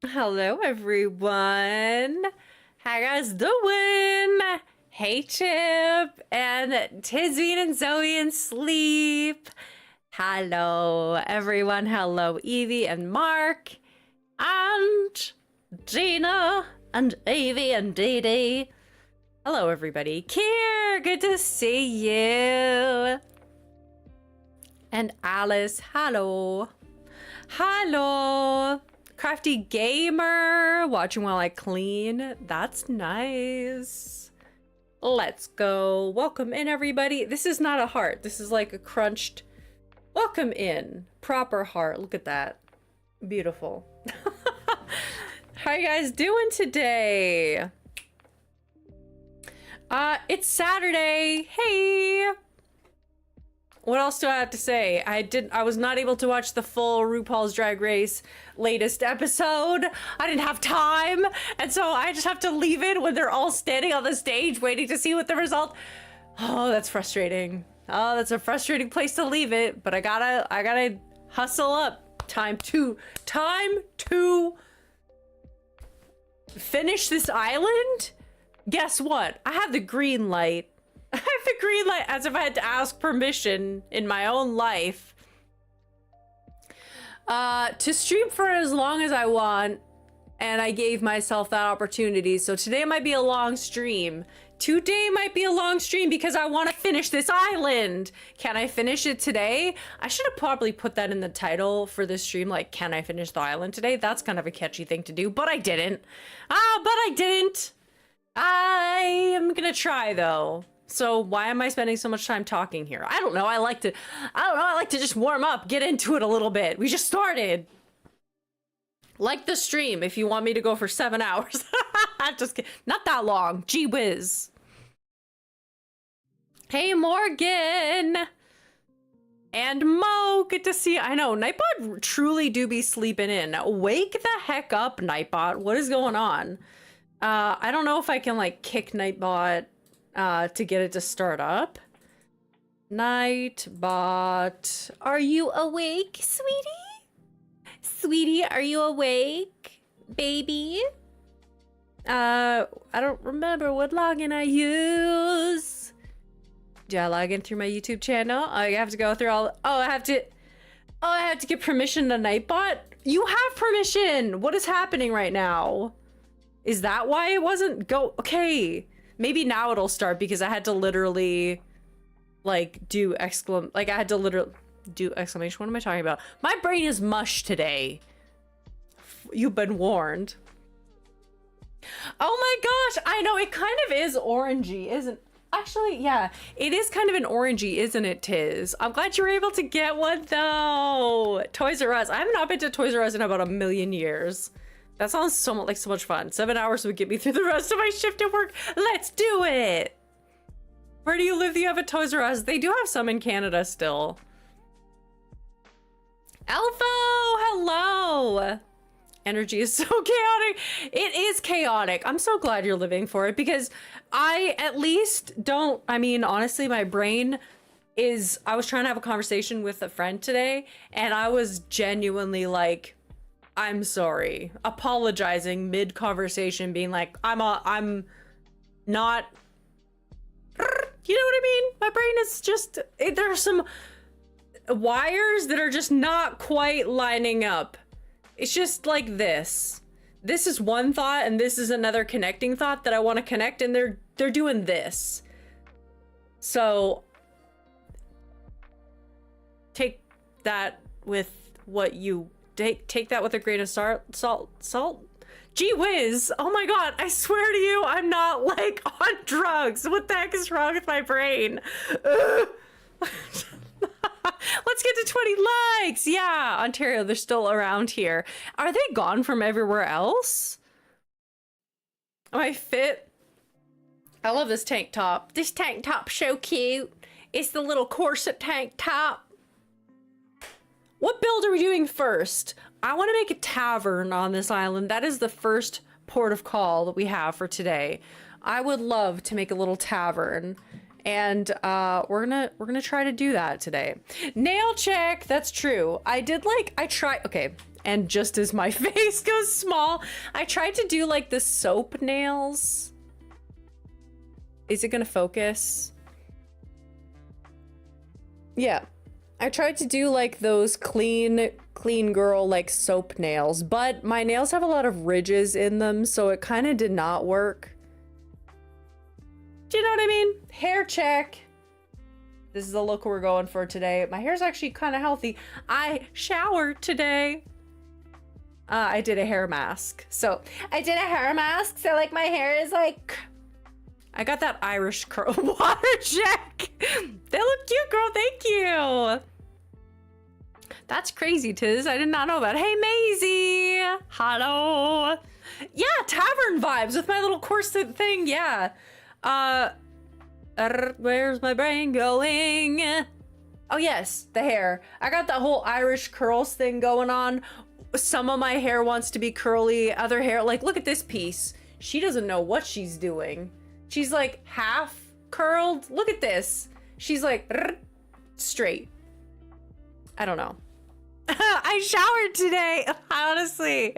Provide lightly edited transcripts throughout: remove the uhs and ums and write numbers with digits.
Hello, everyone. How you guys doing? Hey, Chip and Tizzy and Zoe and Sleep. Hello, everyone. Hello, Evie and Mark and Gina and Evie and Dee Dee. Hello, everybody. Kier, good to see you. And Alice, hello. Hello. Crafty gamer, watching while I clean. That's nice. Let's go. Welcome in, everybody. This is not a heart. This is like a crunched welcome in. Proper heart. Look at that. Beautiful. How you guys doing today? It's Saturday. Hey. What else do I have to say? I was not able to watch the full RuPaul's Drag Race latest episode. I didn't have time. And so I just have to leave it when they're all standing on the stage waiting to see what the result. Oh, that's frustrating. Oh, that's a frustrating place to leave it, but I gotta hustle up. Time to finish this island. Guess what? I have the green light. I have the green light, as if I had to ask permission in my own life to stream for as long as I want, and I gave myself that opportunity. So today might be a long stream. Today might be a long stream because I want to finish this island. Can I finish it today? I should have probably put that in the title for this stream, like, can I finish the island today? That's kind of a catchy thing to do, but I didn't. But I didn't. I am gonna try though. So why am I spending so much time talking here? I don't know. I like to just warm up, get into it a little bit. We just started. Like the stream if you want me to go for 7 hours. Just kidding. Not that long. Gee whiz. Hey, Morgan. And Mo, good to see you. I know, Nightbot truly do be sleeping in. Wake the heck up, Nightbot. What is going on? I don't know if I can, like, kick Nightbot to get it to start up. Nightbot, are you awake, sweetie? Sweetie, are you awake, baby? I don't remember what login I use. Do I log in through my YouTube channel? I have to go through all. I have to get permission to Nightbot. You have permission. What is happening right now? Is that why it wasn't go? Okay. Maybe now it'll start because I had to literally like do I had to literally do exclamation. What am I talking about? My brain is mush today. You've been warned. Oh my gosh, I know it kind of is orangey, isn't actually, yeah, it is kind of an orangey, isn't it, Tiz? I'm glad you were able to get one though. Toys R Us. I have not been to Toys R Us in about a million years. That sounds so much fun. 7 hours would get me through the rest of my shift at work. Let's do it. Where do you live? Do you have a Toys R Us? They do have some in Canada still. Alpha, hello. Energy is so chaotic. It is chaotic. I'm so glad you're living for it because I at least don't, I mean, honestly, my brain is, I was trying to have a conversation with a friend today and I was genuinely like, I'm sorry, apologizing mid-conversation, being like, I'm not, you know what I mean? My brain is just, there are some wires that are just not quite lining up. It's just like this. This is one thought and this is another connecting thought that I want to connect, and they're doing this. So take that with what you take that with a grain of salt. Gee whiz. Oh my god, I swear to you, I'm not like on drugs. What the heck is wrong with my brain? Let's get to 20 likes. Yeah, Ontario, they're still around here. Are they gone from everywhere else? Am I fit? I love this tank top. This tank top's so cute. It's the little corset tank top. What build are we doing first? I want to make a tavern on this island. That is the first port of call that we have for today. I would love to make a little tavern, and we're gonna try to do that today. Nail check. That's true. I tried. Okay, And just as my face goes small, I tried to do like the soap nails. Is it gonna focus? Yeah. I tried to do like those clean girl like soap nails, but my nails have a lot of ridges in them, so it kind of did not work. Do you know what I mean? Hair check. This is the look we're going for today. My hair's actually kind of healthy. I showered today. I did a hair mask. So I did a hair mask, so like my hair is like, I got that Irish curl water check. They look cute, girl. Thank you. That's crazy, Tiz. I did not know about. Hey, Maisie. Hello. Yeah, tavern vibes with my little corset thing. Yeah. Where's my brain going? Oh, yes, the hair. I got that whole Irish curls thing going on. Some of my hair wants to be curly. Other hair, like, look at this piece. She doesn't know what she's doing. She's like half curled. Look at this. She's like straight. I don't know. I showered today, honestly.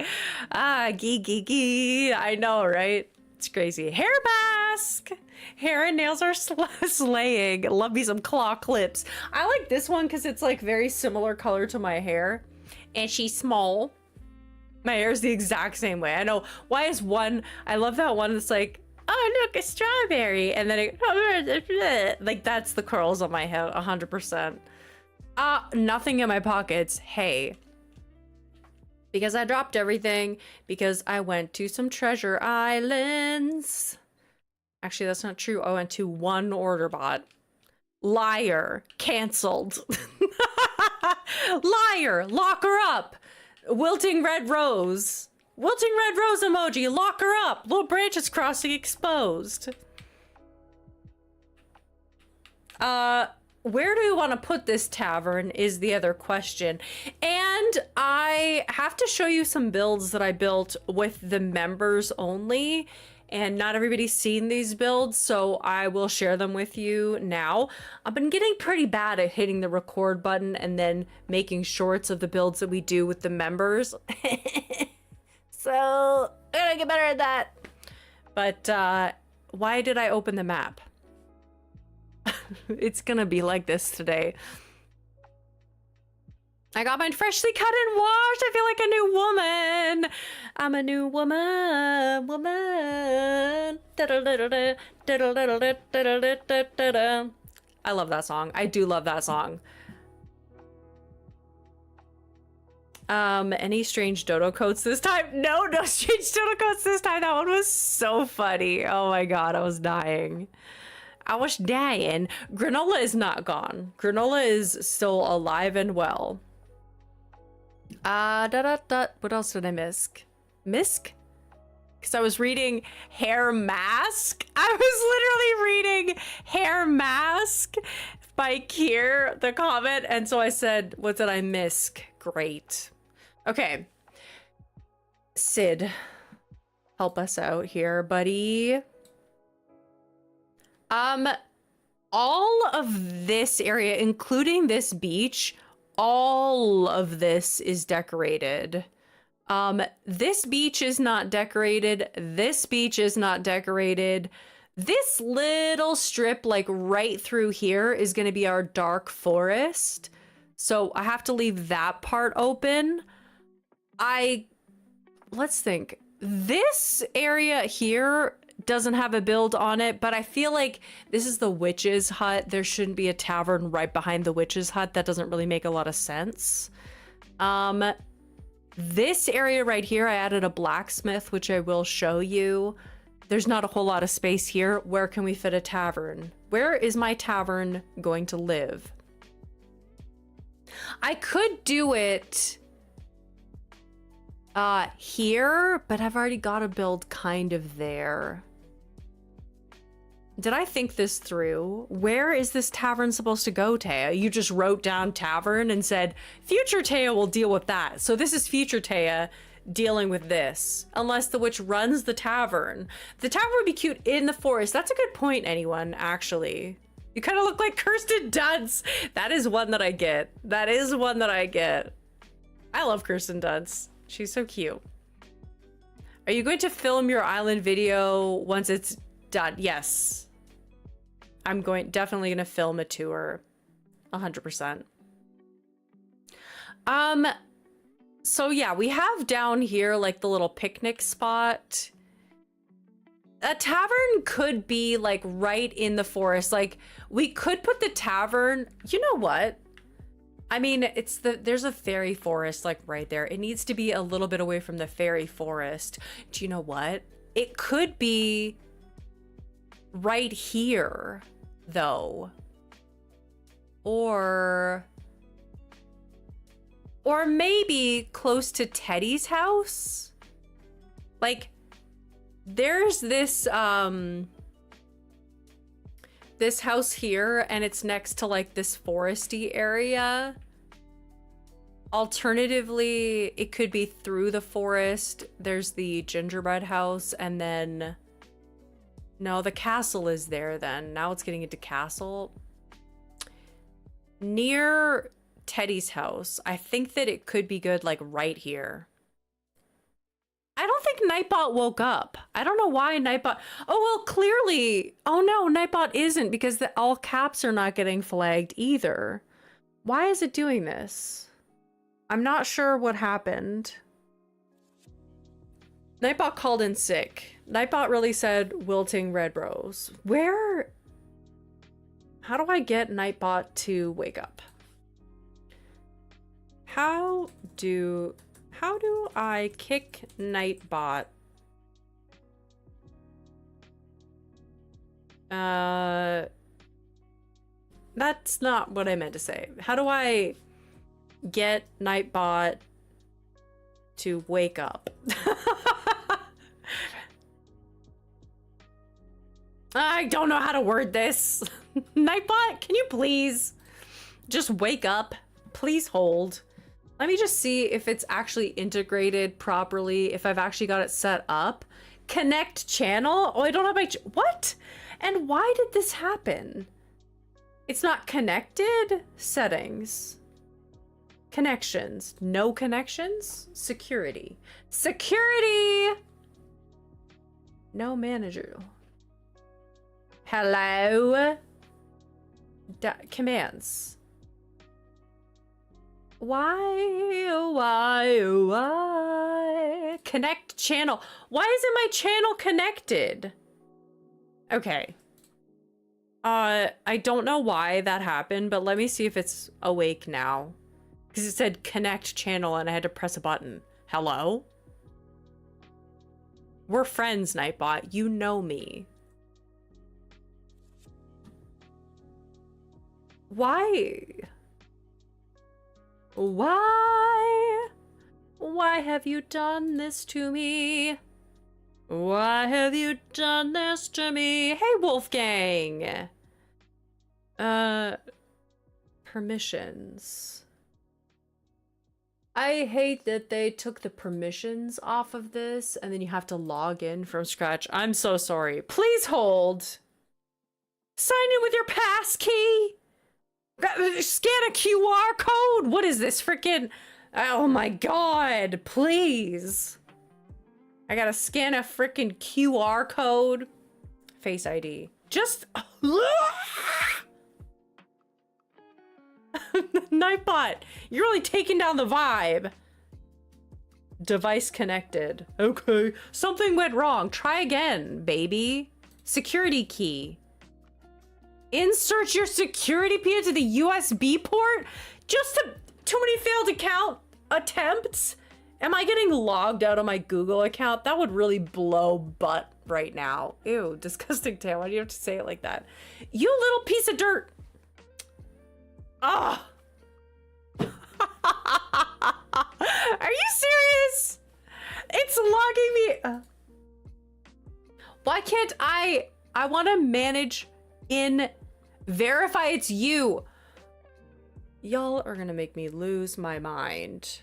Gee. I know, right? It's crazy. Hair mask. Hair and nails are slaying. Love me some claw clips. I like this one because it's like very similar color to my hair. And she's small. My hair is the exact same way. I know. Why is one? I love that one that's like, oh, look, a strawberry. And then it, like, that's the curls on my head, 100%. Nothing in my pockets. Hey. Because I dropped everything. Because I went to some treasure islands. Actually, that's not true. I went to one order bot. Liar. Canceled. Liar. Lock her up. Wilting red rose. Wilting red rose emoji. Lock her up. Little branches crossing exposed. Where do we want to put this tavern is the other question. And I have to show you some builds that I built with the members only. And not everybody's seen these builds, so I will share them with you now. I've been getting pretty bad at hitting the record button and then making shorts of the builds that we do with the members. So, I gotta get better at that. But, why did I open the map? It's gonna be like this today. I got mine freshly cut and washed. I feel like a new woman. I'm a new woman. I love that song. I do love that song. Any strange dodo coats this time? No strange dodo coats this time. That one was so funny. Oh my god, I was dying. I was dying. Granola is not gone. Granola is still alive and well. What else did I miss? Misk? Because I was reading Hair Mask. I was literally reading Hair Mask by Kier, the comment. And so I said, what did I miss? Great. Okay. Sid, help us out here, buddy. All of this area, including this beach, all of this is decorated. This beach is not decorated. This beach is not decorated. This little strip, like right through here, is going to be our dark forest. So I have to leave that part open. Let's think. This area here doesn't have a build on it, but I feel like this is the witch's hut. There shouldn't be a tavern right behind the witch's hut. That doesn't really make a lot of sense. This area right here, I added a blacksmith, which I will show you. There's not a whole lot of space here. Where can we fit a tavern? Where is my tavern going to live? I could do it here, but I've already got a build kind of there. Did I think this through? Where is this tavern supposed to go, Taya? You just wrote down tavern and said, future Taya will deal with that. So this is future Taya dealing with this. Unless the witch runs the tavern. The tavern would be cute in the forest. That's a good point, anyone, actually. You kind of look like Kirsten Dunst. That is one that I get. That is one that I get. I love Kirsten Dunst. She's so cute. Are you going to film your island video once it's done? Yes. I'm definitely gonna film a tour. 100%. So yeah, we have down here like the little picnic spot. A tavern could be like right in the forest. Like we could put the tavern, you know what? I mean, there's a fairy forest like right there. It needs to be a little bit away from the fairy forest. Do you know what? It could be right here though. Or maybe close to Teddy's house. Like there's this this house here and it's next to like this foresty area. Alternatively, it could be through the forest. There's the gingerbread house and then no, the castle is there then. Now it's getting into castle. Near Teddy's house, I think that it could be good like right here. I don't think Nightbot woke up. I don't know why Nightbot... Oh, well, clearly... Oh, no, Nightbot isn't because all caps are not getting flagged either. Why is it doing this? I'm not sure what happened. Nightbot called in sick. Nightbot really said wilting red rose. Where... How do I get Nightbot to wake up? How do I kick Nightbot? That's not what I meant to say. How do I get Nightbot to wake up? I don't know how to word this. Nightbot, can you please just wake up? Please hold. Let me just see if it's actually integrated properly, if I've actually got it set up. Connect channel? Oh, I don't have my... What? And why did this happen? It's not connected? Settings. Connections. No connections? Security. Security! No manager. Hello? Commands. Why? Connect channel. Why isn't my channel connected? Okay. I don't know why that happened, but let me see if it's awake now. Because it said connect channel and I had to press a button. Hello? We're friends, Nightbot. You know me. Why? Why? Why have you done this to me? Why have you done this to me? Hey, Wolfgang! Permissions. I hate that they took the permissions off of this and then you have to log in from scratch. I'm so sorry. Please hold. Sign in with your pass key. Scan a QR code. What is this freaking... Oh my god, please. I gotta scan a freaking QR code. Face ID. Just... Nightbot, you're really taking down the vibe. Device connected. Okay. Something went wrong. Try again, baby. Security key. Insert your security key into the USB port? Just too many failed account attempts? Am I getting logged out of my Google account? That would really blow butt right now. Ew, disgusting, Tam. Why do you have to say it like that? You little piece of dirt. Ah. Are you serious? It's logging me. Why can't I want to manage in verify it's you. Y'all are gonna make me lose my mind.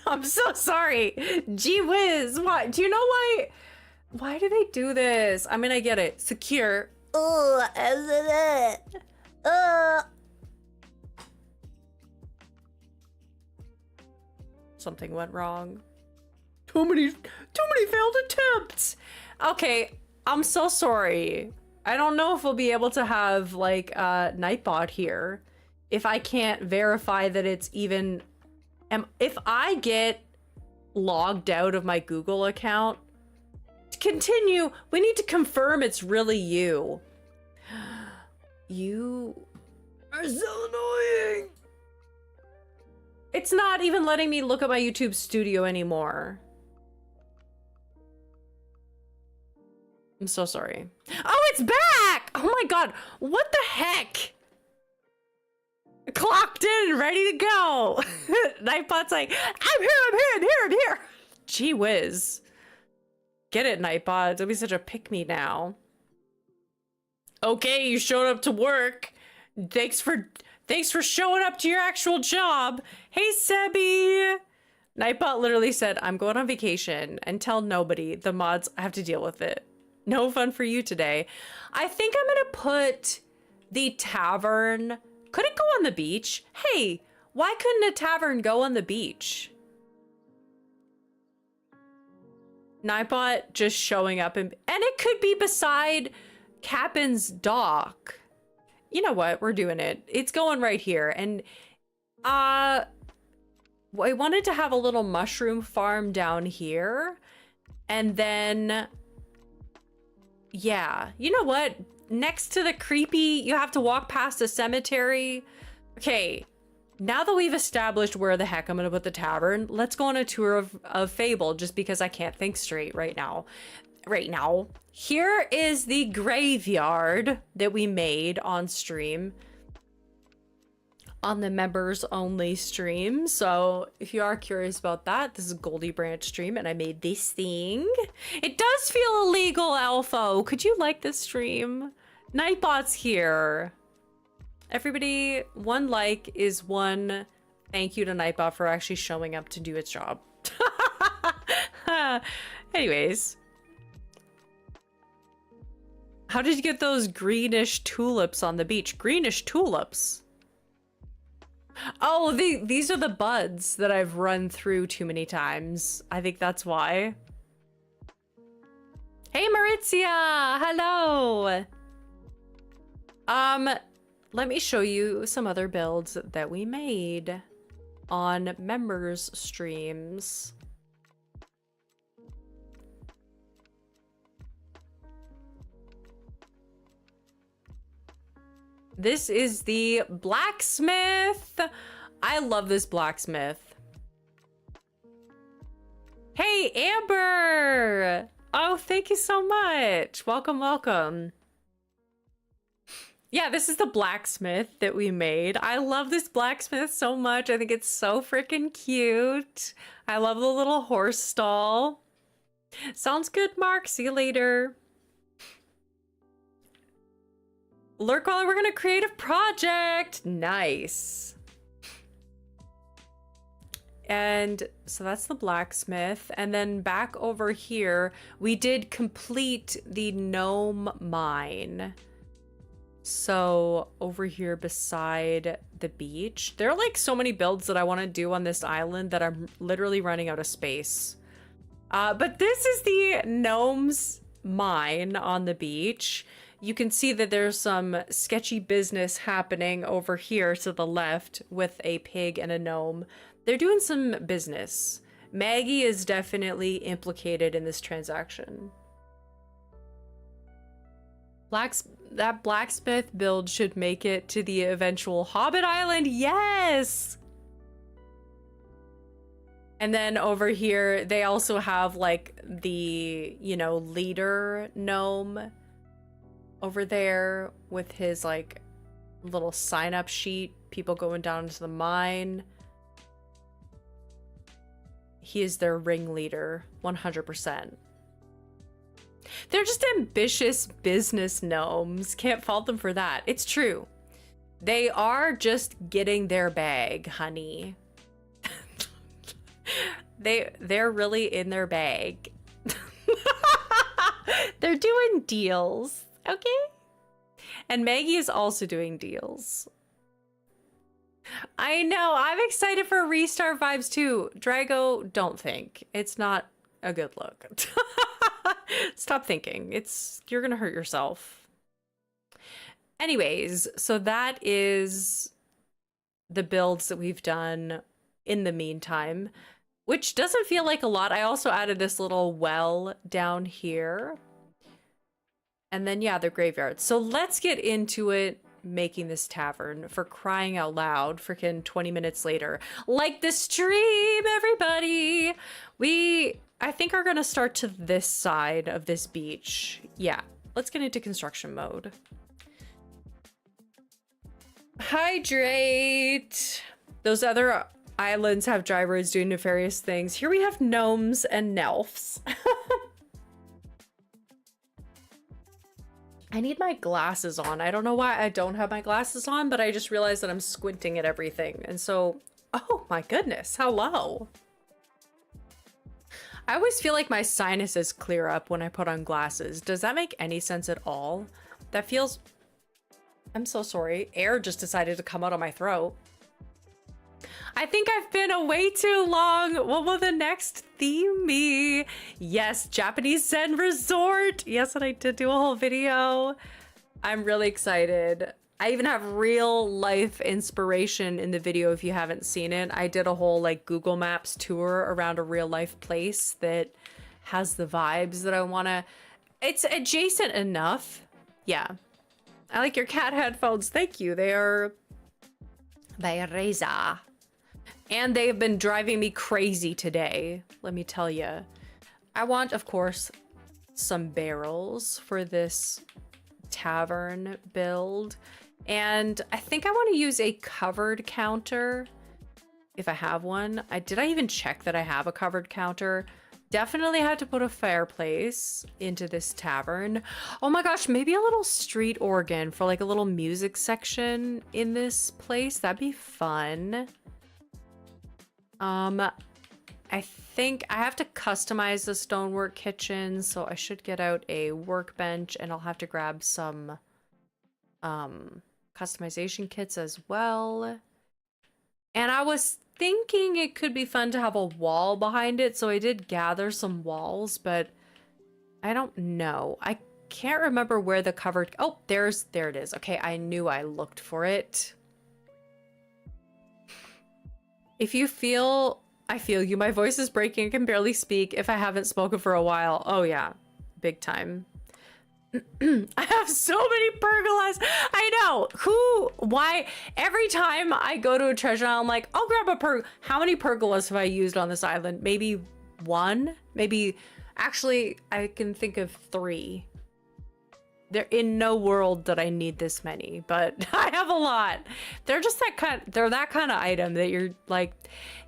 I'm so sorry. Gee whiz. Why? Do you know why? Why do they do this? I mean, I get it. Secure. Something went wrong. Too many failed attempts. Okay, I'm so sorry. I don't know if we'll be able to have like Nightbot here if I can't verify that it's even. If I get logged out of my Google account, to continue, we need to confirm it's really you. You are so annoying. It's not even letting me look at my YouTube studio anymore. I'm so sorry. Oh, it's back! Oh my god, what the heck? Clocked in, ready to go. Nightbot's like, I'm here. Gee whiz. Get it, Nightbot. Don't be such a pick-me now. Okay, you showed up to work. Thanks for showing up to your actual job. Hey, Sebby. Nightbot literally said, I'm going on vacation and tell nobody. The mods have to deal with it. No fun for you today. I think I'm gonna put the tavern. Could it go on the beach? Hey, why couldn't a tavern go on the beach? Nightbot just showing up and it could be beside Captain's dock. You know what? We're doing it. It's going right here. And I wanted to have a little mushroom farm down here. And then yeah, you know what? Next to the creepy, you have to walk past a cemetery. Okay, now that we've established where the heck I'm gonna put the tavern, let's go on a tour of Faeble, just because I can't think straight right now. Here is the graveyard that we made on stream. On the members only stream. So if you are curious about that, this is a Goldie Branch stream and I made this thing. It does feel illegal, Alpha. Could you like this stream? Nightbot's here. Everybody, one like is one thank you to Nightbot for actually showing up to do its job. Anyways. How did you get those greenish tulips on the beach? Greenish tulips? Oh, these are the buds that I've run through too many times. I think that's why. Hey, Maritzia! Hello! Let me show you some other builds that we made on members streams. This is the blacksmith. I love this blacksmith. Hey, Amber! Oh, thank you so much. Welcome, welcome. Yeah, this is the blacksmith that we made. I love this blacksmith so much. I think it's so freaking cute. I love the little horse stall. Sounds good, Mark. See you later. Lurk while I work on a creative project. Nice. And so that's the blacksmith. And then back over here, we did complete the gnome mine. So over here beside the beach, there are like so many builds that I want to do on this island that I'm literally running out of space. But this is the gnome's mine on the beach. You can see that there's some sketchy business happening over here to the left with a pig and a gnome. They're doing some business. Maggie is definitely implicated in this transaction. That blacksmith build should make it to the eventual Hobbit Island. Yes! And then over here, they also have like the, you know, leader gnome over there with his like little sign-up sheet. People going down into the mine. He is their ringleader, 100%. They're just ambitious business gnomes. Can't fault them for that. It's true. They are just getting their bag, honey. They're really in their bag. They're doing deals, okay? And Maggie is also doing deals. I know. I'm excited for restart vibes too. Drago, don't think. It's not a good look. Stop thinking. You're gonna hurt yourself. Anyways, so that is the builds that we've done in the meantime, which doesn't feel like a lot. I also added this little well down here. And then, yeah, the graveyard. So let's get into it, making this tavern, for crying out loud, freaking 20 minutes later. Like the stream, everybody! I think are gonna start to this side of this beach. Yeah, let's get into construction mode. Hydrate! Those other islands have dry roads doing nefarious things. Here we have gnomes and nelfs. I need my glasses on. I don't know why I don't have my glasses on, but I just realized that I'm squinting at everything. And so, oh my goodness, hello. I always feel like my sinuses clear up when I put on glasses. Does that make any sense at all? That feels... I'm so sorry. Air just decided to come out of my throat. I think I've been away too long. What will the next theme be? Yes, Japanese Zen Resort. Yes, and I did do a whole video. I'm really excited. I even have real life inspiration in the video if you haven't seen it. I did a whole like Google Maps tour around a real life place that has the vibes that I want to... It's adjacent enough. Yeah. I like your cat headphones. Thank you. They are Razer. And they have been driving me crazy today, let me tell you. I want, of course, some barrels for this tavern build. And I think I want to use a covered counter if I have one. Did I even check that I have a covered counter? Definitely had to put a fireplace into this tavern. Oh my gosh, maybe a little street organ for like a little music section in this place. That'd be fun. I think I have to customize the stonework kitchen, so I should get out a workbench, and I'll have to grab some customization kits as well. And I was thinking it could be fun to have a wall behind it, so I did gather some walls, but I don't know. I can't remember where the covered... Oh, there it is. Okay, I knew I looked for it. If you feel... I feel you. My voice is breaking. I can barely speak if I haven't spoken for a while. Oh yeah, big time. I have so many pergolas. I know. Why? Every time I go to a treasure island, I'm like, I'll grab a pergola. How many pergolas have I used on this island? Maybe one? Maybe... Actually, I can think of 3. They're in no world that I need this many, but I have a lot. They're just they're that kind of item that you're like,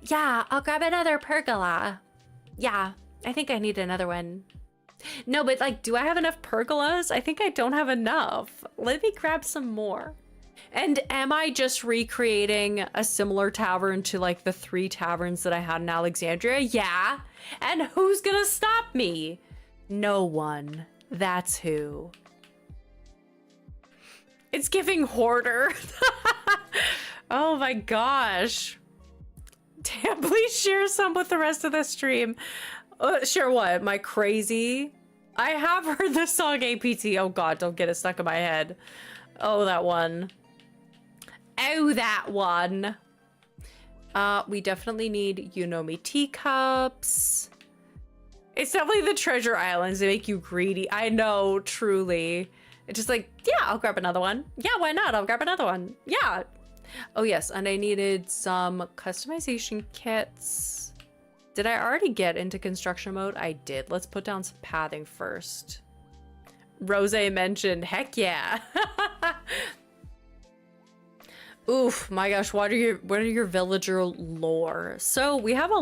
yeah, I'll grab another pergola. Yeah, I think I need another one. No, but like, do I have enough pergolas? I think I don't have enough. Let me grab some more. And am I just recreating a similar tavern to like the 3 taverns that I had in Alexandria? Yeah. And who's gonna stop me? No one. That's who. It's giving hoarder. Oh my gosh. Damn, please share some with the rest of the stream. Share what? My crazy? I have heard the song APT. Oh god, don't get it stuck in my head. Oh, that one. Oh, that one. We definitely need You Know Me teacups. It's definitely the treasure islands. They make you greedy. I know, truly. It's just like, yeah, I'll grab another one. Yeah, why not? I'll grab another one. Yeah. Oh yes, and I needed some customization kits. Did I already get into construction mode? I did. Let's put down some pathing first. Rose mentioned, heck yeah. Oof, my gosh, what are your villager lore? So we have we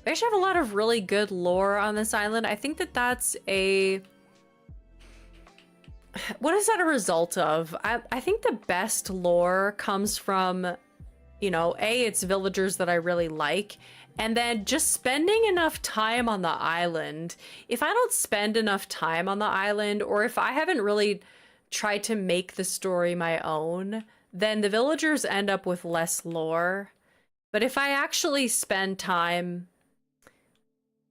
actually have a lot of really good lore on this island. I think that's a... What is that a result of? I think the best lore comes from, you know, it's villagers that I really like, and then just spending enough time on the island. If I don't spend enough time on the island, or if I haven't really tried to make the story my own, then the villagers end up with less lore. But if I actually spend time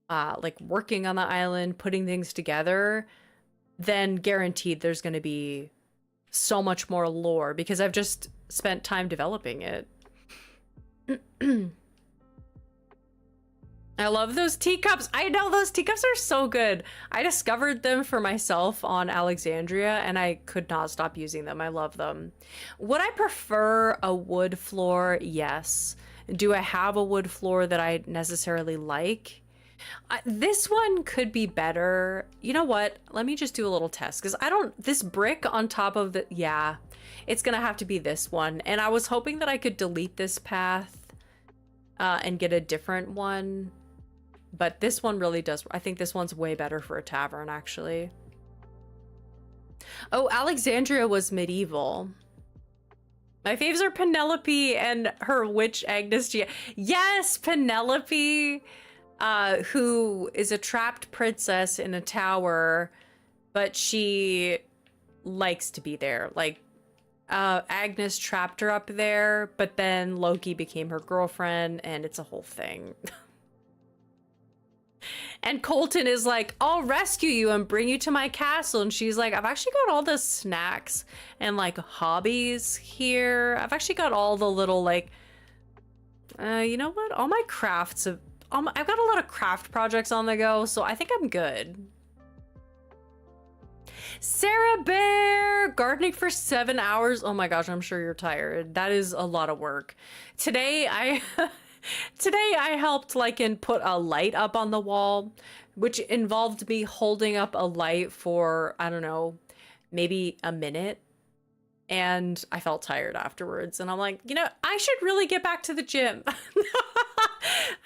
like working on the island, putting things together, then guaranteed there's going to be so much more lore because I've just spent time developing it. I love those teacups. I know those teacups are so good. I discovered them for myself on Alexandria and I could not stop using them. I love them. Would I prefer a wood floor? Yes. Do I have a wood floor that I necessarily like? This one could be better. You know what? Let me just do a little test because this brick on top of the, yeah, it's gonna have to be this one. And I was hoping that I could delete this path and get a different one. But this one really does. I think this one's way better for a tavern, actually. Oh, Alexandria was medieval. My faves are Penelope and her witch Agnes Gia. Yes, Penelope, who is a trapped princess in a tower, but she likes to be there. Like, Agnes trapped her up there, but then Loki became her girlfriend, and it's a whole thing. And Colton is like, I'll rescue you and bring you to my castle. And she's like, I've actually got all the snacks and like hobbies here. I've actually got all the little like, you know what? All my crafts, I've got a lot of craft projects on the go. So I think I'm good. Sarah Bear, gardening for 7 hours. Oh my gosh, I'm sure you're tired. That is a lot of work. Today I helped put a light up on the wall, which involved me holding up a light for, I don't know, maybe a minute. And I felt tired afterwards. And I'm like, you know, I should really get back to the gym. I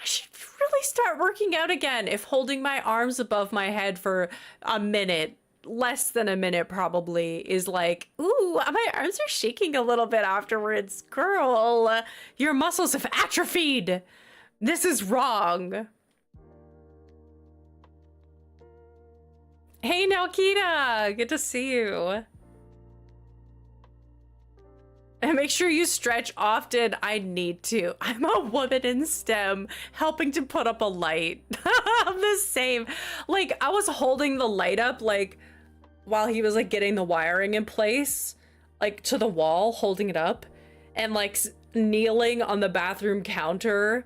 should really start working out again if holding my arms above my head for a minute, less than a minute probably, is like, ooh, my arms are shaking a little bit afterwards. Girl, your muscles have atrophied. This is wrong. Hey, Naokita, good to see you. And make sure you stretch often. I need to. I'm a woman in STEM helping to put up a light. I'm the same. Like, I was holding the light up, like, while he was like getting the wiring in place, like to the wall, holding it up, and like kneeling on the bathroom counter.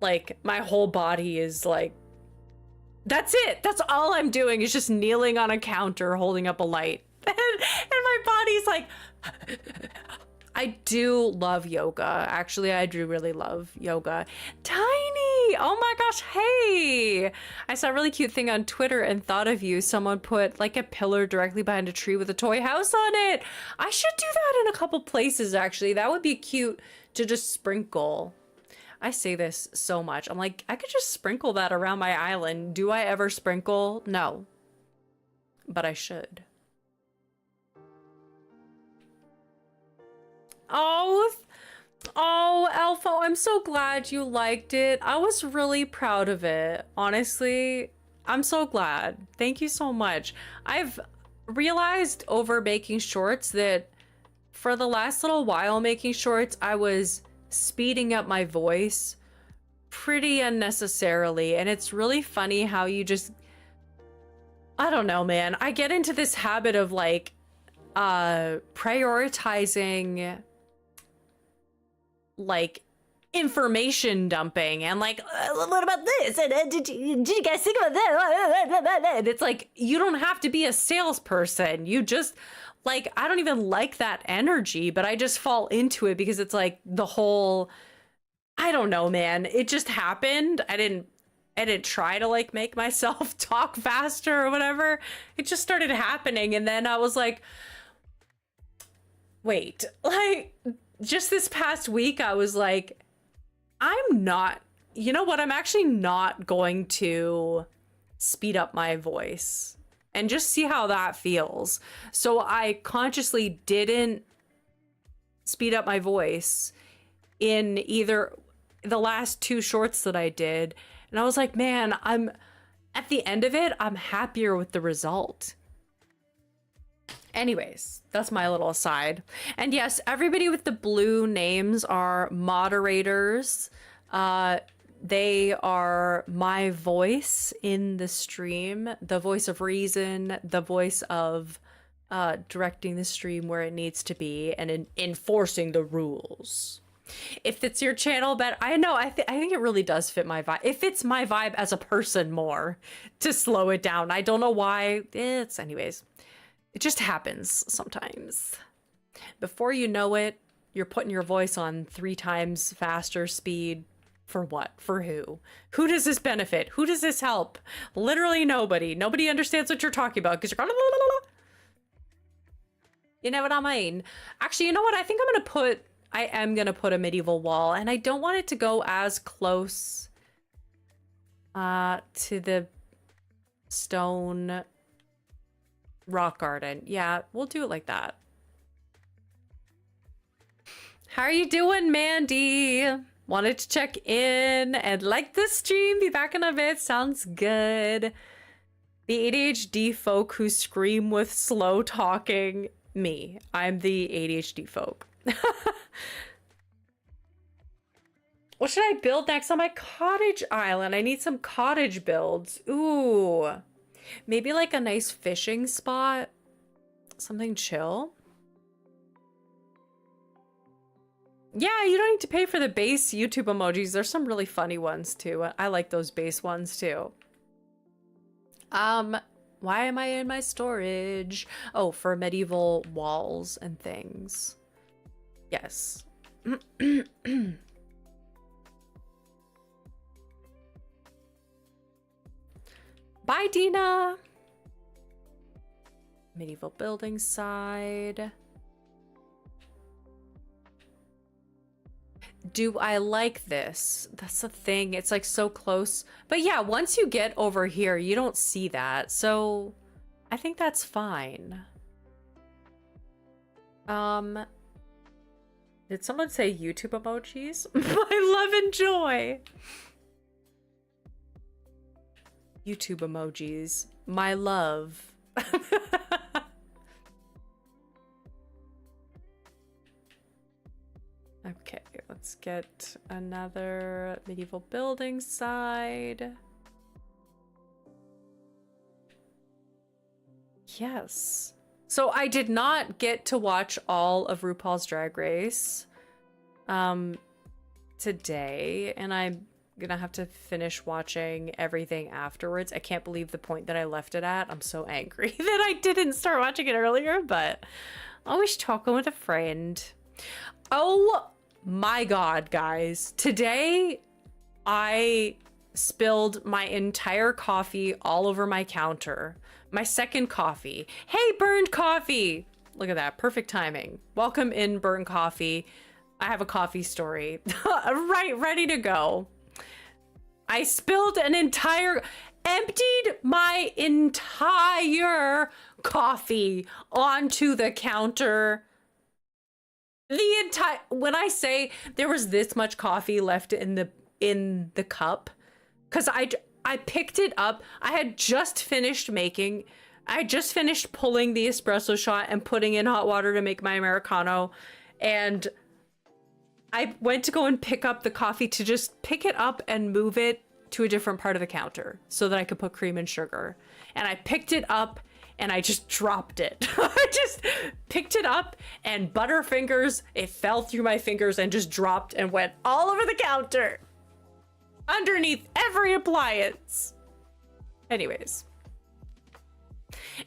Like, my whole body is like, that's it. That's all I'm doing is just kneeling on a counter, holding up a light. And my body's like, I do love yoga. Actually, I do really love yoga. Tiny! Oh my gosh, hey! I saw a really cute thing on Twitter and thought of you. Someone put like a pillar directly behind a tree with a toy house on it. I should do that in a couple places, actually. That would be cute to just sprinkle. I say this so much. I'm like, I could just sprinkle that around my island. Do I ever sprinkle? No. But I should. Oh, Alpha, I'm so glad you liked it. I was really proud of it. Honestly, I'm so glad. Thank you so much. I've realized over making shorts that for the last little while making shorts, I was speeding up my voice pretty unnecessarily. And it's really funny how you just, I don't know, man. I get into this habit of like, prioritizing like information dumping and like, what about this? And did you guys think about that? And it's like, you don't have to be a salesperson. You just like, I don't even like that energy, but I just fall into it because it's like the whole, I don't know, man. It just happened. I didn't try to like make myself talk faster or whatever. It just started happening. And then I was like, wait, like just this past week, I was like, you know what? I'm actually not going to speed up my voice and just see how that feels. So I consciously didn't speed up my voice in either the last 2 shorts that I did. And I was like, man, at the end of it, I'm happier with the result. Anyways, that's my little aside. And yes, everybody with the blue names are moderators. They are my voice in the stream, the voice of reason, the voice of directing the stream where it needs to be, and enforcing the rules. It fits your channel better. I know, I think it really does fit my vibe. It fits my vibe as a person more to slow it down. I don't know why. Anyways, it just happens sometimes. Before you know it, you're putting your voice on 3 times faster speed. For what? For who? Who does this benefit? Who does this help? Literally nobody. Nobody understands what you're talking about because you're going, you know what I mean? Actually, you know what? I think I am gonna put a medieval wall, and I don't want it to go as close to the stone rock garden. Yeah, we'll do it like that. How are you doing, Mandy? Wanted to check in and like the stream. Be back in a bit. Sounds good. The ADHD folk who scream with slow talking. Me. I'm the ADHD folk. What should I build next on my cottage island? I need some cottage builds. Ooh. Maybe like a nice fishing spot. Something chill. Yeah, you don't need to pay for the base YouTube emojis. There's some really funny ones too. I like those base ones too. Why am I in my storage? Oh, for medieval walls and things. Yes. Bye, Dina. Medieval building side. Do I like this? That's the thing. It's like so close. But yeah, once you get over here, you don't see that. So I think that's fine. Did someone say YouTube emojis? My love and joy. YouTube emojis. My love. Okay, let's get another medieval building side. Yes. So I did not get to watch all of RuPaul's Drag Race today, and I'm gonna have to finish watching everything afterwards. I can't believe the point that I left it at. I'm so angry that I didn't start watching it earlier, but always talking with a friend. Oh my god, guys. Today I spilled my entire coffee all over my counter. My second coffee. Hey, burned coffee! Look at that, perfect timing. Welcome in, burned coffee. I have a coffee story. Right, ready to go. I spilled emptied my entire coffee onto the counter. When I say there was this much coffee left in the cup, because I picked it up. I had just finished pulling the espresso shot and putting in hot water to make my Americano, and I went to go and pick up the coffee to just pick it up and move it to a different part of the counter so that I could put cream and sugar. And I picked it up and I just dropped it. I just picked it up and butterfingers, it fell through my fingers and just dropped and went all over the counter. Underneath every appliance. Anyways.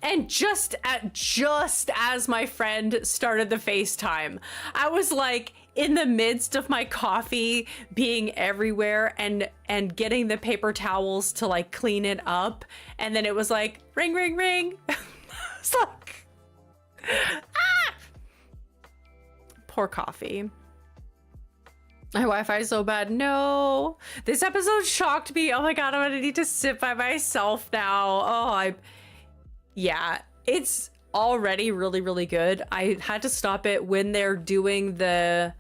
And just as my friend started the FaceTime, I was like in the midst of my coffee being everywhere and getting the paper towels to like clean it up, and then it was like ring ring ring. It's like ah! Poor coffee. My Wi-Fi is so bad. No, this episode shocked me. Oh my god, I'm gonna need to sit by myself now. Oh, yeah, it's already really, really good. I had to stop it when they're doing the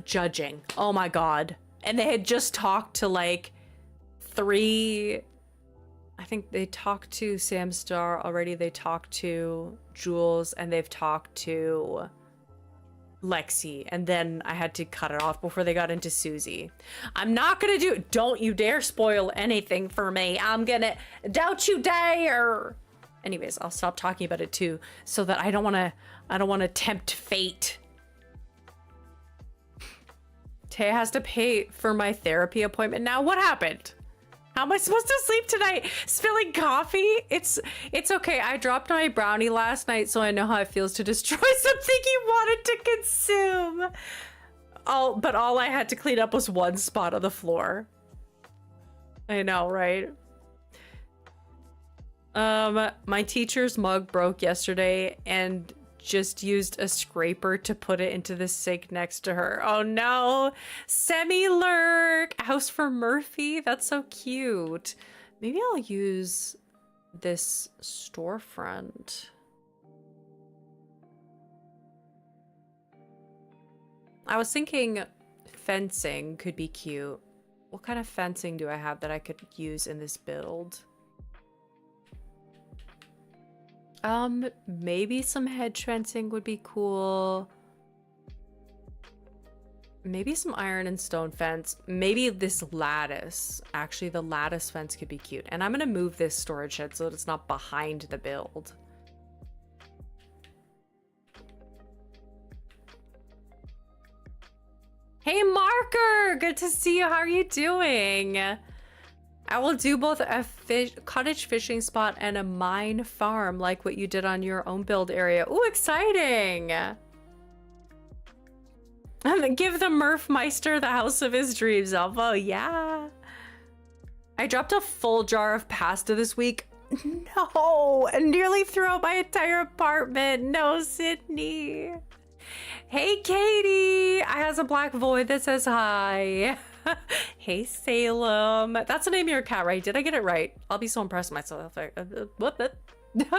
judging. Oh my god. And they had just talked to like 3, I think they talked to Sam Star already. They talked to Jules and they've talked to Lexi. And then I had to cut it off before they got into Susie. I'm not gonna do, don't you dare spoil anything for me. I'm gonna, don't you dare. Anyways, I'll stop talking about it too, so that I don't wanna tempt fate. Taya has to pay for my therapy appointment now. What happened? How am I supposed to sleep tonight? Spilling coffee? It's okay. I dropped my brownie last night, so I know how it feels to destroy something you wanted to consume. But all I had to clean up was one spot on the floor. I know, right? My teacher's mug broke yesterday and just used a scraper to put it into the sink next to her. Oh no! Semi-lurk! House for Murphy? That's so cute. Maybe I'll use this storefront. I was thinking fencing could be cute. What kind of fencing do I have that I could use in this build? Maybe some hedge fencing would be cool. Maybe some iron and stone fence. Maybe this lattice. Actually, the lattice fence could be cute. And I'm gonna move this storage shed so that it's not behind the build. Hey, Marker! Good to see you. How are you doing? I will do both a cottage fishing spot and a mine farm, like what you did on your own build area. Ooh, exciting! Give the Murph Meister the house of his dreams, Alpha. Yeah. I dropped a full jar of pasta this week. No, and nearly threw out my entire apartment. No, Sydney. Hey, Katie. I has a black void that says hi. Hey, Salem. That's the name of your cat, right? Did I get it right? I'll be so impressed with myself. What?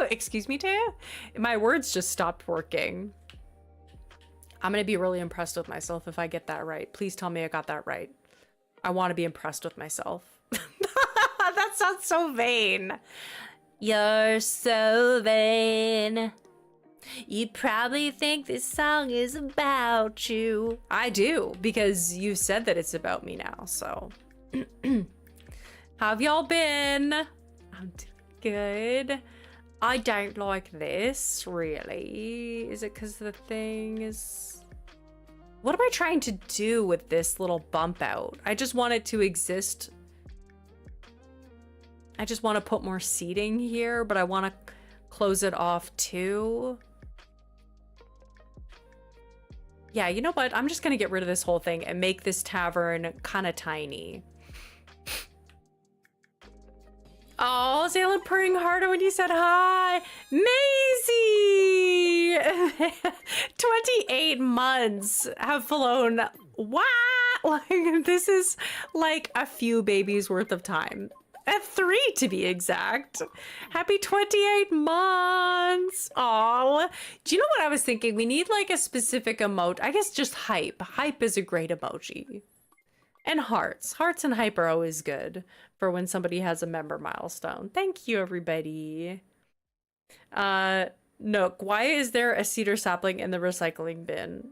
Excuse me, Taya? My words just stopped working. I'm gonna be really impressed with myself if I get that right. Please tell me I got that right. I want to be impressed with myself. That sounds so vain. You're so vain. You probably think this song is about you. I do, because you said that it's about me now, so. How have y'all been? I'm doing good. I don't like this, really. Is it because the thing is... What am I trying to do with this little bump out? I just want it to exist. I just want to put more seating here, but I want to close it off too. Yeah, you know what? I'm just gonna get rid of this whole thing and make this tavern kind of tiny. Oh, Salem purring harder when you said hi. Maisie! 28 months have flown. What? Like, this is like a few babies worth of time. At 3 to be exact. Happy 28 months. Oh, do you know what I was thinking? We need like a specific emote. I guess just hype. Hype is a great emoji. And hearts. Hearts and hype are always good for when somebody has a member milestone. Thank you, everybody. Nook, why is there a cedar sapling in the recycling bin?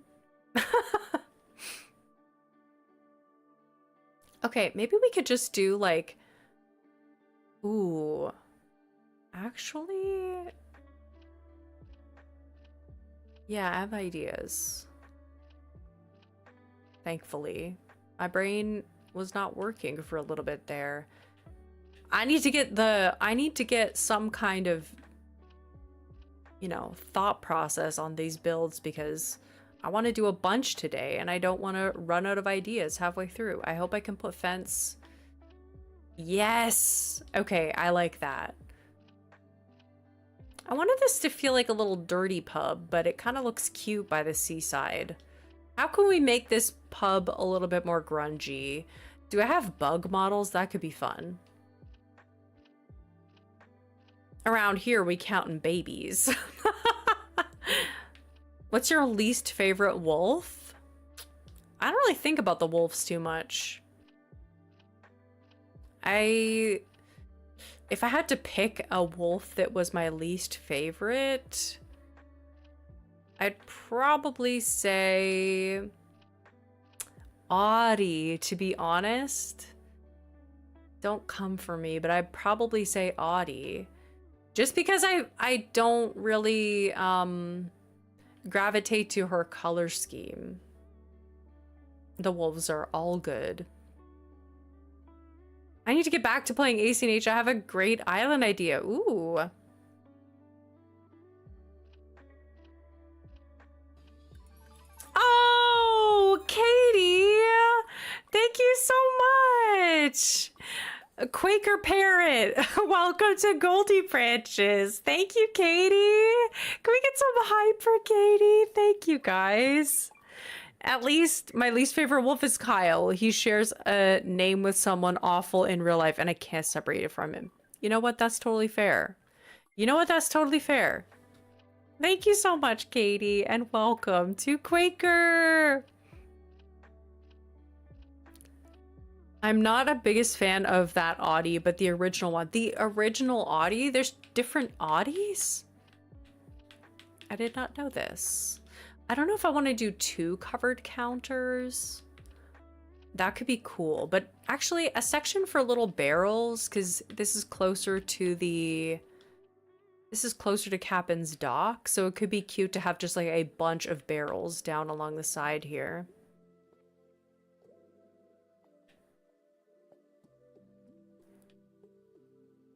Okay, maybe we could just do like... Ooh, actually, yeah, I have ideas. Thankfully, my brain was not working for a little bit there. I need to get some kind of, you know, thought process on these builds because I want to do a bunch today and I don't want to run out of ideas halfway through. I hope I can put fence. Yes! Okay, I like that. I wanted this to feel like a little dirty pub, but it kind of looks cute by the seaside. How can we make this pub a little bit more grungy? Do I have bug models? That could be fun. Around here, we counting babies. What's your least favorite wolf? I don't really think about the wolves too much. I If I had to pick a wolf that was my least favorite, I'd probably say Audie, to be honest. Don't come for me, but I'd probably say Audie. Just because I don't really gravitate to her color scheme. The wolves are all good. I need to get back to playing AC&H. I have a great island idea. Ooh. Oh, Katie! Thank you so much! Quaker Parrot, welcome to Goldie Branches. Thank you, Katie. Can we get some hype for Katie? Thank you, guys. At least my least favorite wolf is Kyle. He shares a name with someone awful in real life and I can't separate it from him. You know what? That's totally fair. You know what? That's totally fair. Thank you so much, Katie, and welcome to Quaker. I'm not a biggest fan of that Audie, but the original one. The original Audie? There's different Audies? I did not know this. I don't know if I want to do 2 covered counters. That could be cool, but actually a section for little barrels, because this is closer to the... This is closer to Captain's Dock, so it could be cute to have just like a bunch of barrels down along the side here.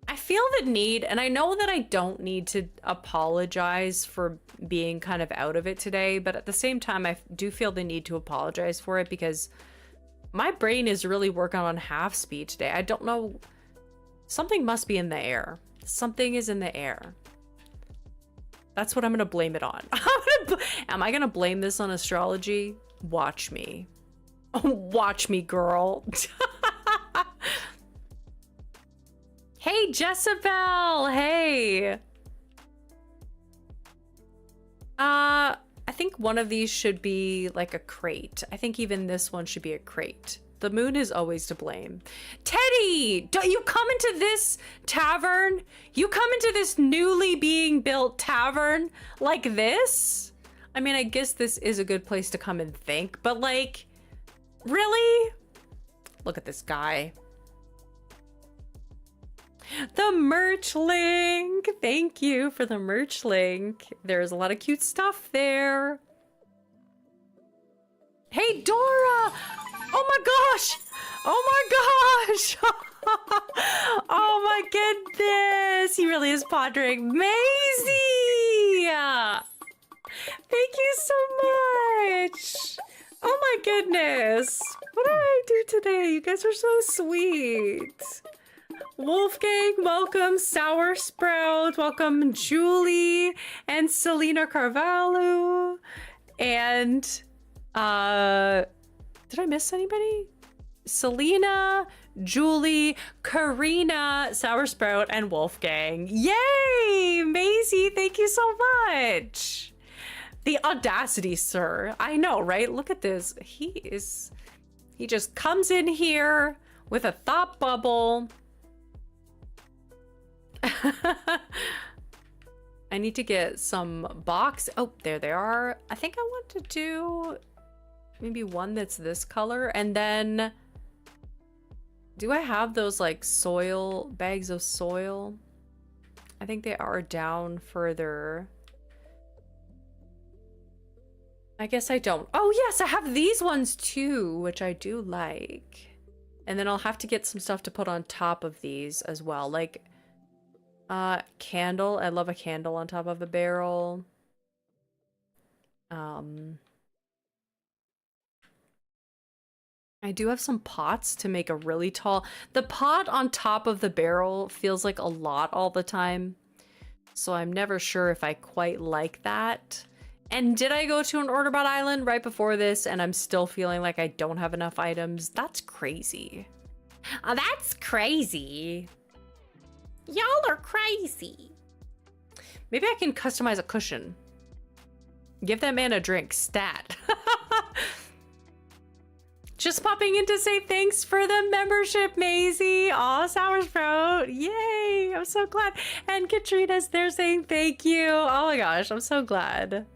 I feel the need, and I know that I don't need to apologize for being kind of out of it today, but at the same time, I do feel the need to apologize for it because my brain is really working on half speed today. I don't know. Something must be in the air. Something is in the air. That's what I'm going to blame it on. Am I going to blame this on astrology? Watch me. Watch me, girl. Hey, Jezebel! Hey! I think one of these should be like a crate. I think even this one should be a crate. The moon is always to blame. Teddy! Don't you come into this tavern? You come into this newly being built tavern like this? I mean, I guess this is a good place to come and think, but like, really? Look at this guy. The merch link. Thank you for the merch link. There's a lot of cute stuff there. Hey, Dora! Oh my gosh! Oh my gosh! Oh my goodness! He really is pondering. Maisie! Thank you so much! Oh my goodness! What did I do today? You guys are so sweet. Wolfgang, welcome. Sour Sprout, welcome. Julie and Selena Carvalho. And did I miss anybody? Selena, Julie, Karina, Sour Sprout, and Wolfgang. Yay! Maisie, thank you so much. The audacity, sir. I know, right? Look at this. He just comes in here with a thought bubble. I need to get some box. Oh, there they are. I think I want to do maybe one that's this color. And then do I have those like soil, bags of soil? I think they are down further. I guess I don't. Oh yes, I have these ones too, which I do like. And then I'll have to get some stuff to put on top of these as well. Like candle. I love a candle on top of a barrel. I do have some pots to make a really tall. The pot on top of the barrel feels like a lot all the time. So I'm never sure if I quite like that. And did I go to an Orderbot Island right before this and I'm still feeling like I don't have enough items? That's crazy. Oh, that's crazy. Y'all are crazy. Maybe I can customize a cushion. Give that man a drink. Stat. Just popping in to say thanks for the membership, Maisie. Aw, Sour Sprout. Yay, I'm so glad. And Katrina's there saying thank you. Oh my gosh, I'm so glad.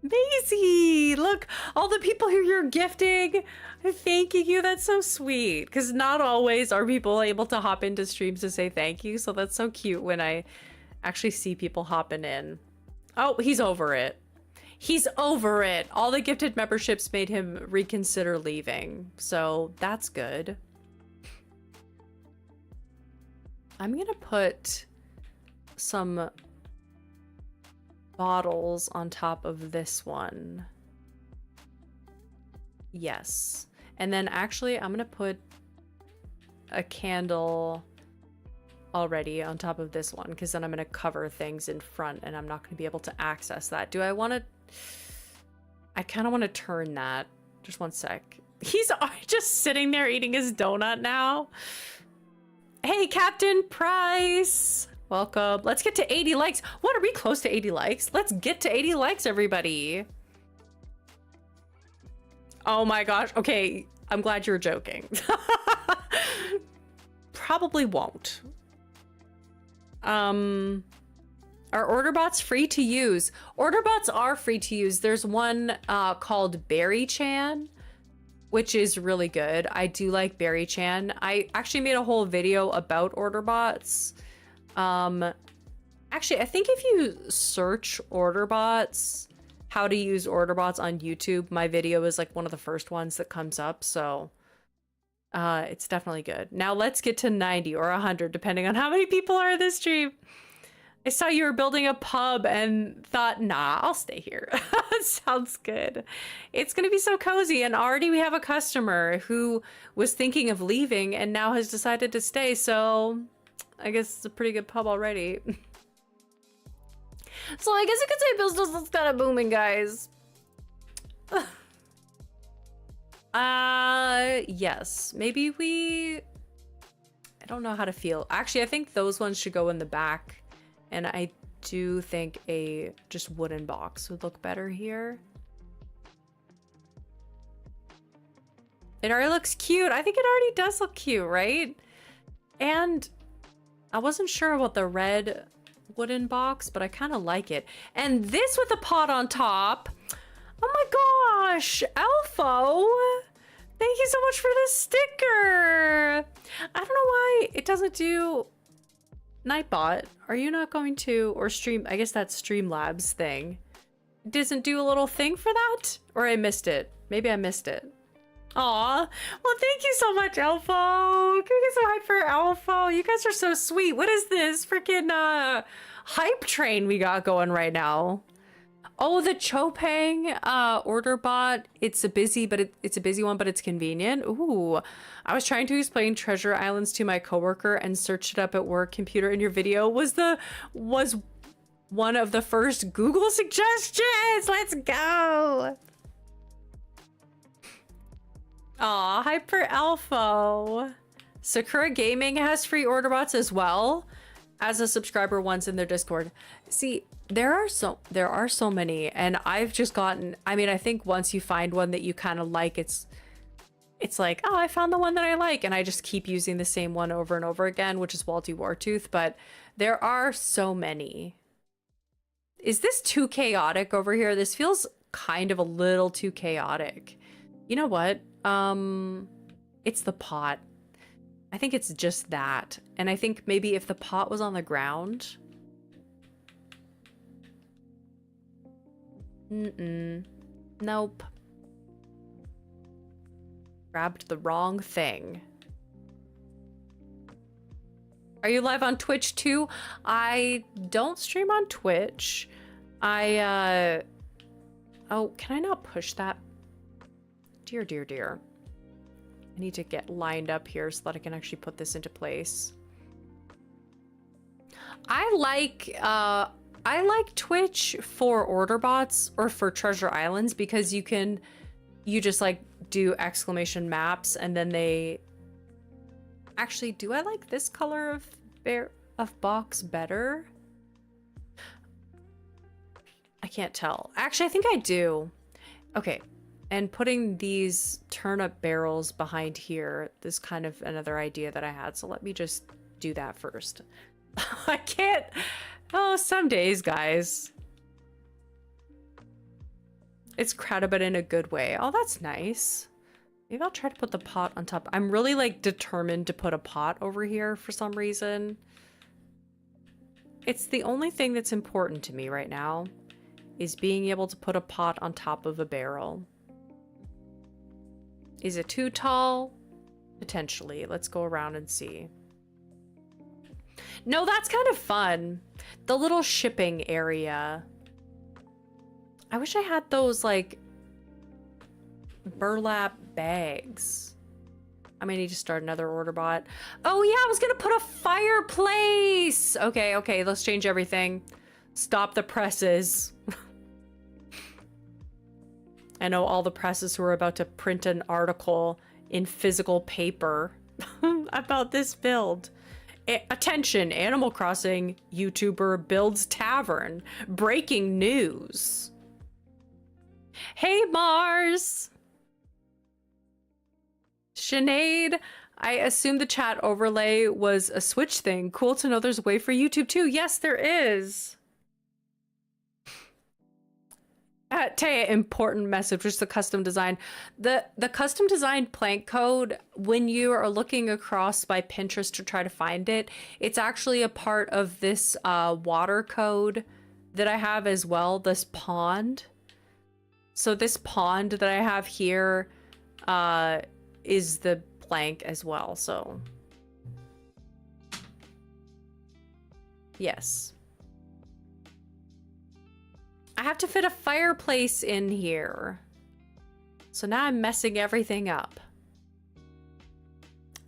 Maisie, look, all the people who you're gifting, thanking you. That's so sweet. Because not always are people able to hop into streams to say thank you. So that's so cute when I actually see people hopping in. Oh, he's over it. He's over it. All the gifted memberships made him reconsider leaving. So that's good. I'm gonna put some bottles on top of this one. Yes. And then actually I'm gonna put a candle already on top of this one, because then I'm gonna cover things in front and I'm not gonna be able to access that. Do I want to? I kind of want to turn that. Just one sec. He's just sitting there eating his donut now. Hey, Captain Price. Welcome. Let's get to 80 likes. What, are we close to 80 likes? Let's get to 80 likes, everybody. Oh my gosh. Okay, I'm glad you were joking. Probably won't. Are order bots free to use? Order bots are free to use. There's one called Berry Chan, which is really good. I do like Berry Chan. I actually made a whole video about order bots. Actually, I think if you search order bots, how to use order bots on YouTube, my video is like one of the first ones that comes up. So it's definitely good. Now let's get to 90 or 100, depending on how many people are in this stream. I saw you were building a pub and thought, nah, I'll stay here. Sounds good. It's gonna be so cozy. And already we have a customer who was thinking of leaving and now has decided to stay. So I guess it's a pretty good pub already. So I guess you could say business is kind of booming, guys. Yes, maybe I don't know how to feel. Actually, I think those ones should go in the back. And I do think a just wooden box would look better here. It already looks cute. I think it already does look cute, right? And I wasn't sure about the red wooden box, but I kind of like it. And this with a pot on top. Oh my gosh, Alpha! Thank you so much for the sticker. I don't know why it doesn't do Nightbot. Are you not going to, or stream? I guess that's Streamlabs thing. It doesn't do a little thing for that, or I missed it. Maybe I missed it. Aw, well, thank you so much, Elfo. Can we get some hype for Elfo? You guys are so sweet. What is this freaking hype train we got going right now? Oh, the Chopang order bot. It's a busy, but it's a busy one, but it's convenient. Ooh, I was trying to explain Treasure Islands to my coworker and searched it up at work computer, and your video was one of the first Google suggestions. Let's go. Aw, Hyper Alpha. Sakura Gaming has free order bots as well as a subscriber once in their Discord. See, there are so many, and I've just gotten, I mean, I think once you find one that you kind of like, it's like, oh, I found the one that I like, and I just keep using the same one over and over again, which is Walty Wartooth, but there are so many. Is this too chaotic over here? This feels kind of a little too chaotic. You know what? It's the pot. I think it's just that. And I think maybe if the pot was on the ground. Nope. Grabbed the wrong thing. Are you live on Twitch too? I don't stream on Twitch. Oh, can I not push that? Dear, dear, dear. I need to get lined up here so that I can actually put this into place. I like Twitch for order bots or for Treasure Islands because you just like do exclamation maps and then they actually, do I like this color of box better? I can't tell. Actually, I think I do. Okay. And putting these turnip barrels behind here is kind of another idea that I had. So let me just do that first. I can't. Oh, some days, guys. It's crowded, but in a good way. Oh, that's nice. Maybe I'll try to put the pot on top. I'm really like determined to put a pot over here for some reason. It's the only thing that's important to me right now is being able to put a pot on top of a barrel. Is it too tall? Potentially. Let's go around and see. No, that's kind of fun. The little shipping area. I wish I had those like burlap bags. I may need to start another order bot. Oh yeah, I was gonna put a fireplace. Okay, okay, let's change everything. Stop the presses. I know all the presses who are about to print an article in physical paper about this build. Attention, Animal Crossing YouTuber builds tavern. Breaking news. Hey, Mars. Sinead, I assume the chat overlay was a Switch thing. Cool to know there's a way for YouTube too. Yes, there is. Taya, important message, which is the custom design. The custom design plank code, when you are looking across by Pinterest to try to find it, it's actually a part of this water code that I have as well, this pond. So this pond that I have here is the plank as well, so. Yes. I have to fit a fireplace in here. So now I'm messing everything up.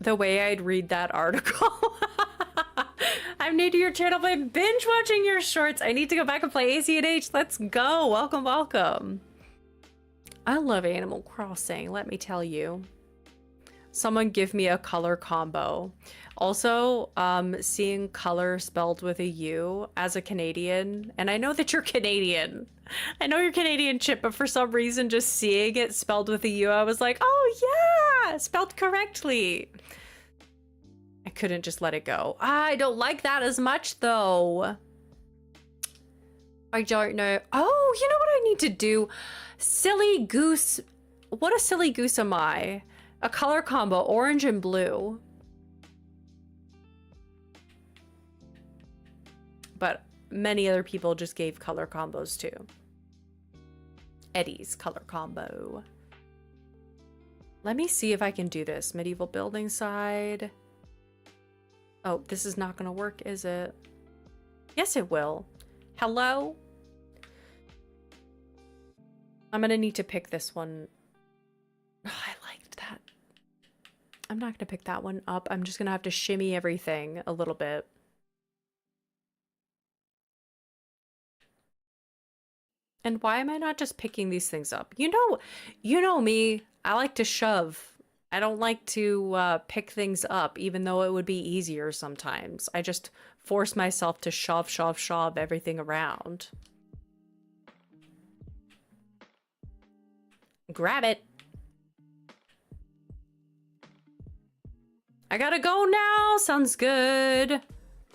The way I'd read that article. I'm new to your channel, but I'm binge watching your shorts. I need to go back and play ACNH. Let's go. Welcome, welcome. I love Animal Crossing, let me tell you. Someone give me a color combo. Also, seeing color spelled with a U as a Canadian, and I know that you're Canadian. I know you're Canadian, Chip, but for some reason, just seeing it spelled with a U, I was like, oh yeah, spelled correctly. I couldn't just let it go. I don't like that as much, though. I don't know. Oh, you know what I need to do? Silly goose. What a silly goose am I? A color combo, orange and blue. But many other people just gave color combos too. Eddie's color combo. Let me see if I can do this. Medieval building side. Oh, this is not gonna work, is it? Yes, it will. Hello? I'm gonna need to pick this one. Oh, I liked that. I'm not gonna pick that one up. I'm just gonna have to shimmy everything a little bit. And why am I not just picking these things up? You know me. I like to shove. I don't like to pick things up, even though it would be easier sometimes. I just force myself to shove everything around. Grab it. I gotta go now. Sounds good.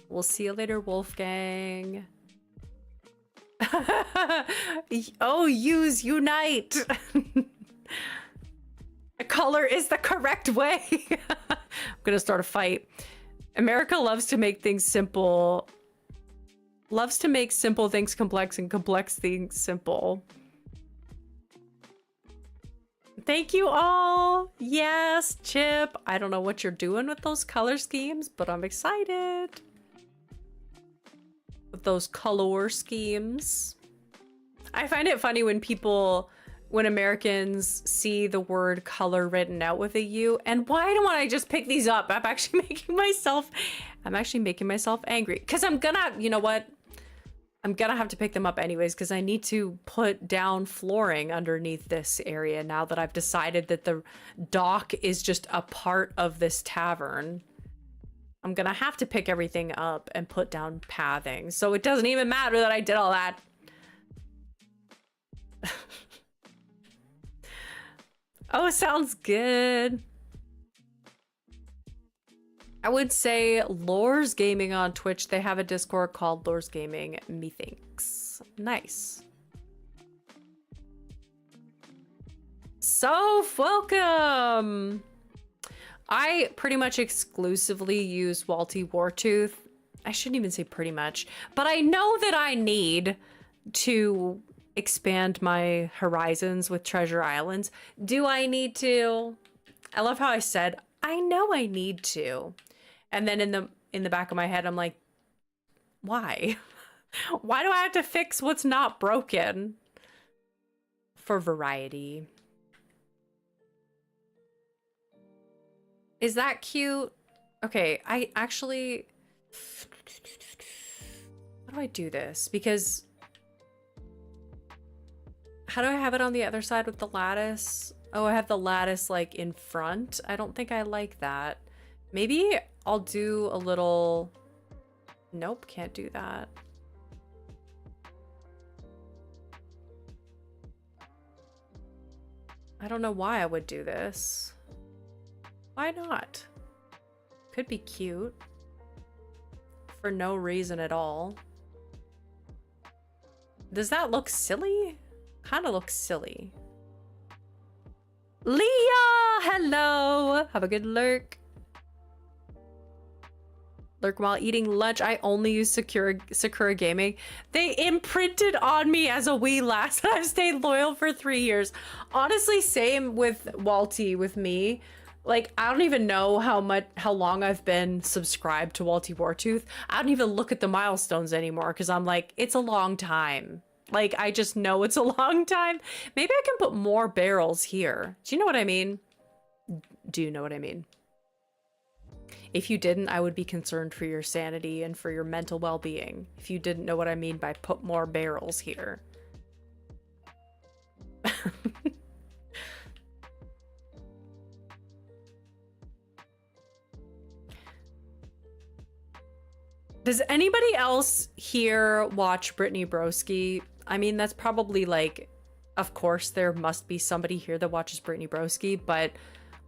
We'll see you later, Wolfgang. Oh, use unite. Color is the correct way. I'm gonna start a fight. America loves to make things simple. Loves to make simple things complex and complex things simple. Thank you all. Yes, Chip. I don't know what you're doing with those color schemes, but I'm excited. With those color schemes. I find it funny when when Americans see the word color written out with a U, and why don't I just pick these up? I'm actually making myself angry. Because I'm gonna, you know what? I'm gonna have to pick them up anyways, because I need to put down flooring underneath this area now that I've decided that the dock is just a part of this tavern. I'm gonna have to pick everything up and put down pathing. So it doesn't even matter that I did all that. Oh, sounds good. I would say Lores Gaming on Twitch. They have a Discord called Lores Gaming, methinks. Nice. So, welcome! I pretty much exclusively use Walty Wartooth. I shouldn't even say pretty much, but I know that I need to expand my horizons with Treasure Islands. Do I need to? I love how I said, I know I need to. And then in the back of my head, I'm like, why? Why do I have to fix what's not broken? For variety. Is that cute? Okay, I actually... How do I do this? Because... How do I have it on the other side with the lattice? Oh, I have the lattice like in front. I don't think I like that. Maybe I'll do a little... Nope, can't do that. I don't know why I would do this. Why not? Could be cute. For no reason at all. Does that look silly? Kind of looks silly. Leah! Hello! Have a good lurk. Lurk while eating lunch. I only use Sakura Gaming. They imprinted on me as a wee lass and I've stayed loyal for 3 years. Honestly, same with Walty with me. Like, I don't even know how long I've been subscribed to Walty Wartooth. I don't even look at the milestones anymore because I'm like, it's a long time. Like, I just know it's a long time. Maybe I can put more barrels here. Do you know what I mean? Do you know what I mean? If you didn't, I would be concerned for your sanity and for your mental well-being. If you didn't know what I mean by put more barrels here. Does anybody else here watch Brittany Broski? I mean, that's probably like, of course, there must be somebody here that watches Brittany Broski, but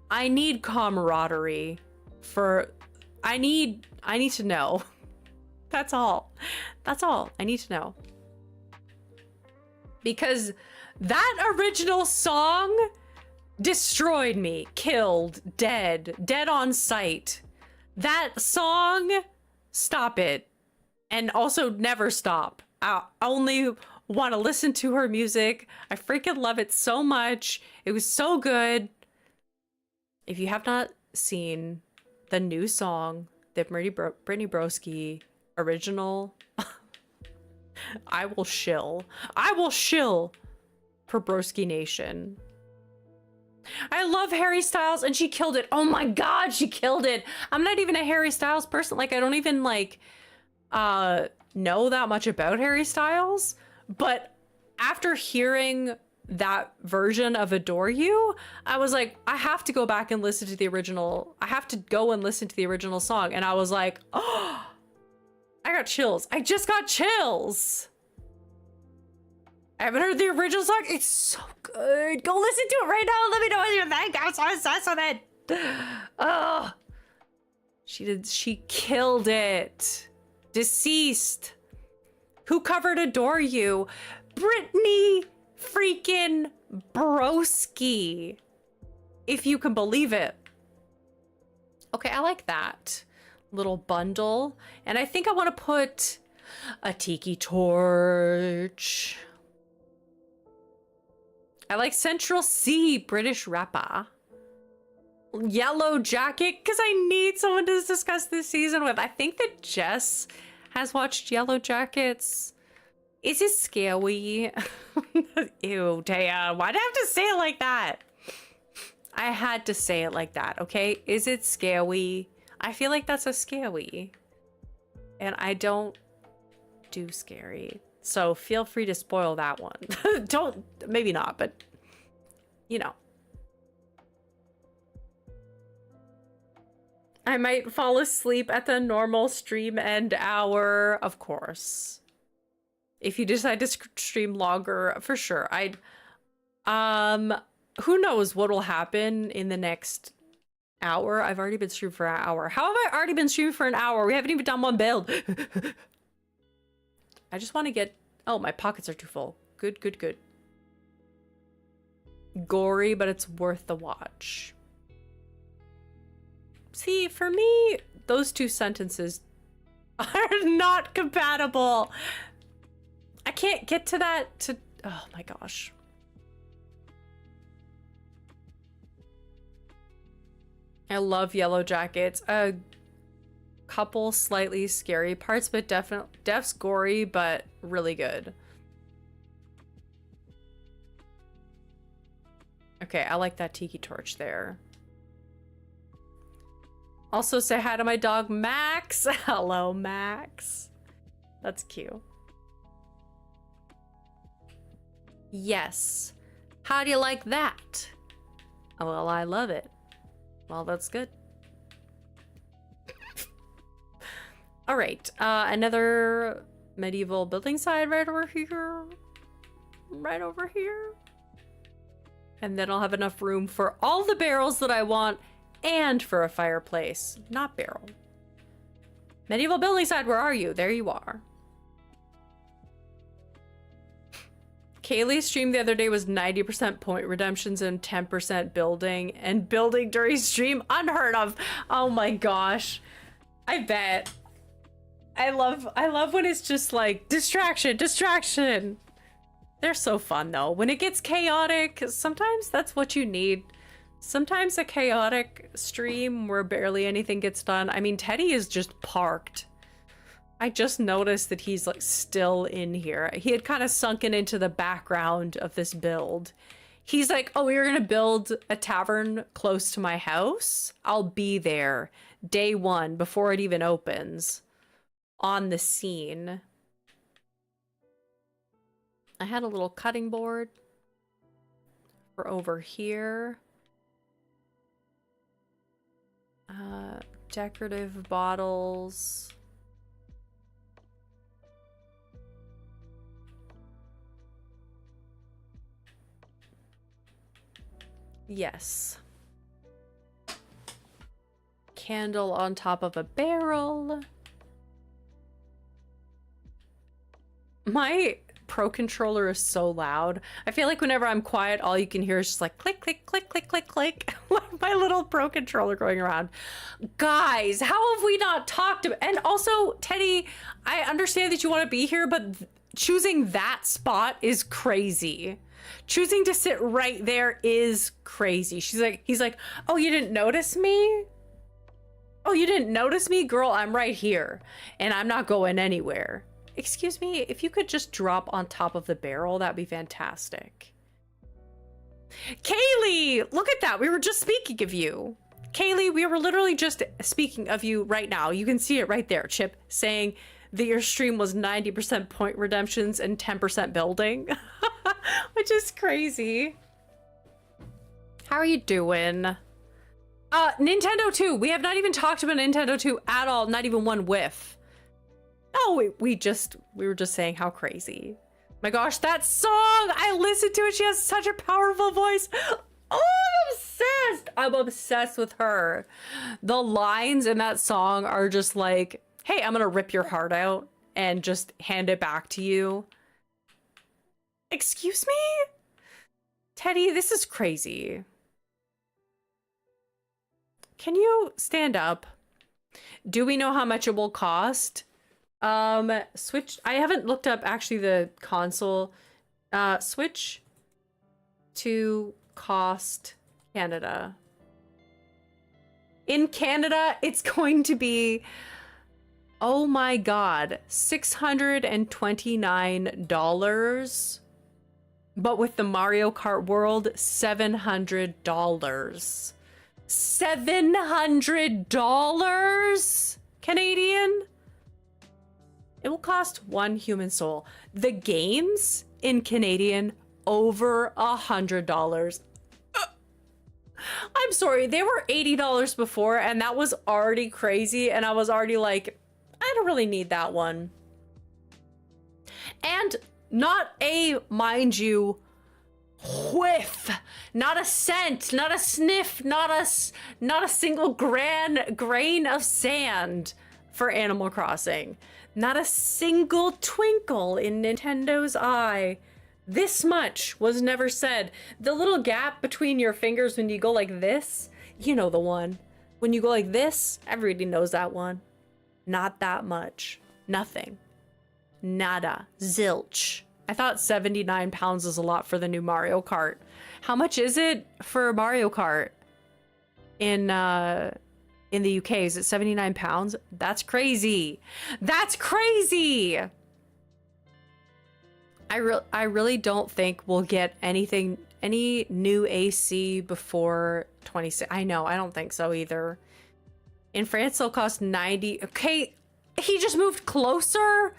I need camaraderie for, I need to know. That's all. That's all. I need to know. Because that original song destroyed me, killed, dead on sight. That song, stop it. And also never stop. I only want to listen to her music. I freaking love it so much. It was so good. If you have not seen the new song that Brittany Broski original, I will shill. I will shill for Broski Nation. I love Harry Styles and she killed it. Oh my god, she killed it. I'm not even a Harry Styles person. Like, I don't even like know that much about Harry Styles, but after hearing that version of Adore You, I was like, I have to go back and listen to the original. I have to go and listen to the original song. And I was like, oh, I got chills. I just got chills. I haven't heard the original song. It's so good. Go listen to it right now. Let me know what you think. I'm so obsessed with it. Oh, she killed it. Deceased. Who covered Adore You? Brittany freaking Broski, if you can believe it. Okay, I like that little bundle. And I think I want to put a tiki torch. I like Central C, British rapper. Yellow Jacket, because I need someone to discuss this season with. I think that Jess has watched Yellow Jackets. Is it scary? Ew, Taya, why'd I have to say it like that? I had to say it like that, okay? Is it scary? I feel like that's a scary. And I don't do scary. So feel free to spoil that one. Don't, maybe not, but you know. I might fall asleep at the normal stream end hour, of course. If you decide to stream longer, for sure. who knows what'll happen in the next hour. I've already been streaming for an hour. How have I already been streaming for an hour? We haven't even done one build. I just want to get... Oh, my pockets are too full. Good, good, good. Gory, but it's worth the watch. See, for me, those two sentences are not compatible. I can't get to that to... Oh my gosh. I love Yellow Jackets. A couple slightly scary parts, but Def's gory, but really good. Okay, I like that tiki torch there. Also say hi to my dog, Max. Hello, Max. That's cute. Yes. How do you like that? Oh, well, I love it. Well, that's good. All right, another medieval building side right over here. Right over here. And then I'll have enough room for all the barrels that I want and for a fireplace. Not barrel. Medieval building side, where are you? There you are. Kaylee's stream the other day was 90% point redemptions and 10% building, and building during stream, unheard of. Oh my gosh. I bet. I love when it's just like distraction, distraction. They're so fun though. When it gets chaotic, sometimes that's what you need. Sometimes a chaotic stream where barely anything gets done. I mean, Teddy is just parked. I just noticed that he's like still in here. He had kind of sunken into the background of this build. He's like, oh, you're gonna build a tavern close to my house? I'll be there day one before it even opens. On the scene. I had a little cutting board for over here. Decorative bottles. Yes. Candle on top of a barrel. My Pro controller is so loud. I feel like whenever I'm quiet, all you can hear is just like click, click, click, click, click, click. Like my little Pro controller going around. Guys, how have we not talked about... And also, Teddy, I understand that you want to be here, but choosing that spot is crazy. Choosing to sit right there is crazy. He's like, oh, you didn't notice me? Oh, you didn't notice me? Girl, I'm right here. And I'm not going anywhere. Excuse me, if you could just drop on top of the barrel, that'd be fantastic. Kaylee, look at that. We were just speaking of you. Kaylee, we were literally just speaking of you right now. You can see it right there, Chip, saying that your stream was 90% point redemptions and 10% building, which is crazy. How are you doing? Nintendo 2. We have not even talked about Nintendo 2 at all. Not even one whiff. Oh, we were just saying how crazy. My gosh, that song! I listened to it. She has such a powerful voice. Oh, I'm obsessed. I'm obsessed with her. The lines in that song are just like, hey, I'm gonna rip your heart out and just hand it back to you. Excuse me? Teddy, this is crazy. Can you stand up? Do we know how much it will cost? Switch. I haven't looked up actually the console. Switch to cost Canada. In Canada, it's going to be, oh my God, $629. But with the Mario Kart World, $700. $700 Canadian? It will cost one human soul. The games in Canadian, over $100. I'm sorry, they were $80 before, and that was already crazy, and I was already like, I don't really need that one. And not a, mind you, whiff, not a scent, not a sniff, not a single grain of sand for Animal Crossing. Not a single twinkle in Nintendo's eye. This much was never said. The little gap between your fingers when you go like this, you know the one. When you go like this, everybody knows that one. Not that much. Nothing. Nada. Zilch. I thought 79 pounds is a lot for the new Mario Kart. How much is it for Mario Kart in the UK? Is it 79 pounds? That's crazy. That's crazy. I really don't think we'll get any new AC before 26. I know, I don't think so either. In France, they'll cost 90. Okay, he just moved closer.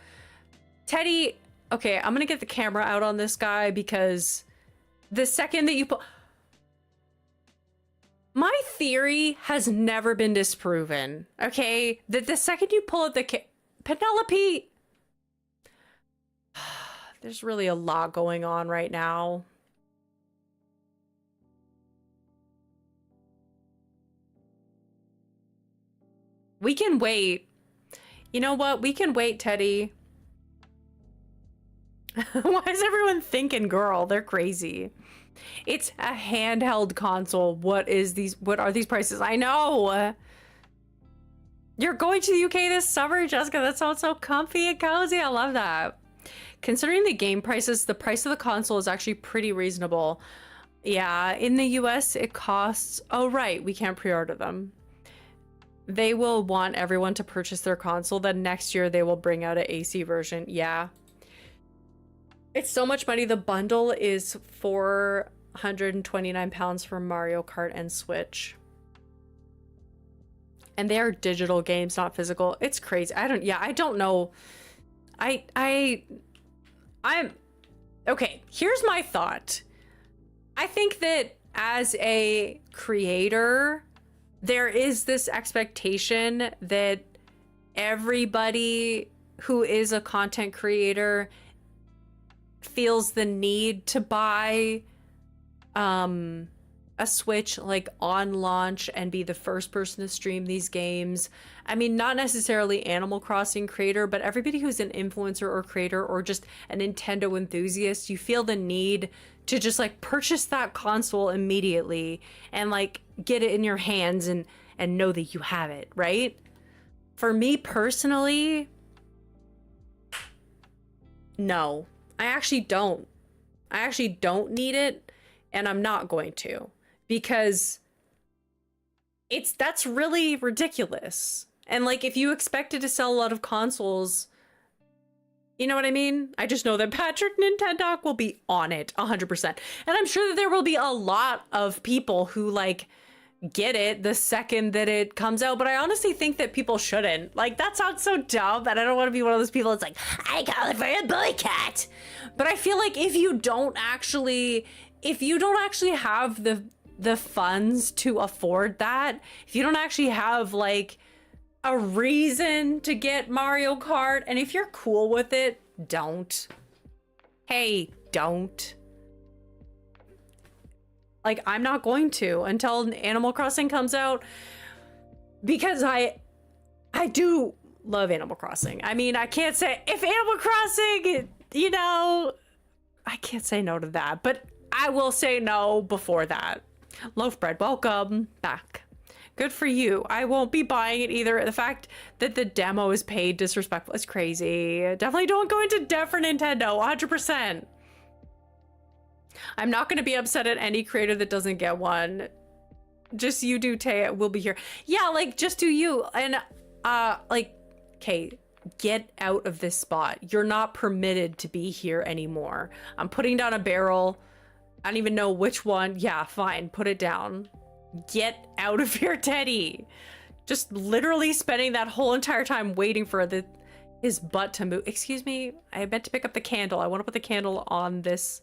Teddy, okay, I'm gonna get the camera out on this guy because the second that you put... My theory has never been disproven, okay? That the second you pull out the Penelope... There's really a lot going on right now. We can wait. You know what? We can wait, Teddy. Why is everyone thinking girl? They're crazy. It's a handheld console. What are these prices? I know. You're going to the UK this summer, Jessica. That sounds so comfy and cozy. I love that. Considering the game prices, the price of the console is actually pretty reasonable. Yeah, in the US, it costs... Oh, right. We can't pre-order them. They will want everyone to purchase their console. Then next year, they will bring out an AC version. Yeah. It's so much money. The bundle is £429 for Mario Kart and Switch. And they are digital games, not physical. It's crazy. I don't know. I'm okay. Here's my thought. I think that as a creator, there is this expectation that everybody who is a content creator feels the need to buy a Switch like on launch and be the first person to stream these games. I mean, not necessarily Animal Crossing creator, but everybody who's an influencer or creator or just a Nintendo enthusiast, you feel the need to just like purchase that console immediately and like get it in your hands and know that you have it, right? For me personally, no, I actually don't. I actually don't need it, and I'm not going to, because that's really ridiculous. And like, if you expected to sell a lot of consoles, you know what I mean? I just know that Patrick Nintendo will be on it 100%. And I'm sure that there will be a lot of people who like get it the second that it comes out, but I honestly think that people shouldn't. Like, that sounds so dumb, and I don't want to be one of those people that's like, I call it for a boycott. But I feel like if you don't actually have the funds to afford that, if you don't actually have like a reason to get Mario Kart, and if you're cool with it, don't. Hey, don't. Like, I'm not going to until Animal Crossing comes out, because I do love Animal Crossing. I mean, I can't say, if Animal Crossing, you know, I can't say no to that, but I will say no before that. Loaf Bread, welcome back. Good for you. I won't be buying it either. The fact that the demo is paid disrespectful is crazy. Definitely don't go into debt for Nintendo, 100%. I'm not going to be upset at any creator that doesn't get one. Just you do, Tay. We'll be here. Yeah, like, just do you. And, like, okay, get out of this spot. You're not permitted to be here anymore. I'm putting down a barrel. I don't even know which one. Yeah, fine. Put it down. Get out of here, Teddy. Just literally spending that whole entire time waiting for his butt to move. Excuse me. I meant to pick up the candle. I want to put the candle on this.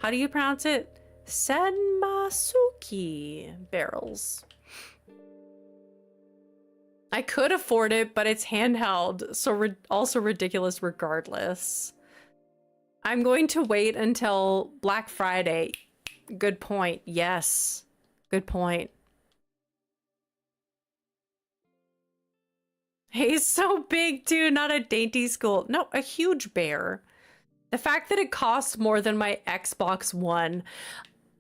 How do you pronounce it? Senmasuki barrels. I could afford it, but it's handheld, so also ridiculous regardless. I'm going to wait until Black Friday. Good point. Yes. Good point. He's so big too, not a dainty school. No, a huge bear. The fact that it costs more than my Xbox One.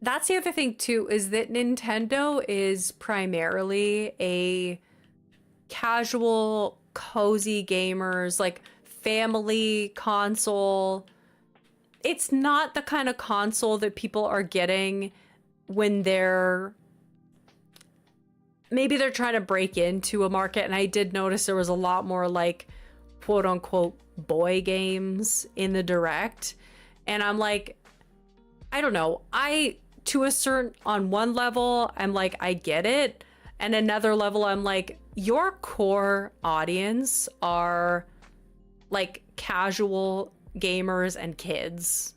That's the other thing too, is that Nintendo is primarily a casual, cozy gamers, like family console. It's not the kind of console that people are getting when maybe they're trying to break into a market. And I did notice there was a lot more like quote unquote boy games in the direct. And I'm like, I don't know. On one level, I'm like, I get it. And another level, I'm like, your core audience are like casual gamers and kids,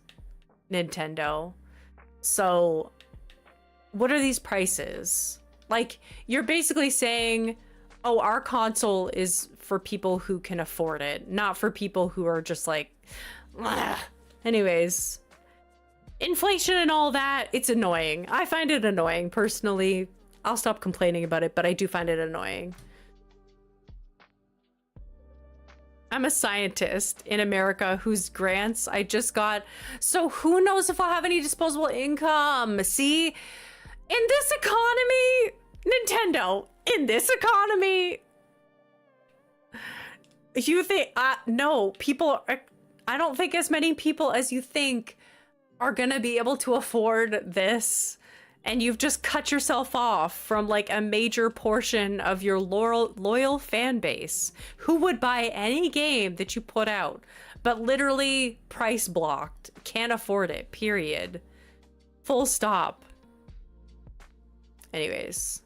Nintendo. So what are these prices? Like, you're basically saying, oh, our console is for people who can afford it, not for people who are just like, ugh. Anyways, inflation and all that, it's annoying. I find it annoying personally. I'll stop complaining about it, but I do find it annoying. I'm a scientist in America whose grants I just got. So who knows if I'll have any disposable income? See, in this economy, Nintendo, in this economy, you think, no, I don't think as many people as you think are gonna be able to afford this. And you've just cut yourself off from like a major portion of your loyal fan base who would buy any game that you put out, but literally price blocked, can't afford it, period. Full stop. Anyways.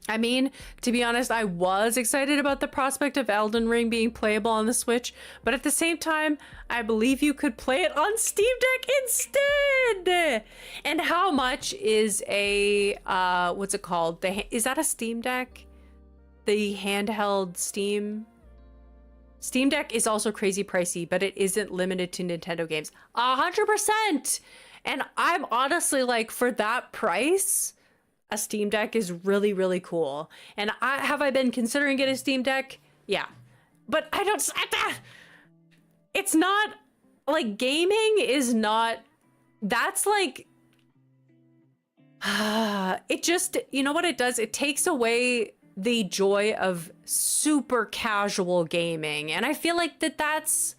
I mean, to be honest, I was excited about the prospect of Elden Ring being playable on the Switch, but at the same time, I believe you could play it on Steam Deck instead. And how much is a, what's it called? Is that a Steam Deck? The handheld Steam? Steam Deck is also crazy pricey, but it isn't limited to Nintendo games. 100%! And I'm honestly like, for that price, a Steam Deck is really, really cool. And have I been considering getting a Steam Deck? Yeah. But it's not, like, gaming is not, that's like, it just, you know what it does? It takes away the joy of super casual gaming. And I feel like that's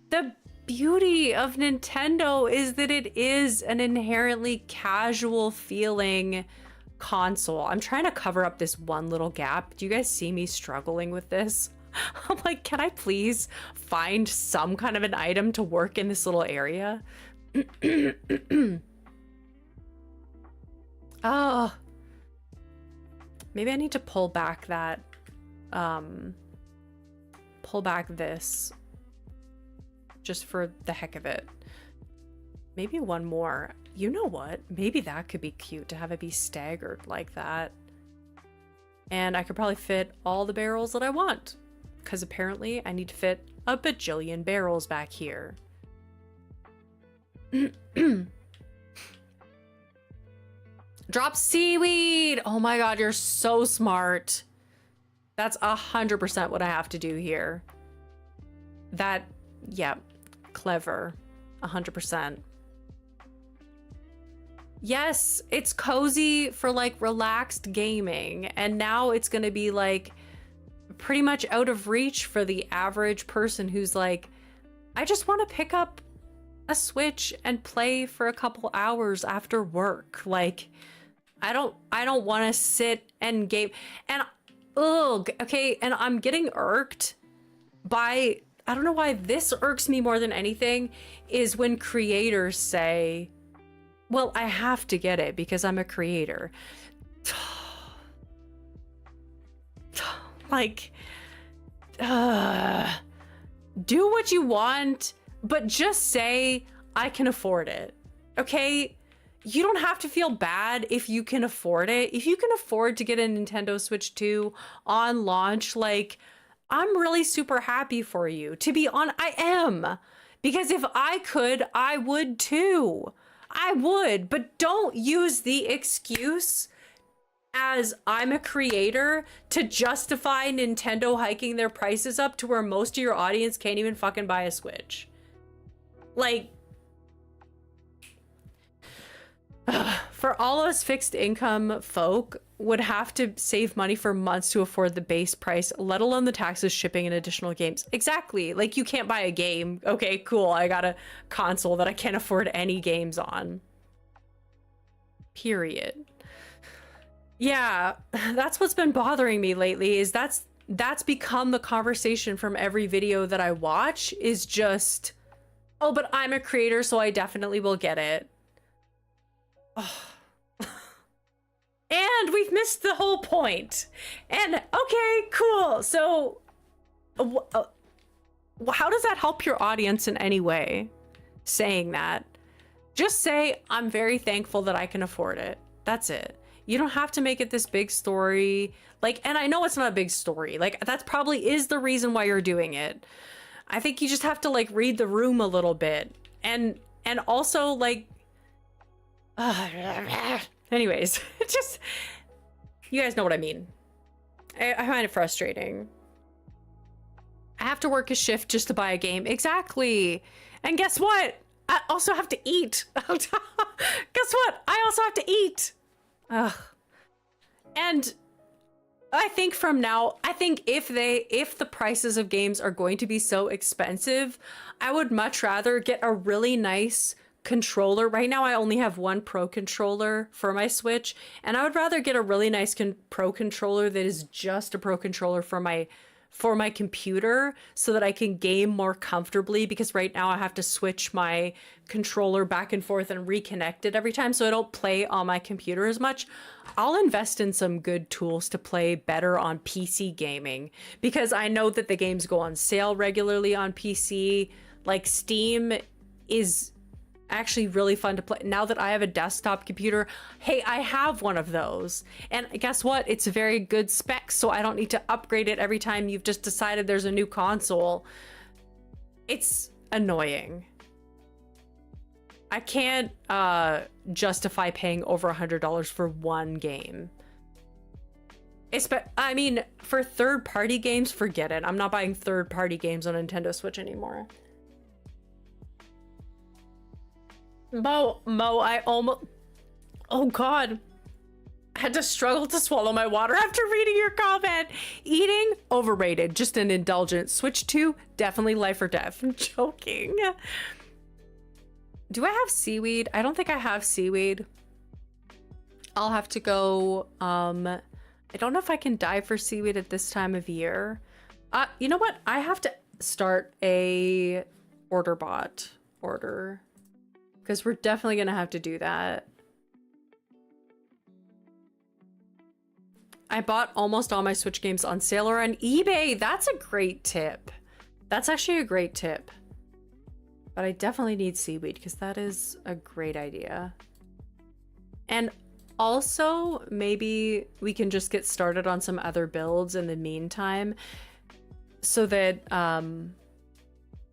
the beauty of Nintendo, is that it is an inherently casual feeling console. I'm trying to cover up this one little gap. Do you guys see me struggling with this? I'm like, can I please find some kind of an item to work in this little area? Oh, maybe I need to pull back that, pull back this just for the heck of it. Maybe one more. You know what? Maybe that could be cute to have it be staggered like that. And I could probably fit all the barrels that I want, because apparently I need to fit a bajillion barrels back here. Drop seaweed! Oh my god, you're so smart. That's 100% what I have to do here. That, yeah, clever. 100%. Yes, it's cozy for like relaxed gaming, and now it's gonna be like pretty much out of reach for the average person who's like, I just want to pick up a Switch and play for a couple hours after work. Like, I don't want to sit and game. And ugh, okay, and I'm getting irked by, I don't know why this irks me more than anything, is when creators say, well, I have to get it because I'm a creator. Like, do what you want, but just say, I can afford it, okay? You don't have to feel bad if you can afford it. If you can afford to get a Nintendo Switch 2 on launch, like, I'm really super happy for you. To be honest, I am. Because if I could, I would too. I would, but don't use the excuse as I'm a creator to justify Nintendo hiking their prices up to where most of your audience can't even fucking buy a Switch. Like, for all us fixed income folk would have to save money for months to afford the base price, let alone the taxes, shipping, and additional games. Exactly. Like, you can't buy a game. Okay, cool. I got a console that I can't afford any games on. Period. Yeah, that's what's been bothering me lately, is that's become the conversation from every video that I watch, is just, oh, but I'm a creator, so I definitely will get it. Oh. And we've missed the whole point. And okay, cool. So how does that help your audience in any way, saying that? Just say, I'm very thankful that I can afford it. That's it. You don't have to make it this big story. Like, and I know it's not a big story. Like, that's probably is the reason why you're doing it. I think you just have to, like, read the room a little bit. And also, like, anyways, just, you guys know what I mean. I find it frustrating. I have to work a shift just to buy a game. Exactly. And guess what? I also have to eat. Guess what? I also have to eat. Ugh. And I think from now, I think if the prices of games are going to be so expensive, I would much rather get a really nice controller. Right now I only have one Pro controller for my Switch, and I would rather get a really nice Pro controller that is just a Pro controller for my computer, so that I can game more comfortably, because right now I have to switch my controller back and forth and reconnect it every time, so I don't play on my computer as much. I'll invest in some good tools to play better on PC gaming, because I know that the games go on sale regularly on PC. Like, Steam is actually really fun to play. Now that I have a desktop computer, hey, I have one of those. And guess what? It's a very good spec, so I don't need to upgrade it every time you've just decided there's a new console. It's annoying. I can't justify paying over $100 for one game. I mean, for third-party games, forget it. I'm not buying third-party games on Nintendo Switch anymore. Mo, I almost... Oh, God. I had to struggle to swallow my water after reading your comment. Eating, overrated. Just an indulgence. Switch 2, definitely life or death. I'm joking. Do I have seaweed? I don't think I have seaweed. I'll have to go... I don't know if I can dive for seaweed at this time of year. You know what? I have to start a order bot order. Because we're definitely going to have to do that. I bought almost all my Switch games on sale or on eBay. That's a great tip. That's actually a great tip. But I definitely need seaweed, because that is a great idea. And also, maybe we can just get started on some other builds in the meantime, so that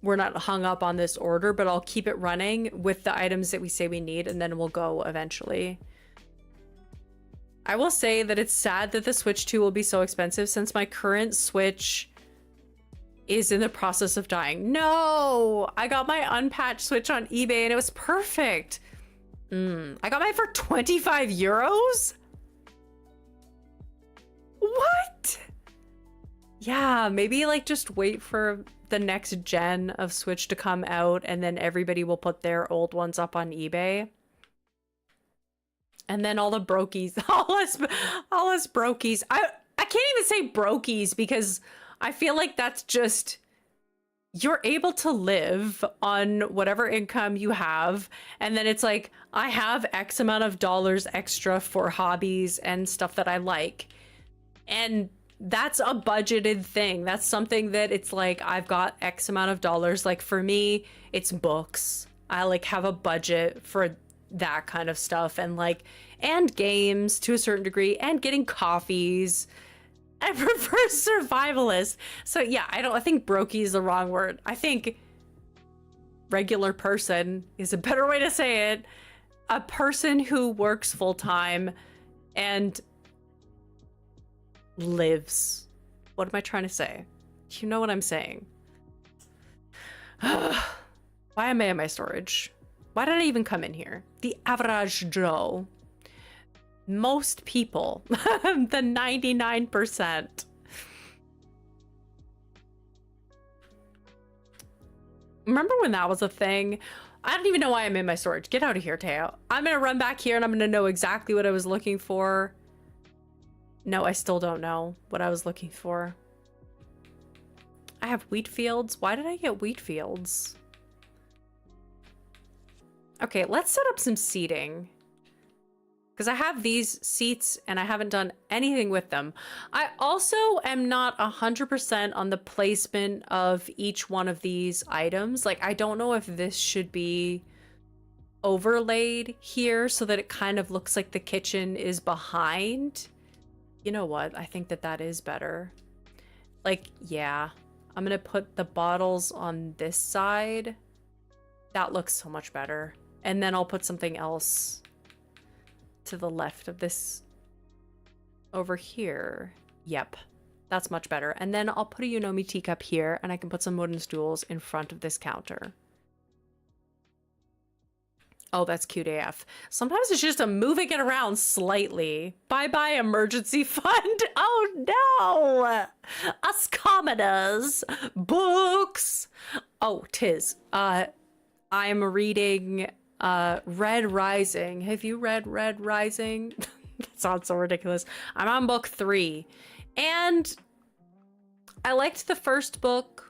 we're not hung up on this order, but I'll keep it running with the items that we say we need, and then we'll go eventually. I will say that it's sad that the Switch 2 will be so expensive, since my current Switch is in the process of dying. No! I got my unpatched Switch on eBay and it was perfect. I got mine for 25 euros? What? Yeah, maybe like just wait for the next gen of Switch to come out, and then everybody will put their old ones up on eBay. And then all the brokies, all us brokies. I can't even say brokies, because I feel like that's just, you're able to live on whatever income you have. And then it's like, I have X amount of dollars extra for hobbies and stuff that I like. And that's a budgeted thing. That's something that it's like, I've got X amount of dollars. Like for me, it's books. I like have a budget for that kind of stuff, and like, and games to a certain degree, and getting coffees. I prefer survivalist. So yeah, I think brokey is the wrong word. I think regular person is a better way to say it. A person who works full-time and lives. What am I trying to say? You know what I'm saying. Why am I in my storage? Why did I even come in here? The average Joe. Most people. The 99%. Remember when that was a thing? I don't even know why I'm in my storage. Get out of here, Teo. I'm gonna run back here and I'm gonna know exactly what I was looking for. No, I still don't know what I was looking for. I have wheat fields. Why did I get wheat fields? Okay, let's set up some seating. Because I have these seats and I haven't done anything with them. I also am not 100% on the placement of each one of these items. Like, I don't know if this should be overlaid here so that it kind of looks like the kitchen is behind. You know what? I think that that is better. Like, yeah. I'm gonna put the bottles on this side. That looks so much better. And then I'll put something else to the left of this over here. Yep, that's much better. And then I'll put a Unomi teacup here and I can put some wooden stools in front of this counter. Oh, that's cute AF. Sometimes it's just a moving it around slightly. Bye-bye emergency fund. Oh no! Us commoners. Books. Oh, tis. I'm reading Red Rising. Have you read Red Rising? That sounds so ridiculous. I'm on book 3. And I liked the first book.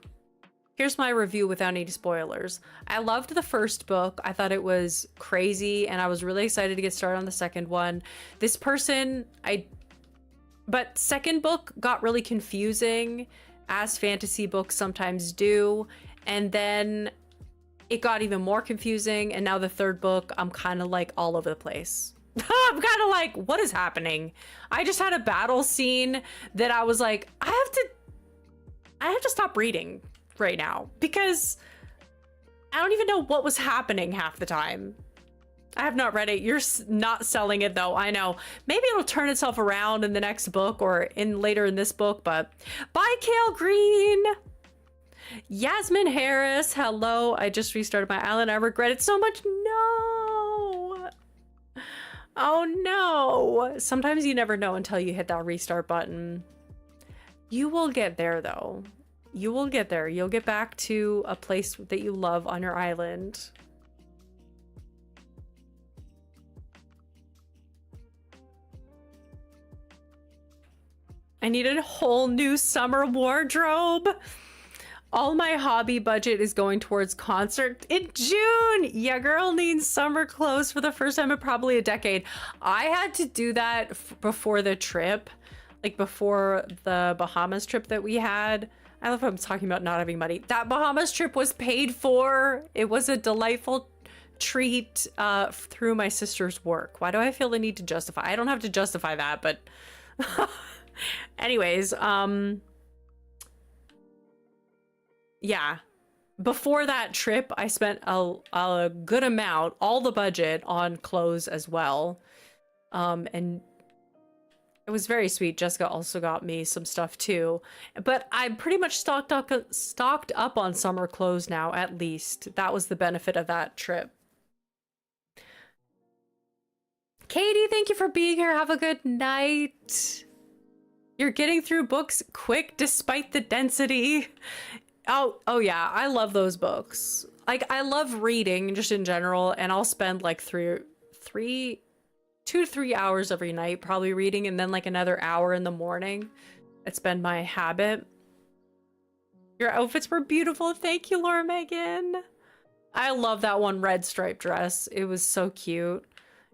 Here's my review without any spoilers. I loved the first book. I thought it was crazy and I was really excited to get started on the second one. This person, but second book got really confusing, as fantasy books sometimes do. And then it got even more confusing. And now the third book, I'm kind of like all over the place. I'm kind of like, what is happening? I just had a battle scene that I was like, I have to stop reading right now because I don't even know what was happening half the time. I have not read it. You're not selling it though. I know. Maybe it'll turn itself around in the next book or later in this book, but bye, Kale Green. Yasmin Harris. Hello. I just restarted my island. I regret it so much. No. Oh no. Sometimes you never know until you hit that restart button. You will get there though. You will get there. You'll get back to a place that you love on your island. I needed a whole new summer wardrobe. All my hobby budget is going towards concert in June. Yeah, girl needs summer clothes for the first time in probably a decade. I had to do that before the trip, like before the Bahamas trip that we had. I love how I'm talking about not having money. That Bahamas trip was paid for. It was a delightful treat through my sister's work. Why do I feel the need to justify? I don't have to justify that, but anyways, yeah. Before that trip, I spent a good amount, all the budget on clothes as well. And it was very sweet. Jessica also got me some stuff too, but I'm pretty much stocked up on summer clothes now, at least. That was the benefit of that trip. Katie, thank you for being here. Have a good night. You're getting through books quick despite the density. Oh yeah, I love those books. Like, I love reading just in general, and I'll spend like 2 to 3 hours every night probably reading, and then like another hour in the morning. It's been my habit. Your outfits were beautiful. Thank you, Laura Megan. I love that one red striped dress. It was so cute.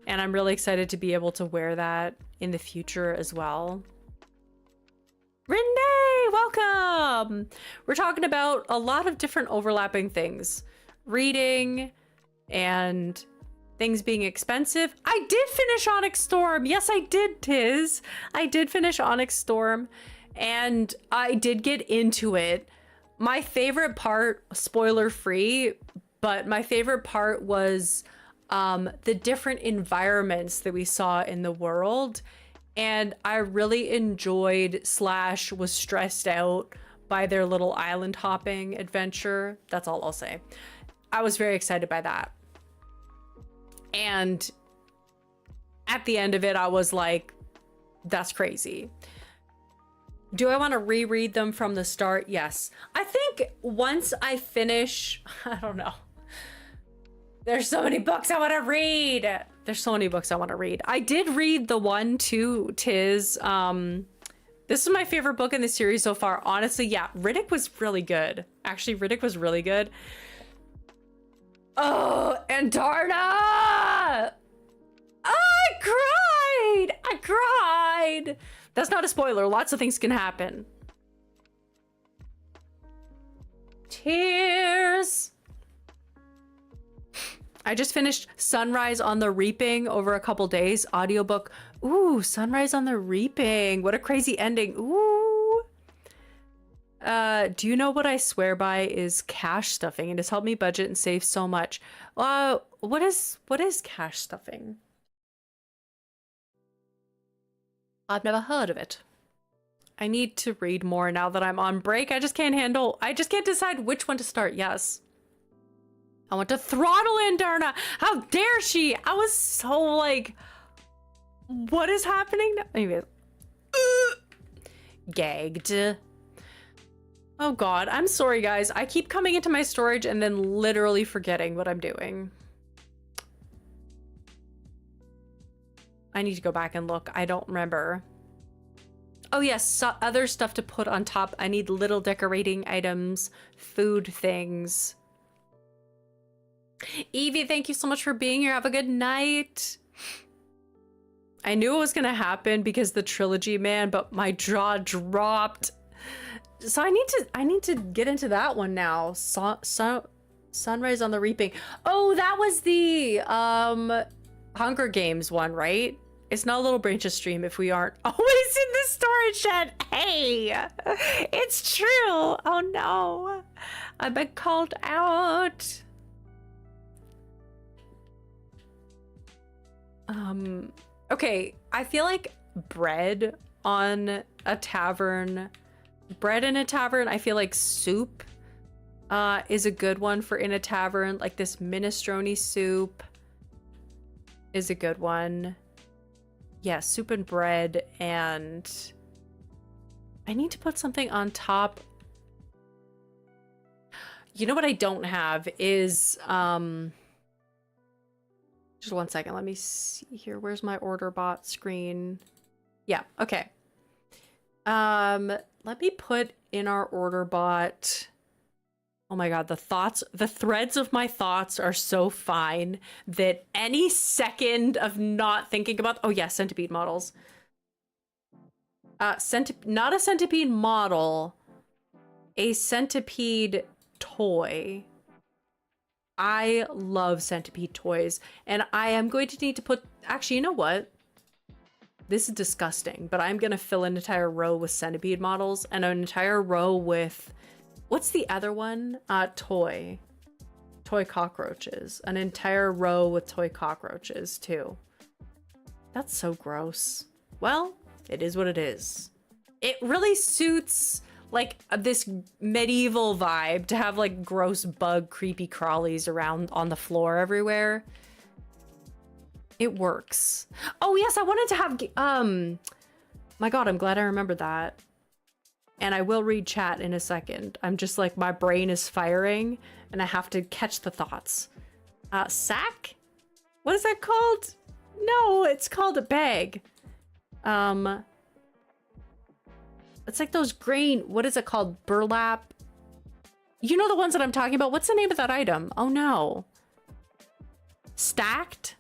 And I'm really excited to be able to wear that in the future as well. Renee, welcome! We're talking about a lot of different overlapping things. Reading and things being expensive. I did finish Onyx Storm. Yes, I did, Tiz. I did finish Onyx Storm and I did get into it. My favorite part, spoiler free, but my favorite part was the different environments that we saw in the world. And I really enjoyed / was stressed out by their little island hopping adventure. That's all I'll say. I was very excited by that. And at the end of it, I was like, that's crazy. Do I want to reread them from the start? Yes. I think once I finish, I don't know. There's so many books I want to read. There's so many books I want to read. I did read the one too, Tiz. This is my favorite book in the series so far. Honestly, yeah, Riddick was really good. Actually, Riddick was really good. Oh, and Darna! I cried! I cried! That's not a spoiler. Lots of things can happen. Tears. I just finished Sunrise on the Reaping over a couple days. Audiobook. Ooh, Sunrise on the Reaping. What a crazy ending. Ooh. Do you know what I swear by is cash stuffing? It has helped me budget and save so much. What is cash stuffing? I've never heard of it. I need to read more now that I'm on break. I just can't decide which one to start. Yes. I want to throttle in Darna. How dare she? I was so like, what is happening? Anyways, gagged. Oh God, I'm sorry guys. I keep coming into my storage and then literally forgetting what I'm doing. I need to go back and look. I don't remember. Oh yes, so other stuff to put on top. I need little decorating items, food things. Evie, thank you so much for being here. Have a good night. I knew it was gonna happen because the trilogy, man, but my jaw dropped. So I need to get into that one now. Sunrise on the Reaping. Oh, that was the Hunger Games one, right? It's not a Little Branches stream if we aren't always in the storage shed. Hey, it's true. Oh no, I've been called out. Okay, I feel like bread in a tavern, I feel like soup is a good one for in a tavern. Like this minestrone soup is a good one. Yeah, soup and bread, and I need to put something on top. You know what I don't have is just one second, let me see here. Where's my order bot screen? Yeah, okay. Let me put in our order bot. Oh my God, the threads of my thoughts are so fine that any second of not thinking about, oh yeah, centipede models. Not a centipede model, a centipede toy. I love centipede toys, and I am going to need to put, actually, you know what? This is disgusting, but I'm gonna fill an entire row with centipede models and an entire row with, what's the other one? Toy cockroaches. An entire row with toy cockroaches too. That's so gross. Well, it is what it is. It really suits like this medieval vibe to have like gross bug creepy crawlies around on the floor everywhere. It works. Oh yes, I wanted to have my God, I'm glad I remembered that. And I will read chat in a second. I'm just like, my brain is firing and I have to catch the thoughts. Sack? What is that called? No, it's called a bag. It's like those grain, what is it called? Burlap? You know the ones that I'm talking about. What's the name of that item? Oh no. Stacked?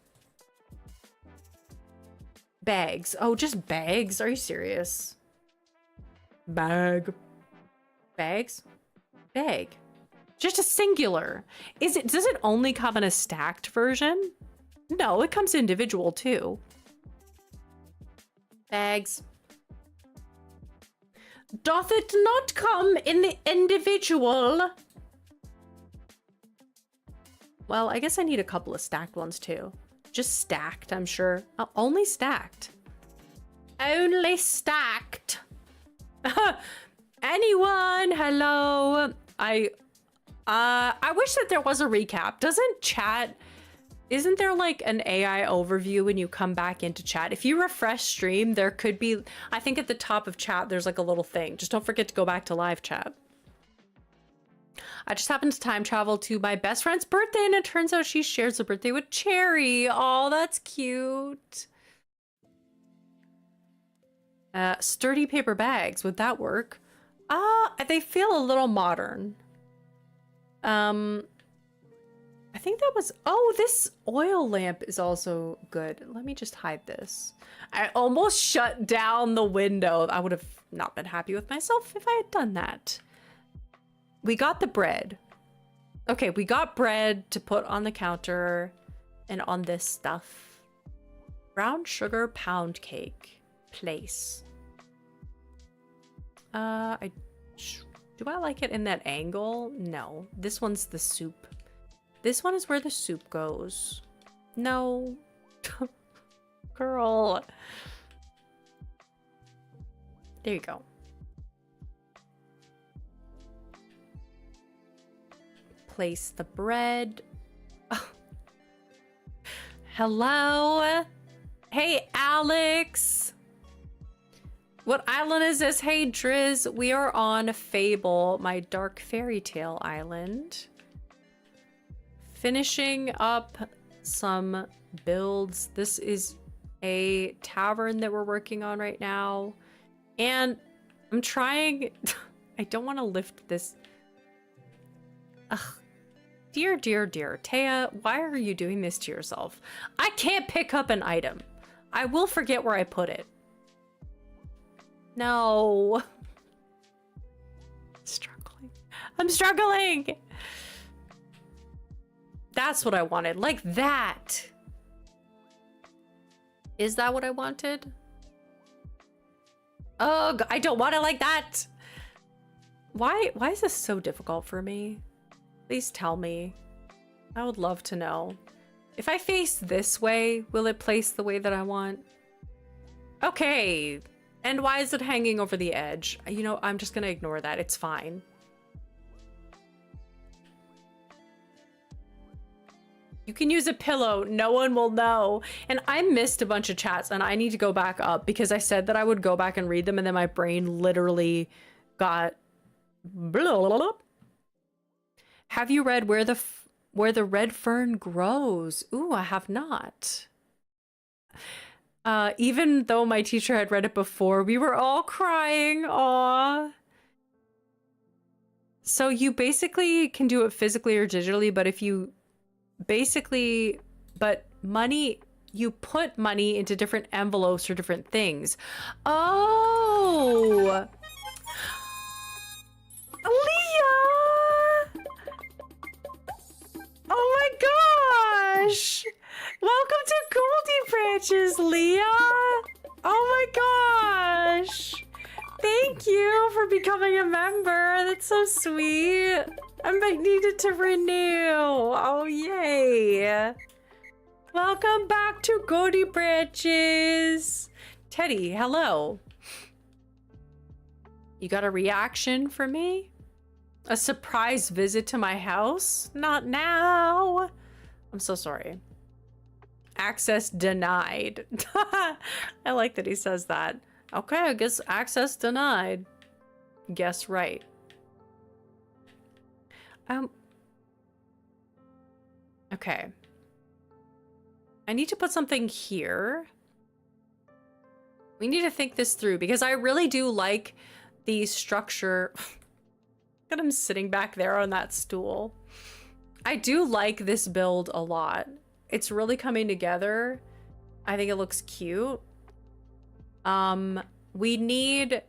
Bags. Oh, just bags? Are you serious? Bag. Bags? Bag. Just a singular. Does it only come in a stacked version? No, it comes individual too. Bags. Doth it not come in the individual? Well, I guess I need a couple of stacked ones too. Just stacked, I'm sure. Oh, only stacked. Only stacked. Anyone? Hello. I wish that there was a recap. Doesn't chat... Isn't there like an AI overview when you come back into chat? If you refresh stream, there could be... I think at the top of chat, there's like a little thing. Just don't forget to go back to live chat. I just happened to time travel to my best friend's birthday, and it turns out she shares a birthday with Cherry. Oh, that's cute. Sturdy paper bags. Would that work? They feel a little modern. I think that was... Oh, this oil lamp is also good. Let me just hide this. I almost shut down the window. I would have not been happy with myself if I had done that. We got the bread. Okay, we got bread to put on the counter and on this stuff. Brown sugar pound cake. Place. Do I like it in that angle? No. This one's the soup. This one is where the soup goes. No. Girl. There you go. Place the bread. Oh. Hello. Hey, Alex. What island is this? Hey, Driz. We are on Faeble, my dark fairy tale island. Finishing up some builds. This is a tavern that we're working on right now. And I'm trying... I don't want to lift this... Ugh. Dear, dear, dear. Taya, why are you doing this to yourself? I can't pick up an item. I will forget where I put it. No. Struggling. I'm struggling! That's what I wanted. Like that. Is that what I wanted? Ugh, I don't want it like that. Why is this so difficult for me? Please tell me. I would love to know. If I face this way, will it place the way that I want? Okay. And why is it hanging over the edge? You know, I'm just gonna ignore that. It's fine. You can use a pillow. No one will know. And I missed a bunch of chats and I need to go back up because I said that I would go back and read them and then my brain literally got... Blah, blah, blah. Have you read Where the Red Fern Grows? Ooh, I have not. Even though my teacher had read it before, we were all crying. Aww. So you basically can do it physically or digitally, but if you basically, but money, you put money into different envelopes for different things. Oh! Leah! Oh my gosh! Welcome to Goldie Branches, Leah! Oh my gosh! Thank you for becoming a member. That's so sweet. I might need it to renew. Oh, yay. Welcome back to Goldie Branches. Teddy, hello. You got a reaction for me? A surprise visit to my house? Not now. I'm so sorry. Access denied. I like that he says that. Okay, I guess access denied. Guess right. Okay. I need to put something here. We need to think this through because I really do like the structure. Look at him sitting back there on that stool. I do like this build a lot. It's really coming together. I think it looks cute. We need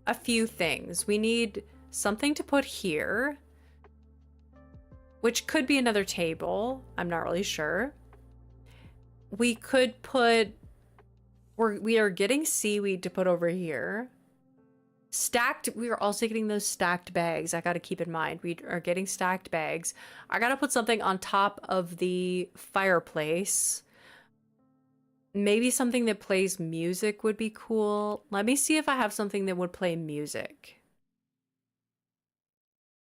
a few things. We need something to put here, which could be another table. I'm not really sure. We could put, we are getting seaweed to put over here. Stacked, we are also getting those stacked bags. I got to keep in mind, we are getting stacked bags. I got to put something on top of the fireplace. Maybe something that plays music would be cool. Let me see if I have something that would play music.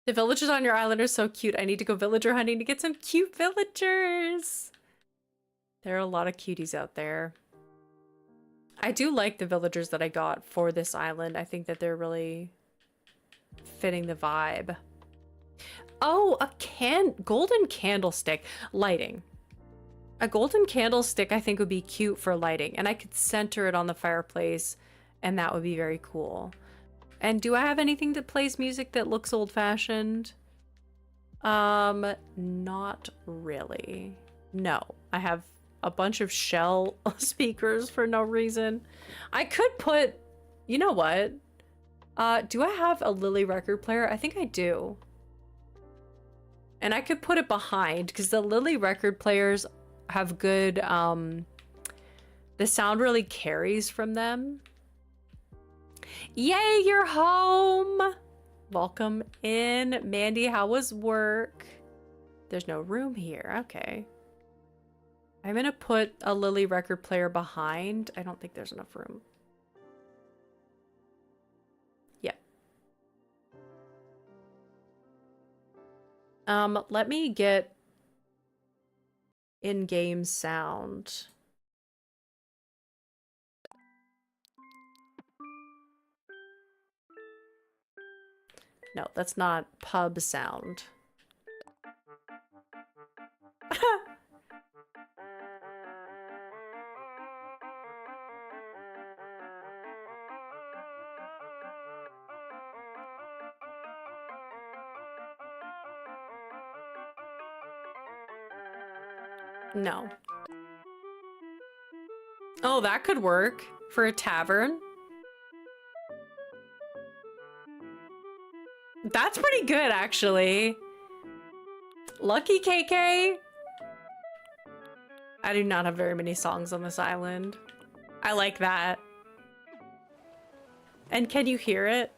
The villagers on your island are so cute. I need to go villager hunting to get some cute villagers. There are a lot of cuties out there. I do like the villagers that I got for this island. I think that they're really fitting the vibe. Oh, a golden candlestick. Lighting. A golden candlestick I think would be cute for lighting. And I could center it on the fireplace and that would be very cool. And do I have anything that plays music that looks old-fashioned? Not really. No, I have a bunch of shell speakers for no reason. I could put, you know what? Do I have a Lily record player? I think I do. And I could put it behind because the Lily record players have good, the sound really carries from them. Yay, you're home! Welcome in. Mandy, how was work? There's no room here. Okay. I'm gonna put a Lily record player behind. I don't think there's enough room. Yep. Let me get in-game sound. No, that's not pub sound. No. Oh, that could work for a tavern. That's pretty good, actually. Lucky KK. I do not have very many songs on this island. I like that. And can you hear it?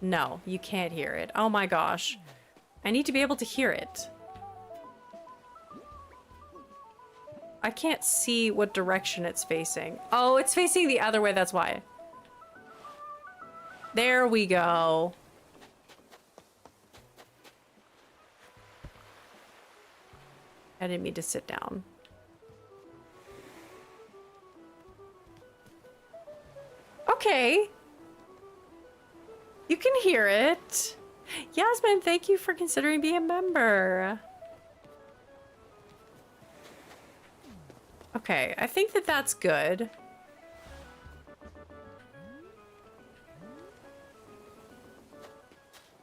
No, you can't hear it. Oh my gosh. I need to be able to hear it. I can't see what direction it's facing. Oh, it's facing the other way, that's why. There we go. I didn't mean to sit down. Okay. You can hear it. Yasmin, thank you for considering being a member. Okay, I think that that's good.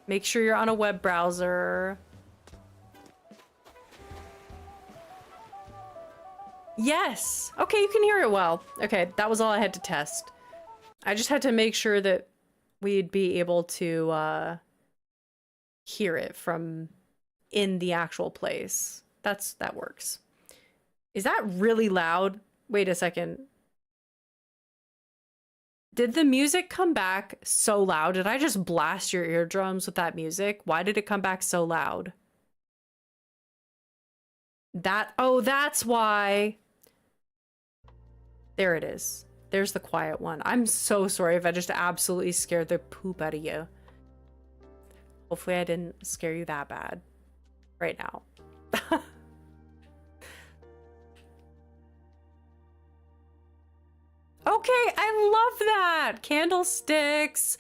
Make sure you're on a web browser. Yes! Okay, you can hear it well. Okay, that was all I had to test. I just had to make sure that we'd be able to hear it from in the actual place. That works. Is that really loud? Wait a second. Did the music come back so loud? Did I just blast your eardrums with that music? Why did it come back so loud? Oh, that's why. There it is. There's the quiet one. I'm so sorry if I just absolutely scared the poop out of you. Hopefully I didn't scare you that bad right now. Okay, I love that. Candlesticks.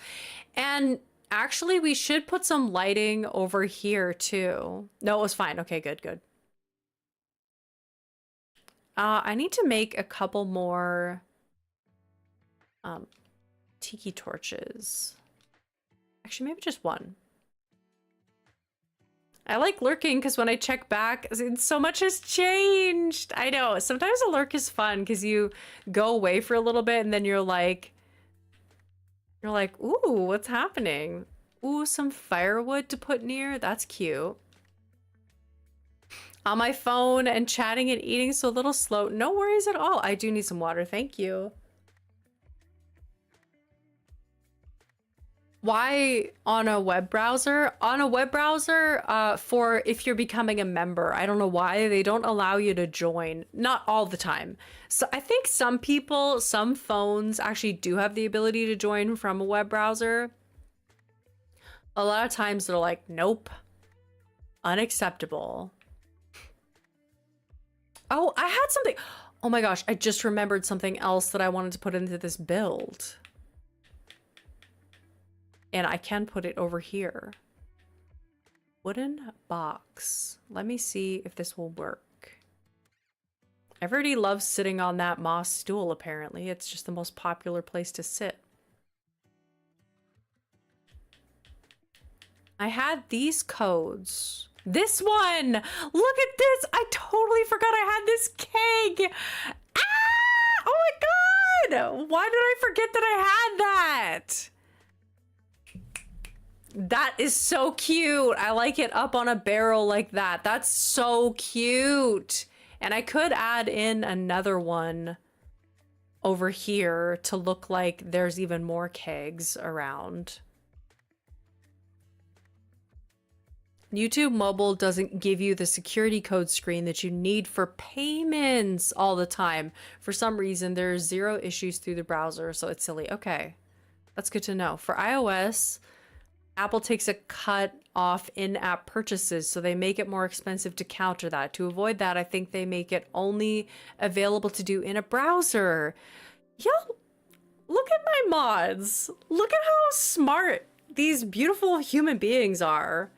And actually, we should put some lighting over here too. No, it was fine. Okay, good, good. I need to make a couple more tiki torches. Actually, maybe just one. I like lurking because when I check back, so much has changed. I know. Sometimes a lurk is fun because you go away for a little bit and then you're like, ooh, what's happening? Ooh, some firewood to put near. That's cute. on my phone and chatting and eating, so a little slow. No worries at all. I do need some water. Thank you. Why on a web browser? On a web browser, for if you're becoming a member. I don't know why they don't allow you to join. Not all the time. So I think some people, some phones actually do have the ability to join from a web browser. A lot of times they're like, nope, unacceptable. Oh, I had something. Oh my gosh, I just remembered something else that I wanted to put into this build. And I can put it over here. Wooden box. Let me see if this will work. Everybody loves sitting on that moss stool, apparently. It's just the most popular place to sit. I had these codes. This one! Look at this! I totally forgot I had this keg! Ah! Oh my god! Why did I forget that I had that? That is so cute. I like it up on a barrel like that. That's so cute. And I could add in another one over here to look like there's even more kegs around. YouTube Mobile doesn't give you the security code screen that you need for payments all the time. For some reason, there's 0 issues through the browser, so it's silly. Okay, that's good to know. For iOS, Apple takes a cut off in-app purchases, so they make it more expensive to counter that. To avoid that, I think they make it only available to do in a browser. Yo, look at my mods. Look at how smart these beautiful human beings are.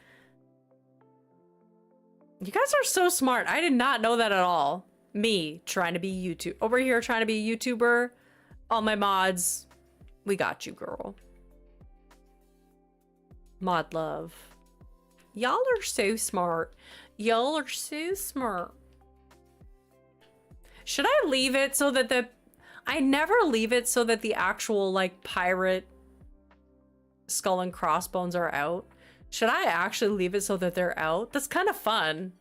You guys are so smart. I did not know that at all. Me trying to be YouTube over here, trying to be a YouTuber. All my mods, we got you, girl. Mod love. Y'all are so smart. Y'all are so smart. Should I leave it so that I never leave it so that the actual like pirate skull and crossbones are out. Should I actually leave it so that they're out? That's kind of fun.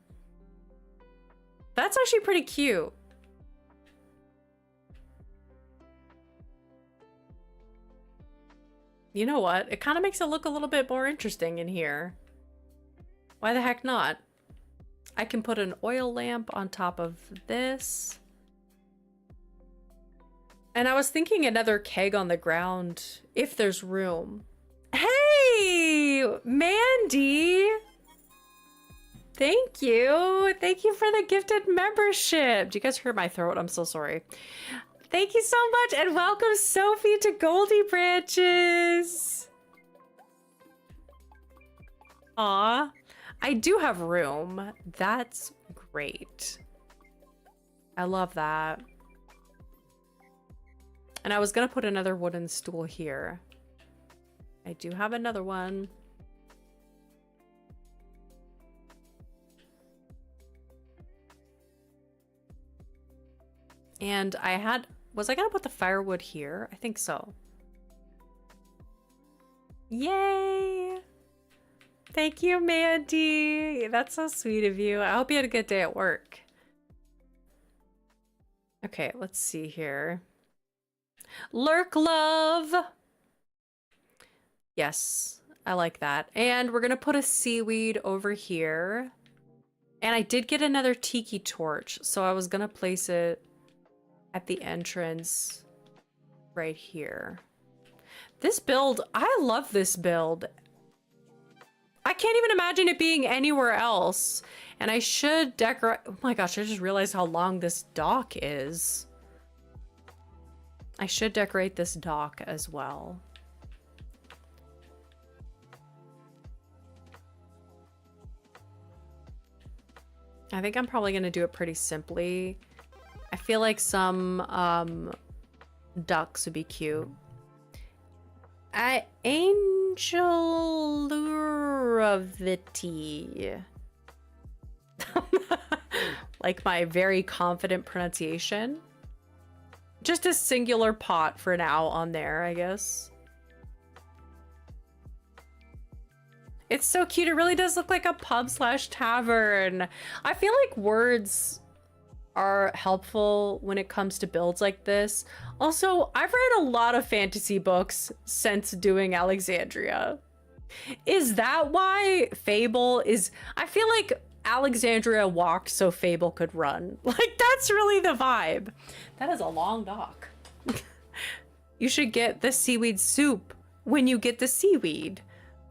That's actually pretty cute. You know what? It kind of makes it look a little bit more interesting in here. Why the heck not? I can put an oil lamp on top of this. And I was thinking another keg on the ground if there's room. Hey, Mandy. Thank you. Thank you for the gifted membership. Do you guys hear my throat? I'm so sorry. Thank you so much, and welcome Sophie to Goldie Branches. Aw, I do have room. That's great. I love that. And I was gonna put another wooden stool here. I do have another one. And was I gonna put the firewood here? I think so. Yay! Thank you, Mandy. That's so sweet of you. I hope you had a good day at work. Okay, let's see here. Lurk love. Yes, I like that. And we're gonna put a seaweed over here. And I did get another tiki torch, so I was gonna place it at the entrance right here. This build, I love this build. I can't even imagine it being anywhere else. And I should decorate. Oh my gosh, I just realized how long this dock is. I should decorate this dock as well. I think I'm probably gonna do it pretty simply. I feel like some ducks would be cute. Angel lure of the tea. Like my very confident pronunciation. Just a singular pot for now on there, I guess. It's so cute. It really does look like a pub slash tavern. I feel like words are helpful when it comes to builds like this. Also, I've read a lot of fantasy books since doing Alexandria. Is that why Fable is... I feel like Alexandria walked so Fable could run. Like, that's really the vibe. That is a long dock. You should get the seaweed soup when you get the seaweed.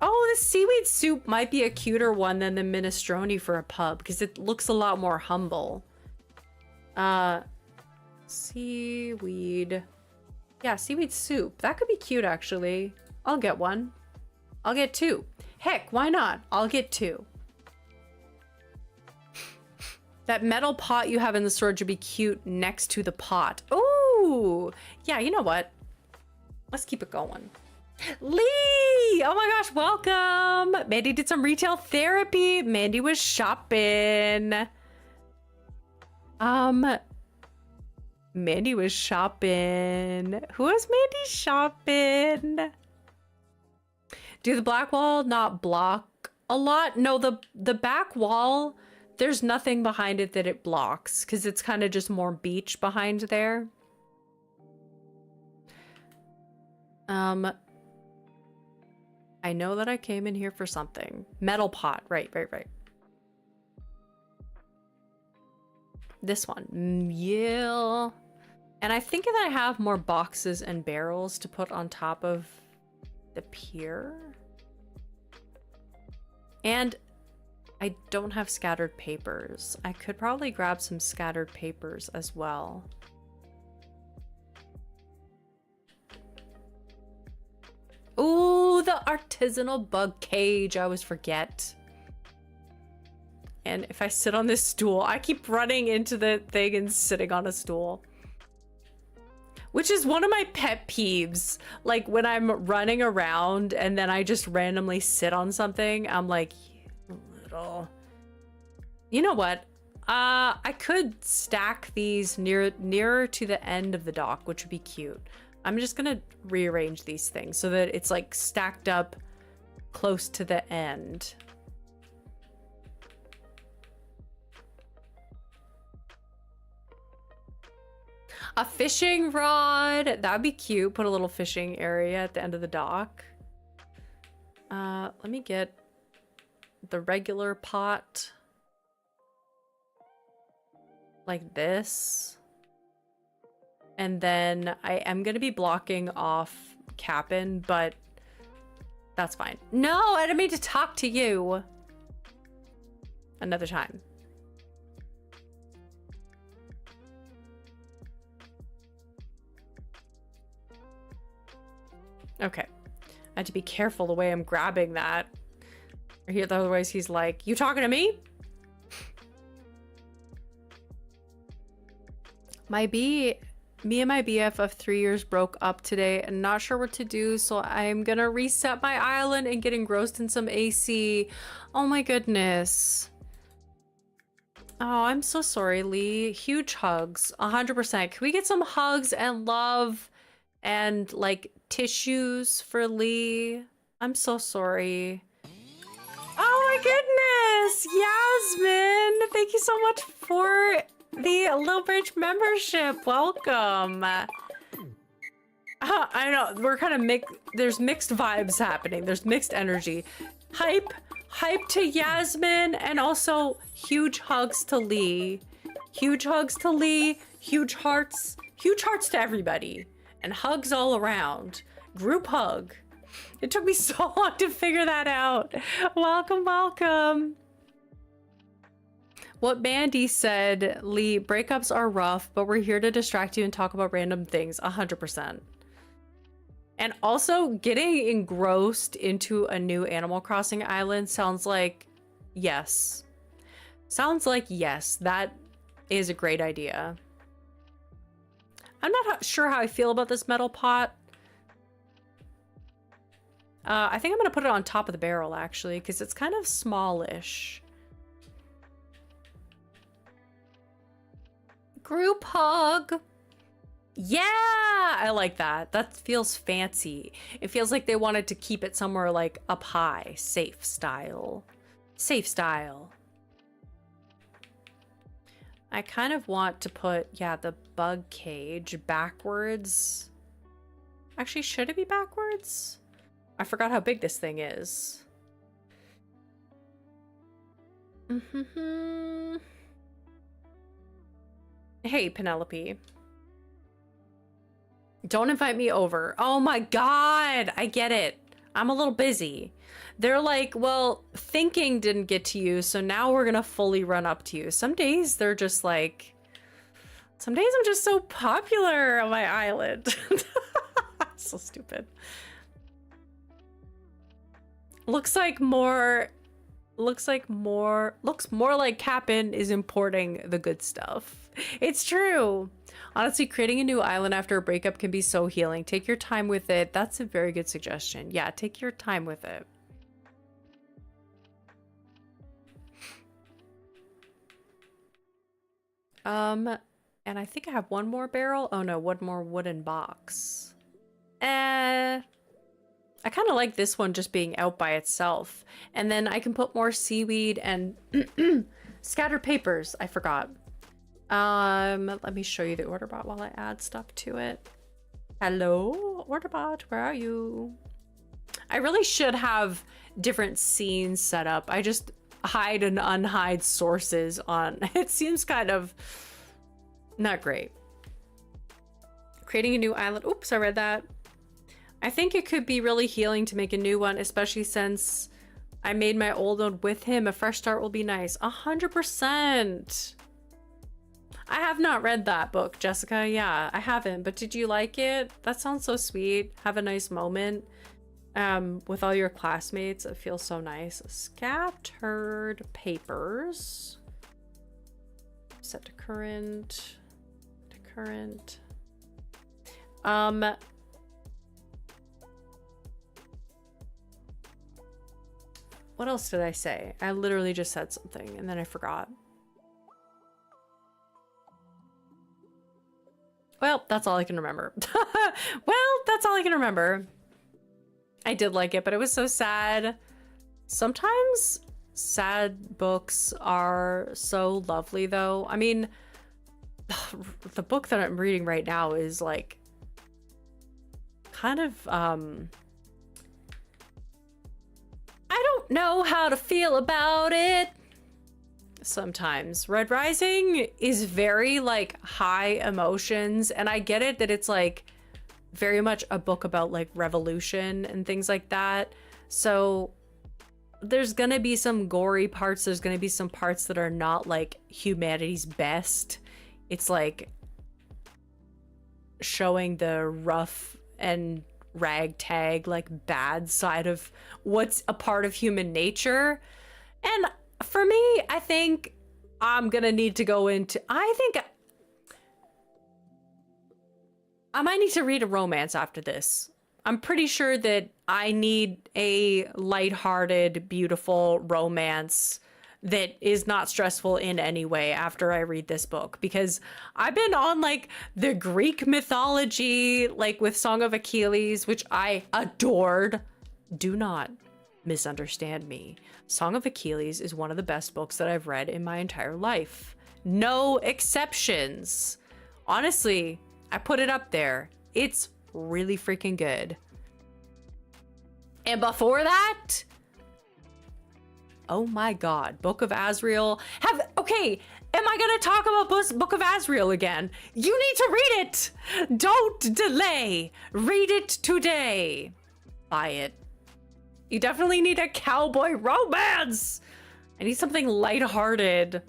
Oh, the seaweed soup might be a cuter one than the minestrone for a pub because it looks a lot more humble. Seaweed. Yeah, seaweed soup. That could be cute, actually. I'll get one. I'll get two. Heck, why not? I'll get two. That metal pot you have in the storage would be cute next to the pot. Ooh! Yeah, you know what? Let's keep it going. Lee! Oh my gosh, welcome! Mandy did some retail therapy. Mandy was shopping. Mandy was shopping. Who was Mandy shopping? Do the black wall not block a lot? No, the back wall, there's nothing behind it that it blocks because it's kind of just more beach behind there. I know that I came in here for something. Metal pot, right. This one, yeah. And I think that I have more boxes and barrels to put on top of the pier. And I don't have scattered papers. I could probably grab some scattered papers as well. Ooh, the artisanal bug cage. I always forget. And if I sit on this stool, I keep running into the thing and sitting on a stool. Which is one of my pet peeves. Like when I'm running around and then I just randomly sit on something, I'm like, you little... You know what? I could stack these nearer to the end of the dock, which would be cute. I'm just gonna rearrange these things so that it's like stacked up close to the end. A fishing rod, that'd be cute. Put a little fishing area at the end of the dock. Let me get the regular pot like this. And then I am going to be blocking off Cap'n, but that's fine. No, I didn't mean to talk to you. Another time. Okay. I had to be careful the way I'm grabbing that. Otherwise he's like, you talking to me? Me and my BF of 3 years broke up today and not sure what to do, so I'm gonna reset my island and get engrossed in some AC. Oh my goodness. Oh, I'm so sorry, Lee. Huge hugs, 100%. Can we get some hugs and love and like tissues for Lee? I'm so sorry. Oh my goodness, Yasmin! Thank you so much for the Little Bridge membership. Welcome. I know we're kind of there's mixed vibes happening. There's mixed energy. Hype to Yasmin, and also huge hugs to Lee. Huge hugs to Lee. Huge hearts to everybody, and hugs all around. Group hug. It took me so long to figure that out. Welcome, welcome. What Mandy said, Lee, breakups are rough, but we're here to distract you and talk about random things. 100%. And also, getting engrossed into a new Animal Crossing island sounds like yes. Sounds like yes. That is a great idea. I'm not sure how I feel about this metal pot. I think I'm going to put it on top of the barrel, actually, because it's kind of smallish. Group hug. Yeah, I like that. That feels fancy. It feels like they wanted to keep it somewhere like up high, safe style. Safe style. I kind of want to put, yeah, the bug cage backwards. Actually, should it be backwards? I forgot how big this thing is. Hey, Penelope. Don't invite me over. Oh my God, I get it. I'm a little busy. They're like, well, thinking didn't get to you, so now we're gonna fully run up to you. Some days they're just like, some days I'm just so popular on my island. So stupid. Looks more like Cap'n is importing the good stuff. It's true. Honestly, creating a new island after a breakup can be so healing. Take your time with it. That's a very good suggestion. Yeah, take your time with it. And I think I have one more barrel. Oh no, one more wooden box. I kind of like this one just being out by itself. And then I can put more seaweed and scattered papers. I forgot. Let me show you the order bot while I add stuff to it. Hello, order bot, where are you? I really should have different scenes set up. I just hide and unhide sources on. It seems kind of not great. Creating a new island. Oops, I read that. I think it could be really healing to make a new one, especially since I made my old one with him. A fresh start will be nice. 100%. I have not read that book, Jessica. Yeah, I haven't. But did you like it? That sounds so sweet. Have a nice moment with all your classmates. It feels so nice. Scattered papers. Set to current. To current. What else did I say? I literally just said something and then I forgot. Well, that's all I can remember. Well, that's all I can remember. I did like it, but it was so sad. Sometimes sad books are so lovely though. I mean, the book that I'm reading right now is like kind of, I don't know how to feel about it. Sometimes Red Rising is very like high emotions, and I get it that it's like very much a book about like revolution and things like that. So there's gonna be some gory parts. There's gonna be some parts that are not like humanity's best. It's like showing the rough and ragtag like bad side of what's a part of human nature. And for me, I think I'm gonna need to go into, I think I might need to read a romance after this. I'm pretty sure that I need a lighthearted, beautiful romance that is not stressful in any way after I read this book, because I've been on like the Greek mythology, like with Song of Achilles, which I adored. Do not misunderstand me. Song of Achilles is one of the best books that I've read in my entire life. No exceptions. Honestly, I put it up there. It's really freaking good. And before that, oh my God, Book of Azrael. Okay, am I gonna talk about Book of Azrael again? You need to read it. Don't delay. Read it today. Buy it. You definitely need a cowboy romance. I need something lighthearted.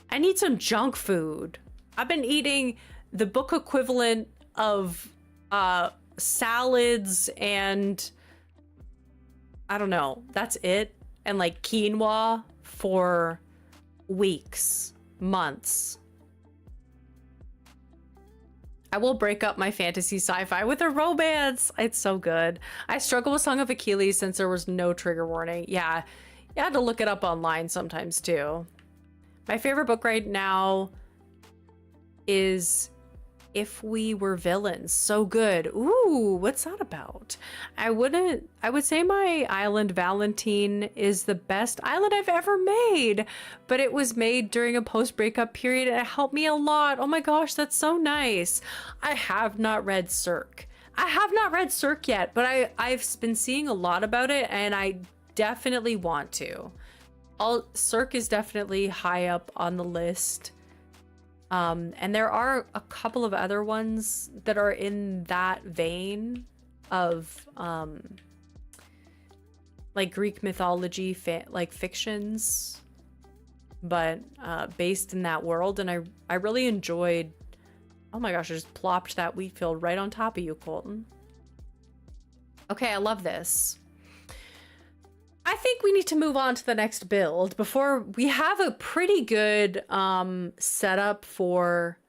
I need some junk food. I've been eating the book equivalent of salads and I don't know, that's it. And like quinoa for weeks, months. I will break up my fantasy sci-fi with a romance. It's so good. I struggle with Song of Achilles since there was no trigger warning. Yeah, you had to look it up online sometimes too. My favorite book right now is If We Were Villains. So good. Ooh, what's that about? I would say my island Valentine is the best island I've ever made, but it was made during a post-breakup period and it helped me a lot. Oh my gosh, that's so nice. I have not read Cirque. I have not read Cirque yet, but I've been seeing a lot about it and I definitely want to. Cirque is definitely high up on the list. And there are a couple of other ones that are in that vein of like Greek mythology, like fictions, but based in that world. And I really enjoyed. Oh my gosh! I just plopped that wheat field right on top of you, Colton. Okay, I love this. I think we need to move on to the next build before we have a pretty good setup for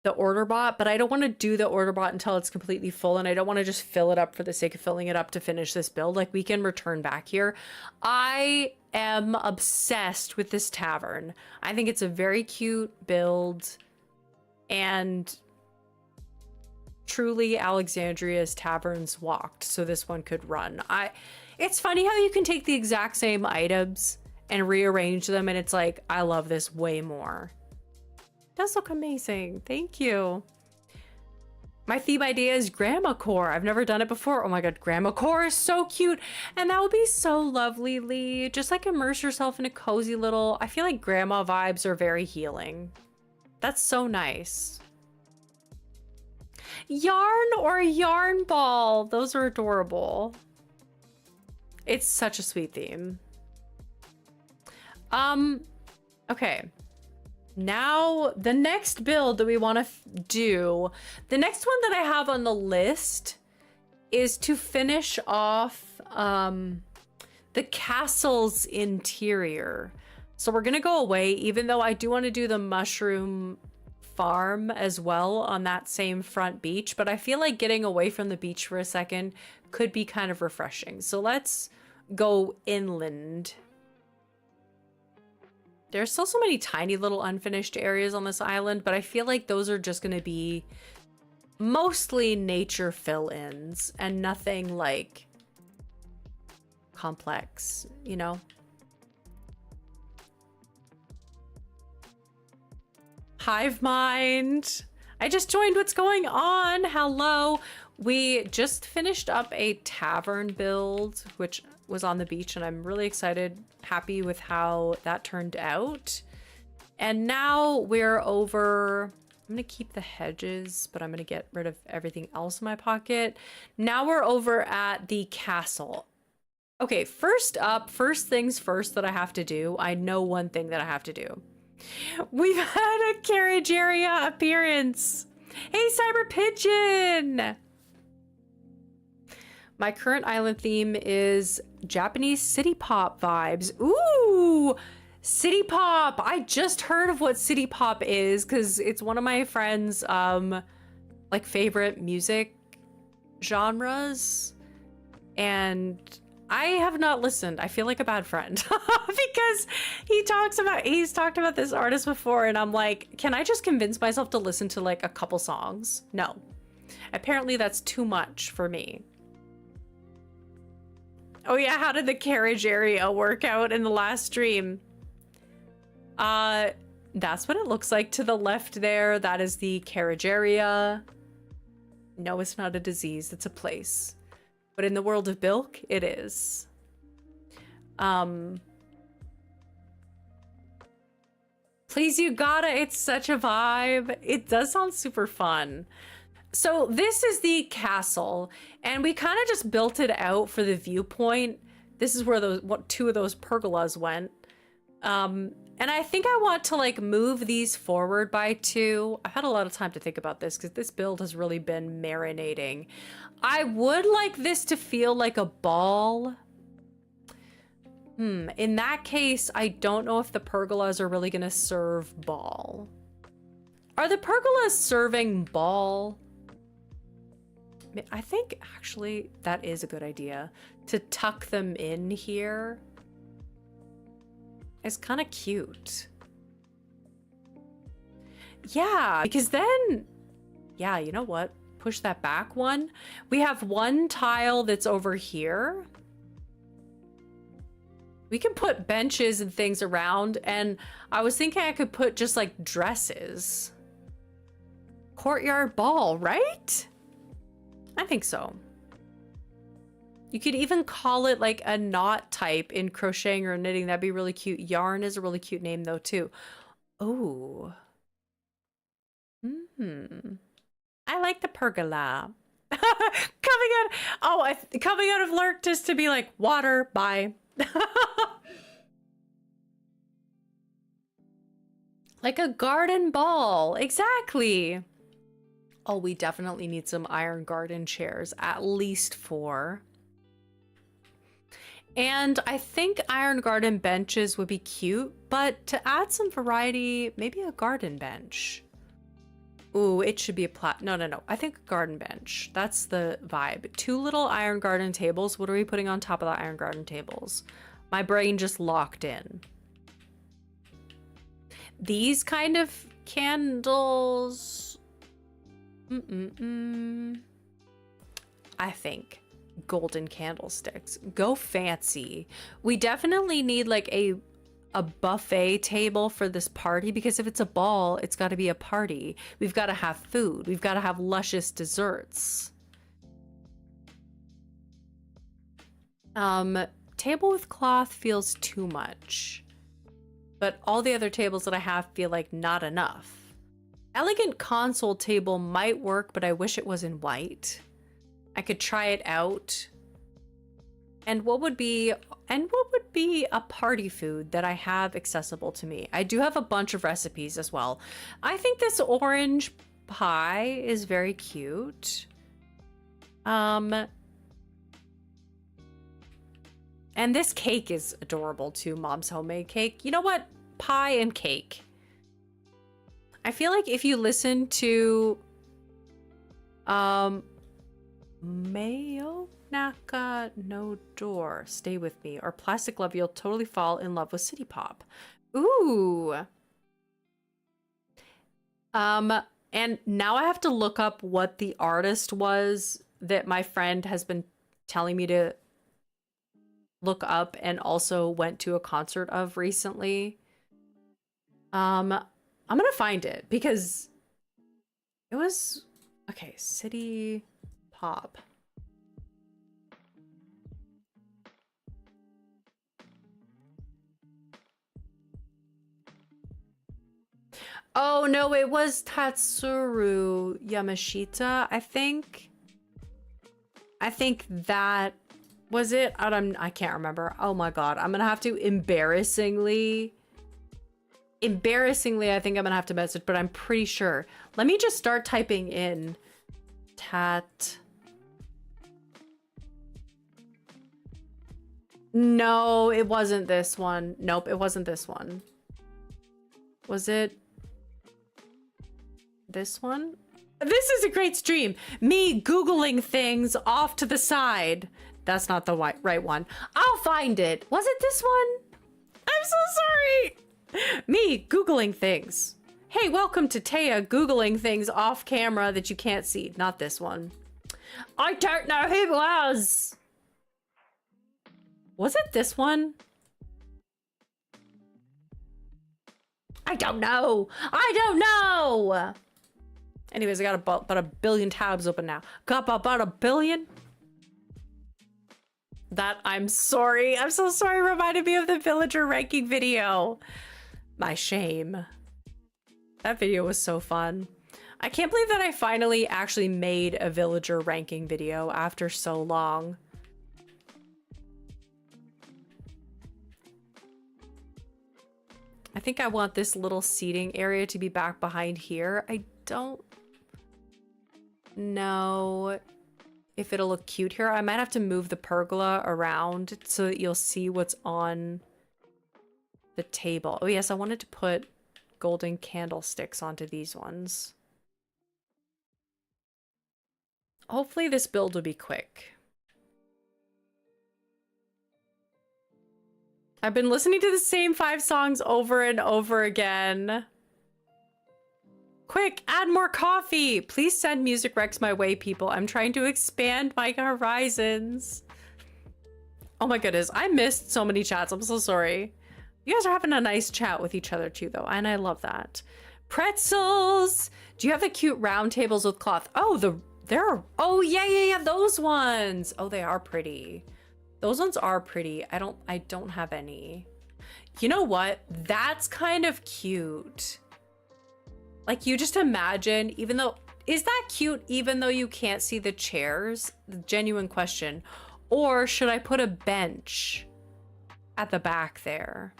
the order bot, but I don't want to do the order bot until it's completely full, and I don't want to just fill it up for the sake of filling it up to finish this build. Like, we can return back here. I am obsessed with this tavern. I think it's a very cute build, and truly Alexandria's taverns walked, so this one could run. It's funny how you can take the exact same items and rearrange them, and it's like, I love this way more. It does look amazing. Thank you. My theme idea is grandma core. I've never done it before. Oh my god, grandma core is so cute. And that would be so lovely, Lee. Just like immerse yourself in a cozy little... I feel like grandma vibes are very healing. That's so nice. Yarn or yarn ball. Those are adorable. It's such a sweet theme. Okay. Now, the next build that we want to do, the next one that I have on the list is to finish off the castle's interior. So we're going to go away, even though I do want to do the mushroom farm as well on that same front beach, but I feel like getting away from the beach for a second could be kind of refreshing. So let's go inland. There's still so many tiny little unfinished areas on this island, but I feel like those are just going to be mostly nature fill-ins and nothing like complex, you know? Hive mind. I just joined. What's going on? Hello. We just finished up a tavern build, which was on the beach, and I'm really excited, happy with how that turned out. And now we're over... I'm gonna keep the hedges, but I'm gonna get rid of everything else in my pocket. Now we're over at the castle. Okay, first up, first things first that I have to do. I know one thing that I have to do. We've had a carriage area appearance. Hey, Cyber Pigeon! My current island theme is Japanese city pop vibes. Ooh, city pop. I just heard of what city pop is because it's one of my friends' like favorite music genres. And I have not listened. I feel like a bad friend because he's talked about this artist before and I'm like, can I just convince myself to listen to like a couple songs? No. Apparently that's too much for me. Oh yeah, how did the carriage area work out in the last stream? That's what it looks like to the left there. That is the carriage area. No, it's not a disease, it's a place. But in the world of Bilk, it is. Please, you gotta, it's such a vibe. It does sound super fun. So this is the castle, and we kind of just built it out for the viewpoint. This is where two of those pergolas went. And I think I want to like move these forward by 2. I've had a lot of time to think about this because this build has really been marinating. I would like this to feel like a ball. In that case, I don't know if the pergolas are really gonna serve ball. Are the pergolas serving ball? I think actually that is a good idea to tuck them in here. It's kind of cute. Yeah, because then Yeah, you know what? Push that back one. We have one tile that's over here. We can put benches and things around, and I was thinking I could put just like dresses. Courtyard ball, right? I think so. You could even call it like a knot type in crocheting or knitting. That'd be really cute. Yarn is a really cute name though too. Oh. I like the pergola. Coming out of Lurk just to be like, water, bye. Like a garden ball, exactly. Oh, we definitely need some iron garden chairs, at least 4. And I think iron garden benches would be cute, but to add some variety, maybe a garden bench. Ooh, it should be a no. I think a garden bench. That's the vibe. 2 little iron garden tables. What are we putting on top of the iron garden tables? My brain just locked in. These kind of candles. I think golden candlesticks. Go fancy. We definitely need like a buffet table for this party, because if it's a ball, it's got to be a party. We've got to have food. We've got to have luscious desserts. Table with cloth feels too much, but all the other tables that I have feel like not enough. Elegant console table might work, but I wish it was in white. I could try it out. And what would be a party food that I have accessible to me? I do have a bunch of recipes as well. I think this orange pie is very cute. And this cake is adorable too, Mom's homemade cake. You know what? Pie and cake. I feel like if you listen to Mayo Naka No Door, Stay With Me, or Plastic Love, you'll totally fall in love with City Pop. Ooh. And now I have to look up what the artist was that my friend has been telling me to look up and also went to a concert of recently. I'm gonna find it because it was okay. City Pop. Oh no, it was Tatsuru Yamashita, I think. I think that was it. I can't remember. Oh my god, I'm gonna have to embarrassingly, I think I'm gonna have to message, but I'm pretty sure. Let me just start typing in No, it wasn't this one. Nope, it wasn't this one. Was it this one? This is a great stream. Me Googling things off to the side. That's not the right one. I'll find it. Was it this one? I'm so sorry. Me Googling things. Hey, welcome to Taya Googling things off camera that you can't see. Not this one. I don't know who it was. Was it this one? I don't know. I don't know. Anyways, I got about 1 billion tabs open now. Got about 1 billion. That, I'm sorry. I'm so sorry. Reminded me of the villager ranking video. My shame. That video was so fun. I can't believe that I finally actually made a villager ranking video after so long. I think I want this little seating area to be back behind here. I don't know if it'll look cute here. I might have to move the pergola around so that you'll see what's on the table. Oh yes, I wanted to put golden candlesticks onto these ones. Hopefully this build will be quick. I've been listening to the same 5 songs over and over again. Quick, add more coffee. Please send music recs my way, people. I'm trying to expand my horizons. Oh my goodness, I missed so many chats. I'm so sorry. You guys are having a nice chat with each other too, though, and I love that. Pretzels. Do you have the cute round tables with cloth? Oh, oh yeah, those ones. Oh, they are pretty. Those ones are pretty. I don't have any. You know what? That's kind of cute. Like, you just imagine, is that cute even though you can't see the chairs? The genuine question. Or should I put a bench at the back there?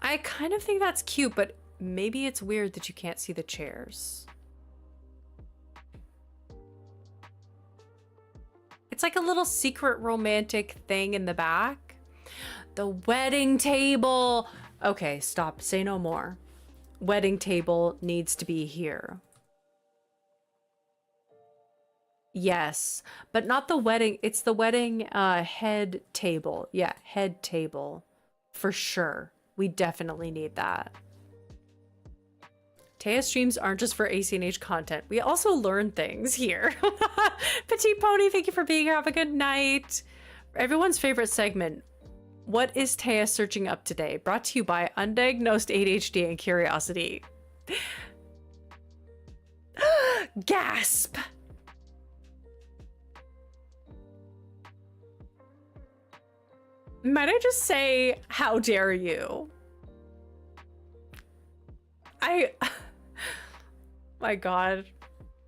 I kind of think that's cute, but maybe it's weird that you can't see the chairs. It's like a little secret romantic thing in the back. The wedding table. Okay, stop. Say no more. Wedding table needs to be here. Yes, but not the wedding. It's the wedding head table. Yeah, head table. For sure. We definitely need that. Taya streams aren't just for ACNH content. We also learn things here. Petite Pony, thank you for being here. Have a good night. Everyone's favorite segment. What is Taya searching up today? Brought to you by Undiagnosed ADHD and Curiosity. Gasp! Might I just say, how dare you? My God,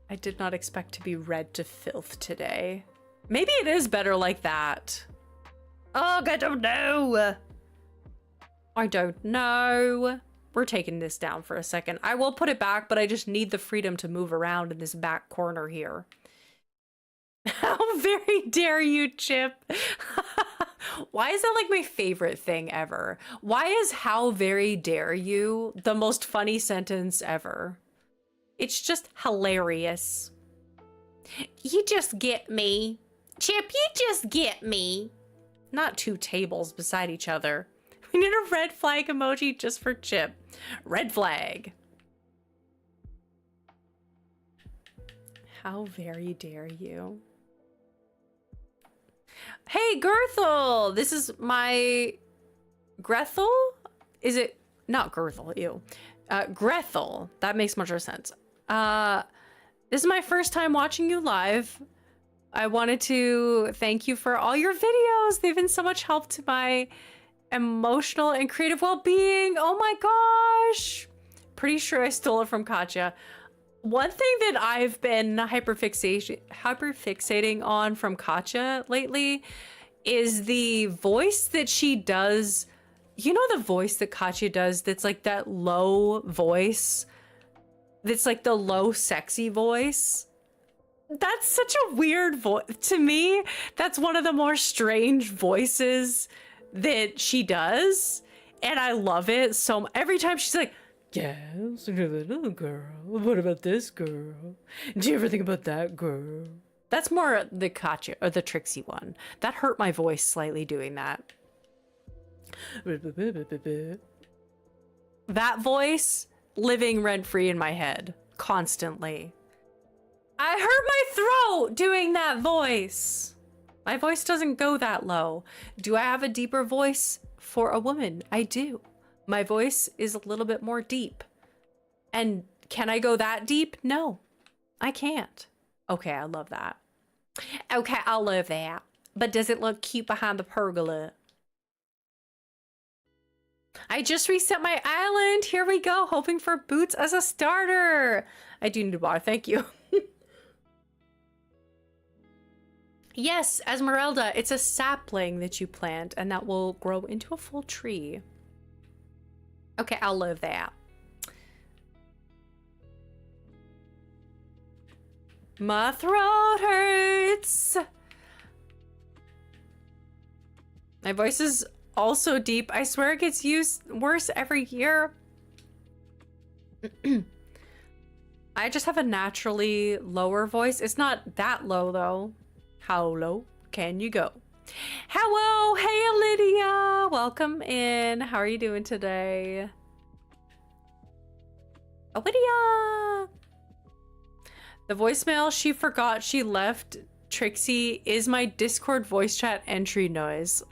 I did not expect to be read to filth today. Maybe it is better like that. Oh, I don't know. I don't know. We're taking this down for a second. I will put it back, but I just need the freedom to move around in this back corner here. How very dare you, Chip? Why is that like my favorite thing ever? Why is how very dare you the most funny sentence ever? It's just hilarious. You just get me. Chip, you just get me. Not two tables beside each other. We need a red flag emoji just for Chip. Red flag. How very dare you? Hey, Gerthel! This is my... Grethel? Is it... Not Gerthel, ew. Grethel. That makes much more sense. This is my first time watching you live. I wanted to thank you for all your videos. They've been so much help to my emotional and creative well-being. Oh my gosh! Pretty sure I stole it from Katya. One thing that I've been hyperfixating on from Katya lately is the voice that she does. You know the voice that Katya does that's like that low voice? That's like the low sexy voice? That's such a weird voice. To me, that's one of the more strange voices that she does. And I love it so every time she's like, yes, little girl. What about this girl? Do you ever think about that girl? That's more the Katya or the Trixie one. That hurt my voice slightly doing that. That voice living rent-free in my head constantly. I hurt my throat doing that voice. My voice doesn't go that low. Do I have a deeper voice for a woman? I do. My voice is a little bit more deep. And can I go that deep? No, I can't. Okay, I love that. Okay, I love that. But does it look cute behind the pergola? I just reset my island. Here we go. Hoping for boots as a starter. I do need a bar. Thank you. Yes, Esmeralda, it's a sapling that you plant and that will grow into a full tree. Okay, I'll love that. My throat hurts. My voice is also deep. I swear it gets worse every year. I just have a naturally lower voice. It's not that low though. How low can you go? Hello, hey Lydia, welcome in. How are you doing today? Awidia! The voicemail she forgot she left Trixie is my Discord voice chat entry noise.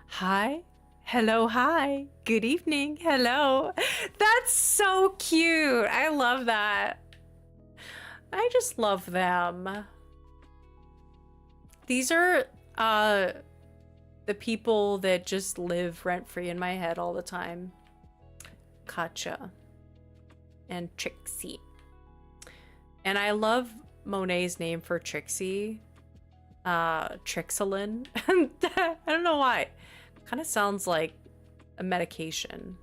Hi. Hello, hi. Good evening. Hello. That's so cute. I love that. I just love them. These are the people that just live rent-free in my head all the time. Katja and Trixie. And I love Monet's name for Trixie. Trixilin. I don't know why. Kind of sounds like a medication.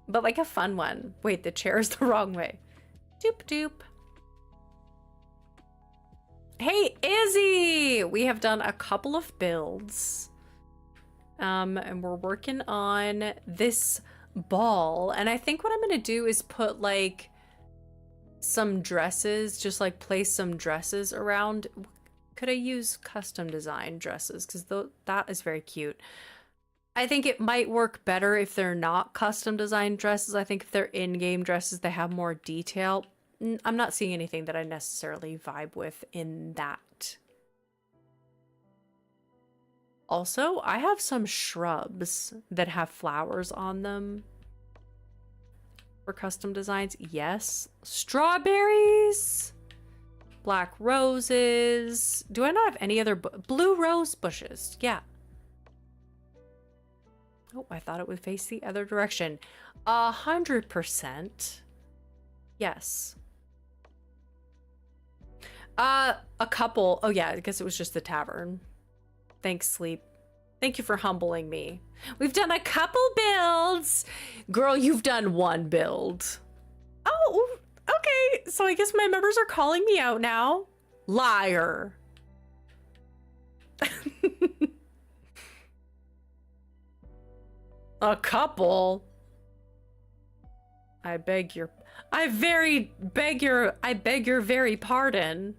But like a fun one. Wait, the chair is the wrong way. Doop doop. Hey, Izzy! We have done a couple of builds. And we're working on this ball. And I think what I'm gonna do is put like some dresses, just like place some dresses around. Could I use custom design dresses? Because that is very cute. I think it might work better if they're not custom design dresses. I think if they're in-game dresses, they have more detail. I'm not seeing anything that I necessarily vibe with in that. Also, I have some shrubs that have flowers on them for custom designs. Yes. Strawberries. Black roses. Do I not have any other blue rose bushes? Yeah. Oh, I thought it would face the other direction. 100%. Yes. A couple. Oh yeah, I guess it was just the tavern. Thanks, Sleep. Thank you for humbling me. We've done a couple builds. Girl, you've done one build. Oh, okay. So I guess my members are calling me out now. Liar. A couple? I beg your very pardon.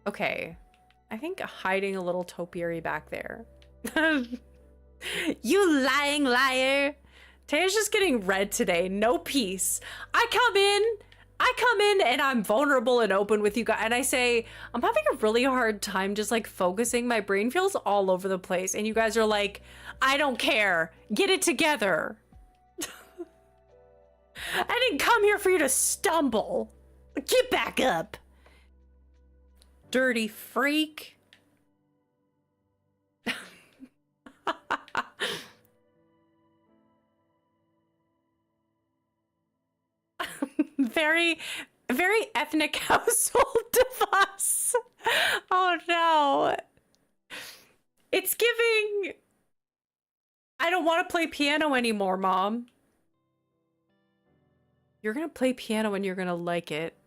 Okay. I think hiding a little topiary back there. You lying liar. Taya's just getting red today. No peace. I come in and I'm vulnerable and open with you guys. And I say, I'm having a really hard time just like focusing. My brain feels all over the place. And you guys are like, I don't care. Get it together. I didn't come here for you to stumble. Get back up. Dirty freak. Very ethnic household of us. Oh no. It's giving. I don't want to play piano anymore, Mom. You're gonna play piano and you're gonna like it.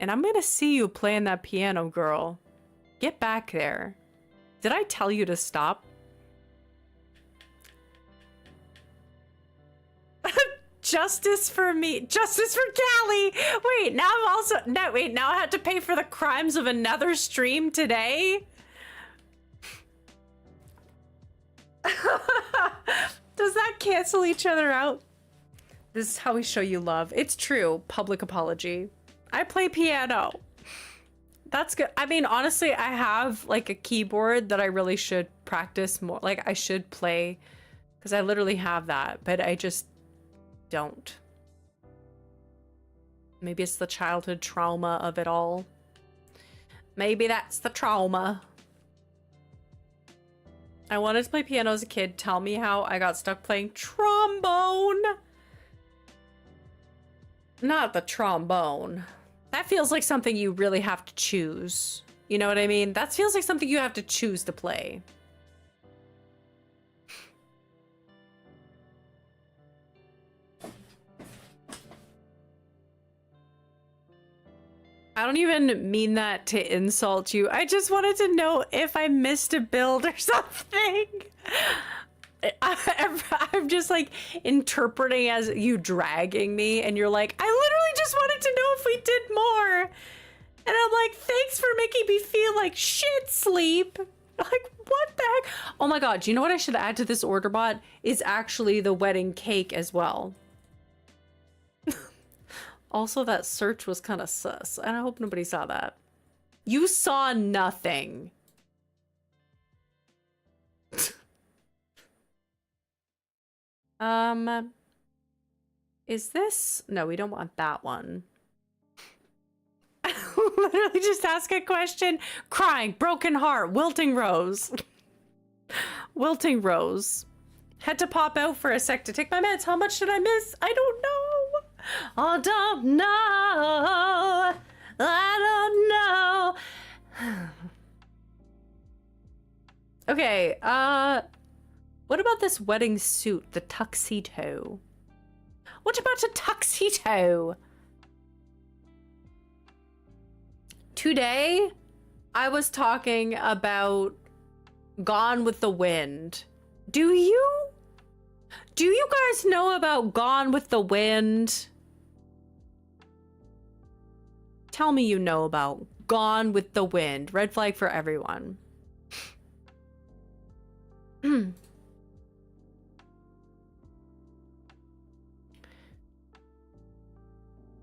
And I'm gonna see you playing that piano, girl. Get back there. Did I tell you to stop? Justice for me. Justice for Callie. Wait, now I'm also... No, wait, now I have to pay for the crimes of another stream today? Does that cancel each other out? This is how we show you love. It's true. Public apology. I play piano. That's good. I mean, honestly, I have like a keyboard that I really should practice more. Like I should play because I literally have that, but I just don't. Maybe it's the childhood trauma of it all. Maybe that's the trauma. I wanted to play piano as a kid. Tell me how I got stuck playing trombone. Not the trombone. That feels like something you really have to choose. You know what I mean? That feels like something you have to choose to play. I don't even mean that to insult you. I just wanted to know if I missed a build or something. I'm just like interpreting as you dragging me and you're like, I literally just wanted to know if we did more. And I'm like, thanks for making me feel like shit, Sleep. Like, what the heck? Oh my god, do you know what I should add to this order bot? Is actually the wedding cake as well. Also, that search was kind of sus, and I hope nobody saw that. You saw nothing. Is this? No, we don't want that one. Literally just ask a question. Crying, broken heart, wilting rose. Wilting rose. Had to pop out for a sec to take my meds. How much did I miss? I don't know. I don't know. I don't know. Okay, what about this wedding suit, the tuxedo? What about a tuxedo? Today, I was talking about Gone with the Wind. Do you guys know about Gone with the Wind? Tell me you know about Gone with the Wind. Red flag for everyone.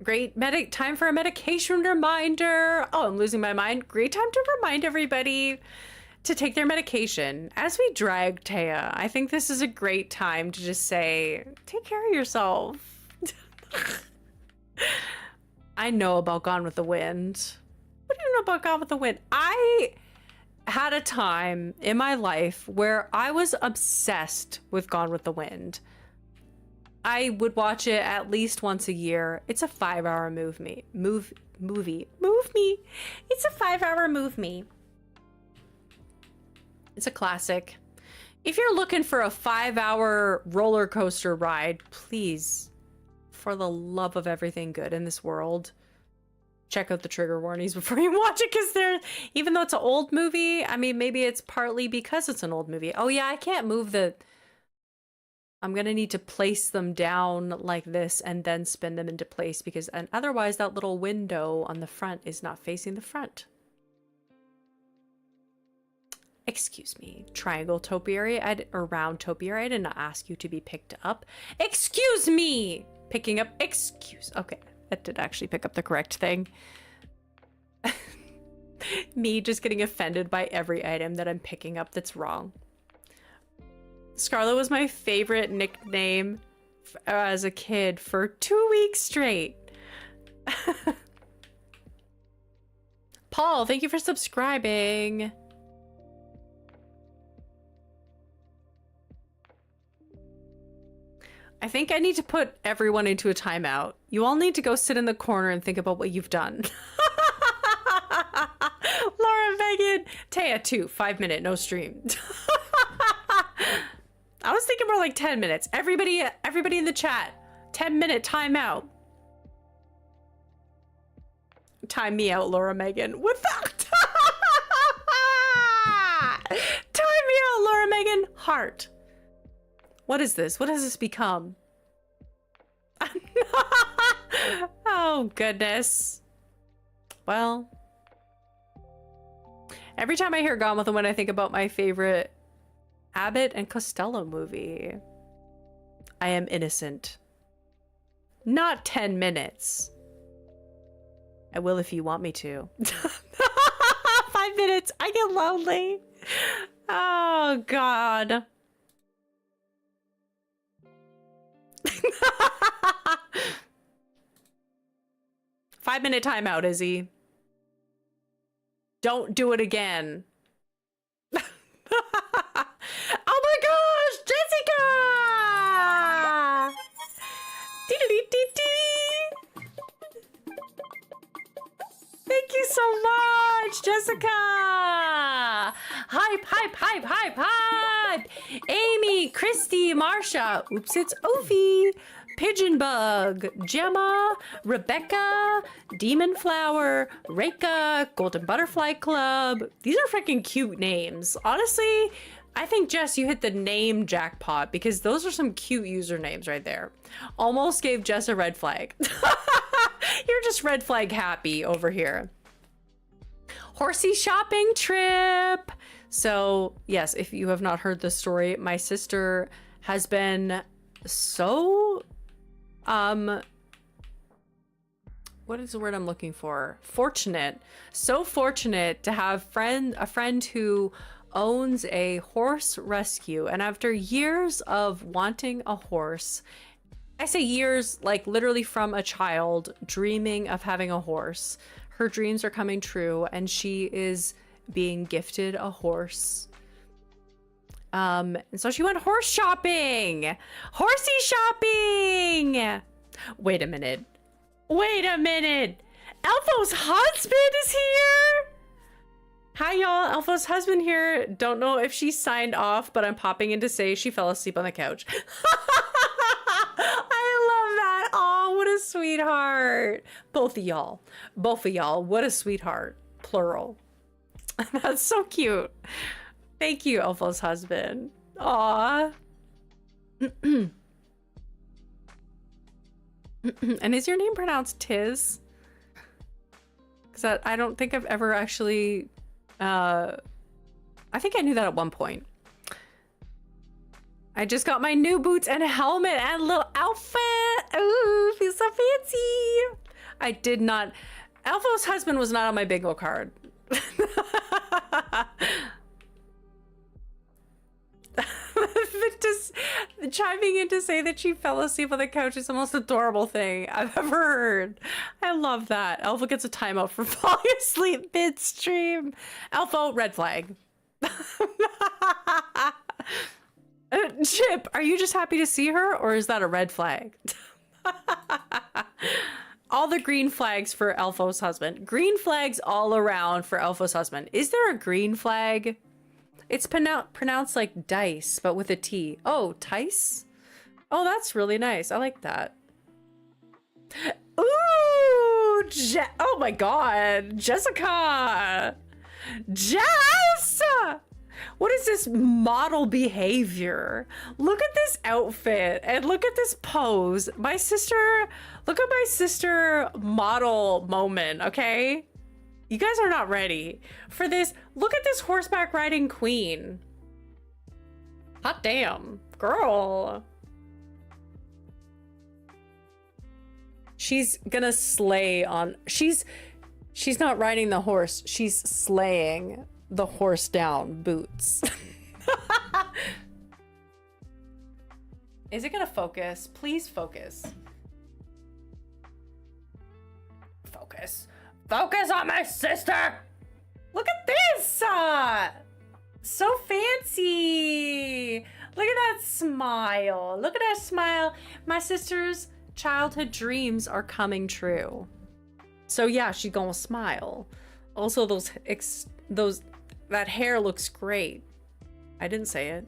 Great time for a medication reminder. Oh, I'm losing my mind. Great time to remind everybody to take their medication. As we drag Taya, I think this is a great time to just say, take care of yourself. I know about Gone with the Wind. What do you know about Gone with the Wind? I had a time in my life where I was obsessed with Gone with the Wind. I would watch it at least once a year. It's a 5-hour movie. It's a 5-hour movie. It's a classic. If you're looking for a 5-hour roller coaster ride, please, for the love of everything good in this world, check out the trigger warnings before you watch it, because even though it's an old movie, I mean, maybe it's partly because it's an old movie. Oh yeah, I can't move I'm gonna need to place them down like this and then spin them into place, because otherwise that little window on the front is not facing the front. Excuse me, triangle topiary, or round topiary, I did not ask you to be picked up. Excuse me! Picking up, okay, that did actually pick up the correct thing. Me just getting offended by every item that I'm picking up that's wrong. Scarlet was my favorite nickname as a kid for 2 weeks straight. Paul, thank you for subscribing. I think I need to put everyone into a timeout. You all need to go sit in the corner and think about what you've done. Laura, Megan, Taya, 2, 5-minute, no stream. I was thinking more like 10 minutes. Everybody in the chat, 10-minute timeout. Time me out, Laura Megan. What the? Time me out, Laura Megan. Heart. What is this? What has this become? Oh, goodness. Well, every time I hear Gone with the Wind, I think about my favorite Abbott and Costello movie. I Am Innocent. Not 10 minutes. I will if you want me to. 5 minutes. I get lonely. Oh, God. Five-minute timeout, Izzy. Don't do it again. Oh my gosh, Jessica! Thank you so much, Jessica! Hype, hype, hype, hype, hype! Amy, Christy, Marsha, oops, it's Ophie, Pigeon Bug, Gemma, Rebecca, Demon Flower, Reka, Golden Butterfly Club. These are freaking cute names. Honestly, I think, Jess, you hit the name jackpot, because those are some cute usernames right there. Almost gave Jess a red flag. You're just red flag happy over here. Horsey shopping trip. So yes, if you have not heard this story, my sister has been so, what is the word I'm looking for? Fortunate. So fortunate to have a friend who owns a horse rescue. And after years of wanting a horse, I say years, like literally from a child dreaming of having a horse, her dreams are coming true and she is being gifted a horse. And so she went horse shopping. Horsey shopping. Wait a minute. Wait a minute. Elfo's husband is here. Hi, y'all. Elfo's husband here. Don't know if she signed off, but I'm popping in to say she fell asleep on the couch. I love that. Oh, what a sweetheart. Both of y'all. Both of y'all. What a sweetheart. Plural. That's so cute. Thank you, Elfo's husband. Aw. And is your name pronounced Tiz? Because I don't think I've ever actually... I think I knew that at one point. I just got my new boots and a helmet and a little outfit. Ooh, feels so fancy. I did not... Elfo's husband was not on my bingo card. Just chiming in to say that she fell asleep on the couch is the most adorable thing I've ever heard. I love that. Elfo gets a timeout for falling asleep midstream. Elfo, red flag. Chip, are you just happy to see her, or is that a red flag? All the green flags for Elfo's husband. Green flags all around for Elfo's husband. Is there a green flag? It's pronounced like dice, but with a T. Oh, Tice? Oh, that's really nice. I like that. Ooh! Oh my god! Jessica! Jess! What is this model behavior? Look at this outfit and look at this pose. My sister, look at my sister model moment, okay? You guys are not ready for this. Look at this horseback riding queen. Hot damn, girl. She's gonna slay on, she's not riding the horse. She's slaying the horse down boots. Is it gonna focus? Please focus. Focus. Focus on my sister! Look at this! So fancy! Look at that smile. Look at that smile. My sister's childhood dreams are coming true. So yeah, she's gonna smile. Also, that hair looks great. I didn't say it.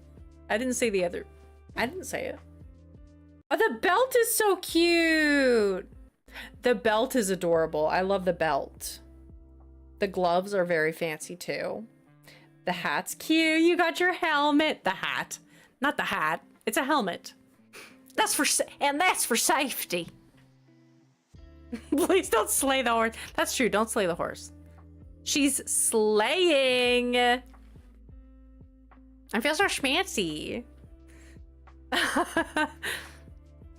I didn't say the other. I didn't say it. Oh, the belt is so cute! The belt is adorable. I love the belt. The gloves are very fancy too. The hat's cute. You got your helmet. The hat. Not the hat. It's a helmet. That's for safety. Please don't slay the horse. That's true. Don't slay the horse. She's slaying. I feel so schmancy.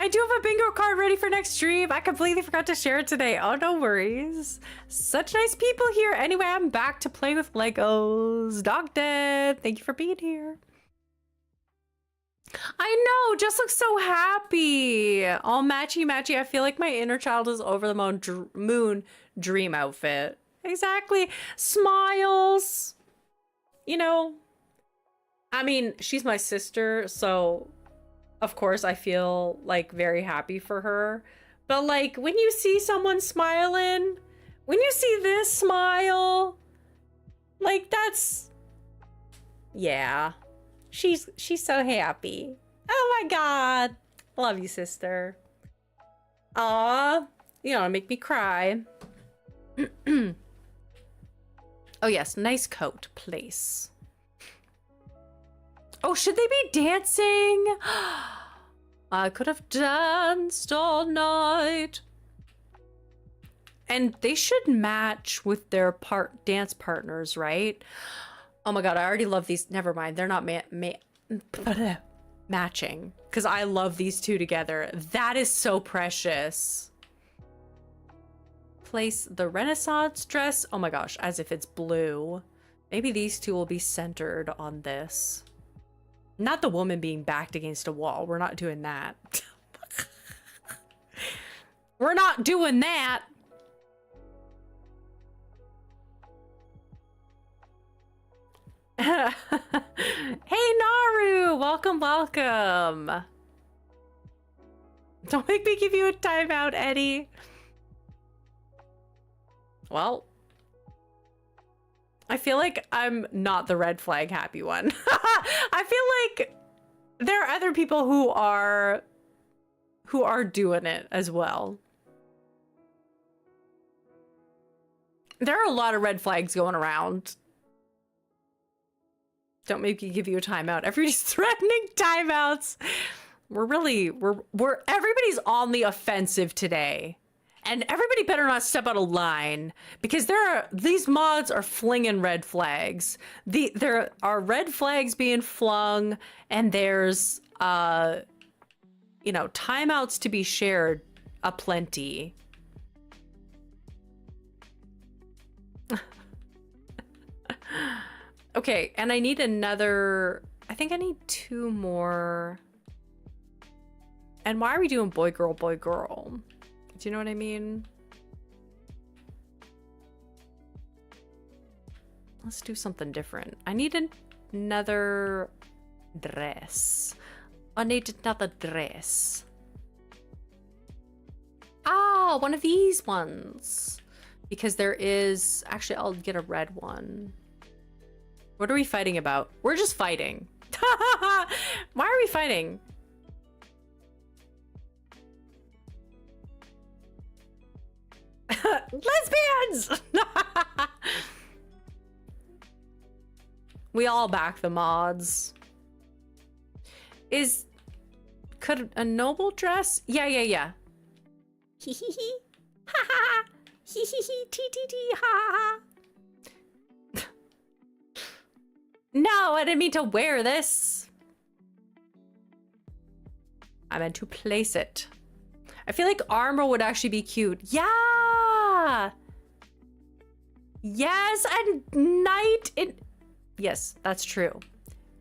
I do have a bingo card ready for next stream. I completely forgot to share it today. Oh, no worries. Such nice people here. Anyway, I'm back to play with Legos. Dog Dead, thank you for being here. I know, Jess looks so happy. All matchy-matchy. I feel like my inner child is over the moon dream outfit. Exactly. Smiles. You know, I mean, she's my sister, so... Of course, I feel like very happy for her. But like when you see someone smiling, when you see this smile, like that's, yeah, she's so happy. Oh my God. Love you, sister. Aw, you know, make me cry. Oh yes, nice coat, place. Oh, should they be dancing? I could have danced all night. And they should match with their dance partners, right? Oh my god, I already love these. Never mind, they're not matching. Because I love these two together. That is so precious. Place the Renaissance dress. Oh my gosh, as if it's blue. Maybe these two will be centered on this. Not the woman being backed against a wall. We're not doing that. We're not doing that. Hey Naru, welcome, welcome. Don't make me give you a timeout, Eddie. Well, I feel like I'm not the red flag happy one. I feel like there are other people who are doing it as well. There are a lot of red flags going around. Don't make me give you a timeout. Everybody's threatening timeouts. We're everybody's on the offensive today. And everybody better not step out of line because these mods are flinging red flags. There are red flags being flung, and there's you know, timeouts to be shared aplenty. Okay, and I need another. I think I need 2 more. And why are we doing boy, girl, boy, girl? Do you know what I mean? Let's do something different. I need another dress. I need another dress. Ah, one of these ones. Because there is... Actually, I'll get a red one. What are we fighting about? We're just fighting. Why are we fighting? Lesbians! We all back the mods. Could a noble dress? Yeah. Hee hee hee. Ha ha. Hee hee hee. Tee tee tee. Ha ha ha. No, I didn't mean to wear this. I meant to place it. I feel like armor would actually be cute. Yeah! Yes, and knight in... Yes, that's true.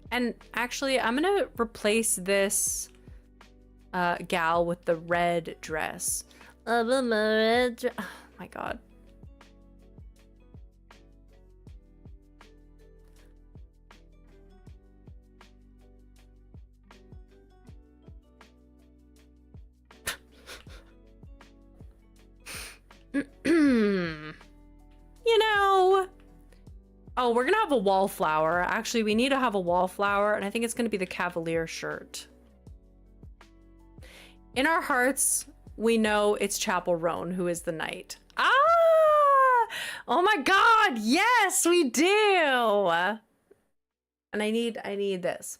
And actually, I'm gonna replace this gal with the red dress. Oh my god. You know, oh, we're gonna have a wallflower. Actually, we need to have a wallflower, and I think it's gonna be the cavalier shirt. In our hearts, we know it's Chapel Roan who is the knight. Ah! Oh my god, yes, we do! And I need this.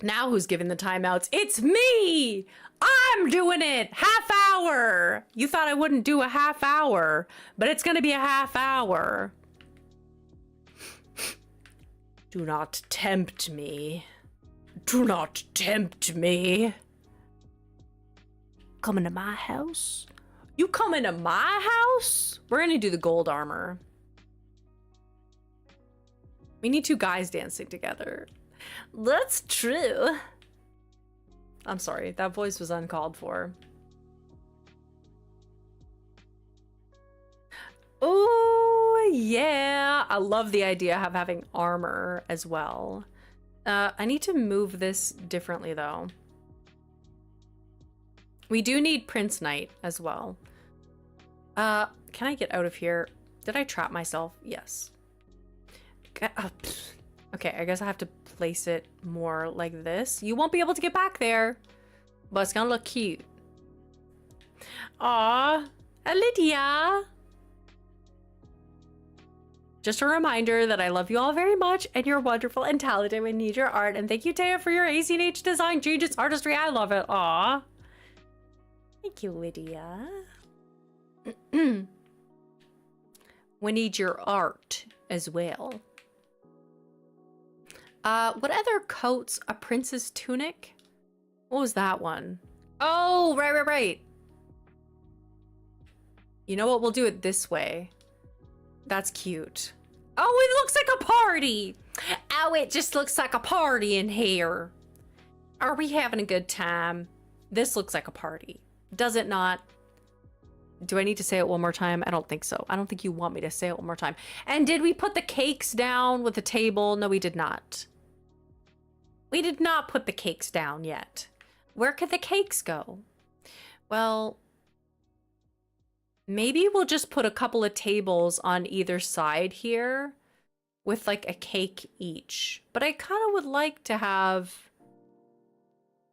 Now who's giving the timeouts? It's me! I'm doing it! Half hour! You thought I wouldn't do a half hour, but it's gonna be a half hour. Do not tempt me. Do not tempt me. Come into my house? You come into my house? We're gonna do the gold armor. We need 2 guys dancing together. That's true. I'm sorry, that voice was uncalled for. Oh, yeah. I love the idea of having armor as well. I need to move this differently, though. We do need Prince Knight as well. Can I get out of here? Did I trap myself? Yes. Okay, I guess I have to place it more like this. You won't be able to get back there, but it's gonna look cute. Aw, Lydia. Just a reminder that I love you all very much, and you're wonderful and talented. We need your art, and thank you, Taya, for your ACNH design. Genius artistry, I love it. Aw. Thank you, Lydia. We need your art as well. What other coats? A prince's tunic? What was that one? Oh, right. You know what? We'll do it this way. That's cute. Oh, it looks like a party. Oh, it just looks like a party in here. Are we having a good time? This looks like a party. Does it not? Do I need to say it one more time? I don't think so. I don't think you want me to say it one more time. And did we put the cakes down with the table? No, we did not. We did not put the cakes down yet. Where could the cakes go? Well, maybe we'll just put a couple of tables on either side here with like a cake each. But I kind of would like to have...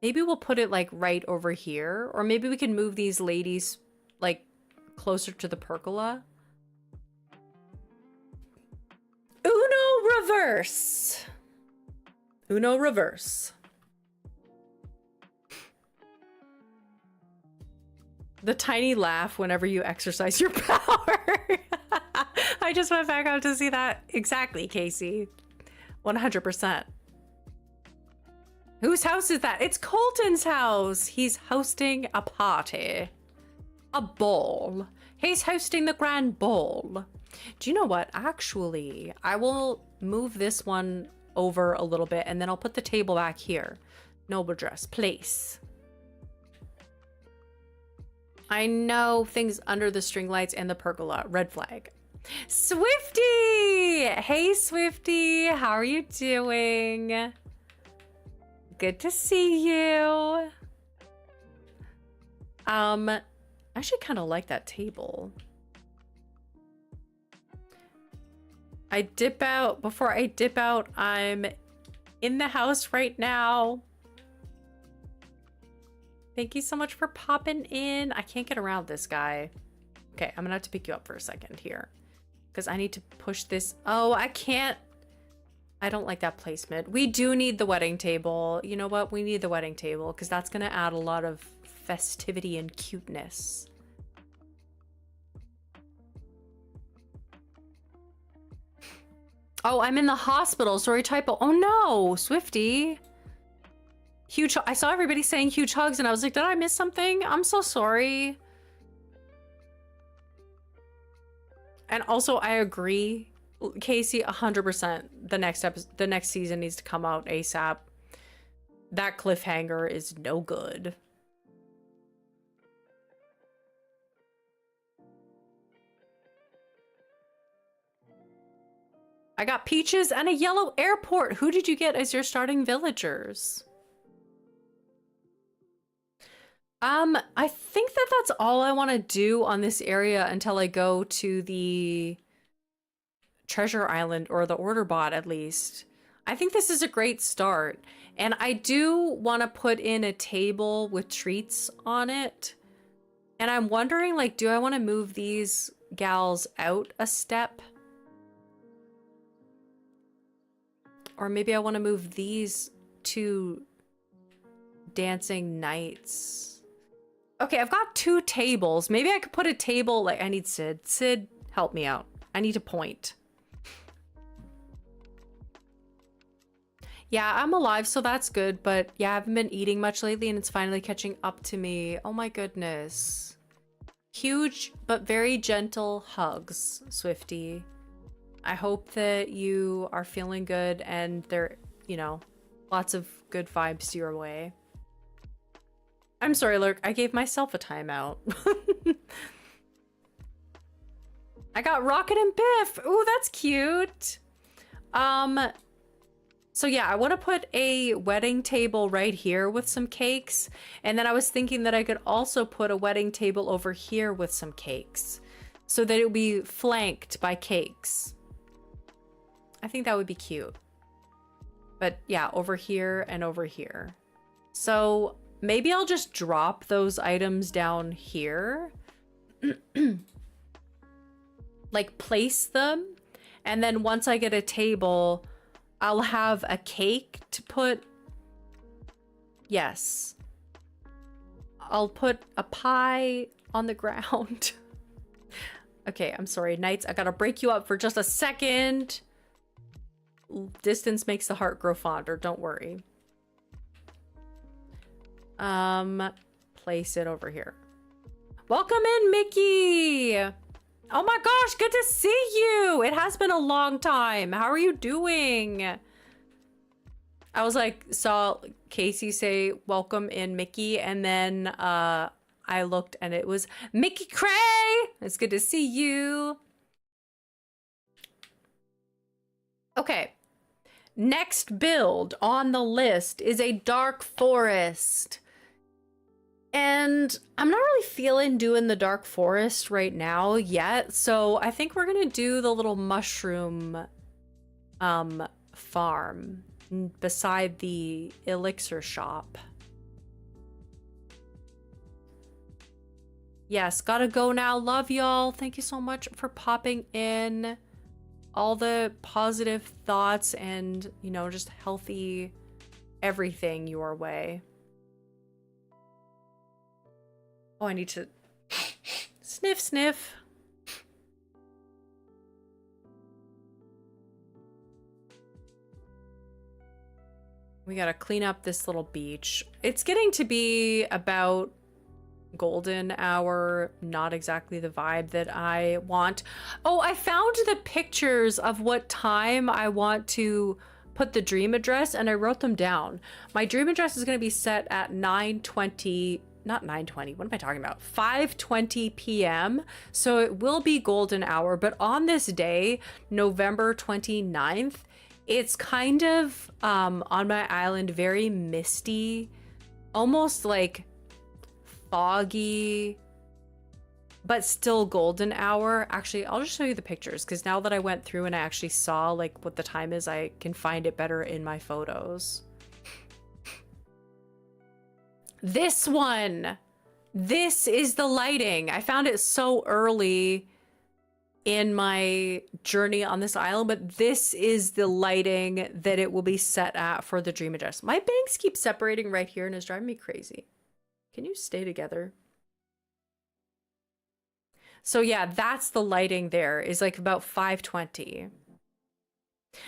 Maybe we'll put it like right over here. Or maybe we can move these ladies like closer to the pergola. Uno reverse. Uno reverse. The tiny laugh whenever you exercise your power. I just went back out to see that. Exactly, Casey. 100%. Whose house is that? It's Colton's house. He's hosting a party. A ball. He's hosting the grand ball. Do you know what? Actually, I will move this one over a little bit and then I'll put the table back here. Noble dress, place. I know things under the string lights and the pergola. Red flag. Swifty! Hey, Swifty. How are you doing? Good to see you. I actually kind of like that table. I dip out. Before I dip out, I'm in the house right now. Thank you so much for popping in. I can't get around this guy. Okay, I'm gonna have to pick you up for a second here. Because I need to push this. Oh, I can't. I don't like that placement. We do need the wedding table. You know what? We need the wedding table because that's gonna add a lot of festivity and cuteness. Oh, I'm in the hospital. Sorry, typo. Oh no, Swifty. Huge. I saw everybody saying huge hugs and I was like, did I miss something? I'm so sorry. And also, I agree, Casey, 100%. The next season needs to come out ASAP. That cliffhanger is no good. I got peaches and a yellow airport. Who did you get as your starting villagers? I think that that's all I want to do on this area until I go to the treasure island or the order bot at least. I think this is a great start. And I do want to put in a table with treats on it. And I'm wondering, like, do I want to move these gals out a step? Or maybe I want to move these two dancing knights. Okay, I've got 2 tables. Maybe I could put a table, like, I need Sid. Sid, help me out. I need to point. Yeah, I'm alive, so that's good. But yeah, I haven't been eating much lately and it's finally catching up to me. Oh my goodness. Huge, but very gentle hugs, Swifty. I hope that you are feeling good and there, you know, lots of good vibes your way. I'm sorry, Lurk. I gave myself a timeout. I got Rocket and Biff. Ooh, that's cute. So yeah, I want to put a wedding table right here with some cakes. And then I was thinking that I could also put a wedding table over here with some cakes so that it would be flanked by cakes. I think that would be cute. But yeah, over here and over here. So maybe I'll just drop those items down here. Like place them. And then once I get a table, I'll have a cake to put. Yes. I'll put a pie on the ground. Okay, I'm sorry, Knights. I gotta break you up for just a second. Distance makes the heart grow fonder. Don't worry. Place it over here. Welcome in, Mickey. Oh my gosh, good to see you. It has been a long time. How are you doing? I was like, saw Casey say, welcome in, Mickey. And then I looked and it was Mickey Cray. It's good to see you. Okay. Next build on the list is a dark forest. And I'm not really feeling doing the dark forest right now yet. So I think we're going to do the little mushroom farm beside the elixir shop. Yes, gotta go now. Love y'all. Thank you so much for popping in. All the positive thoughts and, you know, just healthy everything your way. Oh, I need to sniff, sniff. We gotta clean up this little beach. It's getting to be about golden hour, not exactly the vibe that I want. Oh, I found the pictures of what time I want to put the dream address and I wrote them down. My dream address is going to be set at 9:20, not 9:20, what am I talking about? 5:20 p.m. So it will be golden hour, but on this day, November 29th, it's kind of on my island very misty, almost like foggy, but still golden hour. Actually, I'll just show you the pictures because now that I went through and I actually saw like what the time is, I can find it better in my photos. This one, this is the lighting. I found it so early in my journey on this island, but this is the lighting that it will be set at for the dream address. My banks keep separating right here and it's driving me crazy. Can you stay together? So yeah, that's the lighting there, is like about 5:20.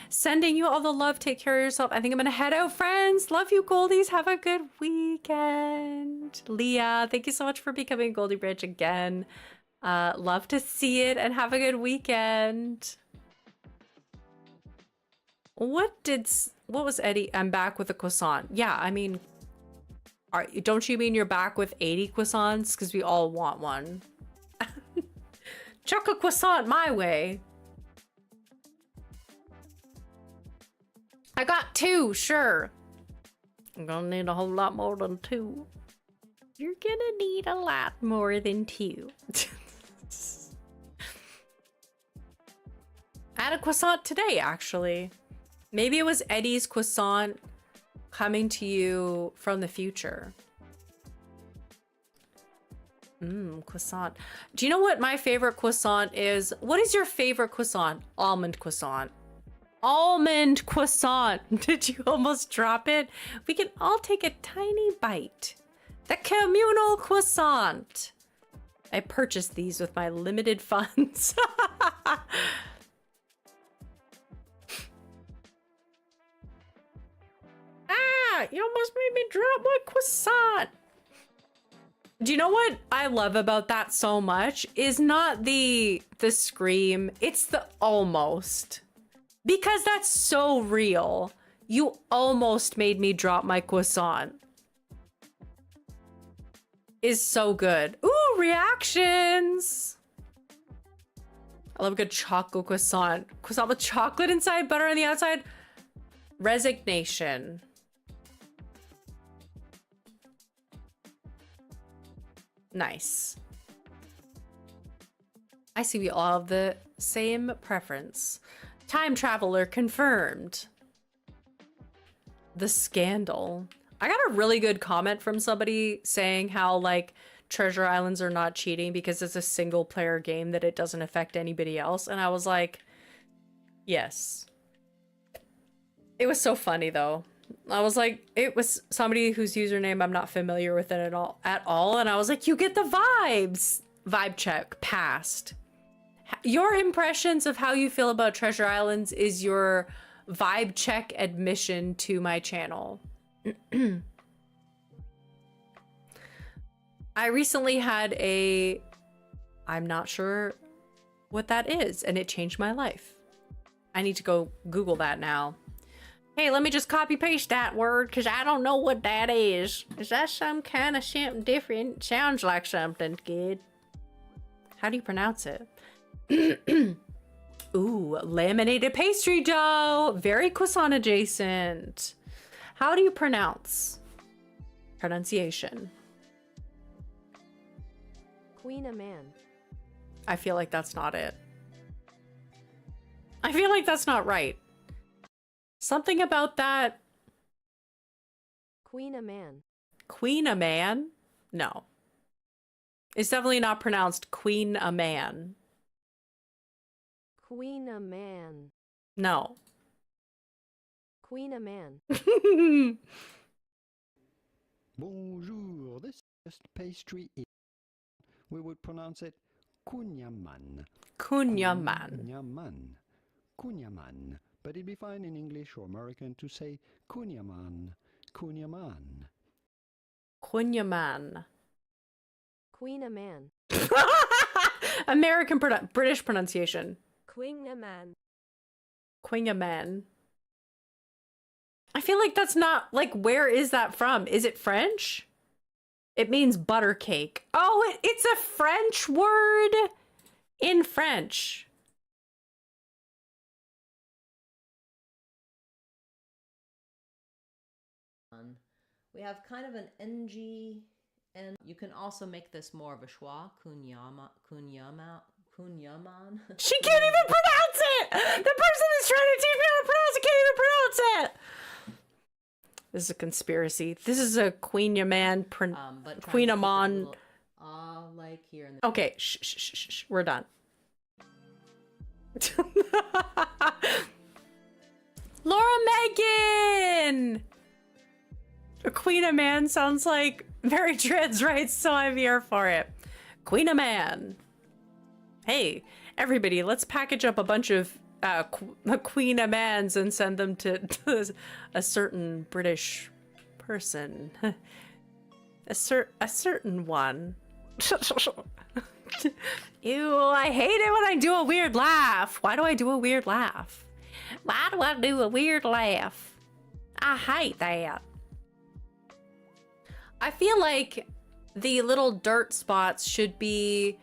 Sending you all the love. Take care of yourself. I think I'm gonna head out, friends. Love you, Goldies. Have a good weekend. Leah, thank you so much for becoming Goldie Bridge again. Love to see it and have a good weekend. What was Eddie? I'm back with a croissant. Yeah, I mean, don't you mean you're back with 80 croissants? Because we all want one. Chuck a croissant my way. I got 2, sure. I'm gonna need a whole lot more than 2. You're gonna need a lot more than 2. I had a croissant today, actually. Maybe it was Eddie's croissant coming to you from the future. Croissant. Do you know what my favorite croissant is? What is your favorite croissant? Almond croissant. Almond croissant. Did you almost drop it? We can all take a tiny bite. The communal croissant. I purchased these with my limited funds. Ah, you almost made me drop my croissant. Do you know what I love about that so much? Is not the scream, it's the almost. Because that's so real. You almost made me drop my croissant. Is so good. Ooh, reactions. I love a good chocolate croissant. Croissant with chocolate inside, butter on the outside. Resignation. Nice. I see we all have the same preference. Time traveler confirmed. The scandal. I got a really good comment from somebody saying how like treasure islands are not cheating because it's a single player game, that it doesn't affect anybody else. And I was like, yes. It was so funny though. I was like, it was somebody whose username I'm not familiar with it at all. And I was like, you get the vibes. Vibe check passed. Your impressions of how you feel about Treasure Islands is your vibe check admission to my channel. I recently had a... I'm not sure what that is, and it changed my life. I need to go Google that now. Hey, let me just copy paste that word, because I don't know what that is. Is that some kind of something different? Sounds like something good. How do you pronounce it? Ooh, laminated pastry dough. Very croissant adjacent. How do you pronounce? Pronunciation. Queen a man. I feel like that's not it. I feel like that's not right. Something about that. Queen a man. Queen a man? No. It's definitely not pronounced queen a man. Queen a man. No. Queen a man. Bonjour, this pastry is... We would pronounce it kunyaman. Kunyaman. Kunyaman. Kunyaman. But it'd be fine in English or American to say kunyaman. Kunyaman. Kunyaman. Queen a man. British pronunciation. Queen a man. Quingaman. I feel like that's not, like, where is that from? Is it French? It means butter cake. Oh, it's a French word in French. We have kind of an NG, and you can also make this more of a schwa, kunyaman. She can't even pronounce it! The person that's trying to teach me how to pronounce it can't even pronounce it! This is a conspiracy. This is a Queen-a-man, Queen-a-mon. Like here in the Okay, shh, we're done. Laura Megan! A Queen-a-man sounds like very trans rights, so I'm here for it. Queen-a-man. Hey, everybody, let's package up a bunch of Queen-a-mans and send them to a certain British person. A certain one. Ew, I hate it when I do a weird laugh. Why do I do a weird laugh? Why do I do a weird laugh? I hate that. I feel like the little dirt spots should be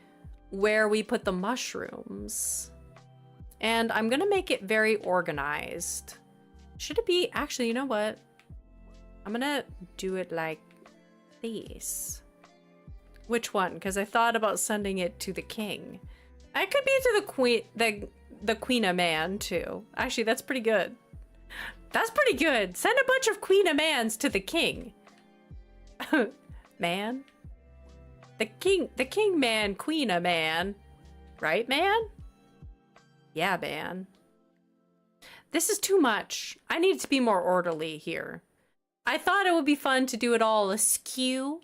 where we put the mushrooms. And I'm gonna make it very organized. Should it be, actually, you know what? I'm gonna do it like this. Which one? Because I thought about sending it to the king. I could be to the queen, the queen-a-man too. Actually, that's pretty good. That's pretty good. Send a bunch of queen-a-mans to the king. Man. The king man, queen-a-man. Right, man? Yeah, man. This is too much. I need to be more orderly here. I thought it would be fun to do it all askew,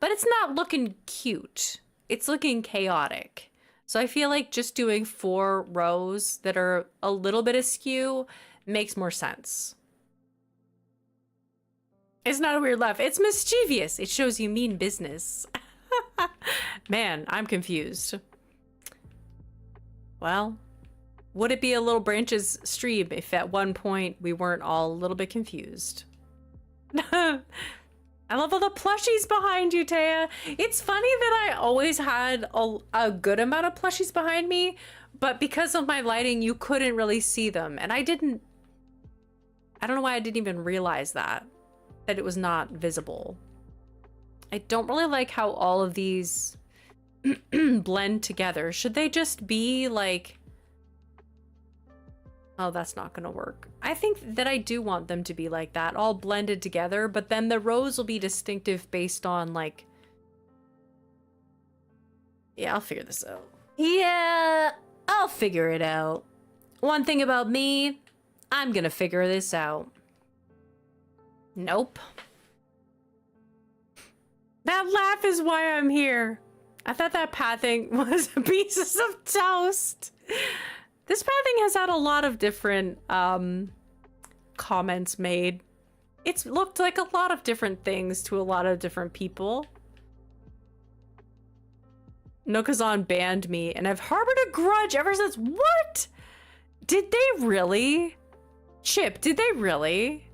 but it's not looking cute. It's looking chaotic. So I feel like just doing 4 rows that are a little bit askew makes more sense. It's not a weird laugh. It's mischievous. It shows you mean business. Man, I'm confused. Well, would it be a Little Branches stream if at one point we weren't all a little bit confused? I love all the plushies behind you, Taya. It's funny that I always had a good amount of plushies behind me, but because of my lighting, you couldn't really see them. And I don't know why I didn't even realize that it was not visible. I don't really like how all of these blend together. Should they just be like... Oh, that's not gonna work. I think that I do want them to be like that, all blended together, but then the rows will be distinctive based on like... Yeah, I'll figure this out. Yeah, I'll figure it out. One thing about me, I'm gonna figure this out. Nope. That laugh is why I'm here. I thought that pathing was pieces of toast. This pathing has had a lot of different comments made. It's looked like a lot of different things to a lot of different people. Nokazan banned me, and I've harbored a grudge ever since. What? Did they really? Chip, did they really?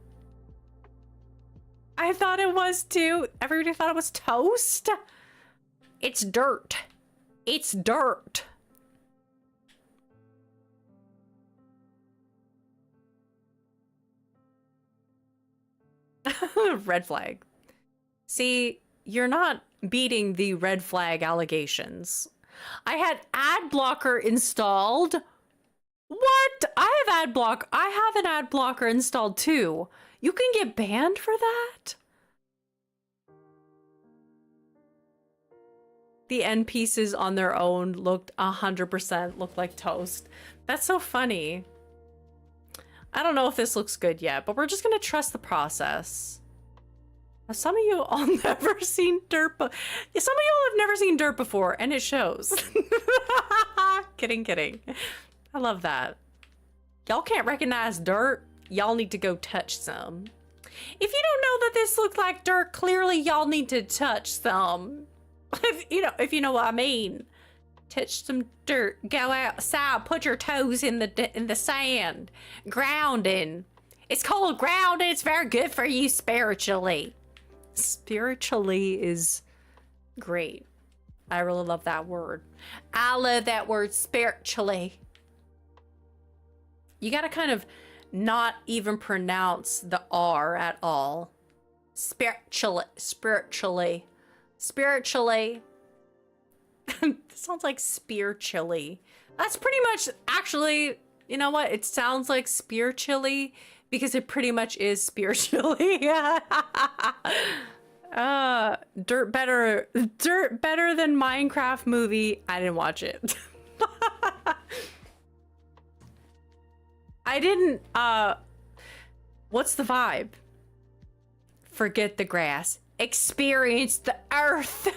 I thought it was too. Everybody thought it was toast. It's dirt. It's dirt. Red flag. See, you're not beating the red flag allegations. I had ad blocker installed. What? I have ad block. I have an ad blocker installed too. You can get banned for that? The end pieces on their own looked 100% looked like toast. That's so funny. I don't know if this looks good yet, but we're just gonna trust the process. Some of you all never seen dirt, some of you all have never seen dirt before, and it shows. Kidding, kidding. I love that. Y'all can't recognize dirt. Y'all need to go touch some. If you don't know that this looked like dirt, clearly y'all need to touch some. If you know what I mean. Touch some dirt. Go outside. Put your toes in the sand. Grounding. It's called grounding. It's very good for you spiritually. Spiritually is great. I really love that word. I love that word, spiritually. You gotta kind of not even pronounce the R at all. Spiritually. Spiritually. Spiritually. Sounds like spiritually. That's pretty much, actually, you know what? It sounds like spiritually because it pretty much is spiritually. Dirt better than Minecraft movie. I didn't watch it. I didn't, what's the vibe? Forget the grass. Experience the earth.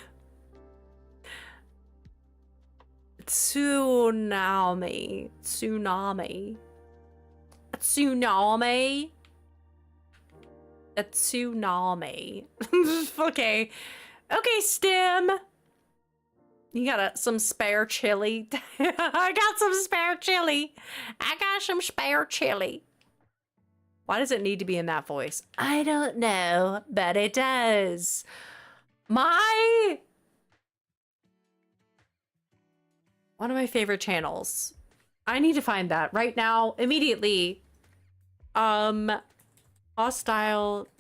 Tsunami. Tsunami. A tsunami. A tsunami. Okay. Okay, Stem. You got some spare chili? I got some spare chili. I got some spare chili. Why does it need to be in that voice? I don't know, but it does. One of my favorite channels. I need to find that right now, immediately. Hostile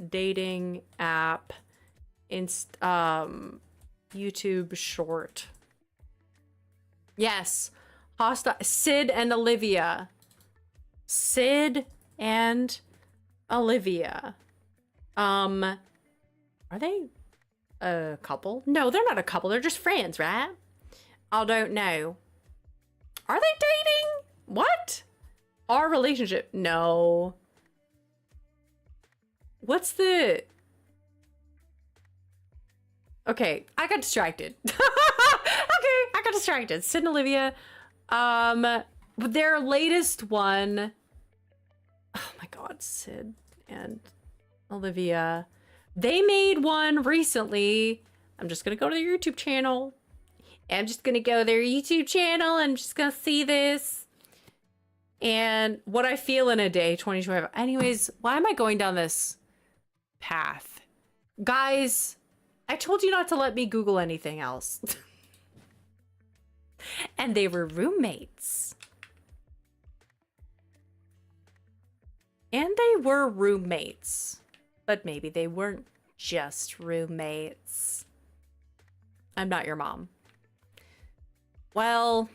dating app. YouTube short. Yes. Hostile. Sid and Olivia. Sid and Olivia. Are they a couple? No, they're not a couple. They're just friends, right? I don't know. Are they dating? What? Our relationship? No. What's the... Okay, I got distracted. Okay, I got distracted. Sid and Olivia. Their latest one... Oh my god, Sid and Olivia. They made one recently. I'm just gonna go to their YouTube channel. I'm just gonna go to their YouTube channel. I'm just gonna see this. And what I feel in a day, 2025. Anyways, why am I going down this path? Guys, I told you not to let me Google anything else. And they were roommates. And they were roommates. But maybe they weren't just roommates. I'm not your mom. Well,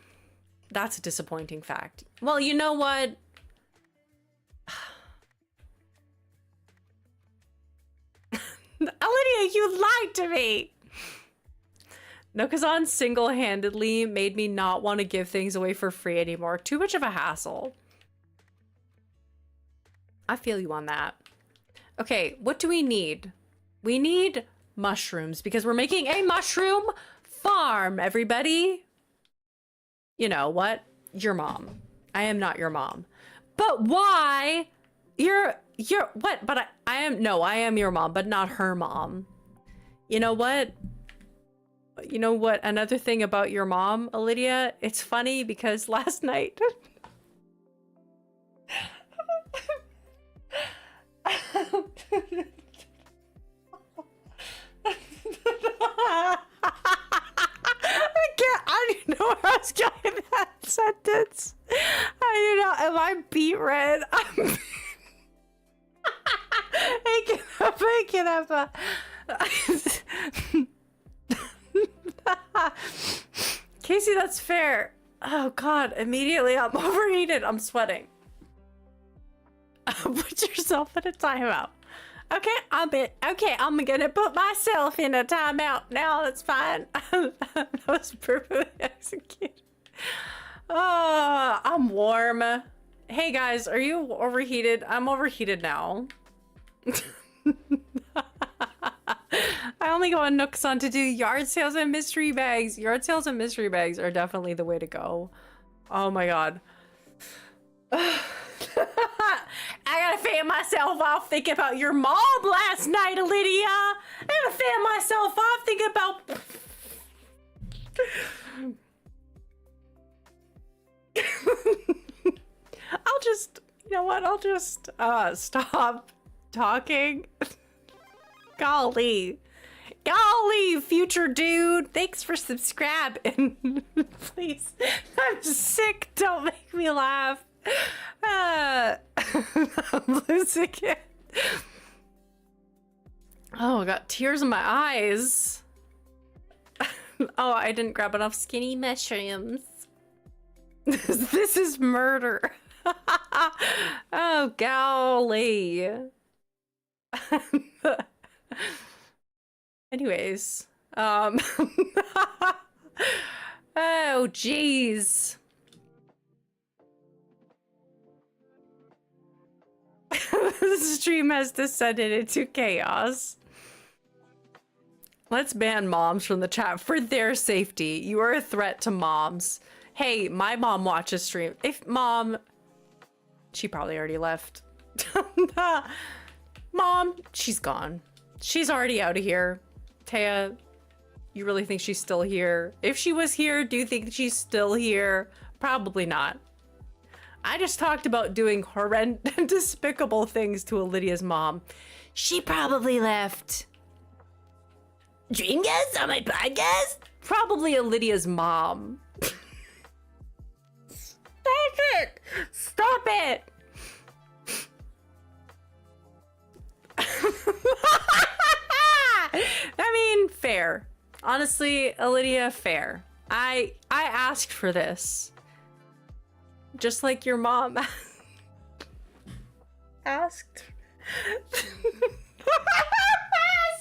that's a disappointing fact. Well, you know what? Lydia, you lied to me! Nokazan single-handedly made me not want to give things away for free anymore. Too much of a hassle. I feel you on that. Okay, what do we need? We need mushrooms because we're making a mushroom farm, everybody. You know what? Your mom. I am not your mom. But why? You're what? But I am, no, I am your mom, but not her mom. You know what? You know what? Another thing about your mom, Lydia, it's funny because last night. I didn't know where I was going in that sentence. I didn't know. Am I beat red? Make it up. Casey, that's fair. Oh God, immediately I'm overheated. I'm sweating. Put yourself in a timeout. Okay, I'm gonna put myself in a timeout now. That's fine. That was perfectly executed. Oh, I'm warm. Hey guys, are you overheated? I'm overheated now. I only go on Nookson to do yard sales and mystery bags. Yard sales and mystery bags are definitely the way to go. Oh my God. I gotta fan myself off thinking about your mom last night, Lydia. I gotta fan myself off thinking about... I'll just, you know what? I'll just stop talking. Golly. Golly, future dude. Thanks for subscribing. Please. I'm sick. Don't make me laugh. I'm losing it. Oh, I got tears in my eyes. Oh, I didn't grab enough skinny mushrooms. This is murder. Oh, golly. Anyways, oh, jeez. This stream has descended into chaos. Let's ban moms from the chat for their safety. You are a threat to moms. Hey, my mom watches stream. If mom, she probably already left. Mom, she's gone. She's already out of here. Taya, you really think she's still here? If she was here, do you think she's still here? Probably not. I just talked about doing horrendous, despicable things to Lydia's mom. She probably left. Dream guest on my podcast? Probably Lydia's mom. Stop it! Stop it! I mean, fair. Honestly, Lydia, fair. I asked for this. Just like your mom asked.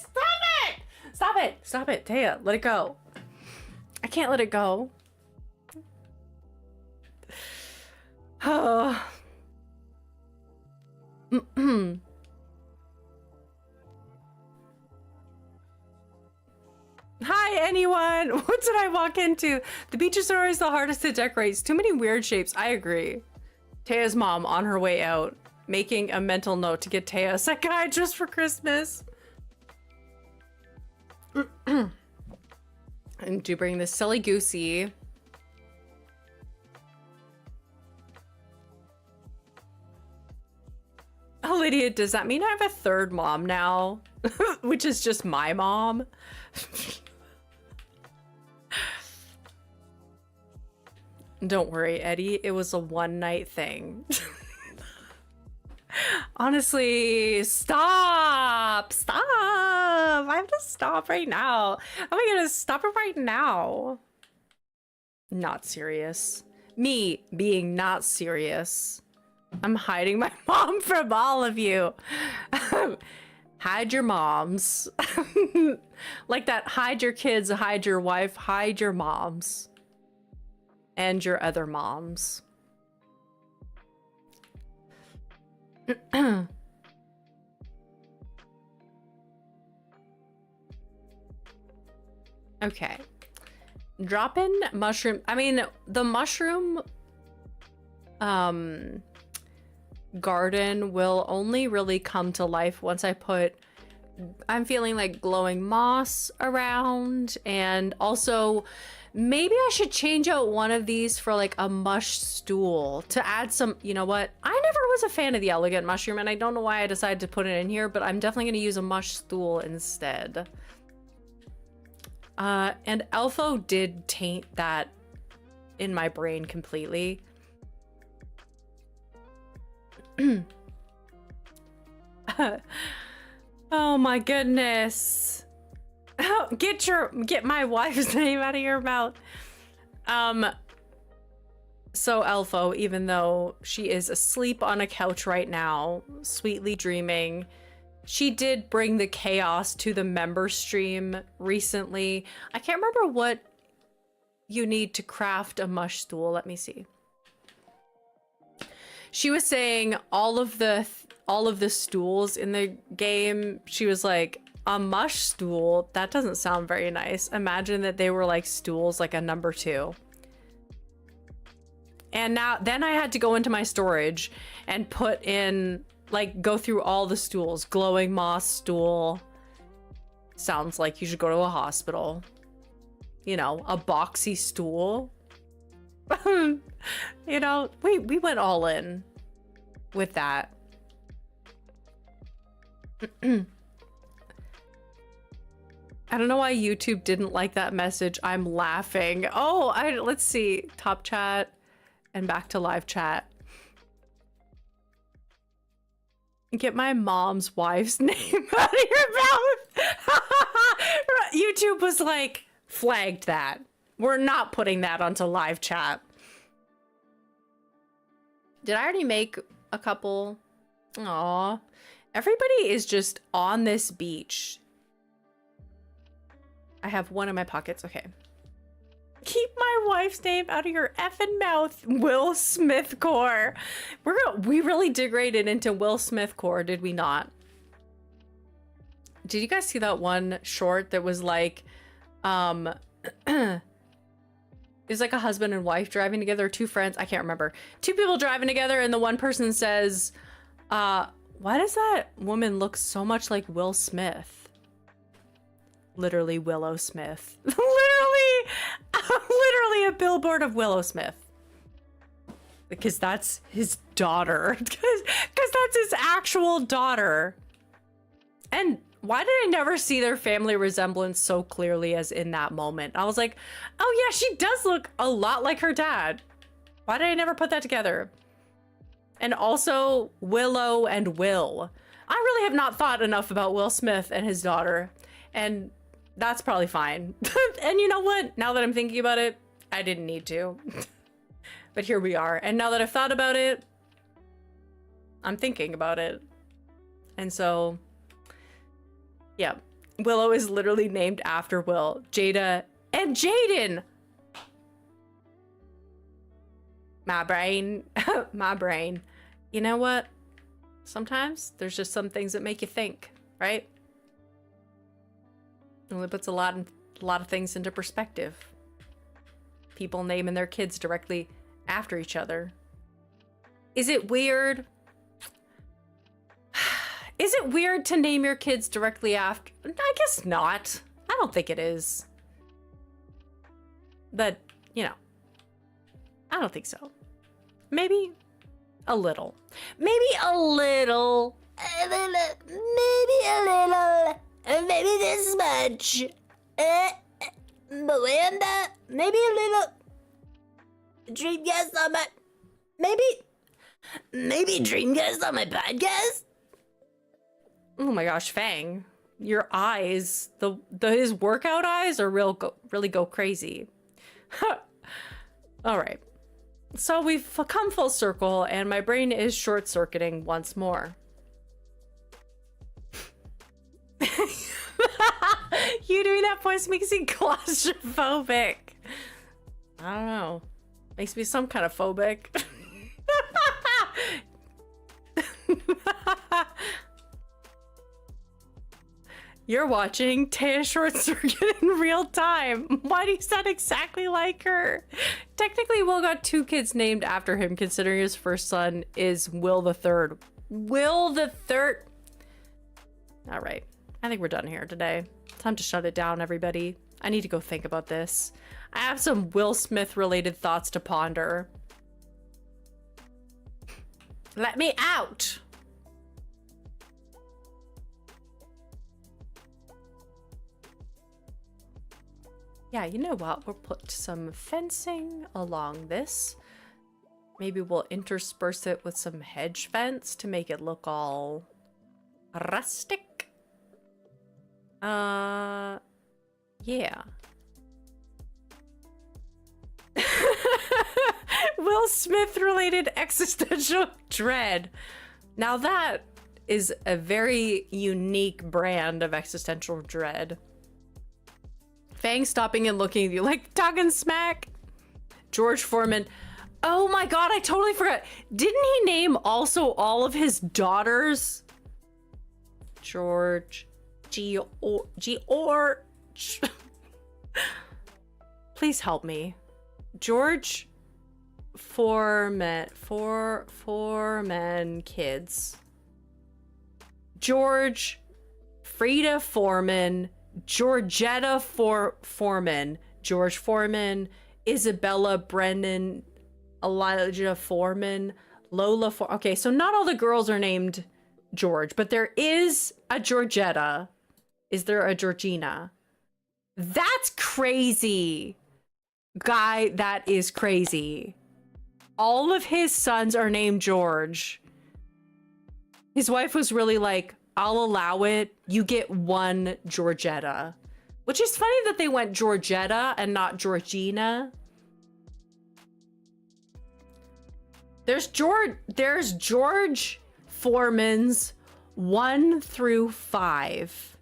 Stop it! Stop it! Stop it, Taya. Let it go. I can't let it go. Oh. Hi, anyone. What did I walk into? The beaches are always the hardest to decorate. It's too many weird shapes. I agree. Taya's mom on her way out, making a mental note to get Taya a psychiatrist for Christmas. And do bring this silly goosey. Oh, Lydia, does that mean I have a third mom now? Which is just my mom? Don't worry, Eddie. It was a one-night thing. Honestly, stop! Stop! I have to stop right now. Oh my goodness, stop it right now. Not serious. Me being not serious. I'm hiding my mom from all of you. Hide your moms. Like that, hide your kids, hide your wife, hide your moms. And your other moms. Okay. drop in mushroom. I mean, the mushroom garden will only really come to life once I put, I'm feeling like glowing moss around, and also maybe I should change out one of these for like a mush stool to add some, you know what? I never was a fan of the elegant mushroom and I don't know why I decided to put it in here, but I'm definitely gonna use a mush stool instead. And Elfo did taint that in my brain completely. Oh my goodness. Get my wife's name out of your mouth. So Elfo, even though she is asleep on a couch right now, sweetly dreaming, she did bring the chaos to the member stream recently. I can't remember what you need to craft a mush stool. Let me see. She was saying all of the stools in the game, she was like, a mush stool? That doesn't sound very nice. Imagine that they were like stools, like a number 2. And then I had to go into my storage and put in, like, go through all the stools. Glowing moss stool. Sounds like you should go to a hospital. You know, a boxy stool. You know, we went all in with that. I don't know why YouTube didn't like that message. I'm laughing. Oh, let's see. Top chat and back to live chat. Get my mom's wife's name out of your mouth. YouTube was like, flagged that. We're not putting that onto live chat. Did I already make a couple? Aw. Everybody is just on this beach. I have one in my pockets. Okay. Keep my wife's name out of your effing mouth, Will Smith core. We really degraded into Will Smith core, did we not? Did you guys see that one short that was like, it was like a husband and wife driving together, 2 friends, I can't remember. 2 people driving together and the one person says, why does that woman look so much like Will Smith? Literally Willow Smith. Literally a billboard of Willow Smith. Because that's his daughter. Because that's his actual daughter. And why did I never see their family resemblance so clearly as in that moment? I was like, oh yeah, she does look a lot like her dad. Why did I never put that together? And also Willow and Will. I really have not thought enough about Will Smith and his daughter. And that's probably fine. And you know what? Now that I'm thinking about it, I didn't need to. But here we are. And now that I've thought about it, I'm thinking about it. And so, yeah. Willow is literally named after Will, Jada, and Jaden. My brain. My brain. You know what? Sometimes there's just some things that make you think, right? It only puts a lot of things into perspective. People naming their kids directly after each other. Is it weird? Is it weird to name your kids directly after? I guess not. I don't think it is. But, you know, I don't think so. Maybe a little. Maybe a little. Maybe a little. Maybe this much. Miranda. Maybe a little. Dreamcast on my. Maybe Dreamcast on my podcast. Oh my gosh, Fang, your eyes, his workout eyes are really go crazy. All right, so we've come full circle, and my brain is short-circuiting once more. You doing that voice makes me claustrophobic. I don't know. Makes me some kind of phobic. You're watching Taya Short Circuit in real time. Why do you sound exactly like her? Technically, Will got 2 kids named after him, considering his first son is Will the Third. Will the Third. All right. I think we're done here today. Time to shut it down, everybody. I need to go think about this. I have some Will Smith related thoughts to ponder. Let me out. Yeah, you know what? We'll put some fencing along this. Maybe we'll intersperse it with some hedge fence to make it look all rustic. Yeah. Will Smith related existential dread. Now that is a very unique brand of existential dread. Fang stopping and looking at you like talking smack. George Foreman. Oh my god, I totally forgot. Didn't he name also all of his daughters? George. George. Please help me. George Foreman kids. George Frida Foreman. Georgetta Foreman, George Foreman, Isabella Brennan, Elijah Foreman, Lola okay, so not all the girls are named George, but there is a Georgetta. Is there a Georgina? That's crazy. Guy, that is crazy. All of his sons are named George. His wife was really like, I'll allow it. You get 1 Georgetta. Which is funny that they went Georgetta and not Georgina. There's George Foreman's 1 through 5.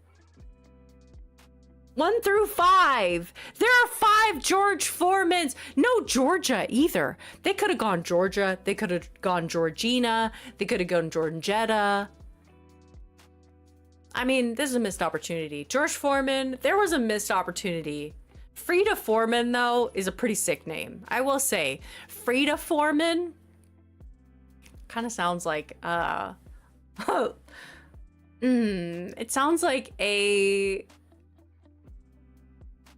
1 through 5. There are 5 George Foremans. No Georgia either. They could have gone Georgia. They could have gone Georgina. They could have gone Georgetta. I mean, this is a missed opportunity. George Foreman, there was a missed opportunity. Frida Foreman, though, is a pretty sick name. I will say, Frida Foreman kind of sounds like, it sounds like a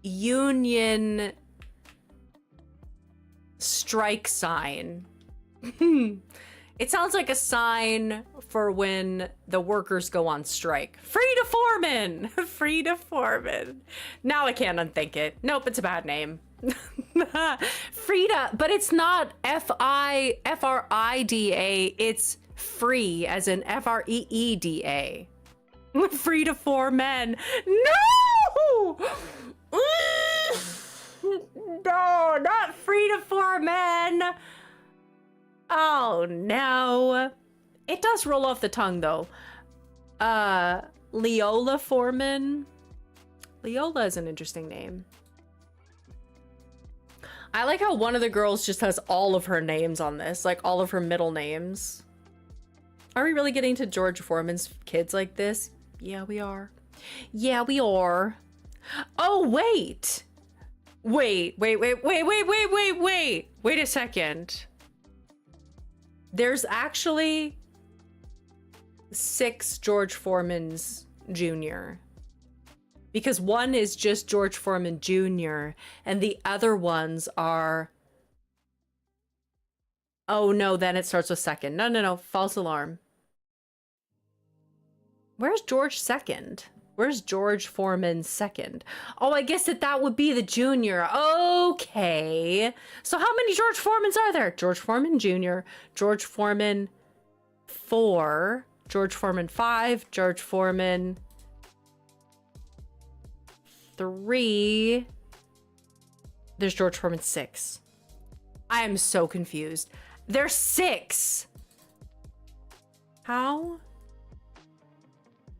union strike sign. It sounds like a sign for when the workers go on strike. Frida Foreman! Frida Foreman. Now I can't unthink it. Nope, it's a bad name. Frida, but it's not F-R-I-D-A. It's free, as in F-R-E-E-D-A. Frida Foreman. No! No, not Frida Foreman! Oh no. It does roll off the tongue though. Leola Foreman. Leola is an interesting name. I like how one of the girls just has all of her names on this, like all of her middle names. Are we really getting to George Foreman's kids like this? Yeah, we are. Yeah, we are. Oh, wait. Wait a second. There's actually 6 George Foremans Jr. Because one is just George Foreman Jr. and the other ones are... Oh no, then it starts with second. No, false alarm. Where's George second? Where's George Foreman second? Oh, I guess that would be the junior. Okay. So how many George Foremans are there? George Foreman Jr., George Foreman 4, George Foreman 5, George Foreman 3. There's George Foreman 6. I am so confused. There's 6. How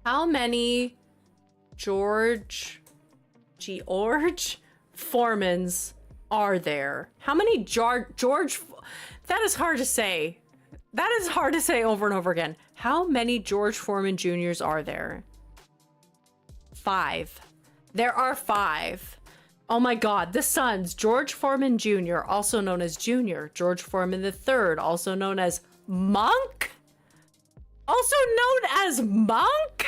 many George Foremans are there? How many George? That is hard to say. That is hard to say over and over again. How many George Foreman Juniors are there? 5. There are 5. Oh my God, the sons, George Foreman Jr., also known as Junior, George Foreman III, also known as Monk, also known as Monk,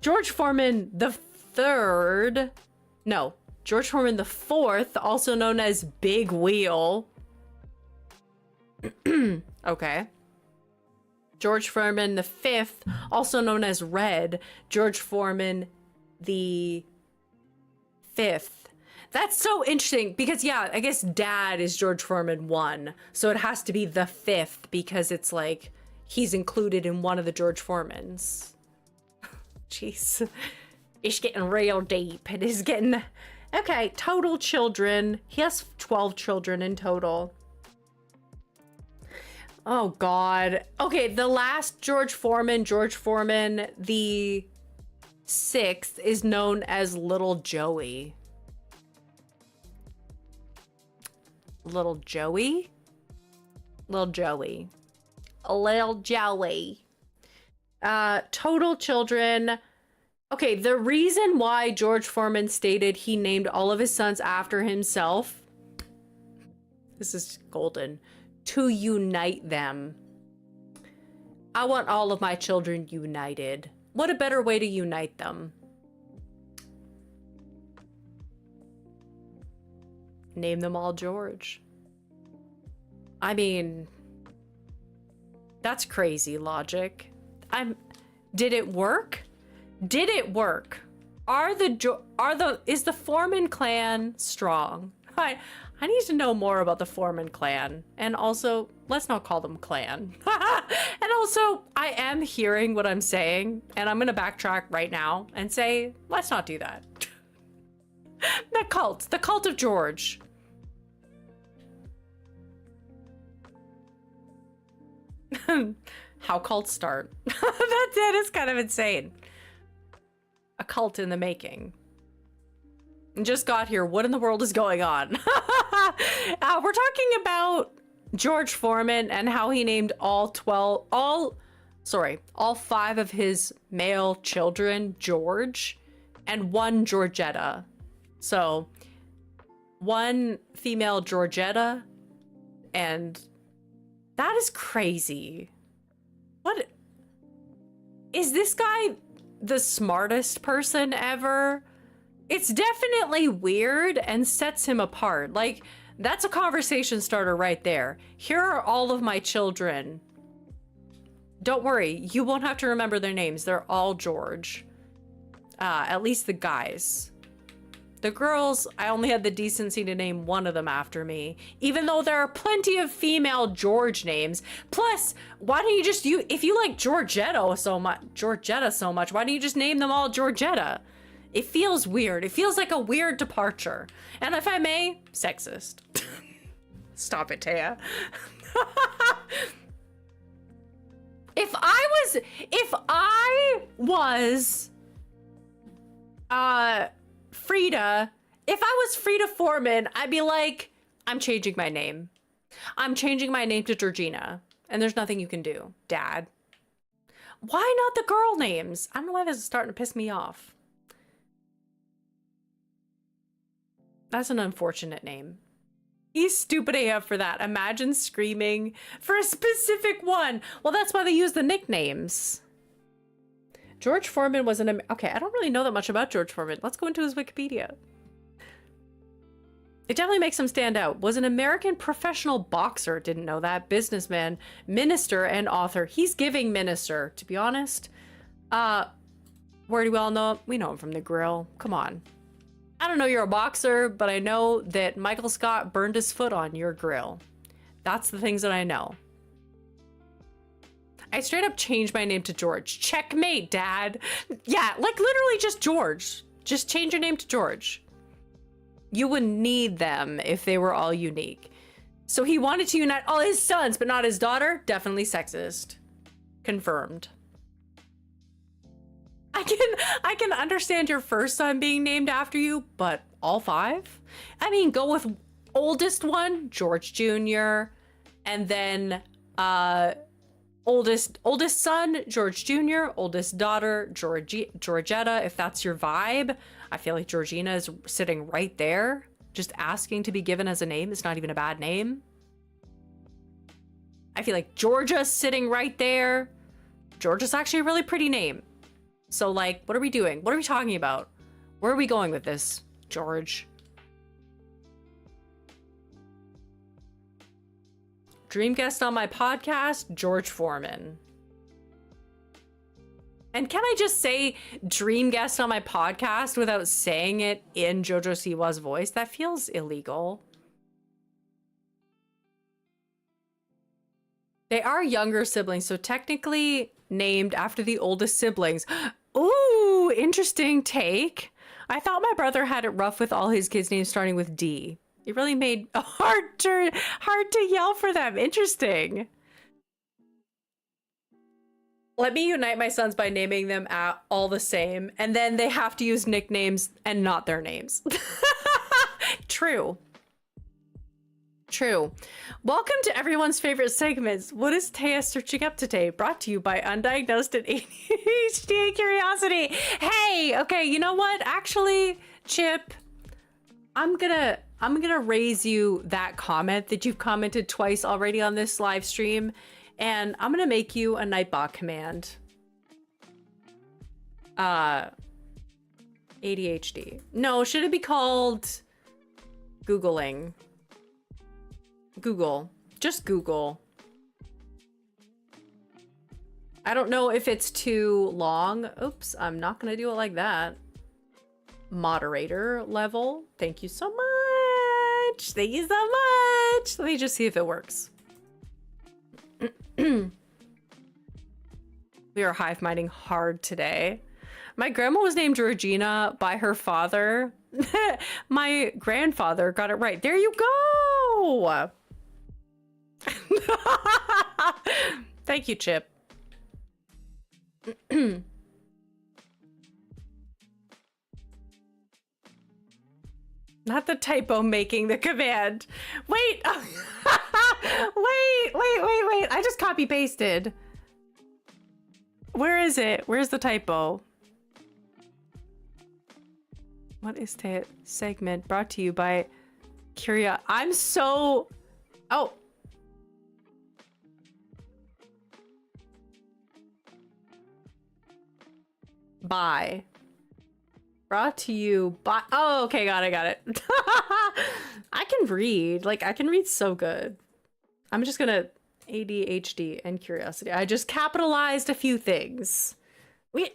George Foreman the Third, no, George Foreman the Fourth, also known as Big Wheel. Okay. George Foreman the Fifth, also known as Red, George Foreman the Fifth. That's so interesting because, yeah, I guess dad is George Foreman 1. So it has to be the 5th because it's like he's included in one of the George Foremans. Jeez. It's getting real deep. It is getting... Okay, total children. He has 12 children in total. Oh, God. Okay, the last George Foreman the 6th, is known as Little Joey. Little Joey? Little Joey. A little Joey. Total children. Okay, the reason why George Foreman stated he named all of his sons after himself, this is golden, to unite them. I want all of my children united. What a better way to unite them? Name them all George. I mean, that's crazy logic. Did it work? Did it work? Is the Foreman clan strong? I need to know more about the Foreman clan. And also, let's not call them clan. And also, I am hearing what I'm saying, and I'm gonna backtrack right now and say, let's not do that. The cult of George. How cults start. That is kind of insane. A cult in the making. Just got here. What in the world is going on? We're talking about George Foreman and how he named all 5 of his male children George and 1 Georgetta. So 1 female Georgetta, and that is crazy. What is this guy the smartest person ever? It's definitely weird and sets him apart. Like, that's a conversation starter right there. Here are all of my children. Don't worry, you won't have to remember their names. They're all George. At least the guys. The girls, I only had the decency to name one of them after me, even though there are plenty of female George names. Plus, why don't you just, if you like Georgetta so much, why don't you just name them all Georgetta? It feels weird. It feels like a weird departure. And if I may, sexist. Stop it, Taya. If I was Frida, if I was Frida Foreman, I'd be like, I'm changing my name. I'm changing my name to Georgina. And there's nothing you can do, Dad. Why not the girl names? I don't know why this is starting to piss me off. That's an unfortunate name. He's stupid AF for that. Imagine screaming for a specific one. Well, that's why they use the nicknames. George Foreman was okay, I don't really know that much about George Foreman. Let's go into his Wikipedia. It definitely makes him stand out. Was an American professional boxer, didn't know that, businessman, minister, and author. He's giving minister, to be honest. Where do we all know him? We know him from The Grill. Come on. I don't know you're a boxer, but I know that Michael Scott burned his foot on your grill. That's the things that I know. I straight up changed my name to George. Checkmate, Dad. Yeah, like literally just George. Just change your name to George. You wouldn't need them if they were all unique. So he wanted to unite all his sons, but not his daughter? Definitely sexist. Confirmed. I can understand your first son being named after you, but all 5? I mean, go with oldest one, George Jr., and then Oldest son, George Jr., oldest daughter, Georgetta, if that's your vibe. I feel like Georgina is sitting right there, just asking to be given as a name. It's not even a bad name. I feel like Georgia's sitting right there. Georgia's actually a really pretty name. So like, what are we doing? What are we talking about? Where are we going with this, George? Dream guest on my podcast, George Foreman. And can I just say dream guest on my podcast without saying it in Jojo Siwa's voice? That feels illegal. They are younger siblings, so technically named after the oldest siblings. Ooh, interesting take. I thought my brother had it rough with all his kids' names starting with D. It really made it hard to yell for them. Interesting. Let me unite my sons by naming them all the same, and then they have to use nicknames and not their names. True. True. Welcome to everyone's favorite segments. What is Taya searching up today? Brought to you by Undiagnosed and ADHD Curiosity. Hey, okay, you know what? Actually, Chip, I'm gonna raise you that comment that you've commented twice already on this live stream, and I'm gonna make you a Nightbot command. ADHD. No, should it be called Googling? Google. Just Google. I don't know if it's too long. Oops, I'm not gonna do it like that. Moderator level. Thank you so much. Thank you so much. Let me just see if it works. We are hive minding hard today. My grandma was named Regina by her father. My grandfather got it right. There you go. Thank you, Chip. Not the typo making the command. Wait. Wait. I just copy pasted. Where is it? Where's the typo? What is that segment brought to you by Curia? I'm so... Oh. By. Brought to you by... Oh, okay, got it. I can read. Like, I can read so good. I'm just gonna... ADHD and curiosity. I just capitalized a few things. I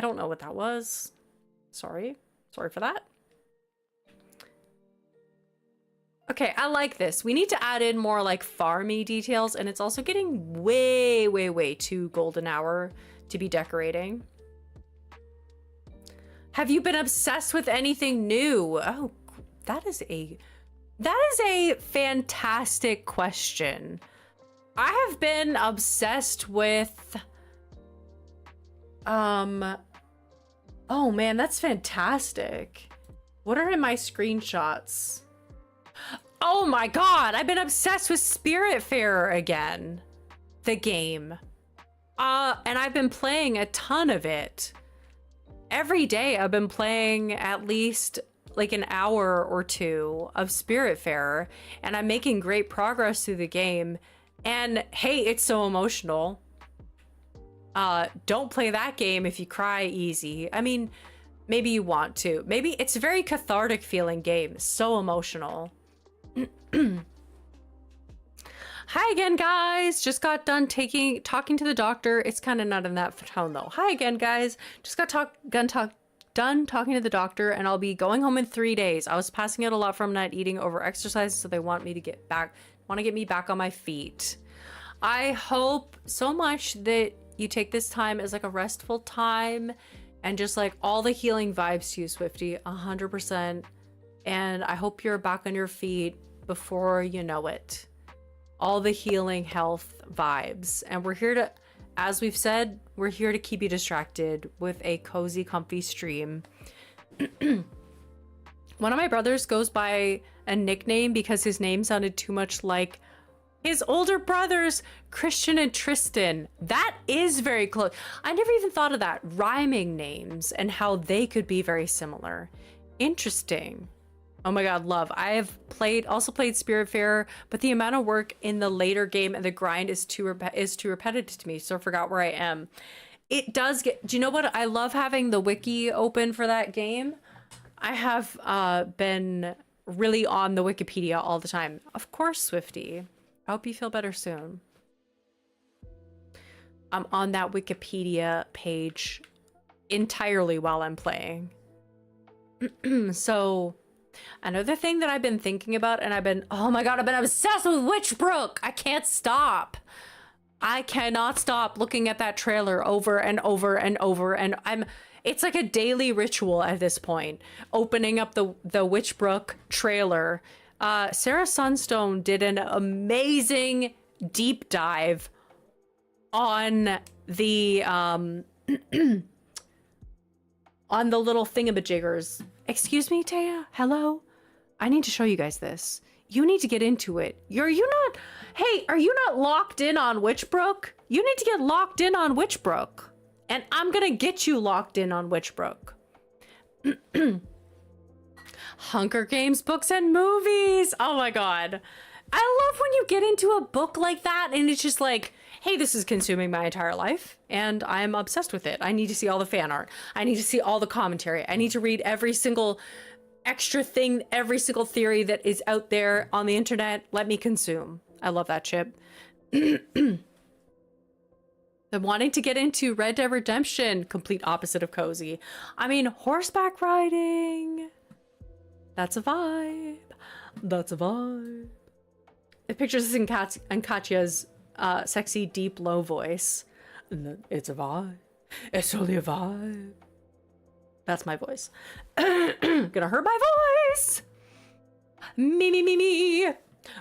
don't know what that was. Sorry for that. Okay, I like this. We need to add in more like farmy details, and it's also getting way too golden hour to be decorating. Have you been obsessed with anything new? Oh, that is a fantastic question. I have been obsessed with oh man, that's fantastic. What are in my screenshots? Oh my god, I've been obsessed with Spiritfarer again. The game. And I've been playing a ton of it. Every day I've been playing at least like an hour or two of Spiritfarer, and I'm making great progress through the game. And hey, it's so emotional. Don't play that game if you cry easy. I mean, maybe you want to. Maybe it's a very cathartic feeling game. So emotional. Hi again, guys. Just got done talking to the doctor. It's kind of not in that tone though. Hi again, guys. Just got done talking to the doctor, and I'll be going home in 3 days. I was passing out a lot from not eating over exercise, so they want me to get me back on my feet. I hope so much that you take this time as like a restful time and just like all the healing vibes to you, Swifty, 100%. And I hope you're back on your feet before you know it. All the healing health vibes. And we're here to, as we've said, we're here to keep you distracted with a cozy, comfy stream. One of my brothers goes by a nickname because his name sounded too much like His older brothers, Christian and Tristan. That is very close. I never even thought of that. Rhyming names and how they could be very similar. Interesting. Oh my god, love. I have also played Spiritfarer, but the amount of work in the later game and the grind is too repetitive to me, so I forgot where I am. It does get... Do you know what? I love having the wiki open for that game. I have been really on the Wikipedia all the time. Of course, Swifty. I hope you feel better soon. I'm on that Wikipedia page entirely while I'm playing. So... Another thing that I've been thinking about, and oh my god, I've been obsessed with Witchbrook. I can't stop. I cannot stop looking at that trailer over and over and over, and it's like a daily ritual at this point, opening up the Witchbrook trailer. Sarah Sunstone did an amazing deep dive on the on the little thingamajiggers. Excuse me, Taya? Hello? I need to show you guys this. You need to get into it. Are you not locked in on Witchbrook? You need to get locked in on Witchbrook. And I'm gonna get you locked in on Witchbrook. Hunger Games books and movies. Oh my god. I love when you get into a book like that and it's just like, hey, this is consuming my entire life and I'm obsessed with it. I need to see all the fan art. I need to see all the commentary. I need to read every single extra thing, every single theory that is out there on the internet. Let me consume. I love that, Chip. I'm wanting to get into Red Dead Redemption, complete opposite of cozy. I mean, horseback riding. That's a vibe. That's a vibe. It pictures this in Katya's sexy, deep, low voice. It's a vibe. It's only a vibe. That's my voice. Gonna hurt my voice. Me.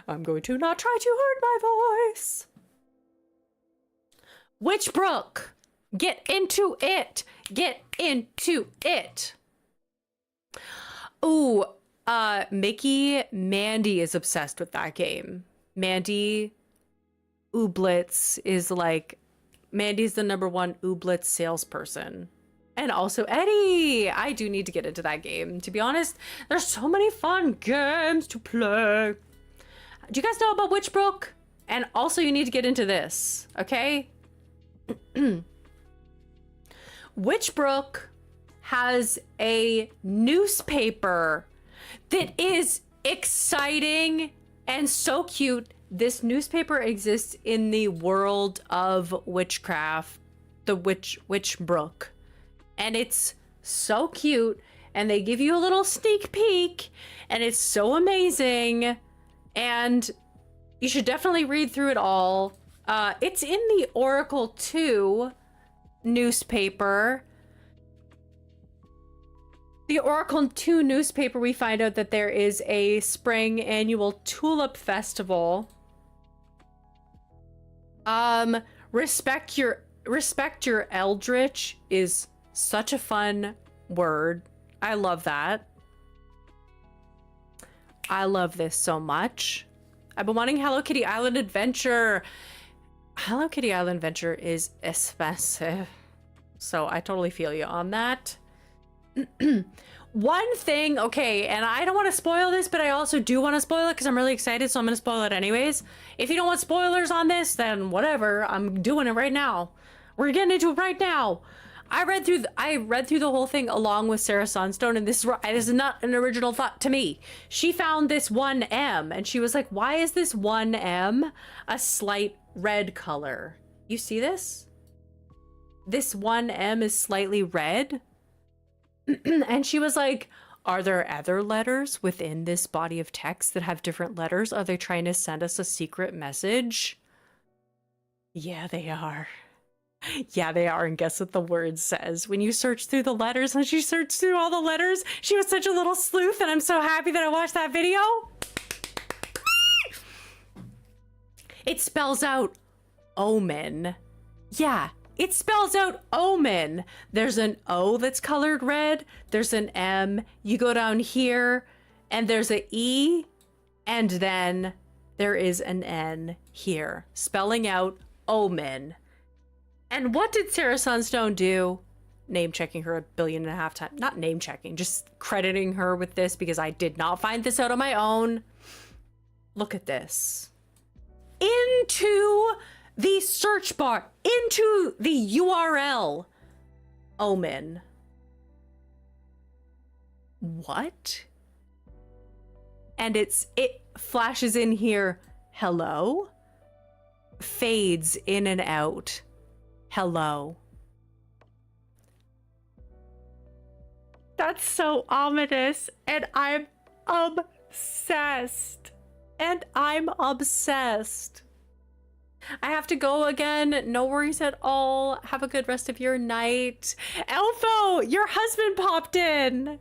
I'm going to not try to hurt my voice. Witchbrook. Get into it. Get into it. Ooh, Mandy is obsessed with that game. Mandy Ooblitz is like, Mandy's the #1 Ooblitz salesperson. And also Eddie! I do need to get into that game. To be honest, there's so many fun games to play. Do you guys know about Witchbrook? And also you need to get into this, okay? Witchbrook has a newspaper that is exciting and so cute. This newspaper exists in the world of witchcraft, the Witchbrook. And it's so cute. And they give you a little sneak peek. And it's so amazing. And you should definitely read through it all. It's in the Oracle 2 newspaper. The Oracle 2 newspaper, we find out that there is a spring annual tulip festival. Respect your eldritch is such a fun word. I love that. I love this so much. I've been wanting Hello Kitty Island Adventure. Hello Kitty Island Adventure is expensive. So I totally feel you on that. One thing, okay, and I don't want to spoil this, but I also do want to spoil it because I'm really excited, so I'm going to spoil it anyways. If you don't want spoilers on this, then whatever. I'm doing it right now. We're getting into it right now. I read through the whole thing along with Sarah Sunstone, and this is not an original thought to me. She found this 1M, and she was like, why is this 1M a slight red color? You see this? This 1M is slightly red. And she was like, are there other letters within this body of text that have different letters? Are they trying to send us a secret message? Yeah, they are. Yeah, they are. And guess what the word says? When you search through the letters, and she searched through all the letters, she was such a little sleuth, and I'm so happy that I watched that video. It spells out omen. Yeah. It spells out omen. There's an O that's colored red. There's an M. You go down here and there's an E and then there is an N here, spelling out omen. And what did Sarah Sunstone do? Name checking her 1.5 billion times. Not name checking, just crediting her with this because I did not find this out on my own. Look at this. Into the search bar, into the URL. Omen. What? And it flashes in here, hello? Fades in and out. Hello. That's so ominous, and I'm obsessed. And I'm obsessed. I have to go again. No worries at all. Have a good rest of your night. Elfo, your husband popped in.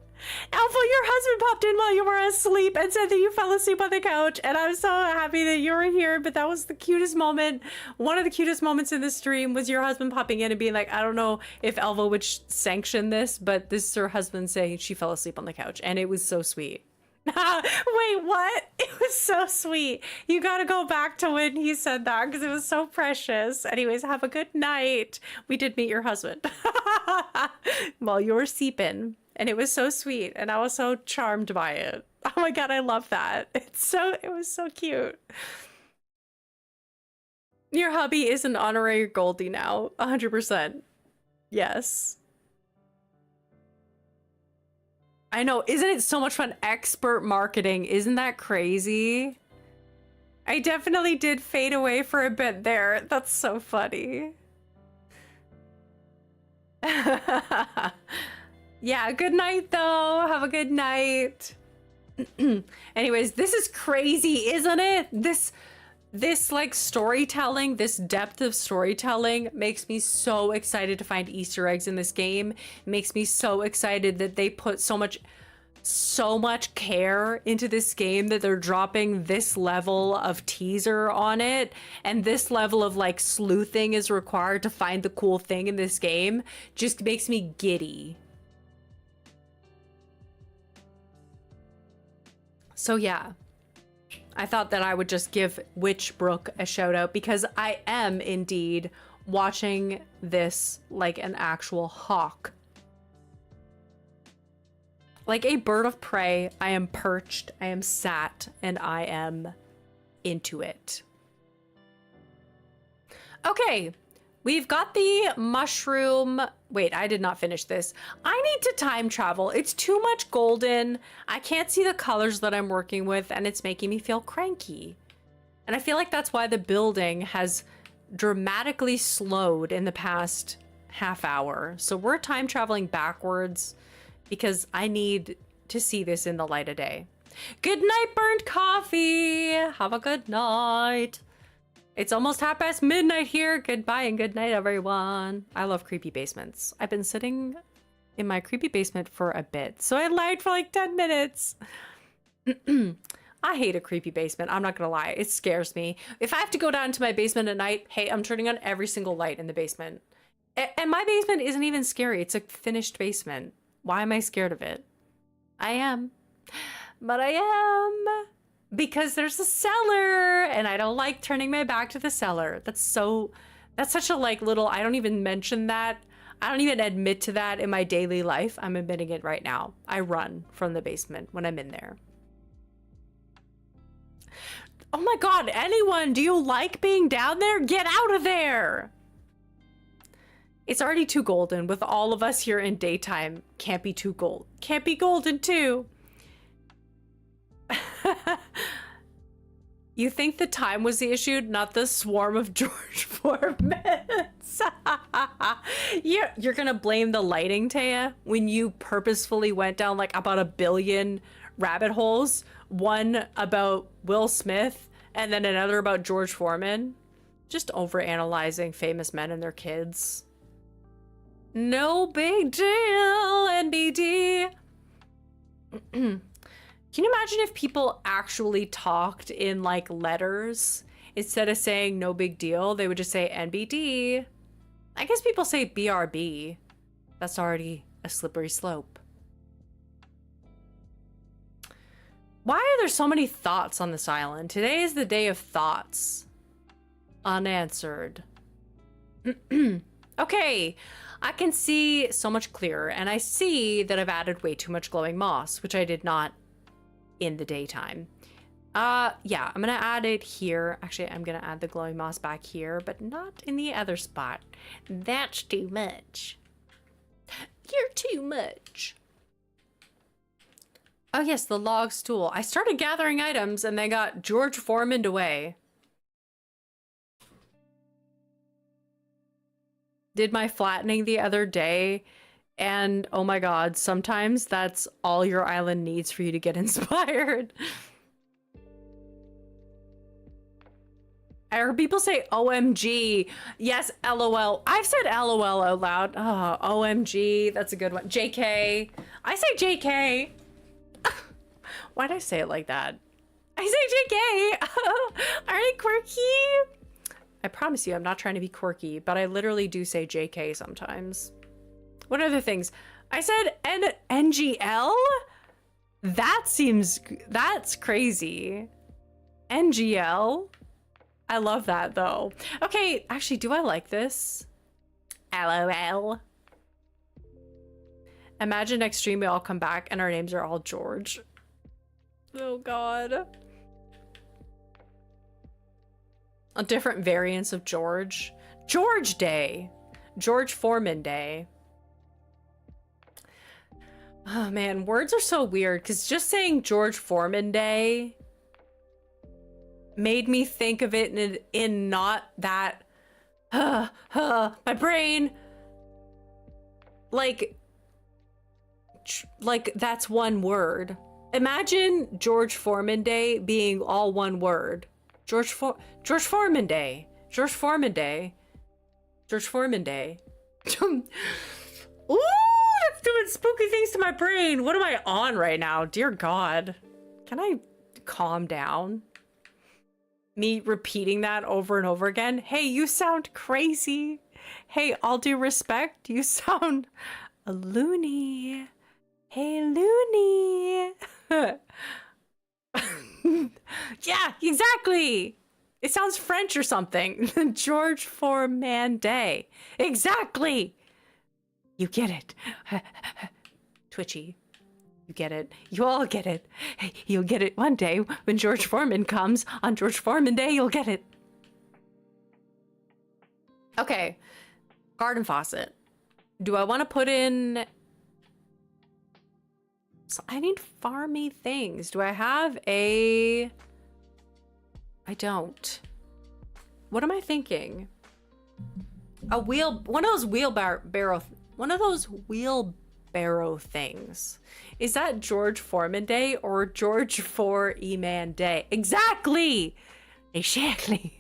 Elfo, your husband popped in while you were asleep and said that you fell asleep on the couch. And I'm so happy that you were here, but that was the cutest moment. One of the cutest moments in the stream was your husband popping in and being like, I don't know if Elfo would sanction this, but this is her husband saying she fell asleep on the couch. And it was so sweet. Wait, what? It was so sweet. You gotta go back to when he said that because it was so precious. Anyways, have a good night. We did meet your husband while you were sleeping, and it was so sweet, and I was so charmed by it. Oh my god, I love that. It was so cute. Your hubby is an honorary Goldie now, 100%. Yes. I know, isn't it so much fun? Expert marketing, isn't that crazy? I definitely did fade away for a bit there. That's so funny. Yeah, good night though. Have a good night. Anyways, this is crazy, isn't it? This like storytelling, this depth of storytelling makes me so excited to find Easter eggs in this game. It makes me so excited that they put so much care into this game that they're dropping this level of teaser on it, and this level of like sleuthing is required to find the cool thing in this game. Just makes me giddy. So yeah, I thought that I would just give Witchbrook a shout out because I am indeed watching this like an actual hawk. Like a bird of prey, I am perched, I am sat, and I am into it. Okay, we've got the mushroom. Wait, I did not finish this. I need to time travel. It's too much golden. I can't see the colors that I'm working with, and it's making me feel cranky. And I feel like that's why the building has dramatically slowed in the past half hour. So we're time traveling backwards because I need to see this in the light of day. Good night, burnt coffee. Have a good night. It's almost midnight here. Goodbye and good night, everyone. I love creepy basements. I've been sitting in my creepy basement for a bit, so I lagged for like 10 minutes. I hate a creepy basement. I'm not gonna lie. It scares me. If I have to go down to my basement at night, hey, I'm turning on every single light in the basement. And my basement isn't even scary. It's a finished basement. Why am I scared of it? I am. But I am. Because there's a cellar and I don't like turning my back to the cellar. That's such a like little, I don't even mention that. I don't even admit to that in my daily life. I'm admitting it right now. I run from the basement when I'm in there. Oh my God, anyone, do you like being down there? Get out of there. It's already too golden with all of us here in daytime. Can't be too gold. Can't be golden too. You think the time was the issue, not the swarm of George Foremans? You're gonna blame the lighting, Taya, when you purposefully went down like about 1 billion rabbit holes. One about Will Smith and then another about George Foreman. Just overanalyzing famous men and their kids. No big deal, NBD. Can you imagine if people actually talked in like letters? Instead of saying no big deal, they would just say NBD. I guess people say BRB. That's already a slippery slope. Why are there so many thoughts on this island? Today is the day of thoughts. Unanswered. Okay, I can see so much clearer, and I see that I've added way too much glowing moss, which I did not in the daytime. Yeah, I'm gonna add it here. Actually, I'm gonna add the glowing moss back here, but not in the other spot. That's too much. You're too much. Oh yes, the log stool. I started gathering items and they got George Foreman'd away. Did my flattening the other day, and oh my god, sometimes that's all your island needs for you to get inspired. I heard people say OMG. Yes, LOL. I've said LOL out loud. Oh, OMG. That's a good one. JK. I say JK. Why'd I say it like that? I say JK. Are you quirky? I promise you, I'm not trying to be quirky, but I literally do say JK sometimes. What other things? I said NGL? That's crazy. NGL? I love that though. Okay, actually, do I like this? LOL. Imagine next stream we all come back and our names are all George. Oh god. A different variants of George. George Day. George Foreman Day. Oh man, words are so weird because just saying George Foreman Day made me think of it in not that my brain like that's one word. Imagine George Foreman Day being all one word. George Foreman Day. George Foreman Day. George Foreman Day. Ooh, that's doing spooky things to my brain. What am I on right now? Dear God. Can I calm down? Me repeating that over and over again. Hey, you sound crazy. Hey, all due respect, you sound a loony. Hey, loony. Yeah, exactly. It sounds French or something. George Foreman Day. Exactly. You get it. Twitchy. You get it. You all get it. You'll get it one day when George Foreman comes. On George Foreman Day, you'll get it. Okay. Garden faucet. Do I want to put in... So I need farmy things. Do I have a... I don't. What am I thinking? One of those wheelbarrow things. Is that George Foreman Day or George Foreman Day? Exactly! Exactly.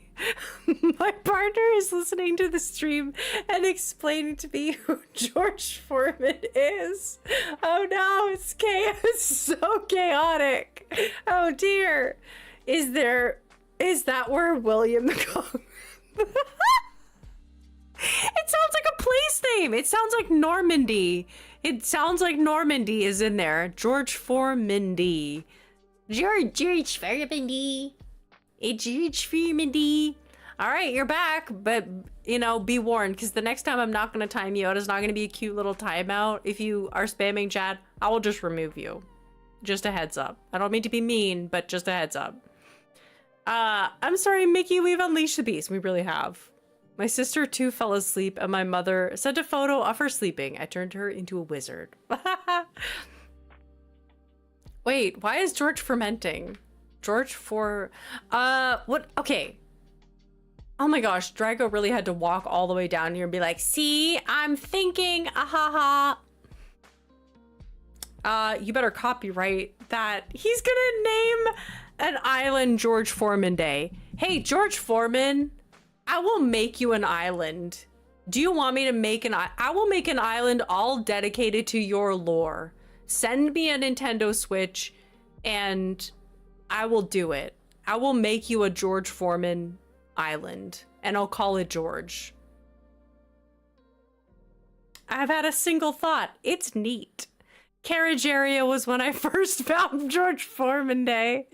My partner is listening to the stream and explaining to me who George Foreman is. Oh no, it's chaos. So chaotic. Oh dear. Is that where William the Conqueror... It sounds like a place name. It sounds like Normandy. It sounds like Normandy is in there. George Formandy. George Formandy. It's George Formandy. All right, you're back, but you know, be warned, because the next time I'm not going to time you out. It's not going to be a cute little timeout. If you are spamming chat, I will just remove you. Just a heads up. I don't mean to be mean, but just a heads up. I'm sorry, Mickey, we've unleashed the beast. We really have. My sister too fell asleep and my mother sent a photo of her sleeping. I turned her into a wizard. Wait, why is George fermenting? George what? Okay. Oh my gosh, Drago really had to walk all the way down here and be like, see, I'm thinking, ahaha. You better copyright that. He's gonna name an island George Foreman Day. Hey, George Foreman, I will make you an island. Do you want me to make I will make an island all dedicated to your lore. Send me a Nintendo Switch and I will do it. I will make you a George Foreman island and I'll call it George. I've had a single thought. It's neat. Carriage area was when I first found George Foreman Day.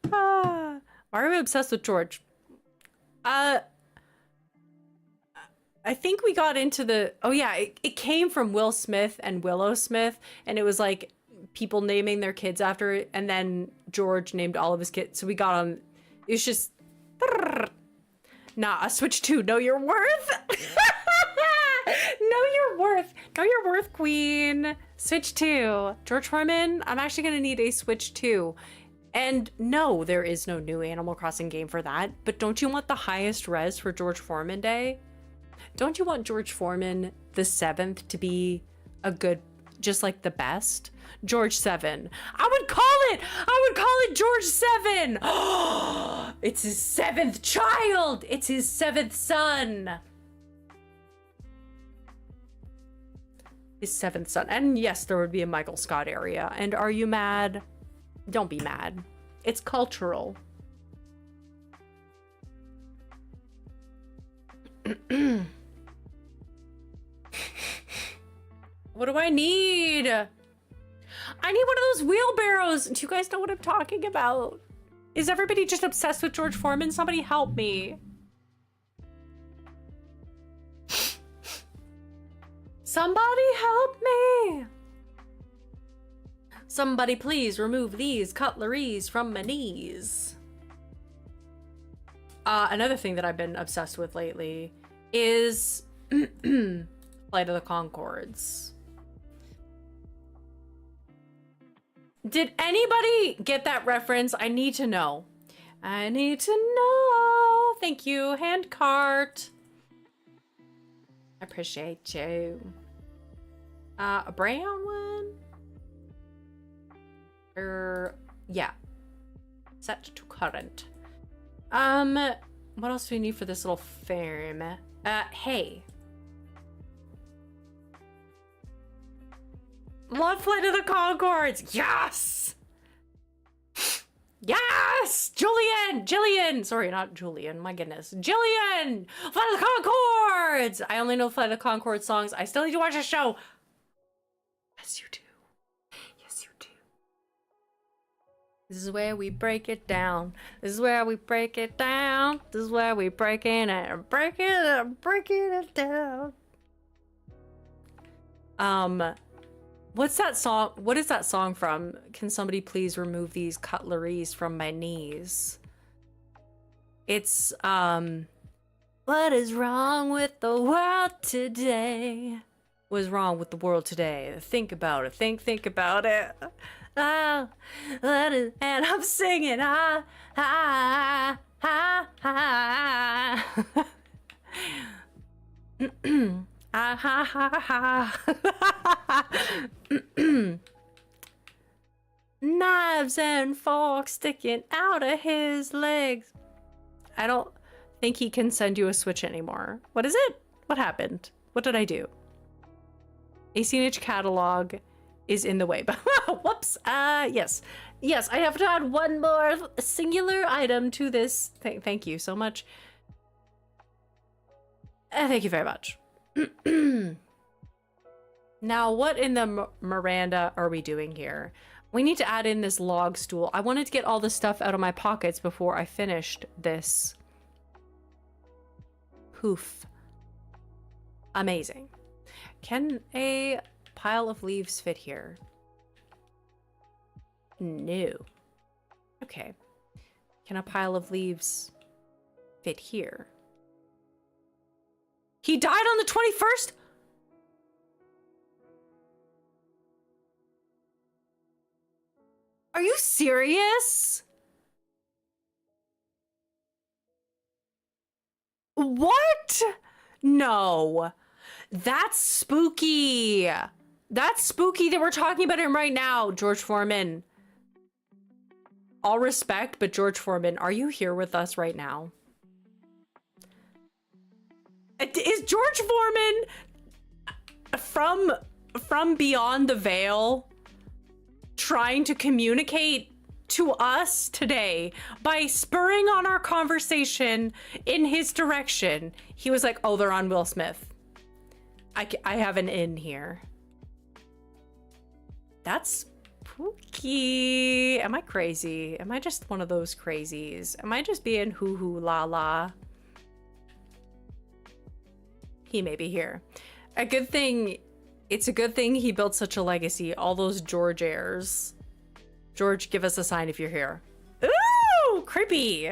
Why are we obsessed with George? I think we got into the... Oh yeah, it came from Will Smith and Willow Smith, and it was like people naming their kids after it, and then George named all of his kids. So we got on... It was just... Nah, I switched to Know Your Worth. Know Your Worth. Know Your Worth, queen. Switch 2. George Foreman, I'm actually going to need a Switch 2. And no, there is no new Animal Crossing game for that. But don't you want the highest res for George Foreman Day? Don't you want George Foreman the 7th to be a good, just like the best? George 7. I would call it George 7. It's his 7th child. It's his 7th son. His 7th son. And yes, there would be a Michael Scott area. And are you mad? Don't be mad. It's cultural. What do I need? I need one of those wheelbarrows. Do you guys know what I'm talking about? Is everybody just obsessed with George Foreman? Somebody help me. Somebody help me. Somebody please remove these cutleries from my knees. Another thing that I've been obsessed with lately is Flight of the Conchords. Did anybody get that reference? I need to know. I need to know. Thank you, Handcart. I appreciate you. A brown one? Yeah. Set to current. What else do we need for this little farm? Hay. Love Flight of the Conchords! Yes! Yes! Jillian! Sorry, not Julian. My goodness. Jillian! Flight of the Conchords! I only know Flight of the Conchords songs. I still need to watch the show. Yes, you do. Yes, you do. This is where we break it down. This is where we break it down. This is where we break it and breaking it down. What's that song? What is that song from? Can somebody please remove these cutleries from my knees? It's, what is wrong with the world today? What is wrong with the world today? Think about it. Think about it. Oh, and I'm singing, ah, ah, ah, ah. Ah, ha, ha, ha. Knives and forks sticking out of his legs. I don't think he can send you a Switch anymore. What is it? What happened? What did I do? ACNH catalog is in the way. Whoops. Yes. Yes, I have to add one more singular item to this thing. Thank you so much. Thank you very much. Now, what in the Miranda are we doing here? We need to add in this log stool. I wanted to get all the stuff out of my pockets before I finished this. Poof. Amazing. Can a pile of leaves fit here? No. Okay. Can a pile of leaves fit here? He died on the 21st? Are you serious? What? No. That's spooky. That's spooky that we're talking about him right now, George Foreman. All respect, but George Foreman, are you here with us right now? Is George Foreman from beyond the veil trying to communicate to us today by spurring on our conversation in his direction? He was like, oh, they're on Will Smith. I have an in here. That's spooky. Am I crazy? Am I just one of those crazies? Am I just being hoo-hoo la-la? He may be here. A good thing, it's a good thing he built such a legacy. All those George heirs. George, give us a sign if you're here. Ooh, creepy.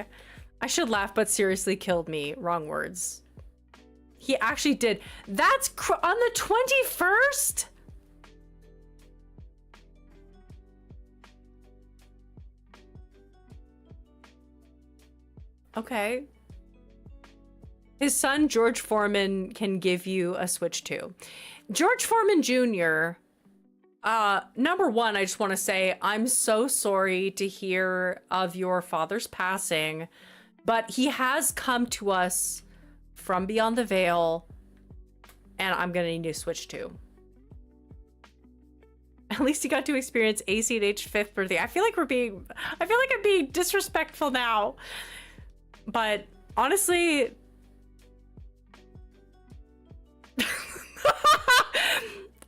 I should laugh, but seriously killed me. Wrong words. He actually did. That's on the 21st? Okay. His son, George Foreman, can give you a Switch too. George Foreman Jr., number one, I just want to say I'm so sorry to hear of your father's passing, but he has come to us from beyond the veil, and I'm gonna need to Switch too. At least he got to experience ACH 5th birthday. I feel like I'm being disrespectful now. But honestly,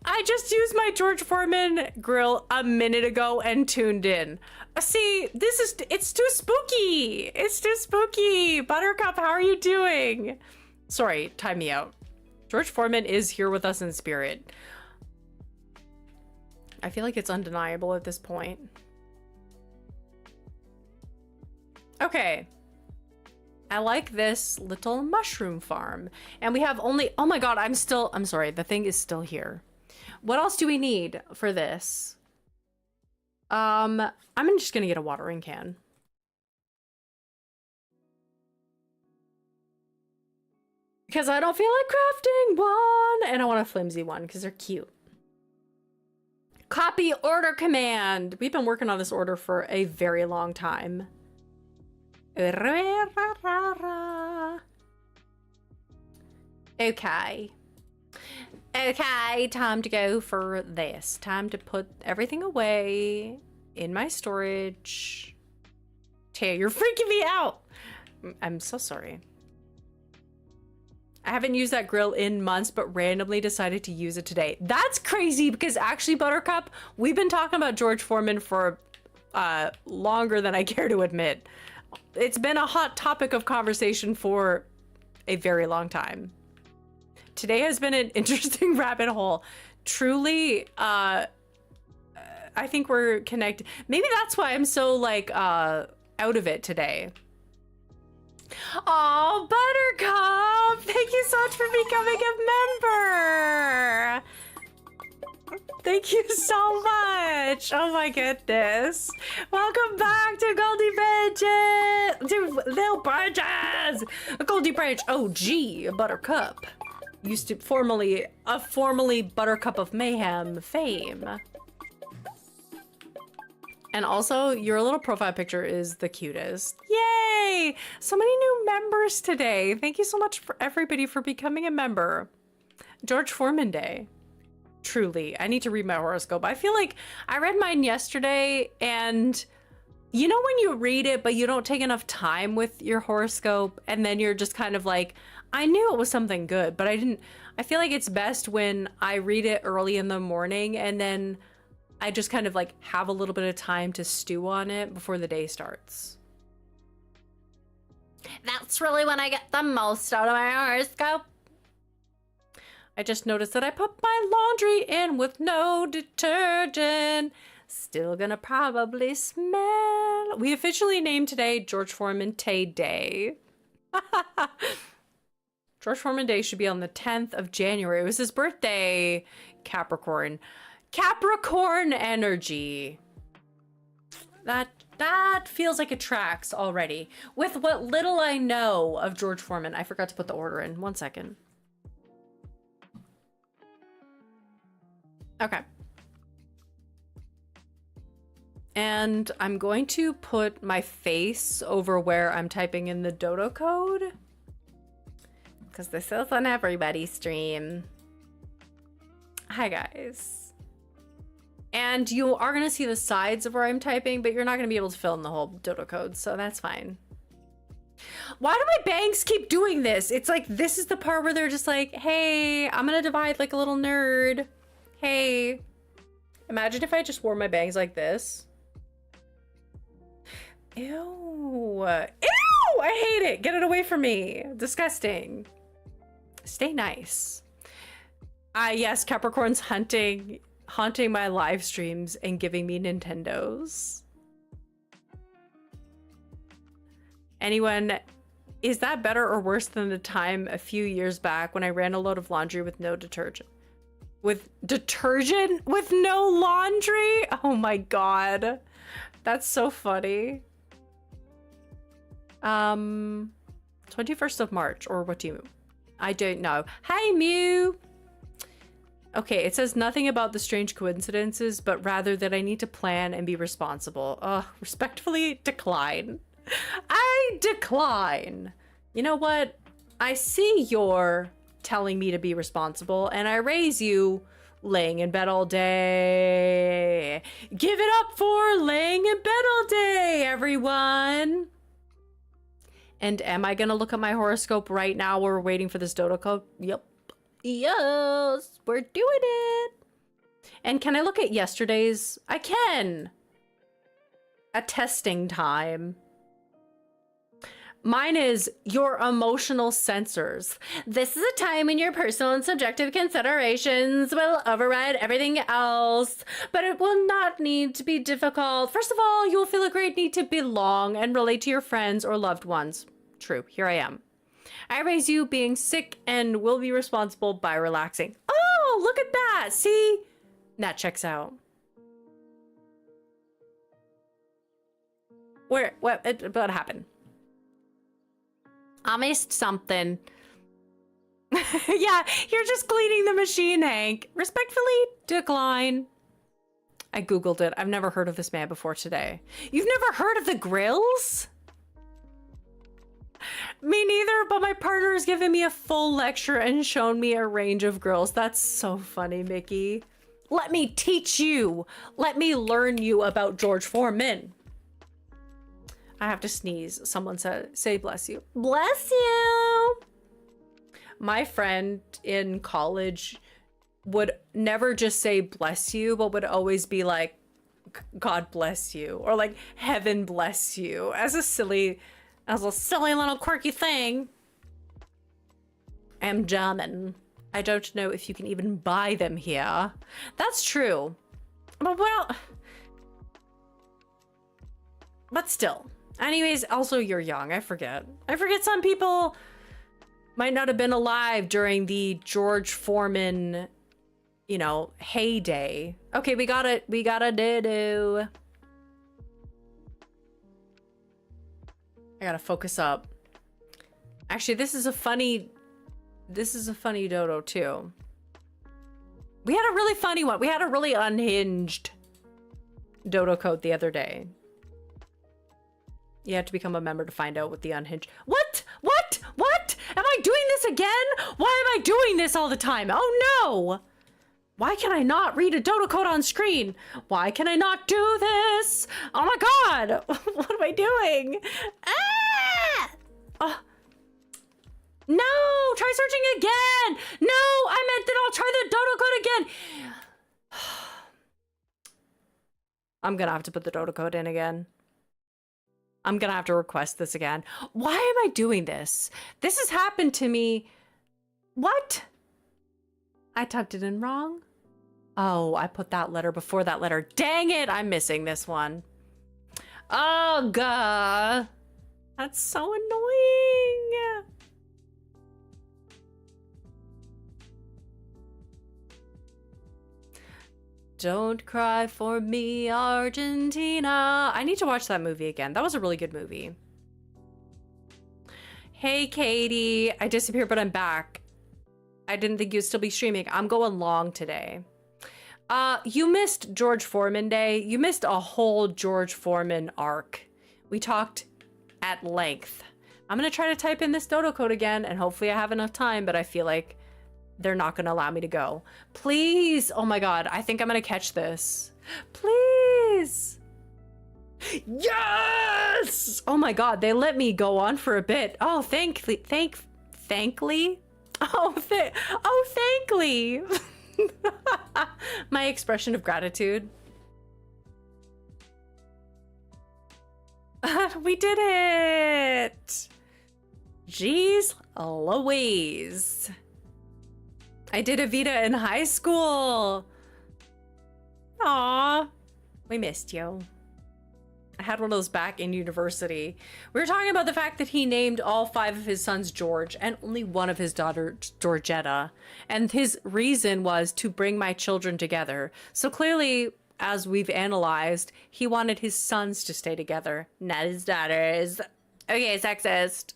I just used my George Foreman grill a minute ago and tuned in. See, it's too spooky. It's too spooky. Buttercup, how are you doing? Sorry, time me out. George Foreman is here with us in spirit. I feel like it's undeniable at this point. Okay. I like this little mushroom farm. And we have only, oh my God, I'm sorry, the thing is still here. What else do we need for this? I'm just gonna get a watering can. Because I don't feel like crafting one, and I want a flimsy one because they're cute. Copy order command. We've been working on this order for a very long time. Okay. Okay, time to go for this. Time to put everything away in my storage. Taya, you're freaking me out. I'm so sorry. I haven't used that grill in months, but randomly decided to use it today. That's crazy because actually, Buttercup, we've been talking about George Foreman for longer than I care to admit. It's been a hot topic of conversation for a very long time. Today has been an interesting rabbit hole. Truly, I think we're connected. Maybe that's why I'm so like out of it today. Oh, Buttercup! Thank you so much for becoming a member! Thank you so much! Oh my goodness! Welcome back to Goldie Branches! To Little Branches! A Goldie Branch OG Buttercup. Used to formerly Buttercup of Mayhem fame. And also, your little profile picture is the cutest. Yay! So many new members today. Thank you so much for everybody for becoming a member. George Foreman Day. Truly, I need to read my horoscope. I feel like I read mine yesterday, and you know when you read it, but you don't take enough time with your horoscope, and then you're just kind of like, I knew it was something good, but I didn't. I feel like it's best when I read it early in the morning, and then I just kind of like have a little bit of time to stew on it before the day starts. That's really when I get the most out of my horoscope. I just noticed that I put my laundry in with no detergent. Still gonna probably smell. We officially named today George Foreman Tay Day. George Foreman Day should be on the 10th of January. It was his birthday, Capricorn. Capricorn energy. That feels like it tracks already. With what little I know of George Foreman. I forgot to put the order in. 1 second. Okay. And I'm going to put my face over where I'm typing in the dodo code. Because this is an everybody stream. Hi, guys. And you are going to see the sides of where I'm typing, but you're not going to be able to fill in the whole dodo code, so that's fine. Why do my banks keep doing this? It's like, this is the part where they're just like, hey, I'm going to divide like a little nerd. Hey, Imagine if I just wore my bangs like this. Ew. Ew! I hate it. Get it away from me. Disgusting. Stay nice. Yes, Capricorn's haunting my live streams and giving me Nintendos. Anyone, is that better or worse than the time a few years back when I ran a load of laundry with no detergent? With detergent? With no laundry? Oh my god. That's so funny. 21st of March, or what do you... I don't know. Hi, Mew! Okay, it says nothing about the strange coincidences, but rather that I need to plan and be responsible. Respectfully decline. I decline. You know what? I see you're telling me to be responsible, and I raise you laying in bed all day. Give it up for laying in bed all day, everyone. And am I gonna look at my horoscope right now while we're waiting for this dodo code? Yep. Yes, we're doing it. And can I look at yesterday's? I can. A testing time. Mine is your emotional sensors. This is a time when your personal and subjective considerations will override everything else, but it will not need to be difficult. First of all, you will feel a great need to belong and relate to your friends or loved ones. True, here I am. I raise you being sick and will be responsible by relaxing. Oh, look at that. See? That checks out. What happened? I missed something. Yeah, you're just cleaning the machine, Hank. Respectfully decline. I Googled it. I've never heard of this man before today. You've never heard of the Grills? Me neither, but my partner has given me a full lecture and shown me a range of grills. That's so funny, Mickey. Let me teach you. Let me learn you about George Foreman. I have to sneeze. Someone said, say bless you. Bless you. My friend in college would never just say bless you, but would always be like, God bless you, or like heaven bless you, as a silly little quirky thing. I'm German. I don't know if you can even buy them here. That's true. But well, but still. Anyways, also you're young. I forget some people might not have been alive during the George Foreman, you know, heyday. Okay, we got a dodo. I gotta focus up. Actually, this is a funny dodo too. We had a really funny one. We had a really unhinged dodo code the other day. You have to become a member to find out what the unhinged... What? Am I doing this again? Why am I doing this all the time? Oh no! Why can I not read a dodo code on screen? Why can I not do this? Oh my god! What am I doing? Ah! Oh. No! Try searching again! No! I meant that I'll try the dodo code again! I'm gonna have to put the dodo code in again. I'm gonna have to request this again. Why am I doing this? This has happened to me. What? I typed it in wrong? Oh, I put that letter before that letter. Dang it, I'm missing this one. Ugh. That's so annoying. Don't cry for me, Argentina. I need to watch that movie again. That was a really good movie. Hey, Katie. I disappeared, but I'm back. I didn't think you'd still be streaming. I'm going long today. You missed George Foreman Day. You missed a whole George Foreman arc. We talked at length. I'm gonna try to type in this dodo code again, and hopefully I have enough time, but I feel like they're not gonna allow me to go. Please! Oh my god, I think I'm gonna catch this. Please! Yes! Oh my god, they let me go on for a bit. Oh, thankly. Oh, thankly. My expression of gratitude. We did it! Jeez Louise. I did a Vita in high school. Aw, we missed you. I had one of those back in university. We were talking about the fact that he named all 5 of his sons George and only one of his daughters Georgetta. And his reason was to bring my children together. So clearly, as we've analyzed, he wanted his sons to stay together, not his daughters. Okay, sexist.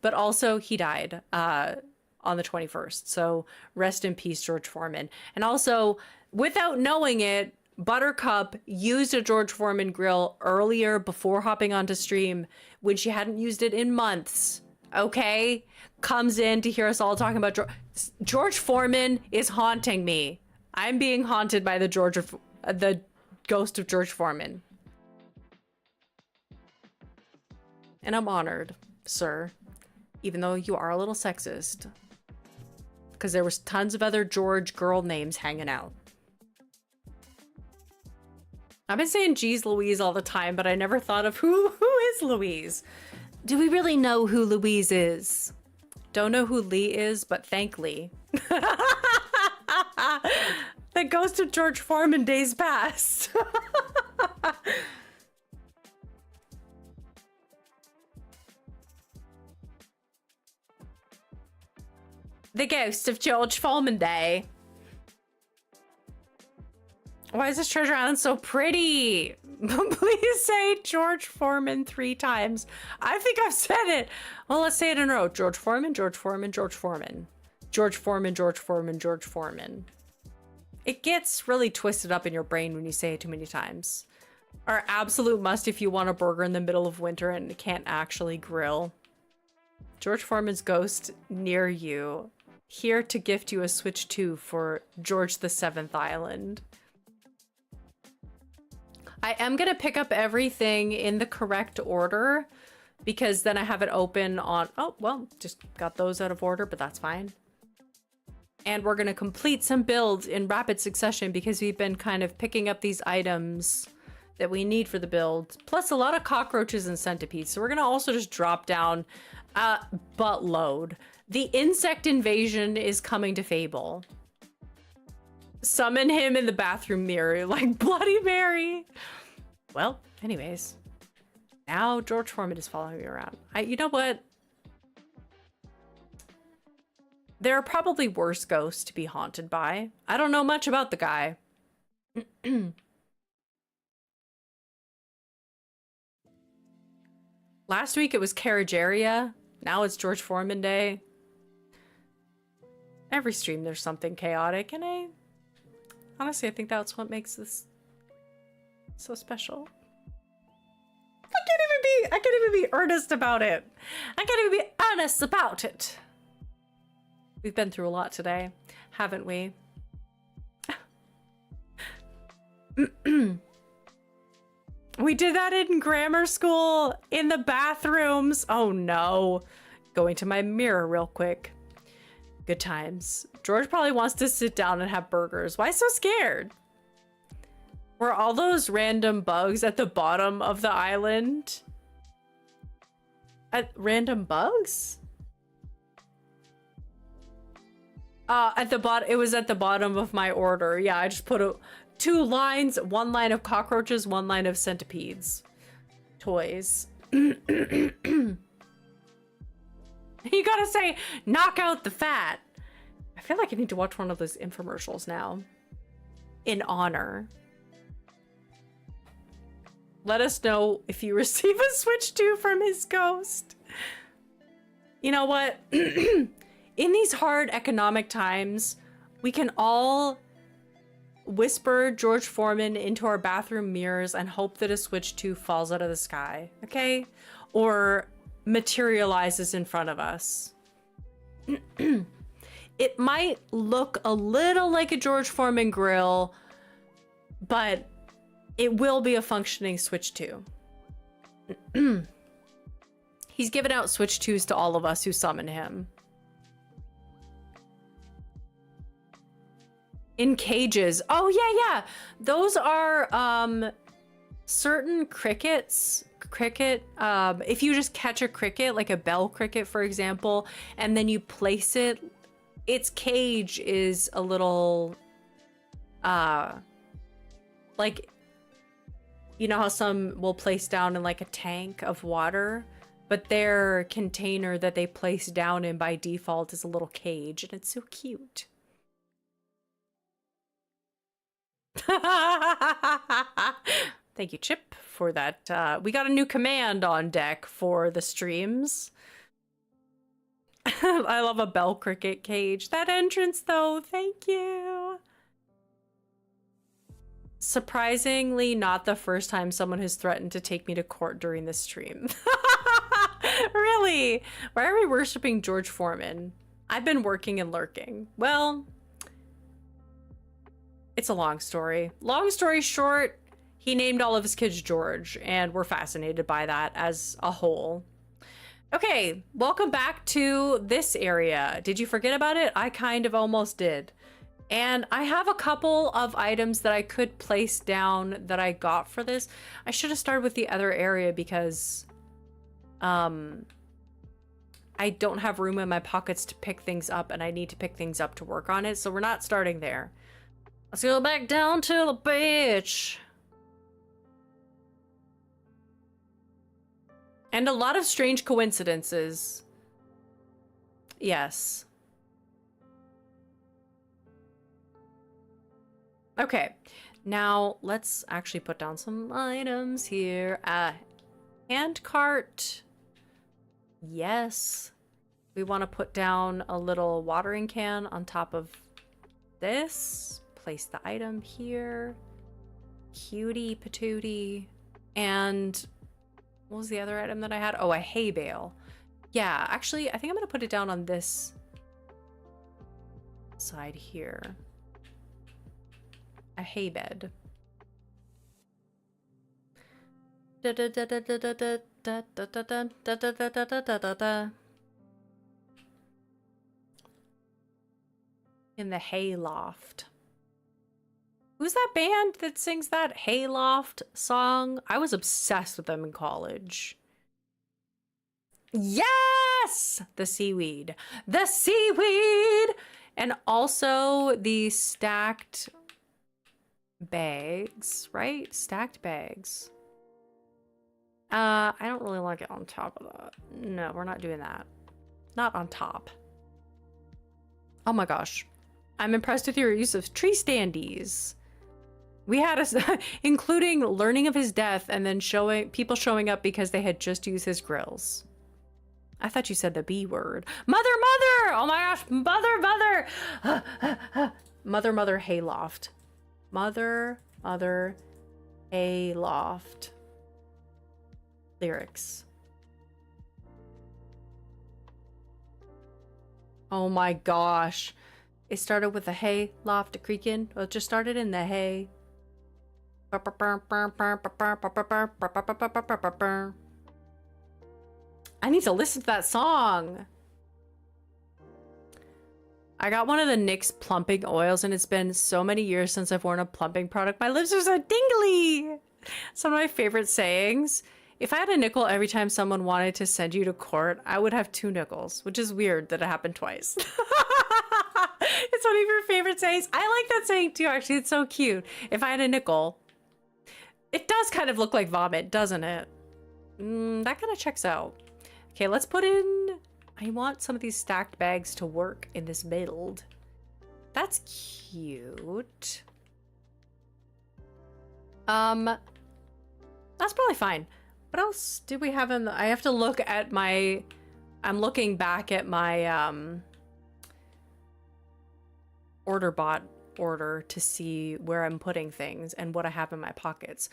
But also, he died on the 21st. So rest in peace, George Foreman. And also, without knowing it, Buttercup used a George Foreman grill earlier before hopping onto stream when she hadn't used it in months. Okay? Comes in to hear us all talking about George Foreman is haunting me. I'm being haunted by the ghost of George Foreman. And I'm honored, sir, even though you are a little sexist. Because there was tons of other George girl names hanging out. I've been saying geez Louise all the time, but I never thought of who is Louise. Do we really know who Louise is? Don't know who Lee is, but thank Lee. The ghost of George Foreman days past. The ghost of George Foreman Day. Why is this treasure island so pretty? Please say George Foreman 3 times. I think I've said it. Well, let's say it in a row. George Foreman, George Foreman, George Foreman. George Foreman, George Foreman, George Foreman. It gets really twisted up in your brain when you say it too many times. Our absolute must if you want a burger in the middle of winter and can't actually grill. George Foreman's ghost near you. Here to gift you a Switch 2 for George the 7th Island. I am going to pick up everything in the correct order because then I have it open on... Oh, well, just got those out of order, but that's fine. And we're going to complete some builds in rapid succession because we've been kind of picking up these items that we need for the build. Plus a lot of cockroaches and centipedes. So we're going to also just drop down a buttload. The insect invasion is coming to Faeble. Summon him in the bathroom mirror like Bloody Mary. Well, anyways. Now George Foreman is following me around. You know what? There are probably worse ghosts to be haunted by. I don't know much about the guy. Last week it was Carageria. Now it's George Foreman Day. Every stream there's something chaotic, and honestly, I think that's what makes this so special. I can't even be earnest about it. I can't even be honest about it. We've been through a lot today, haven't we? We did that in grammar school, in the bathrooms. Oh no. Going to my mirror real quick. Good times. George probably wants to sit down and have burgers. Why so scared? Were all those random bugs at the bottom of the island? Random bugs? At the bottom, it was at the bottom of my order. Yeah, I just put 2 lines, 1 line of cockroaches, 1 line of centipedes. Toys. You gotta say, knock out the fat. I feel like I need to watch one of those infomercials now. In honor. Let us know if you receive a Switch 2 from his ghost. You know what? In these hard economic times, we can all whisper George Foreman into our bathroom mirrors and hope that a Switch 2 falls out of the sky, okay? Or materializes in front of us. It might look a little like a George Foreman grill, but it will be a functioning Switch 2. He's given out Switch 2s to all of us who summon him. In cages. Oh, yeah, yeah. Those are certain crickets. If you just catch a cricket, like a bell cricket, for example, and then you place it, its cage is a little, like, you know how some will place down in like a tank of water, but their container that they place down in by default is a little cage, and it's so cute. Thank you, Chip, for that. We got a new command on deck for the streams. I love a bell cricket cage. That entrance, though, thank you. Surprisingly, not the first time someone has threatened to take me to court during this stream. Really? Why are we worshiping George Foreman? I've been working and lurking. Well, it's a long story. Long story short, he named all of his kids George, and we're fascinated by that as a whole. Okay, welcome back to this area. Did you forget about it? I kind of almost did. And I have a couple of items that I could place down that I got for this. I should have started with the other area because I don't have room in my pockets to pick things up, and I need to pick things up to work on it, so we're not starting there. Let's go back down to the beach. And a lot of strange coincidences. Yes. Okay, now let's actually put down some items here. Hand cart. Yes. We want to put down a little watering can on top of this. Place the item here. Cutie patootie. And what was the other item that I had? Oh, a hay bale. Yeah, actually, I think I'm going to put it down on this side here. A hay bed. In the hay loft. Who's that band that sings that Hayloft song? I was obsessed with them in college. Yes! The seaweed. The seaweed! And also the stacked bags, right? Stacked bags. I don't really like it on top of that. No, we're not doing that. Not on top. Oh my gosh. I'm impressed with your use of tree standees. We had a, including learning of his death and then people showing up because they had just used his grills. I thought you said the B word. Mother, mother! Oh my gosh, mother, mother! Mother, hayloft. Mother, hayloft. Lyrics. Oh my gosh. It started with a hay loft, a creaking. Well, it just started in the hay. I need to listen to that song. I got one of the NYX plumping oils, and it's been so many years since I've worn a plumping product. My lips are so tingly. Some of my favorite sayings. If I had a nickel every time someone wanted to send you to court, I would have 2 nickels, which is weird that it happened twice. It's one of your favorite sayings. I like that saying too, actually. It's so cute. If I had a nickel. It does kind of look like vomit, doesn't it? That kind of checks out. Okay, let's put in... I want some of these stacked bags to work in this build. That's cute. That's probably fine. What else do we have in the... I have to look at my... I'm looking back at my order bot order to see where I'm putting things and what I have in my pockets.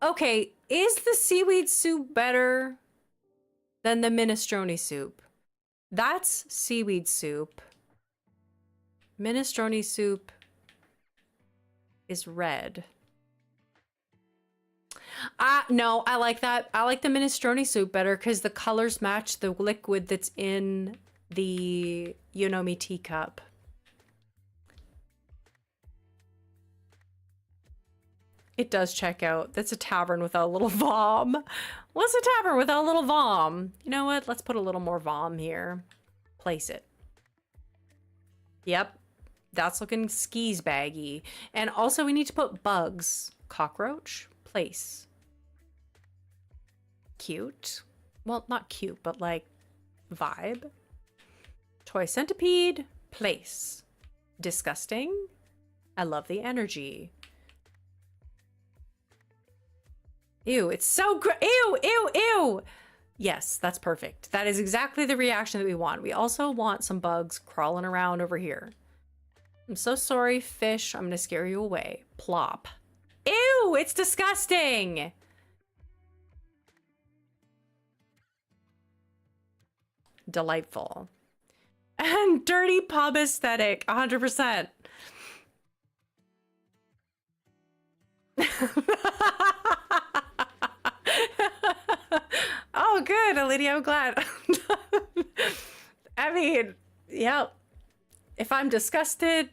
Okay, is the seaweed soup better than the minestrone soup? That's seaweed soup. Minestrone soup is red. No, I like that. I like the minestrone soup better because the colors match the liquid that's in the Yonomi teacup. It does check out. That's a tavern without a little vom. What's a tavern without a little vom? You know what? Let's put a little more vom here. Place it. Yep. That's looking skis baggy. And also we need to put bugs. Cockroach. Place. Cute. Well, not cute, but like vibe. Toy centipede. Place. Disgusting. I love the energy. Ew, it's so ew, ew, ew. Yes, that's perfect. That is exactly the reaction that we want. We also want some bugs crawling around over here. I'm so sorry, fish. I'm gonna scare you away. Plop. Ew, it's disgusting. Delightful. And dirty pub aesthetic, 100%. Oh, good, Lydia. I'm glad. I mean, yeah. If I'm disgusted,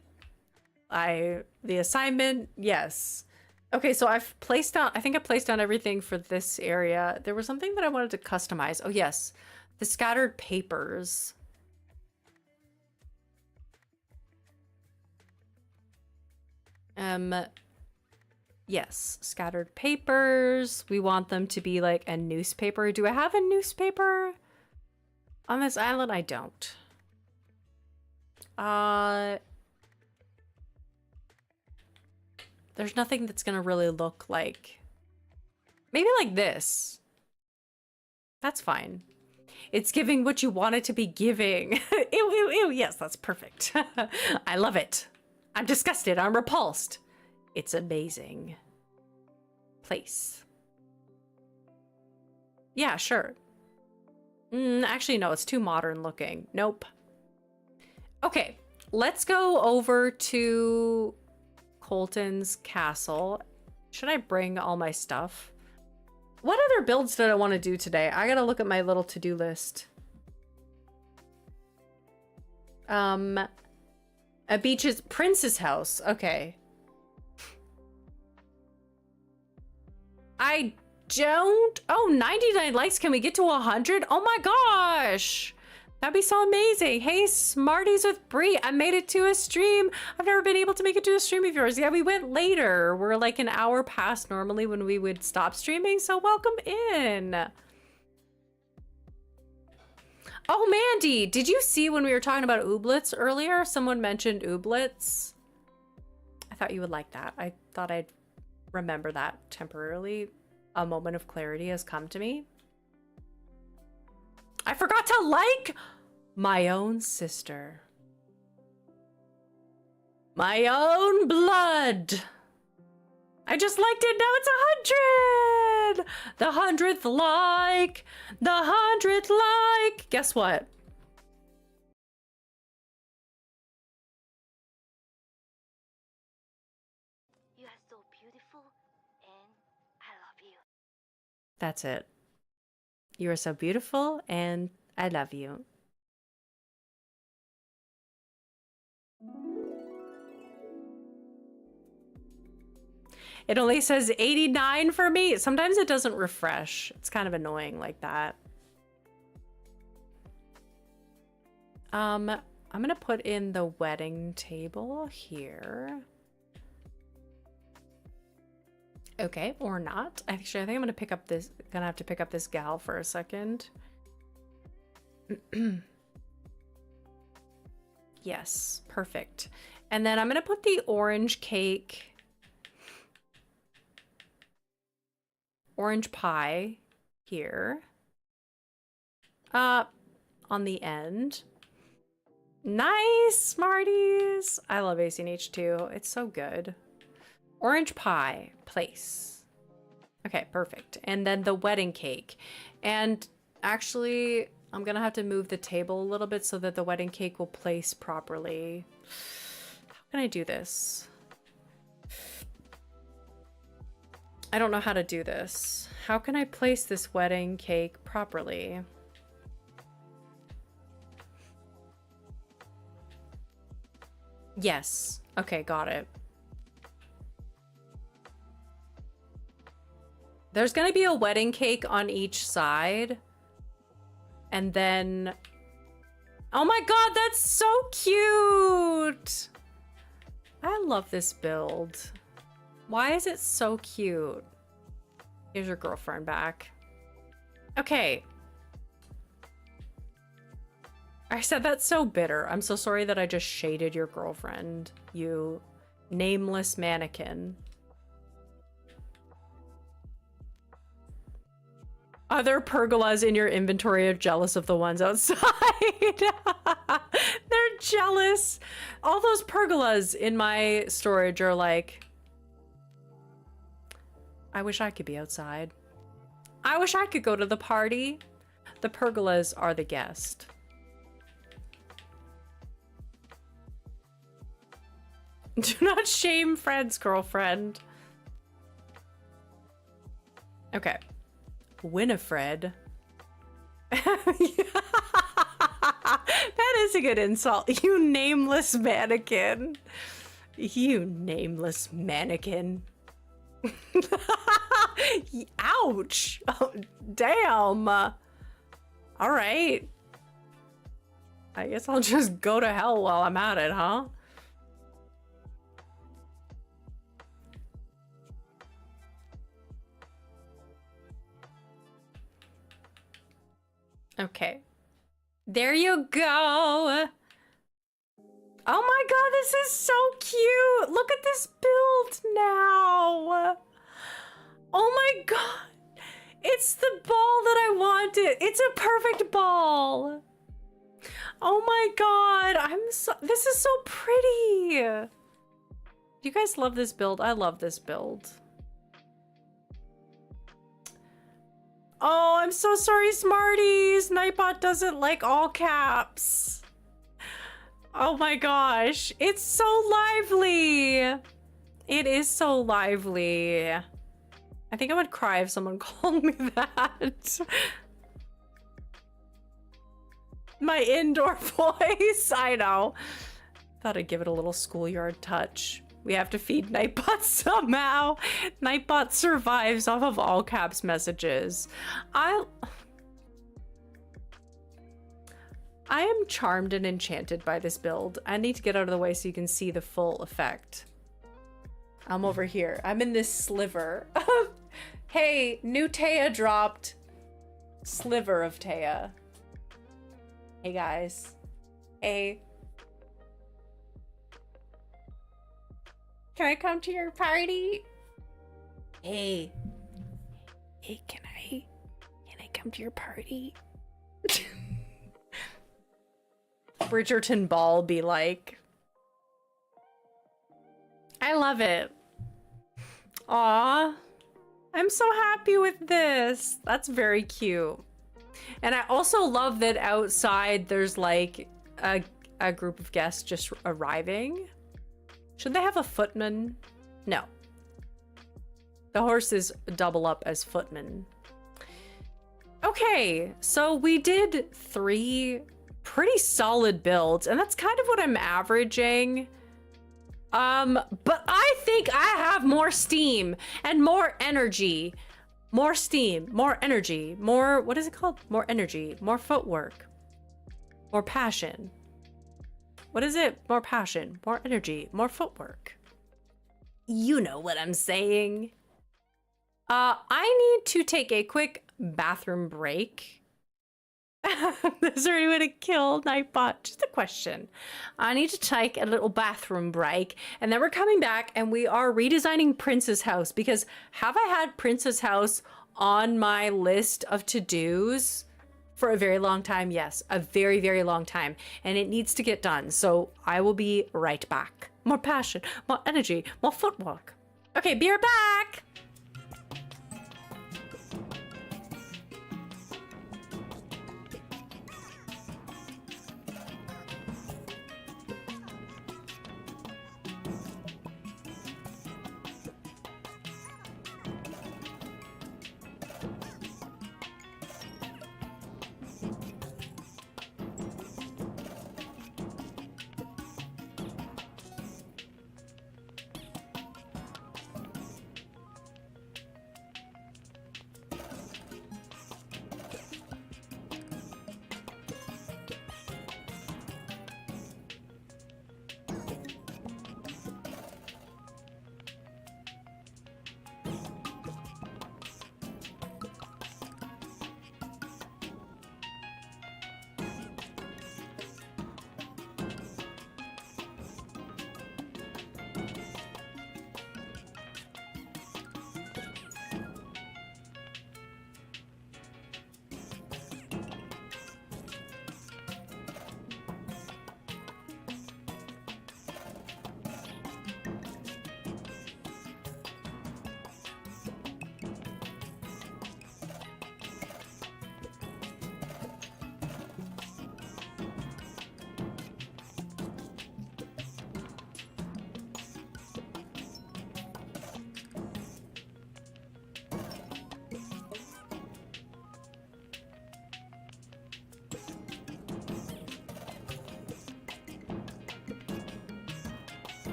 the assignment, yes. Okay, so I've placed down, I think I placed down everything for this area. There was something that I wanted to customize. Oh, yes. The scattered papers. Yes, scattered papers. We want them to be like a newspaper. Do I have a newspaper on this island? I don't. There's nothing that's gonna really look like, maybe like this. That's fine. It's giving what you want it to be giving. Ew, ew, ew. Yes, that's perfect. I love it. I'm disgusted. I'm repulsed. It's amazing. Place. Yeah, sure. Actually, no, it's too modern looking. Nope. Okay, let's go over to Colton's castle. Should I bring all my stuff? What other builds did I want to do today? I gotta look at my little to-do list. A beach's prince's house. Okay. I don't. Oh, 99 likes. Can we get to 100? Oh my gosh. That'd be so amazing. Hey, Smarties with Brie. I made it to a stream. I've never been able to make it to a stream of yours. Yeah, we went later. We're like an hour past normally when we would stop streaming. So welcome in. Oh, Mandy, did you see when we were talking about ooblets earlier? Someone mentioned ooblets. I thought you would like that. I thought I'd remember that temporarily. A moment of clarity has come to me. I forgot to like my own sister. My own blood. I just liked it. Now it's 100. The 100th like. The 100th like. Guess what? You are so beautiful, and I love you. That's it. You are so beautiful, and I love you. It only says 89 for me. Sometimes it doesn't refresh. It's kind of annoying like that. I'm gonna put in the wedding table here. Okay, or not. Actually, I think I'm gonna pick up this, gonna have to pick up this gal for a second. Yes, perfect. And then I'm gonna put the orange cake, orange pie here, on the end. Nice, Smarties. I love AC&H too. It's so good. Orange pie, place. Okay, perfect. And then the wedding cake. And actually, I'm gonna have to move the table a little bit so that the wedding cake will place properly. How can I do this? I don't know how to do this. How can I place this wedding cake properly? Yes. Okay, got it. There's gonna be a wedding cake on each side. And then... Oh my god, that's so cute! I love this build. Why is it so cute? Here's your girlfriend back. Okay. I said that's so bitter. I'm so sorry that I just shaded your girlfriend, you nameless mannequin. Other pergolas in your inventory are jealous of the ones outside. They're jealous. All those pergolas in my storage are like, I wish I could be outside. I wish I could go to the party. The pergolas are the guest. Do not shame Fred's girlfriend. Okay. Winifred. That is a good insult. You nameless mannequin. You nameless mannequin. Ouch. Oh, damn. All right. I guess I'll just go to hell while I'm at it, huh? Okay. There you go. Oh my god, this is so cute. Look at this build now. Oh my god. It's the ball that I wanted. It's a perfect ball. Oh my god. This is so pretty. Do you guys love this build? I love this build. Oh, I'm so sorry, Smarties. Nightbot doesn't like all caps. Oh my gosh. It's so lively. It is so lively. I think I would cry if someone called me that. My indoor voice. I know. Thought I'd give it a little schoolyard touch. We have to feed Nightbot somehow. Nightbot survives off of all caps messages. I am charmed and enchanted by this build. I need to get out of the way so you can see the full effect. I'm over here. I'm in this sliver. Hey, new Taya dropped. Sliver of Taya. Hey guys. Hey. Can I come to your party? Hey. Hey, can I come to your party? Bridgerton Ball be like. I love it. Aw. I'm so happy with this. That's very cute. And I also love that outside there's like a group of guests just arriving. Should they have a footman? No. The horses double up as footmen. Okay, so we did 3 pretty solid builds, and that's kind of what I'm averaging. But I think I have more steam and more energy. More steam, more energy, more, what is it called? More energy, more footwork, more passion. What is it? More passion, more energy, more footwork. You know what I'm saying. I need to take a quick bathroom break. Is there any way to kill Nightbot? Just a question. I need to take a little bathroom break, and then we're coming back and we are redesigning Prince's house, because have I had Prince's house on my list of to-dos for a very long time? Yes, a very, very long time, and it needs to get done. So I will be right back. More passion, more energy, more footwork. Okay, be right back.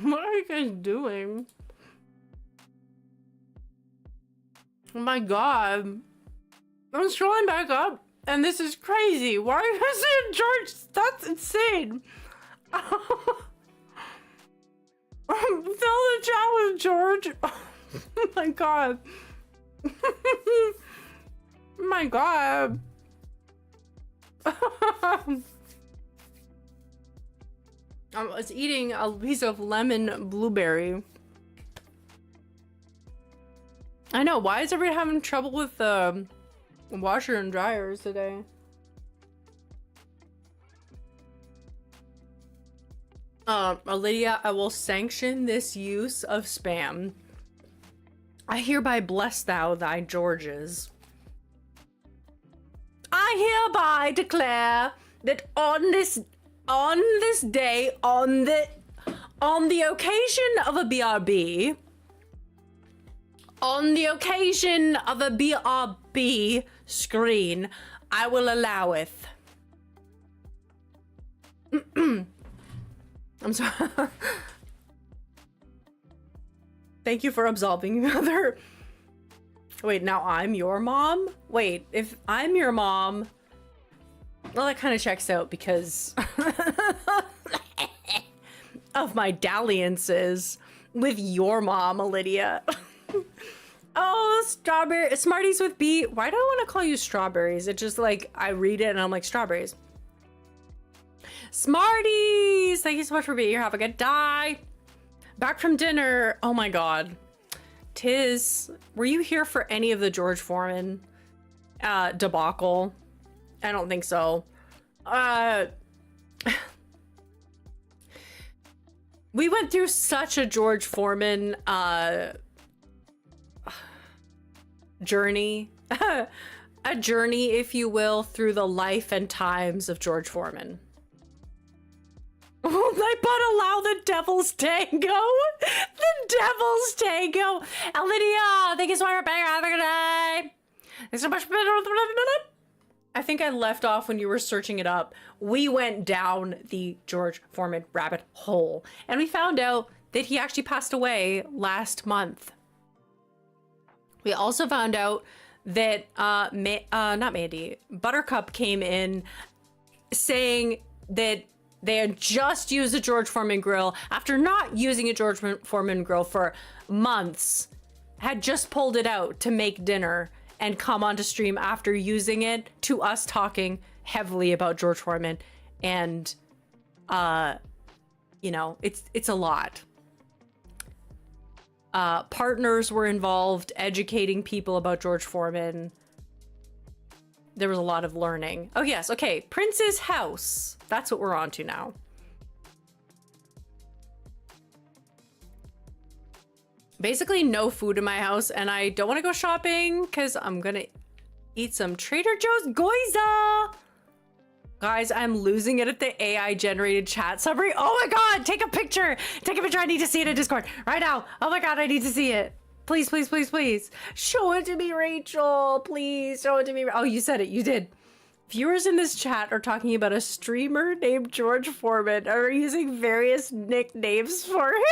What are you guys doing? Oh my god. I'm scrolling back up and this is crazy. Why are you guys saying George? That's insane. Fill the chat with George. Oh my god. My god. I was eating a piece of lemon blueberry. I know, why is everybody having trouble with the washer and dryers today? Lydia, I will sanction this use of spam. I hereby bless thou thy Georges. I hereby declare that on this day, on the occasion of a BRB, on the occasion of a BRB screen, I will alloweth. I'm sorry. Thank you for absolving Mother. Wait, now I'm your mom? Wait, if I'm your mom... Well, that kind of checks out because of my dalliances with your mom, Lydia. Oh, strawberry, Smarties with B. Why do I want to call you strawberries? It just like, I read it and I'm like, strawberries. Smarties! Thank you so much for being here. Have a good day. Back from dinner. Oh my god. Tiz, were you here for any of the George Foreman debacle? I don't think so. We went through such a George Foreman journey. A journey, if you will, through the life and times of George Foreman. Will Nightbot allow the Devil's Tango? The Devil's Tango! Lydia, thank you so much for being here. Have a good day. Thanks so much. I think I left off when you were searching it up. We went down the George Foreman rabbit hole, and we found out that he actually passed away last month. We also found out that not Mandy, Buttercup came in saying that they had just used a George Foreman grill after not using a George Foreman grill for months, had just pulled it out to make dinner and come onto stream after using it to us talking heavily about George Foreman. And, you know, it's a lot. Partners were involved, educating people about George Foreman. There was a lot of learning. Oh yes, okay, Prince's house. That's what we're on to now. Basically no food in my house, and I don't want to go shopping because I'm gonna eat some Trader Joe's Goiza. Guys, I'm losing it at the AI generated chat summary. Oh my god, take a picture. Take a picture. I need to see it in Discord right now. Oh my god, I need to see it. Please, please, please, please. Show it to me, Rachel. Please show it to me. Oh, you said it. You did. Viewers in this chat are talking about a streamer named George Foreman and are using various nicknames for him.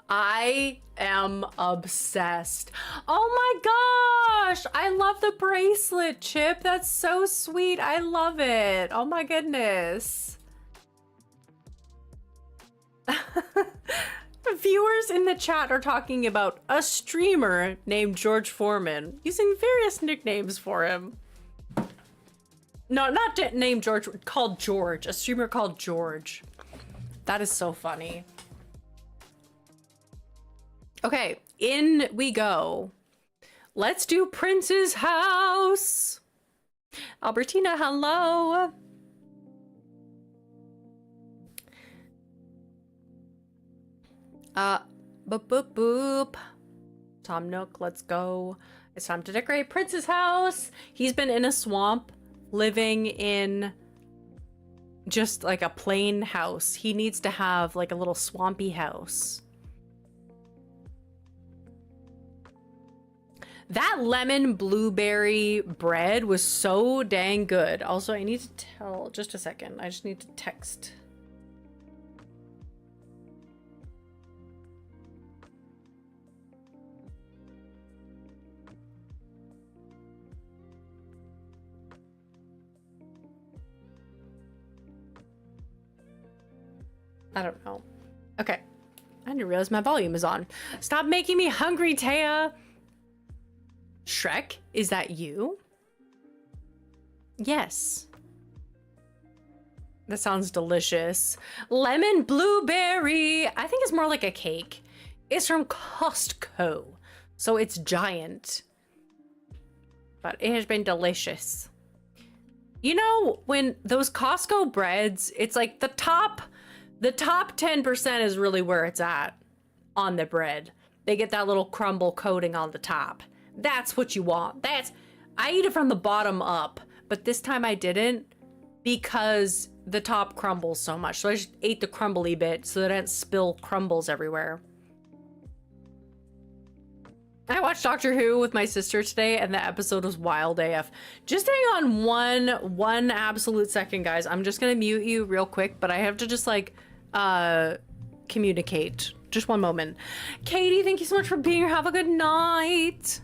I am obsessed. Oh my gosh. I love the bracelet, Chip. That's so sweet. I love it. Oh my goodness. Viewers in the chat are talking about a streamer named George Foreman using various nicknames for him. No, not named George, called George. A streamer called George. That is so funny. Okay, in we go. Let's do Prince's house. Albertina, hello. Boop, boop, boop. Tom Nook, let's go. It's time to decorate Prince's house. He's been in a swamp, living in just like a plain house. He needs to have like a little swampy house. That lemon blueberry bread was so dang good. Also, I need to tell, just a second. I just need to text. I don't know. Okay. I didn't realize my volume is on. Stop making me hungry, Taya. Shrek, is that you? Yes. That sounds delicious. Lemon blueberry. I think it's more like a cake. It's from Costco, so it's giant. But it has been delicious. You know, when those Costco breads, it's like the top 10% is really where it's at on the bread. They get that little crumble coating on the top. That's what you want. I eat it from the bottom up, but this time I didn't because the top crumbles so much. So I just ate the crumbly bit so that I didn't spill crumbles everywhere. I watched Doctor Who with my sister today and the episode was wild AF. Just hang on one absolute second, guys. I'm just gonna mute you real quick, but I have to just like communicate. Just one moment. Katie, thank you so much for being here. Have a good night.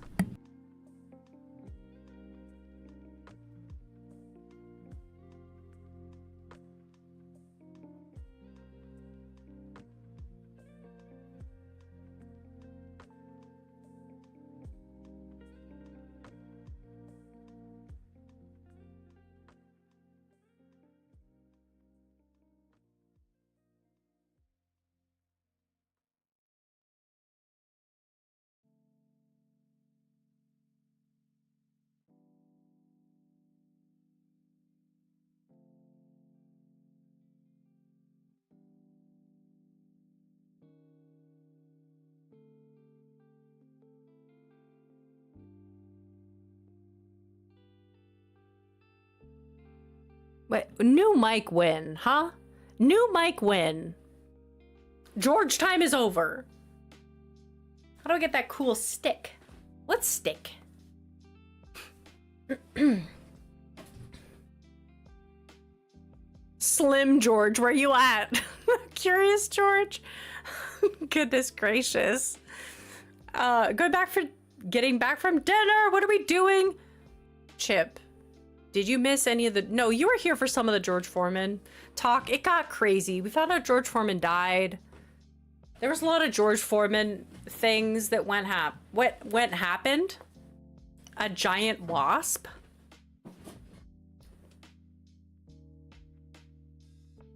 Wait, new mic win, huh? New mic win. George time is over. How do I get that cool stick? What stick? Slim George, where you at? Curious George? Goodness gracious. Getting back from dinner. What are we doing? Chip. Did you miss any of the... No, you were here for some of the George Foreman talk. It got crazy. We found out George Foreman died. There was a lot of George Foreman things that happened. A giant wasp.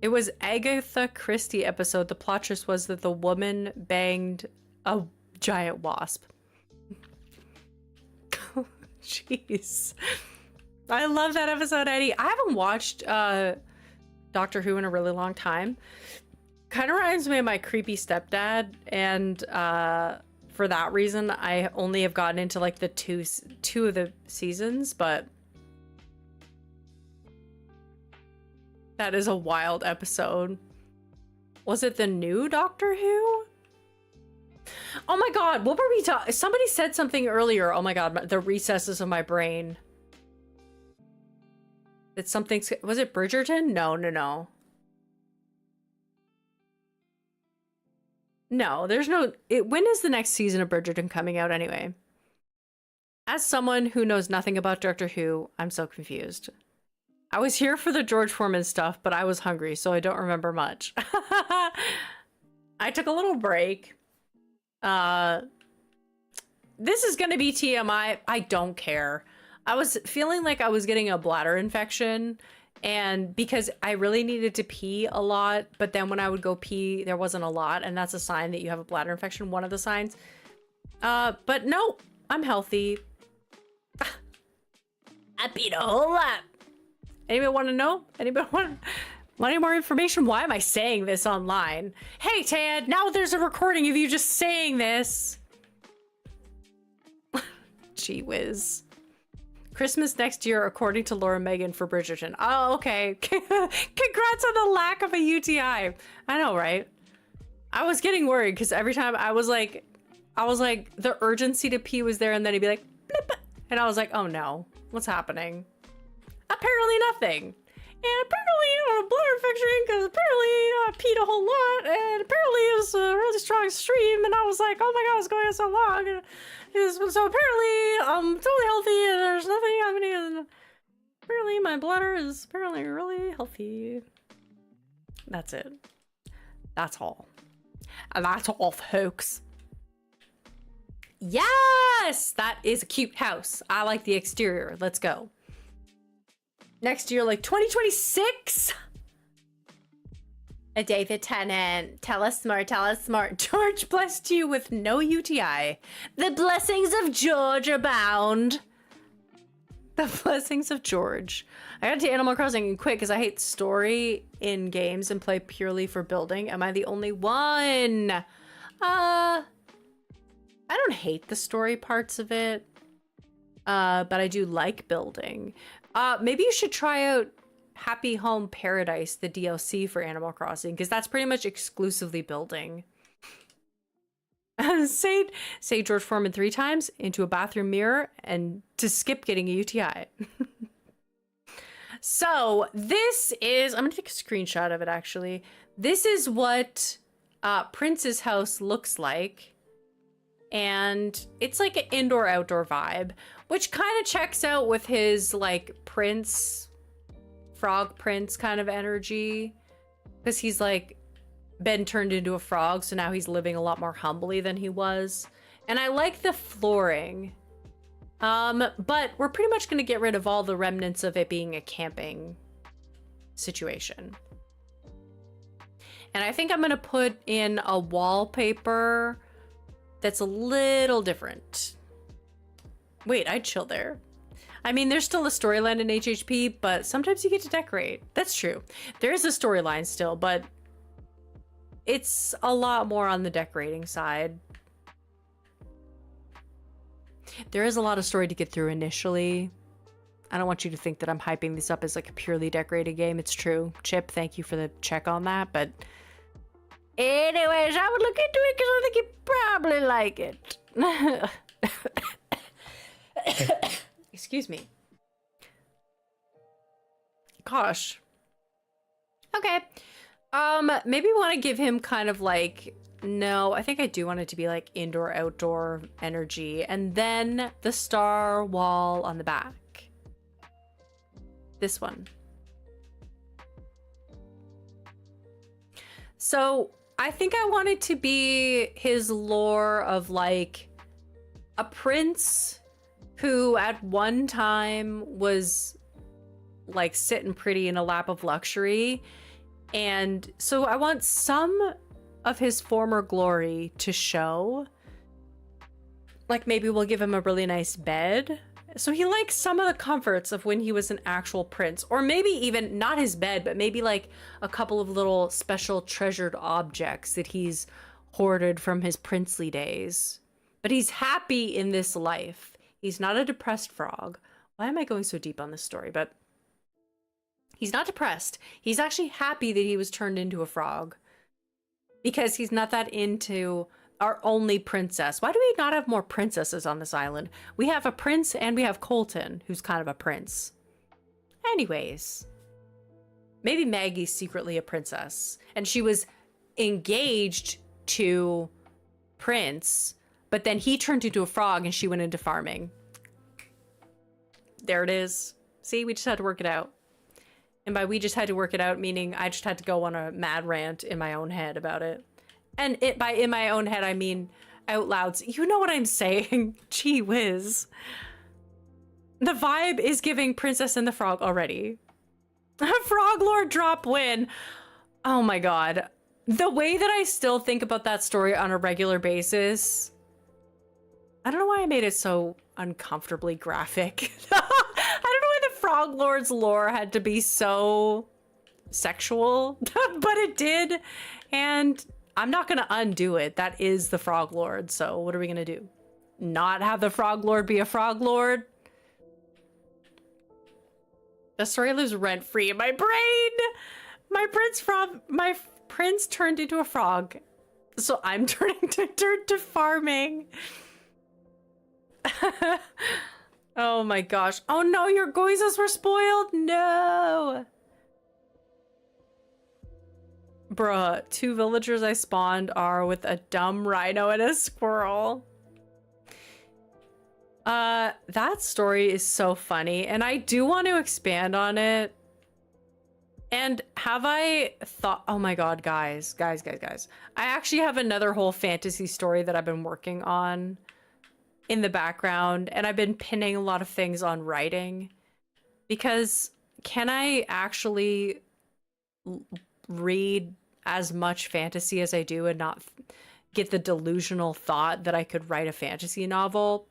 It was Agatha Christie episode. The plot twist was that the woman banged a giant wasp. Jeez. I love that episode, Eddie. I haven't watched Doctor Who in a really long time. Kind of reminds me of my creepy stepdad, and for that reason, I only have gotten into like the two of the seasons, but that is a wild episode. Was it the new Doctor Who? Oh my god, what were we talking? Somebody said something earlier. Oh my god, the recesses of my brain. It's something. Was it Bridgerton? No. No, there's no. When is the next season of Bridgerton coming out anyway? As someone who knows nothing about Doctor Who, I'm so confused. I was here for the George Foreman stuff, but I was hungry, so I don't remember much. I took a little break. This is gonna be TMI. I don't care. I was feeling like I was getting a bladder infection, and because I really needed to pee a lot, but then when I would go pee, there wasn't a lot, and that's a sign that you have a bladder infection, one of the signs. But no, I'm healthy. I peed a whole lot. Anybody want to know? Anybody want any more information? Why am I saying this online? Hey, Tad, now there's a recording of you just saying this. Gee whiz. Christmas next year, according to Laura Megan for Bridgerton. Oh, okay. Congrats on the lack of a UTI. I know, right? I was getting worried because every time I was like, the urgency to pee was there, and then he'd be like, blip. And I was like, oh no, what's happening? Apparently nothing. And apparently I had a bladder infection because apparently I peed a whole lot and apparently it was a really strong stream and I was like, oh my god, it's going on so long. And so apparently I'm totally healthy and there's nothing happening and apparently my bladder is apparently really healthy. That's it. That's all. And that's all, folks. Yes! That is a cute house. I like the exterior. Let's go. Next year, like 2026? A David Tennant. Tell us more, tell us more. George blessed you with no UTI. The blessings of George abound. The blessings of George. I got to Animal Crossing quick because I hate story in games and play purely for building. Am I the only one? I don't hate the story parts of it, but I do like building. Maybe you should try out Happy Home Paradise, the DLC for Animal Crossing, because that's pretty much exclusively building. Say George Foreman 3 times into a bathroom mirror and to skip getting a UTI. So this is, I'm gonna take a screenshot of it actually. This is what Prince's house looks like. And it's like an indoor-outdoor vibe, which kind of checks out with his like frog prince kind of energy. Because he's like been turned into a frog, so now he's living a lot more humbly than he was. And I like the flooring. But we're pretty much gonna get rid of all the remnants of it being a camping situation. And I think I'm gonna put in a wallpaper that's a little different. Wait, I'd chill there. I mean, there's still a storyline in HHP, but sometimes you get to decorate. That's true. There is a storyline still, but it's a lot more on the decorating side. There is a lot of story to get through initially. I don't want you to think that I'm hyping this up as like a purely decorated game. It's true. Chip, thank you for the check on that, but anyways, I would look into it because I think you'd probably like it. Excuse me. Gosh. Okay. Maybe we want to give him kind of like, no, I think I do want it to be like indoor, outdoor energy. And then the star wall on the back. This one. So I think I want it to be his lore of like a prince who at one time was like sitting pretty in a lap of luxury. And so I want some of his former glory to show. Like maybe we'll give him a really nice bed. So he likes some of the comforts of when he was an actual prince. Or maybe even not his bed, but maybe like a couple of little special treasured objects that he's hoarded from his princely days. But he's happy in this life. He's not a depressed frog. Why am I going so deep on this story? But he's not depressed. He's actually happy that he was turned into a frog. Because he's not that into our only princess. Why do we not have more princesses on this island? We have a prince and we have Colton, who's kind of a prince. Anyways. Maybe Maggie's secretly a princess. And she was engaged to Prince, but then he turned into a frog and she went into farming. There it is. See, we just had to work it out. And by we just had to work it out, meaning I just had to go on a mad rant in my own head about it. And by in my own head, I mean out loud. So you know what I'm saying? Gee whiz. The vibe is giving Princess and the Frog already. Frog Lord drop win. Oh my god. The way that I still think about that story on a regular basis. I don't know why I made it so uncomfortably graphic. I don't know why the Frog Lord's lore had to be so sexual, but it did. And I'm not gonna undo it. That is the Frog Lord. So what are we gonna do? Not have the Frog Lord be a Frog Lord? The story lives rent free in my brain. My prince turned into a frog, so I'm turning to farming. Oh my gosh. Oh no, your goizas were spoiled? No. Bruh, 2 villagers I spawned are with a dumb rhino and a squirrel. That story is so funny, and I do want to expand on it. And have I thought, oh my god, guys. I actually have another whole fantasy story that I've been working on in the background, and I've been pinning a lot of things on writing. Because can I actually read as much fantasy as I do and not get the delusional thought that I could write a fantasy novel?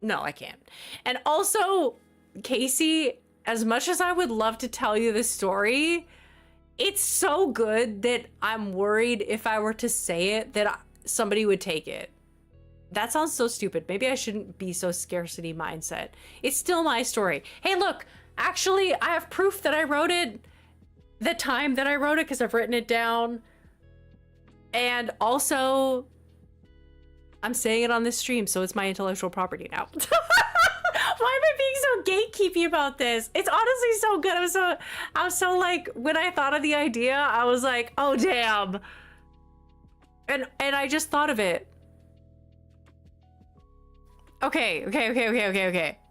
No, I can't. And also, Casey, as much as I would love to tell you this story, it's so good that I'm worried if I were to say it that somebody would take it. That sounds so stupid. Maybe I shouldn't be so scarcity mindset. It's still my story. Hey, look, actually, I have proof that I wrote it the time that I wrote it because I've written it down. And also, I'm saying it on this stream, so it's my intellectual property now. Why am I being so gatekeepy about this? It's honestly so good. I was so like, when I thought of the idea, I was like, oh damn. And I just thought of it. Okay.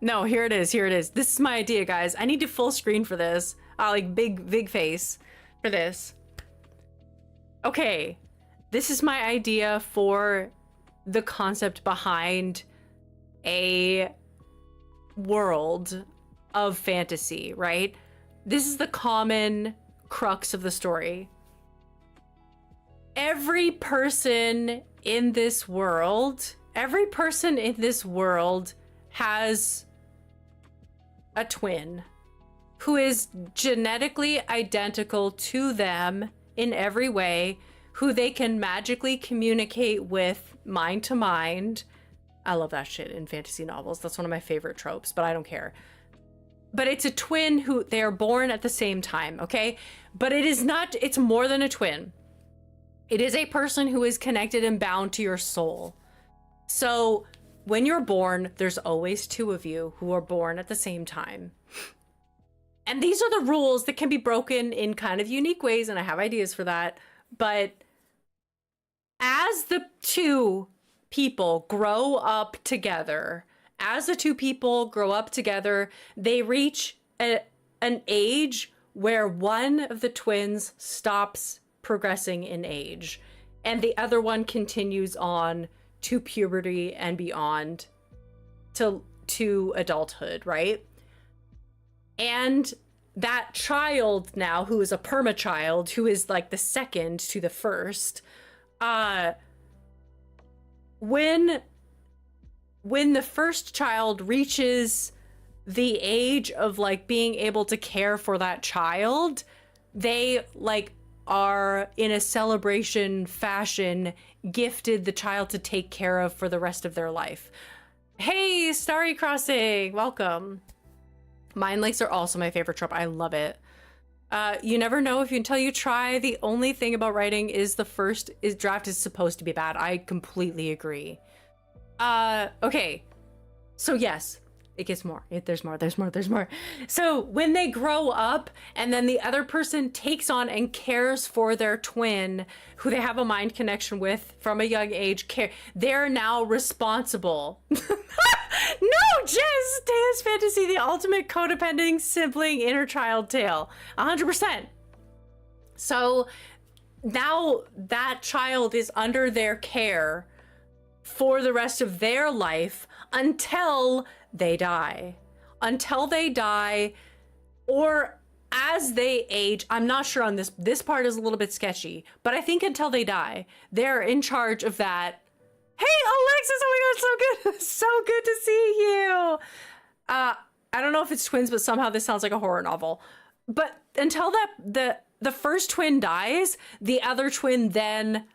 No, here it is. This is my idea, guys. I need to full screen for this. Like big face for this. Okay. This is my idea for the concept behind a world of fantasy, right? This is the common crux of the story. Every person in this world has a twin who is genetically identical to them in every way, who they can magically communicate with mind to mind. I love that shit in fantasy novels. That's one of my favorite tropes, but I don't care. But it's a twin who they are born at the same time, okay? But it is not, it's more than a twin. It is a person who is connected and bound to your soul. So when you're born, there's always 2 of you who are born at the same time. And these are the rules that can be broken in kind of unique ways, and I have ideas for that. But as the 2 people grow up together, they reach an age where one of the twins stops progressing in age, and the other one continues on to puberty and beyond to adulthood, right? And that child now, who is a perma-child, who is like the second to the first, when the first child reaches the age of like being able to care for that child, they like are in a celebration fashion gifted the child to take care of for the rest of their life. Hey, Starry Crossing, welcome. Mind lakes are also my favorite trope. I love it. You never know until you try. The only thing about writing is the first draft is supposed to be bad. I completely agree. Okay. So yes, it gets more. There's more. So when they grow up and then the other person takes on and cares for their twin who they have a mind connection with from a young age, they're now responsible. No, Jess! Tales Fantasy, the ultimate codependent sibling inner child tale. 100%. So now that child is under their care for the rest of their life until they die. Or as they age. I'm not sure on this. This part is a little bit sketchy, but I think until they die, they're in charge of that. Hey, Alexis, oh my god, so good. So good to see you. I don't know if it's twins, but somehow this sounds like a horror novel. But until the first twin dies, the other twin then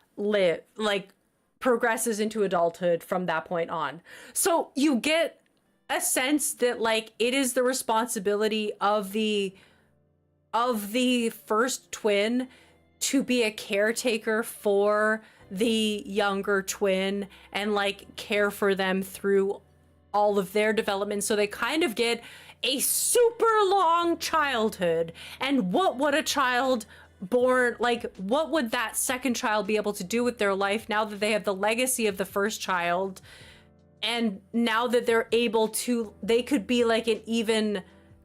progresses into adulthood from that point on. So you get a sense that like it is the responsibility of the first twin to be a caretaker for the younger twin and like care for them through all of their development, so they kind of get a super long childhood. And what would a child born, like what would that second child be able to do with their life now that they have the legacy of the first child, and now that they're able to, they could be like an even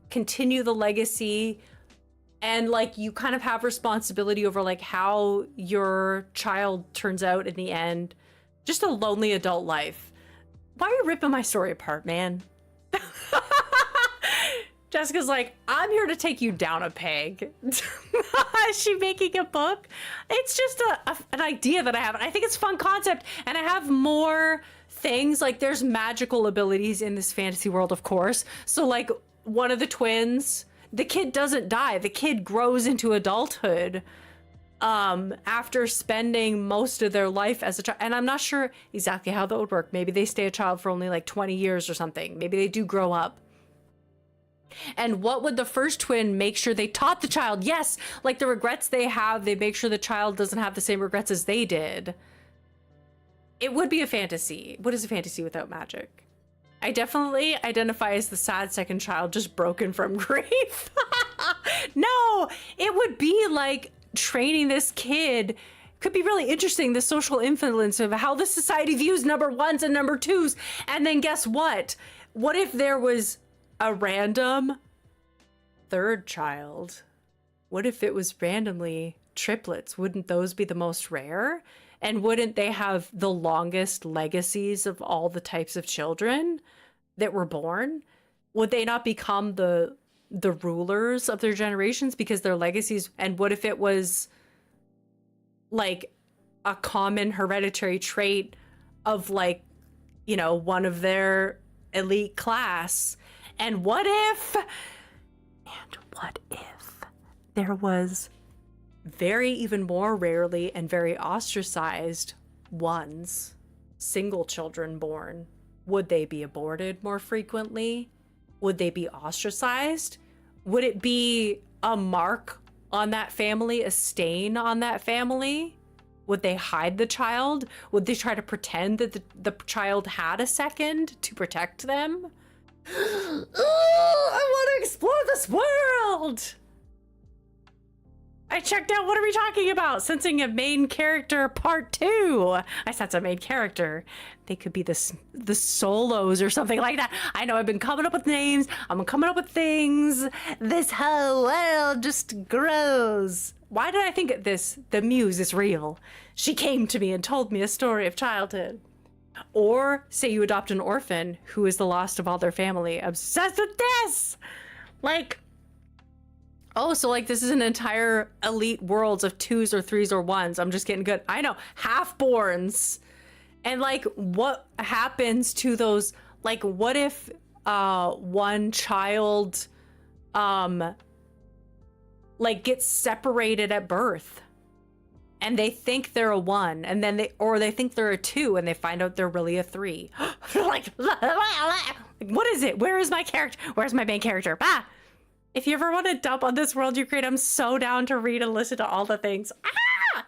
continue the legacy, and like you kind of have responsibility over like how your child turns out in the end. Just a lonely adult life. Why are you ripping my story apart, man? Jessica's like, I'm here to take you down a peg. Is she making a book? It's just an idea that I have. I think it's a fun concept, and I have more things. Like there's magical abilities in this fantasy world, of course. So like one of the twins, the kid doesn't die. The kid grows into adulthood after spending most of their life as a child. And I'm not sure exactly how that would work. Maybe they stay a child for only like 20 years or something. Maybe they do grow up. And what would the first twin make sure they taught the child? Yes, like the regrets they have, they make sure the child doesn't have the same regrets as they did. It would be a fantasy. What is a fantasy without magic? I definitely identify as the sad second child, just broken from grief. No, it would be like training this kid. Could be really interesting, the social influence of how the society views number ones and number twos. And then guess what? What if there was a random third child? What if it was randomly triplets? Wouldn't those be the most rare? And wouldn't they have the longest legacies of all the types of children that were born? Would they not become the rulers of their generations because their legacies? And what if it was like a common hereditary trait of like, you know, one of their elite class? And what if there was very even more rarely and very ostracized ones, single children born? Would they be aborted more frequently? Would they be ostracized? Would it be a mark on that family, a stain on that family? Would they hide the child? Would they try to pretend that the child had a second to protect them? Oh, I want to explore this world! I checked out What Are We Talking About? Sensing a main character part 2. I sense a main character. They could be the solos or something like that. I know I've been coming up with names. I'm coming up with things. This whole world just grows. Why did I think of this? The muse is real. She came to me and told me a story of childhood. Or say you adopt an orphan who is the lost of all their family. Obsessed with this! Like, oh, so like this is an entire elite worlds of 2s or 3s or 1s. I'm just getting good. I know, half-borns. And like, what happens to those? Like, what if one child like gets separated at birth and they think they're a 1, and then they think they're a 2 and they find out they're really a 3. They're like, what is it? Where is my character? Where's my main character? Ah! If you ever want to dump on this world you create, I'm so down to read and listen to all the things. Ah!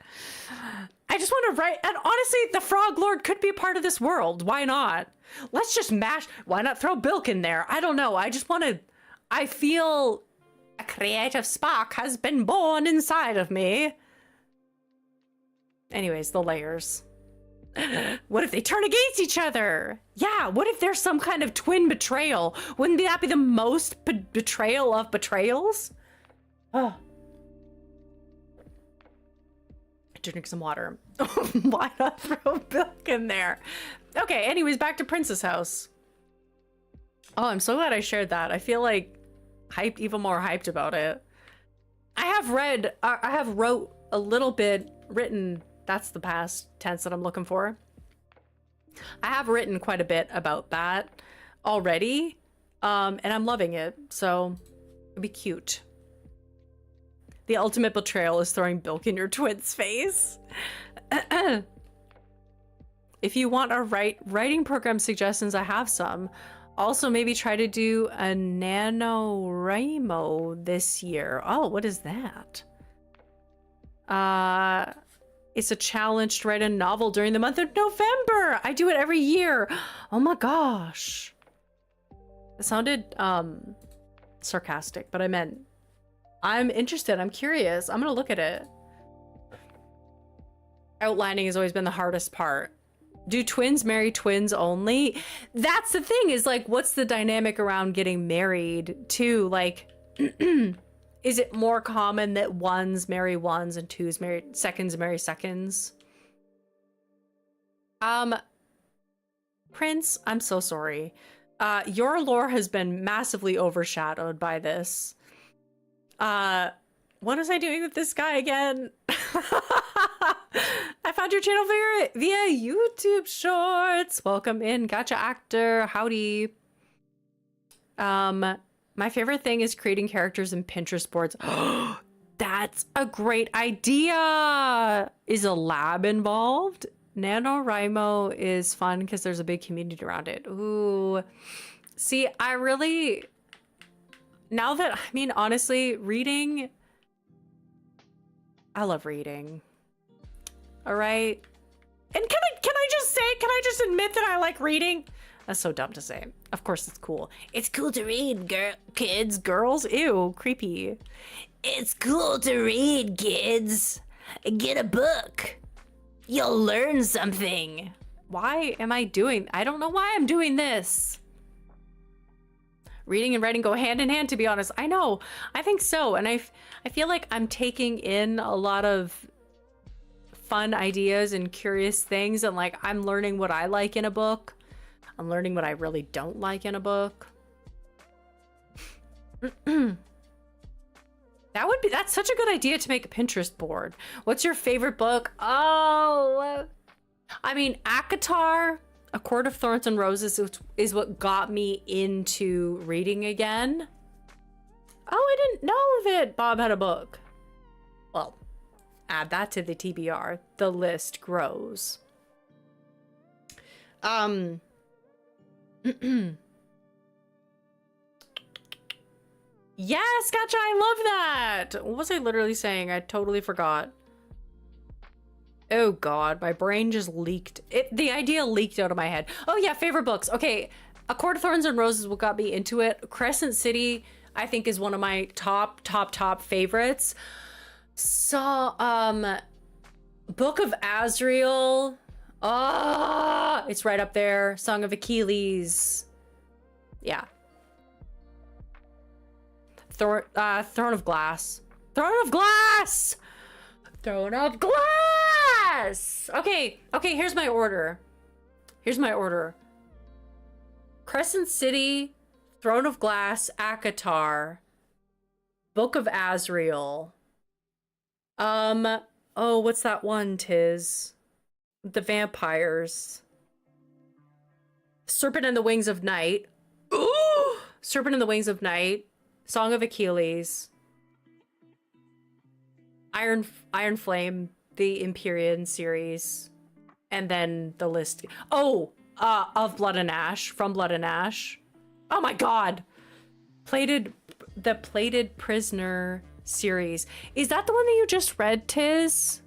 I just want to write. And honestly, the Frog Lord could be a part of this world. Why not? Let's just mash. Why not throw Bilk in there? I don't know. I just want to. I feel a creative spark has been born inside of me. Anyways, the layers. What if they turn against each other? Yeah, what if there's some kind of twin betrayal? Wouldn't that be the most betrayal of betrayals? Oh. Drink some water. Why not throw Bilk in there? Okay, anyways, back to Prince's house. Oh, I'm so glad I shared that. I feel like hyped, even more hyped about it. I have wrote a little bit, written, that's the past tense that I'm looking for. I have written quite a bit about that already, and I'm loving it, so it'd be cute. The ultimate betrayal is throwing Bilk in your twin's face. If you want writing program suggestions, I have some. Also, maybe try to do a NaNoWriMo this year. Oh, what is that? It's a challenge to write a novel during the month of November. I do it every year. Oh my gosh. It sounded sarcastic, but I meant I'm interested. I'm curious. I'm gonna look at it. Outlining has always been the hardest part. Do twins marry twins only? That's the thing, is like, what's the dynamic around getting married too? Like, is it more common that ones marry ones and seconds marry seconds? Prince, I'm so sorry. Your lore has been massively overshadowed by this. What was I doing with this guy again? I found your channel via YouTube Shorts. Welcome in, gotcha actor, howdy. My favorite thing is creating characters in Pinterest boards. That's a great idea. Is a lab involved? NaNoWriMo is fun because there's a big community around it. Ooh. See, I really... Now that, I mean, honestly, reading... I love reading. All right? And can I just admit that I like reading? That's so dumb to say. Of course it's cool. It's cool to read, kids, girls. Ew, creepy. It's cool to read, kids. Get a book. You'll learn something. Why am I doing? I don't know why I'm doing this. Reading and writing go hand in hand, to be honest. I know. I think so. And I feel like I'm taking in a lot of fun ideas and curious things. And like, I'm learning what I like in a book. I'm learning what I really don't like in a book. That's such a good idea to make a Pinterest board. What's your favorite book? Oh, I mean, ACOTAR, A Court of Thorns and Roses is what got me into reading again. Oh, I didn't know that Bob had a book. Well, add that to the TBR. The list grows. Yes, gotcha, I love that. What was I literally saying? I totally forgot. Oh god, my brain just leaked. The idea leaked out of my head. Oh yeah, favorite books. Okay, A Court of Thorns and Roses, what got me into it. Crescent City, I think, is one of my top favorites. So, Book of Azrael. Oh, it's right up there. Song of Achilles. Yeah. Throne of Glass. Throne of Glass! Throne of Glass! Okay, here's my order. Crescent City, Throne of Glass, ACOTAR, Book of Azrael. Oh, what's that one, Tiz? The vampires. Serpent and the Wings of Night. Ooh! Serpent and the Wings of Night. Song of Achilles. Iron Flame, the Empyrean series. And then the list. Oh, of Blood and Ash, from Blood and Ash. Oh my god. The Plated Prisoner series. Is that the one that you just read, Tiz?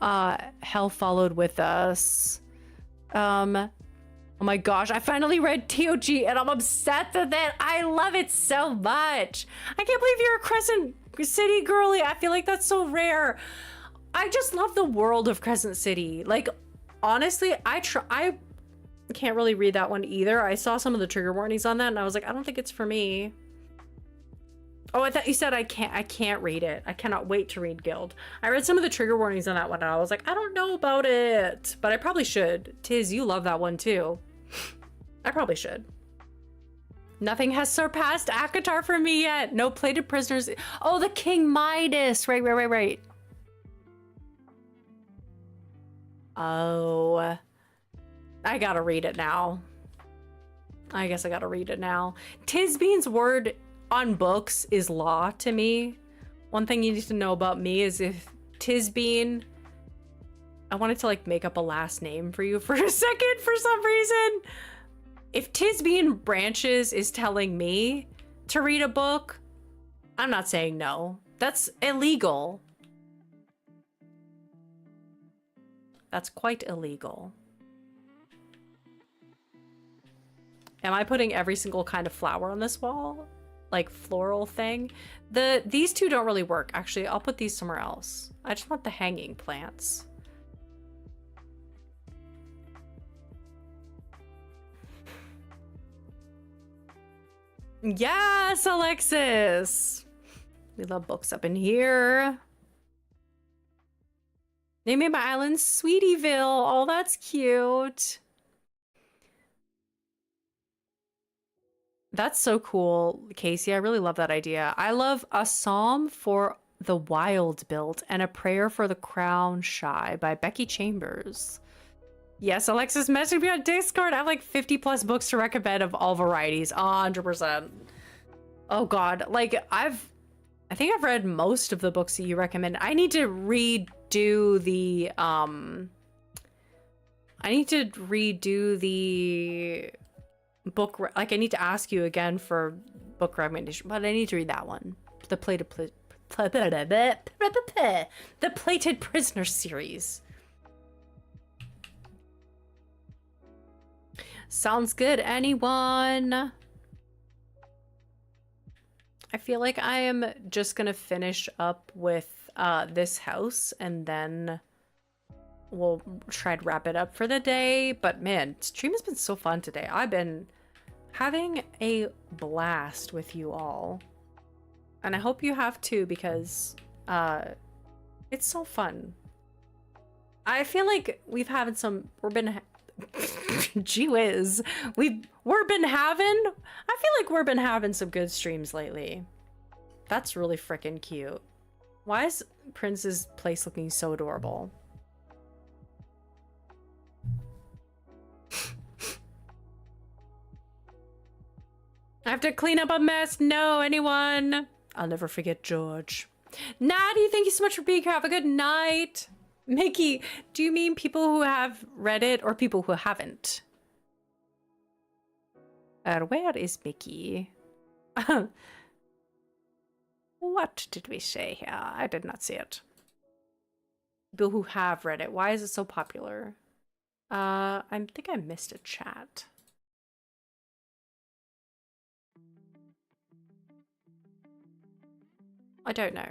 Hell Followed With Us. Oh my gosh, I finally read TOG and I'm obsessed with it. I love it so much. I can't believe you're a Crescent City girly. I feel like that's so rare. I just love the world of Crescent City. Like, honestly, I can't really read that one either. I saw some of the trigger warnings on that and I was like, I don't think it's for me. Oh, I thought you said I can't read it. I cannot wait to read Guild. I read some of the trigger warnings on that one and I was like, I don't know about it, but I probably should. Tiz, you love that one too. I probably should. Nothing has surpassed ACOTAR for me yet. No Plated Prisoners. Oh, the King Midas. Right. Oh, I gotta read it now. I guess I gotta read it now. Tisbean's word on books is law to me. One thing you need to know about me is if Tisbean, I wanted to like make up a last name for you for a second for some reason. If Tisbean Branches is telling me to read a book, I'm not saying no. That's illegal. That's quite illegal. Am I putting every single kind of flower on this wall? Like floral thing? These two don't really work. Actually, I'll put these somewhere else. I just want the hanging plants. Yes, Alexis! We love books up in here. They made my island Sweetieville. Oh, that's cute. That's so cool, Casey. I really love that idea. I love A Psalm for the Wild Built and A Prayer for the Crown Shy by Becky Chambers. Yes, Alexis messaged me on Discord. I have like 50 plus books to recommend of all varieties. 100%. Oh God. Like I think I've read most of the books that you recommend. I need to redo the book, like I need to ask you again for book recommendation, but I need to read that one. The Plated Prisoner series. Sounds good, anyone? I feel like I am just gonna finish up with this house and then we'll try to wrap it up for the day. But man, stream has been so fun today. I've been having a blast with you all. And I hope you have too, because it's so fun. I feel like gee whiz. I feel like we've been having some good streams lately. That's really freaking cute. Why is Prince's place looking so adorable? I have to clean up a mess. No, anyone? I'll never forget George. Natty, thank you so much for being here. Have a good night. Mickey, do you mean people who have read it or people who haven't? Where is Mickey? What did we say here? I did not see it. People who have read it. Why is it so popular? I think I missed a chat. I don't know.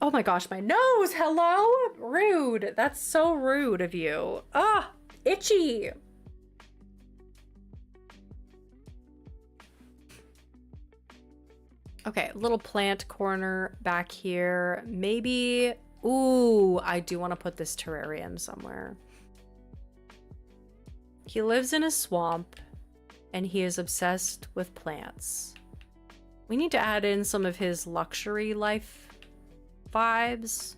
Oh my gosh, my nose! Hello? Rude. That's so rude of you. Ah, itchy. Okay, little plant corner back here. Maybe, ooh, I do want to put this terrarium somewhere. He lives in a swamp and he is obsessed with plants. We need to add in some of his luxury life vibes,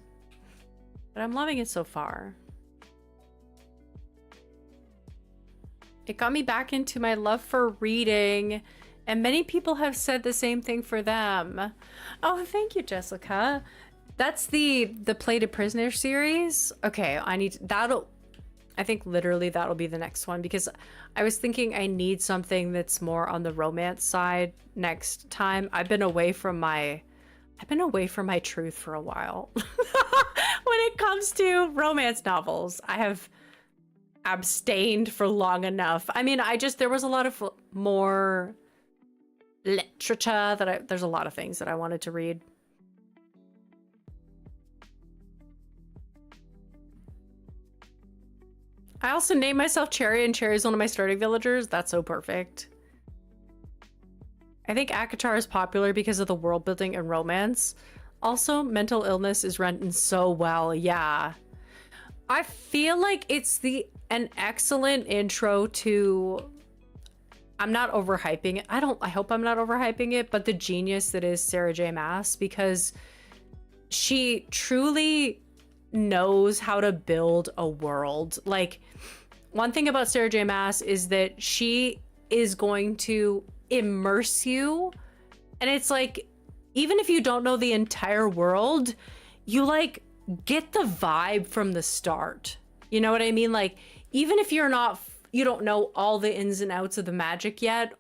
but I'm loving it so far. It got me back into my love for reading, and many people have said the same thing for them. Oh, thank you, Jessica. That's the Plated Prisoner series. Okay, I think literally that'll be the next one, because I was thinking I need something that's more on the romance side next time. I've been away from my truth for a while. When it comes to romance novels, I have abstained for long enough. I mean, there was a lot of more literature there's a lot of things that I wanted to read. I also named myself Cherry, and Cherry is one of my starting villagers. That's so perfect. I think Akatar is popular because of the world building and romance. Also, mental illness is written so well. Yeah. I feel like it's an excellent intro to, I'm not overhyping it. I hope I'm not overhyping it, but the genius that is Sarah J. Maas, because she truly knows how to build a world. Like, one thing about Sarah J. Maas is that she is going to immerse you, and it's like, even if you don't know the entire world, you like get the vibe from the start. You know what I mean? Like, even if you don't know all the ins and outs of the magic yet,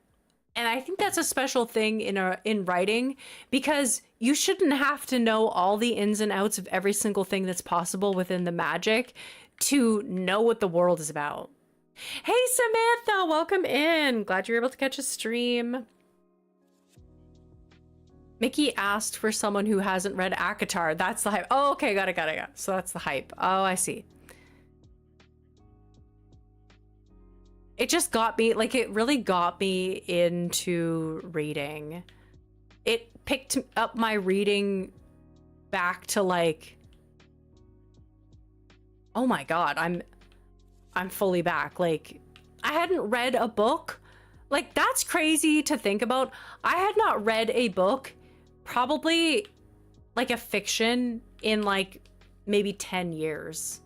And I think that's a special thing in writing, because you shouldn't have to know all the ins and outs of every single thing that's possible within the magic to know what the world is about. Hey Samantha, welcome in. Glad you were able to catch a stream. Mickey asked for someone who hasn't read ACOTAR. That's the hype. Oh, okay, got it. So that's the hype. Oh, I see. It just got me, like, it really got me into reading. It picked up my reading back to, like, oh my god, I'm fully back. Like, I hadn't read a book. Like, that's crazy to think about. I had not read a book, probably like a fiction, in like maybe 10 years.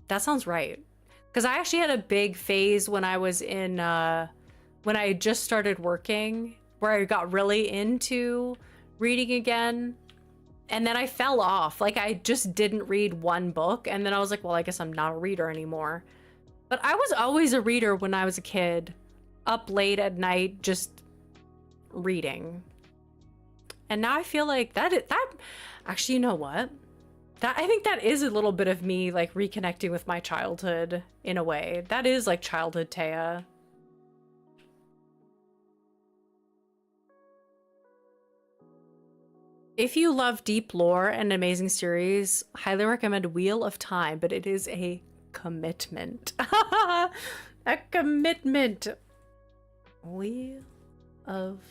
That sounds right. Because I actually had a big phase when I was in, when I just started working, where I got really into reading again. And then I fell off. Like, I just didn't read one book. And then I was like, well, I guess I'm not a reader anymore. But I was always a reader when I was a kid. Up late at night, just reading. And now I feel like that actually, you know what? I think that is a little bit of me, like, reconnecting with my childhood in a way. That is like childhood Taya. If you love deep lore and amazing series, highly recommend Wheel of Time, but it is a commitment. A commitment. Wheel of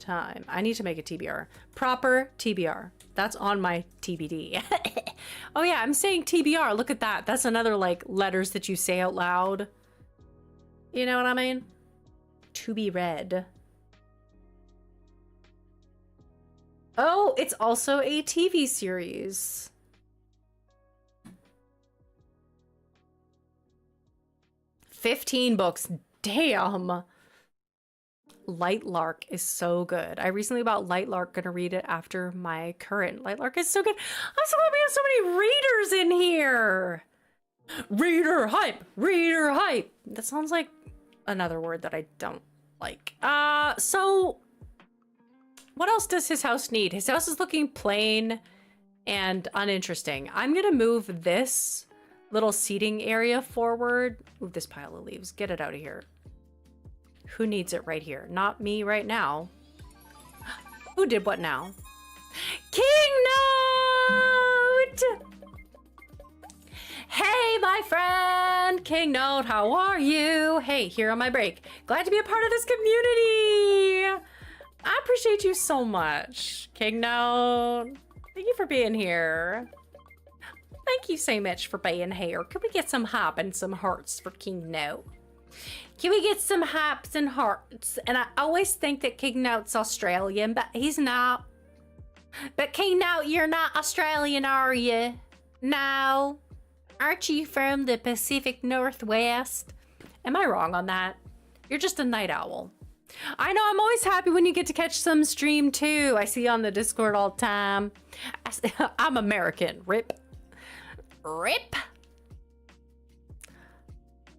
Time. I need to make a TBR. Proper TBR. That's on my TBD. Oh yeah, I'm saying TBR. Look at that. That's another, like, letters that you say out loud. You know what I mean? To be read. Oh, it's also a TV series. $15 books. Damn. Lightlark is so good. I recently bought Lightlark. Gonna read it after my current. Lightlark is so good. I'm so glad we have so many readers in here. Reader hype. Reader hype. That sounds like another word that I don't like. So what else does his house need? His house is looking plain and uninteresting. I'm gonna move this little seating area forward. Move this pile of leaves. Get it out of here. Who needs it right here? Not me right now. Who did what now? King Note! Hey, my friend! King Note, how are you? Hey, here on my break. Glad to be a part of this community! I appreciate you so much, King Note. Thank you for being here. Thank you so much for being here. Could we get some hop and some hearts for King Note? Can we get some hops and hearts? And I always think that King Note's Australian, but he's not. But King Note, you're not Australian, are you? No. Aren't you from the Pacific Northwest? Am I wrong on that? You're just a night owl. I know, I'm always happy when you get to catch some stream too. I see you on the Discord all the time. I'm American. Rip. Rip.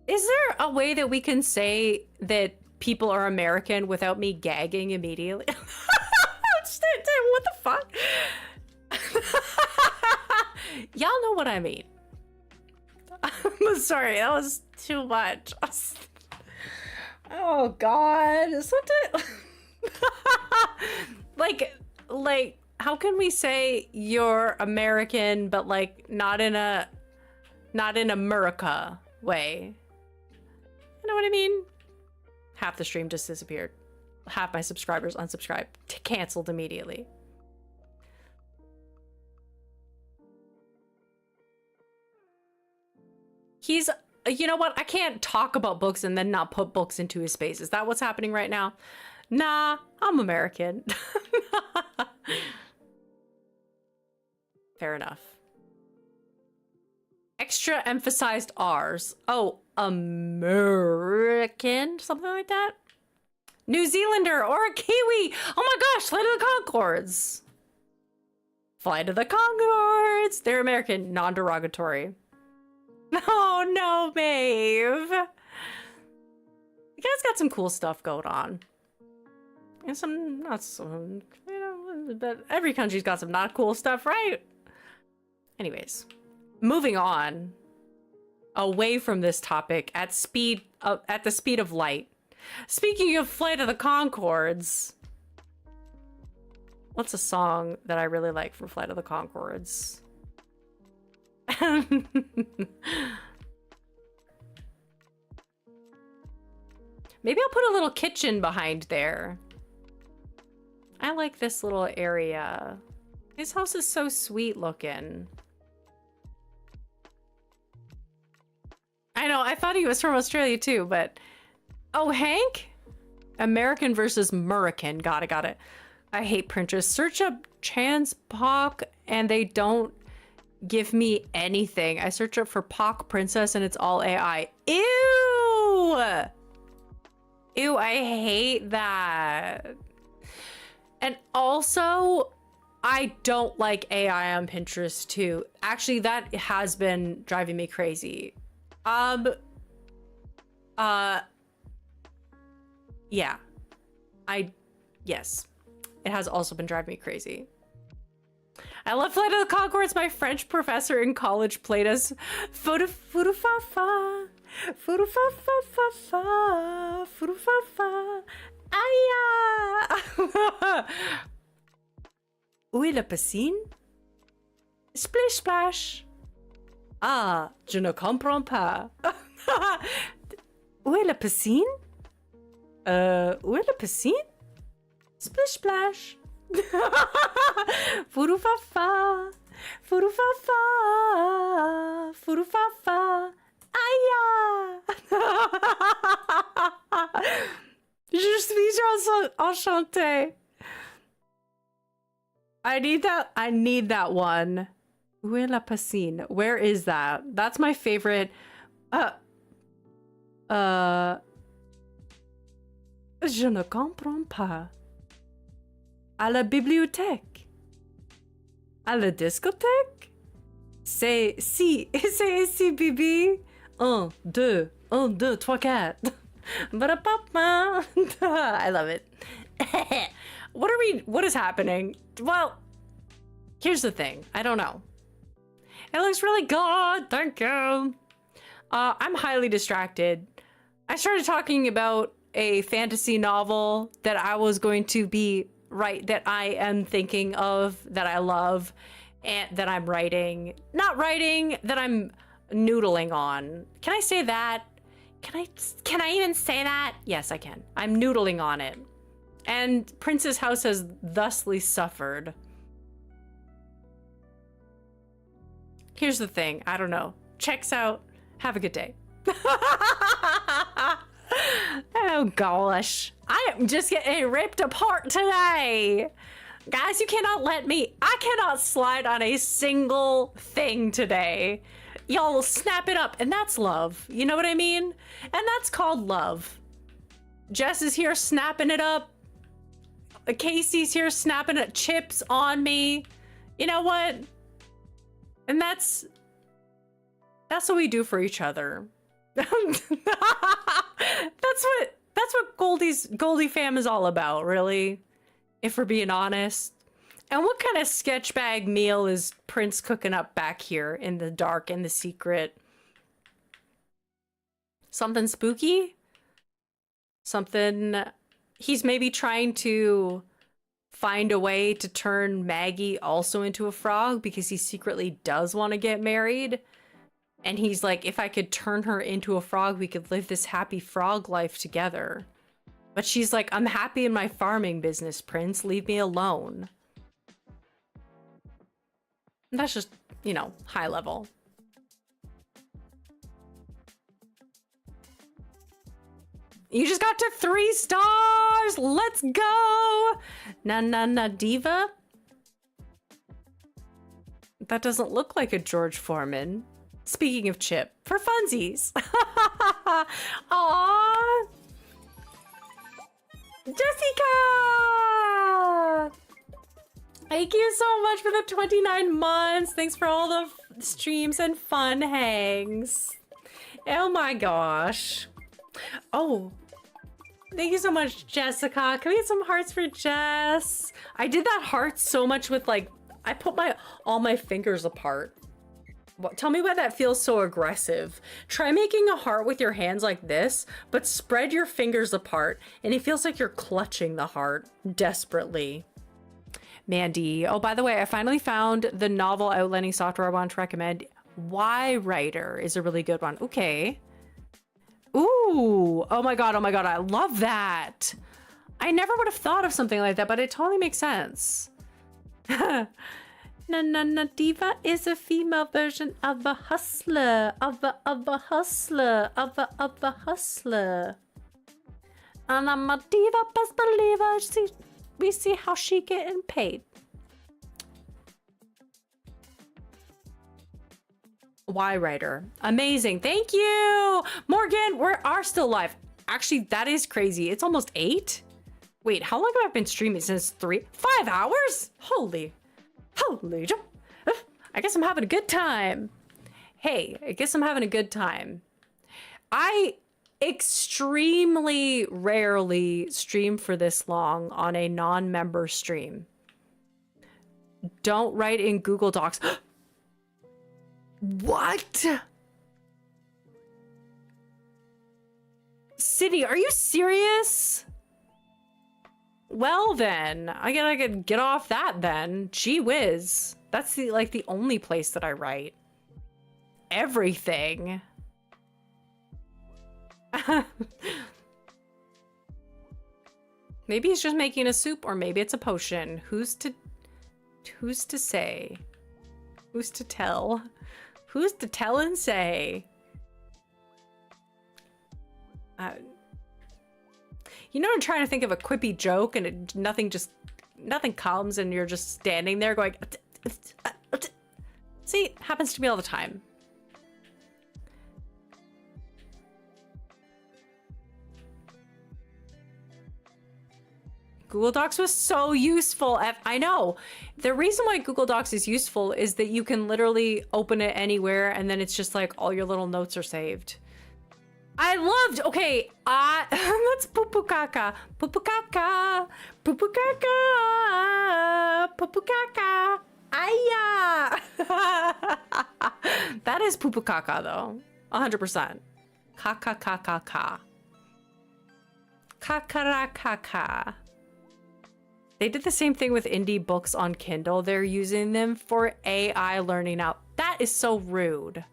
Is there a way that we can say that people are American without me gagging immediately? What the fuck? Y'all know what I mean. I'm sorry, that was too much. Oh God, something like how can we say you're American but like not in America way? You know what I mean? Half the stream just disappeared. Half my subscribers unsubscribed. Canceled immediately. He's, you know what? I can't talk about books and then not put books into his space. Is that what's happening right now? Nah, I'm American. Fair enough. Extra emphasized R's. Oh, American? Something like that? New Zealander or a Kiwi! Oh my gosh, Flight of the Conchords! Flight of the Conchords! They're American, non-derogatory. Oh no, Maeve! You guys got some cool stuff going on. And some not so, you know, but every country's got some not cool stuff, right? Anyways, moving on away from this topic at the speed of light. Speaking of Flight of the Conchords, what's a song that I really like from Flight of the Conchords? Maybe I'll put a little kitchen behind there. I like this little area. His house is so sweet looking. I know, I thought he was from Australia too, but... Oh, Hank? American versus Murican. Got it. I hate printers. Search up Chan's Pock and they don't give me anything. I search up for Pock Princess and it's all AI. Ew! Ew, I hate that. And also, I don't like AI on Pinterest too. Actually, that has been driving me crazy. Yeah. Yes. It has also been driving me crazy. I love Flight of the Conchords. My French professor in college played us Fudu-fa-fa. Fudu-fa-fa-fa-fa. Fudu-fa-fa. Aïe! Où est la piscine? Splish splash. Ah, je ne comprends pas. Où est la piscine? Où est la piscine? Splish splash. Fudu-fa-fa. Fudu-fa-fa. Fudu-fa-fa. Aïe! Je suis enchantée. I need that one. Où est la piscine? Where is that? That's my favorite. Je ne comprends pas. À la bibliothèque. À la discothèque. C'est ici, Bibi. 1, 2, 1, 2, 3, 4. I love it. What is happening? Well, here's the thing. I don't know. It looks really good. Thank you. I'm highly distracted. I started talking about a fantasy novel that I was going to that I am thinking of, that I love, and that I'm writing. Not writing, that I'm noodling on. Can I say that? Can I even say that? Yes, I can. I'm noodling on it. And Prince's house has thusly suffered. Here's the thing. I don't know. Checks out. Have a good day. Oh gosh. I am just getting ripped apart today. Guys, you cannot I cannot slide on a single thing today. Y'all snap it up, and that's love. You know what I mean? And that's called love. Jess is here snapping it up. Casey's here snapping it. Chips on me. You know what? And that's what we do for each other. That's what Goldie fam is all about, really. If we're being honest. And what kind of sketch bag meal is Prince cooking up back here in the dark and the secret? Something spooky? Something... He's maybe trying to find a way to turn Maggie also into a frog because he secretly does want to get married. And he's like, if I could turn her into a frog, we could live this happy frog life together. But she's like, I'm happy in my farming business, Prince. Leave me alone. And that's just, you know, high level. You just got to 3 stars! Let's go! Na diva? That doesn't look like a George Foreman. Speaking of Chip, for funsies. Aww! Jessica! Thank you so much for the 29 months. Thanks for all the streams and fun hangs. Oh my gosh. Oh, Thank you so much, Jessica. Can we get some hearts for Jess? I did that heart so much with like, I put all my fingers apart. Tell me why that feels so aggressive. Try making a heart with your hands like this, but spread your fingers apart, and it feels like you're clutching the heart desperately. Mandy. Oh, by the way, I finally found the novel outlining software I want to recommend. Y Writer is a really good one. Okay. Ooh. Oh my god, I love that. I never would have thought of something like that, but it totally makes sense. Na diva is a female version of a hustler, of a hustler. And I'm a diva, best believer. We see how she getting paid. Y Writer. Amazing. Thank you. Morgan, we are still live. Actually, that is crazy. It's almost 8. Wait, how long have I been streaming? Since 5 hours? Holy. I guess I'm having a good time. Hey, I guess I'm having a good time. I extremely rarely stream for this long on a non-member stream. Don't write in Google Docs. What? City, are you serious? Well then, I could get off that then. Gee whiz. That's the only place that I write. Everything. Maybe he's just making a soup, or maybe it's a potion. Who's to say? Who's to tell? Who's to tell and say? You know, I'm trying to think of a quippy joke and nothing comes and you're just standing there going, see, it happens to me all the time. Google Docs was so useful. I know. The reason why Google Docs is useful is that you can literally open it anywhere and then it's just like all your little notes are saved. I loved, okay, that's poo-poo caca, poo-poo caca, poo-poo caca, poo-poo caca, aya. That is poo-poo caca though, 100%. Caca. Caca. They did the same thing with indie books on Kindle. They're using them for AI learning now. That is so rude.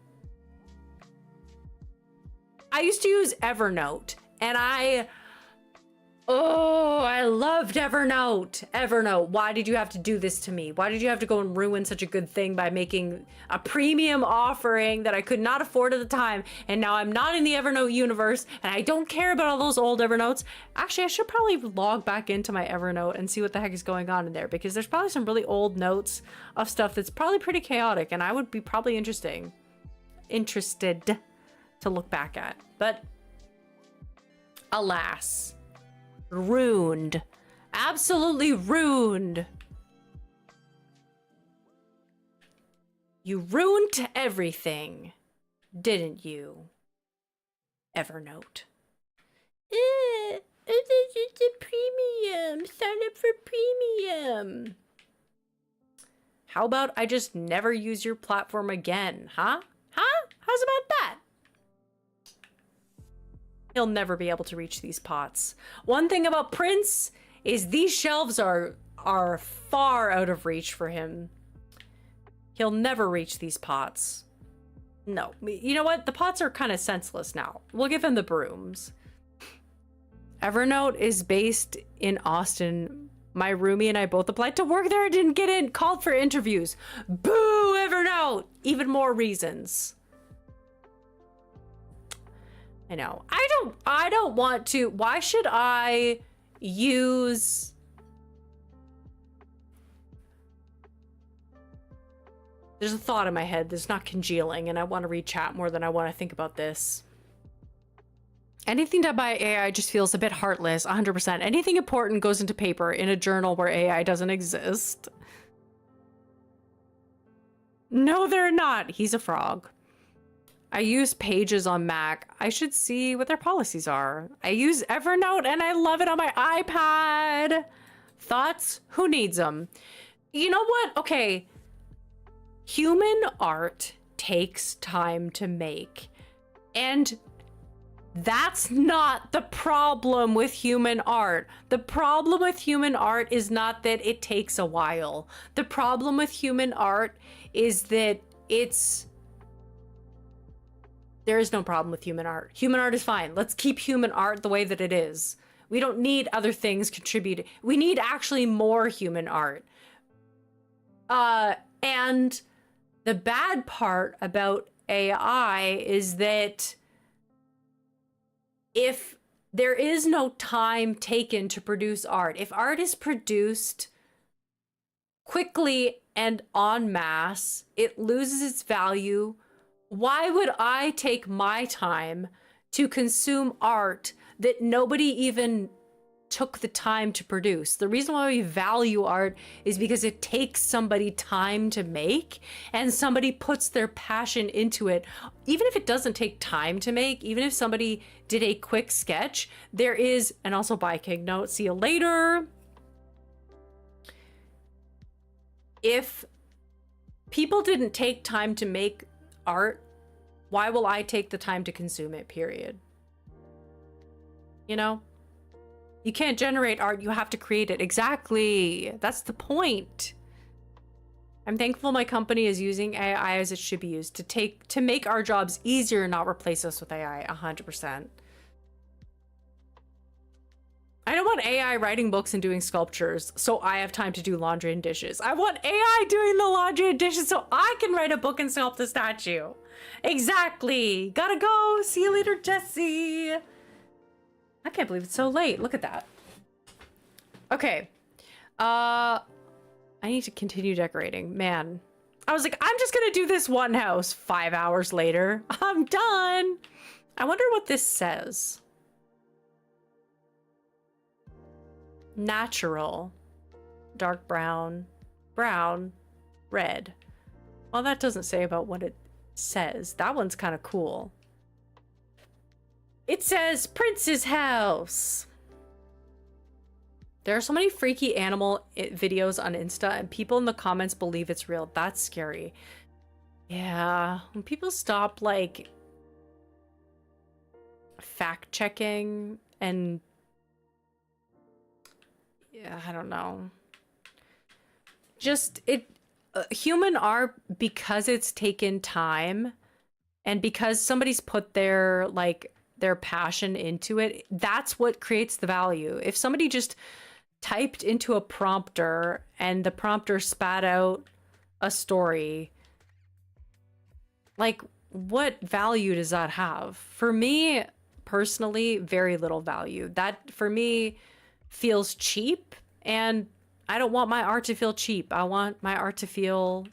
I used to use Evernote and I loved Evernote. Why did you have to do this to me? Why did you have to go and ruin such a good thing by making a premium offering that I could not afford at the time? And now I'm not in the Evernote universe and I don't care about all those old Evernotes. Actually, I should probably log back into my Evernote and see what the heck is going on in there, because there's probably some really old notes of stuff that's probably pretty chaotic and I would be probably interested to look back at. But alas, ruined. Absolutely ruined. You ruined everything, didn't you? Evernote. It's a premium. Sign up for premium. How about I just never use your platform again, huh? How's about that? He'll never be able to reach these pots. One thing about Prince is these shelves are far out of reach for him. He'll never reach these pots. No, you know what? The pots are kind of senseless now. We'll give him the brooms. Evernote is based in Austin. My roomie and I both applied to work there and didn't get in. Called for interviews. Boo, Evernote! Even more reasons. I know. I don't want to. Why should I use... There's a thought in my head that's not congealing and I want to read chat more than I want to think about this. Anything done by AI just feels a bit heartless, 100%. Anything important goes into paper in a journal where AI doesn't exist. No, they're not. He's a frog. I use Pages on Mac. I should see what their policies are. I use Evernote and I love it on my iPad. Thoughts? Who needs them? You know what? Okay. Human art takes time to make. And that's not the problem with human art. The problem with human art is not that it takes a while. The problem with human art is that there is no problem with human art. Human art is fine. Let's keep human art the way that it is. We don't need other things contributed. We need actually more human art. And the bad part about AI is that if there is no time taken to produce art, if art is produced quickly and en masse, it loses its value. Why would I take my time to consume art that nobody even took the time to produce? The reason why we value art is because it takes somebody time to make and somebody puts their passion into it. Even if it doesn't take time to make, even if somebody did a quick sketch, there is, and also buy King Note, see you later. If people didn't take time to make art, why will I take the time to consume it, period? You know? You can't generate art, you have to create it. Exactly. That's the point. I'm thankful my company is using AI as it should be used to make our jobs easier, not replace us with AI 100%. I don't want AI writing books and doing sculptures so I have time to do laundry and dishes. I want AI doing the laundry and dishes so I can write a book and sculpt a statue. Exactly. Gotta go. See you later, Jesse. I can't believe it's so late. Look at that. Okay. I need to continue decorating. Man. I was like, I'm just gonna do this one house. 5 hours later. I'm done. I wonder what this says. Natural. Dark brown. Brown. Red. Well, that doesn't say about what it says. That one's kind of cool. It says Prince's house. There are so many freaky animal videos on Insta and people in the comments believe it's real. That's scary. Yeah, when people stop like fact checking and yeah, I don't know. Just human art, because it's taken time and because somebody's put their passion into it, that's what creates the value. If somebody just typed into a prompter and the prompter spat out a story, like, what value does that have? For me personally, very little value. That for me feels cheap, and I don't want my art to feel cheap. I want my art to feel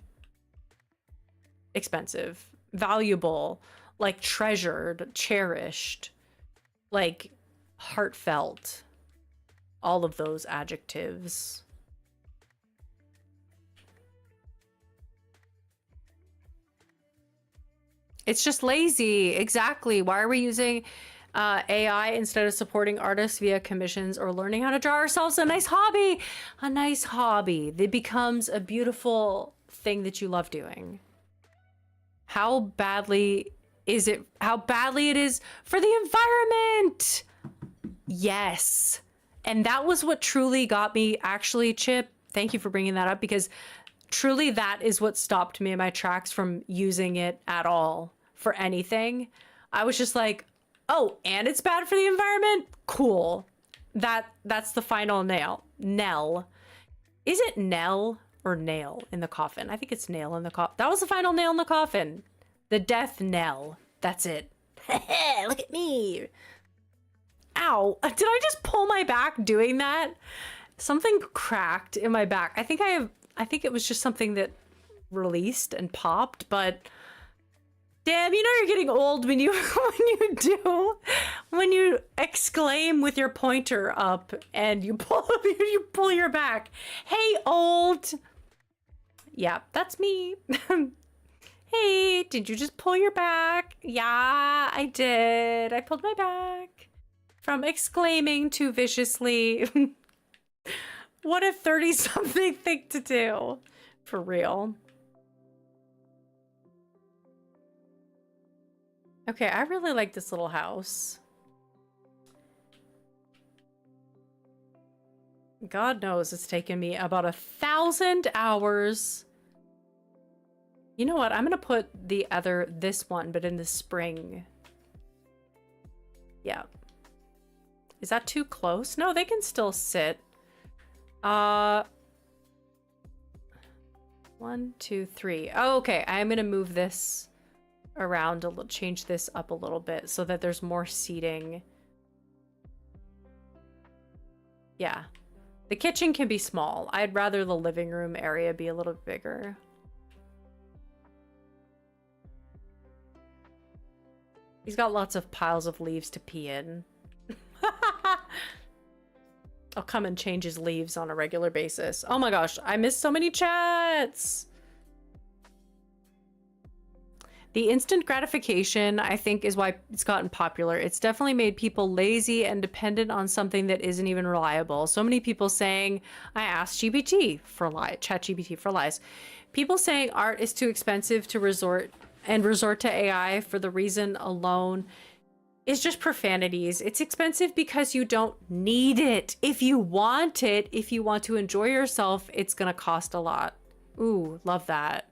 expensive, valuable, like treasured, cherished, like heartfelt, all of those adjectives. It's just lazy. Exactly. Why are we using AI instead of supporting artists via commissions or learning how to draw ourselves a nice hobby? A nice hobby that becomes a beautiful thing that you love doing. How badly it is for the environment. Yes. And that was what truly got me, actually, Chip. Thank you for bringing that up, because truly that is what stopped me in my tracks from using it at all for anything. I was just like, oh, and it's bad for the environment? Cool. That's the final nail. Is it Nell or nail in the coffin? I think it's nail in the coffin. That was the final nail in the coffin. The death knell. That's it. Look at me. Ow. Did I just pull my back doing that? Something cracked in my back. I think it was just something that released and popped, but damn, you know you're getting old when you when you exclaim with your pointer up and you pull your back. Hey, old. Yeah, that's me. Hey, did you just pull your back? Yeah, I did. I pulled my back. From exclaiming to viciously. What a 30-something thing to do. For real. Okay, I really like this little house. God knows it's taken me about 1,000 hours. You know what? I'm gonna put this one, but in the spring. Yeah. Is that too close? No, they can still sit. 1, 2, 3. Oh, okay. I'm gonna move this around a little, change this up a little bit so that there's more seating. Yeah. The kitchen can be small. I'd rather the living room area be a little bigger. He's got lots of piles of leaves to pee in. I'll come and change his leaves on a regular basis. Oh my gosh, I missed so many chats! The instant gratification, I think, is why it's gotten popular. It's definitely made people lazy and dependent on something that isn't even reliable. So many people saying, I asked GPT for ChatGPT for lies. People saying art is too expensive to resort to AI for the reason alone is just profanities. It's expensive because you don't need it. If you want it, if you want to enjoy yourself, it's gonna cost a lot. Ooh, love that.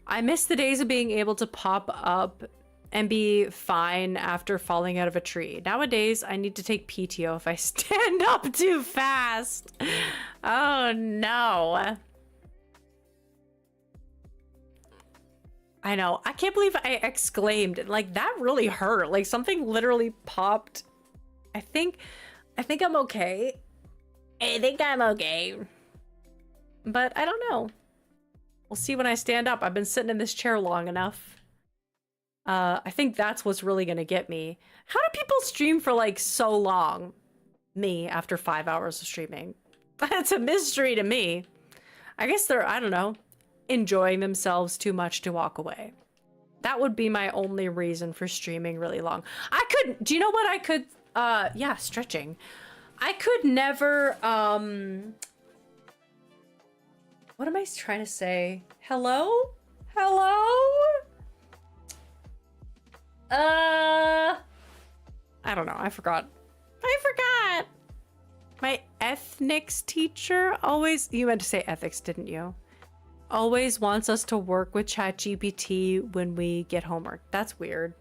I miss the days of being able to pop up and be fine after falling out of a tree. Nowadays, I need to take PTO if I stand up too fast. Oh no. I know. I can't believe I exclaimed. Like, that really hurt. Like, something literally popped. I think I'm okay. I think I'm okay. But I don't know. We'll see when I stand up. I've been sitting in this chair long enough. I think that's what's really gonna get me. How do people stream for like so long? Me, after 5 hours of streaming. That's a mystery to me. I guess they're, I don't know, enjoying themselves too much to walk away. That would be my only reason for streaming really long. Do you know what I could, yeah, stretching. I could never, what am I trying to say? Hello? Hello? I don't know. I forgot. My ethnics teacher always, you meant to say ethics, didn't you? Always wants us to work with ChatGPT when we get homework. That's weird.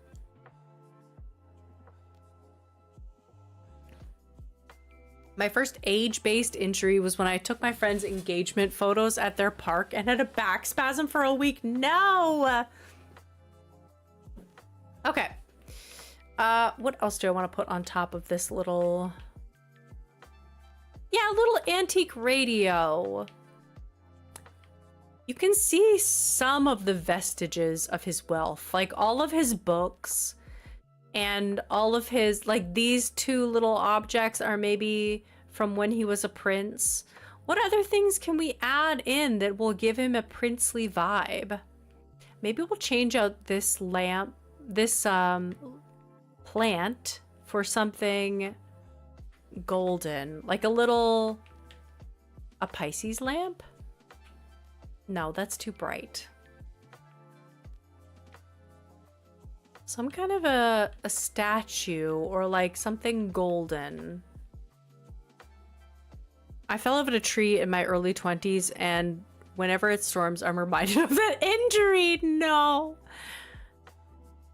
My first age-based injury was when I took my friend's engagement photos at their park and had a back spasm for a week. No! Okay. What else do I want to put on top of this little... Yeah, a little antique radio. You can see some of the vestiges of his wealth, like all of his books and all of his, like these two little objects are maybe from when he was a prince. What other things can we add in that will give him a princely vibe? Maybe we'll change out this lamp, this plant for something golden, like a Pisces lamp? No, that's too bright. Some kind of a statue or like something golden. I fell out of a tree in my early 20s and whenever it storms, I'm reminded of that injury. No.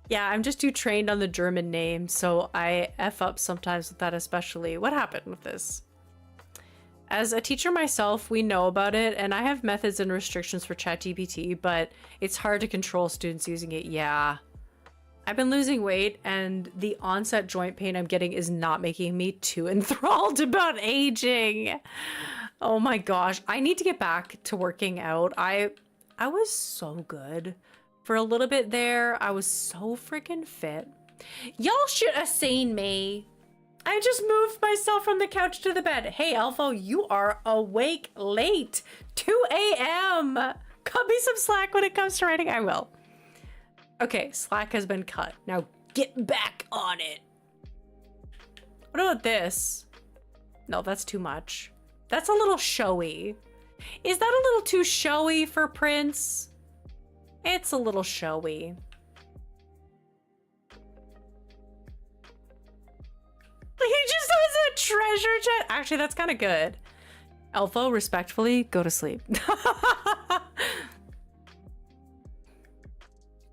Yeah, I'm just too trained on the German name, so I F up sometimes with that especially. What happened with this? As a teacher myself, we know about it, and I have methods and restrictions for ChatGPT, but it's hard to control students using it. Yeah. I've been losing weight, and the onset joint pain I'm getting is not making me too enthralled about aging. Oh my gosh. I need to get back to working out. I was so good. For a little bit there, I was so freaking fit. Y'all should have seen me. I just moved myself from the couch to the bed. Hey, Alpha, you are awake late. 2 a.m. Cut me some slack when it comes to writing. I will. Okay, slack has been cut. Now get back on it. What about this? No, that's too much. That's a little showy. Is that a little too showy for Prince? It's a little showy. He just has a treasure chest. Actually, that's kind of good. Elfo, respectfully, go to sleep.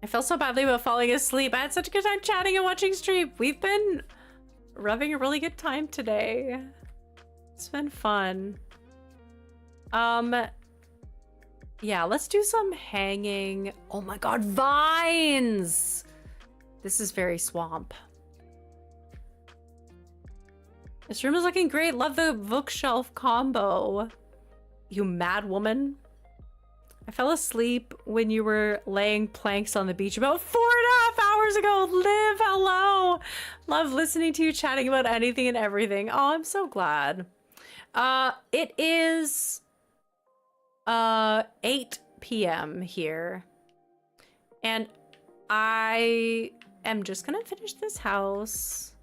I felt so badly about falling asleep. I had such a good time chatting and watching stream. We've been having a really good time today. It's been fun. Yeah, let's do some hanging. Oh my god, vines! This is very swamp. This room is looking great. Love the bookshelf combo. You mad woman. I fell asleep when you were laying planks on the beach about 4.5 hours ago. Liv, hello. Love listening to you chatting about anything and everything. Oh, I'm so glad. It is 8 p.m. here. And I am just gonna finish this house.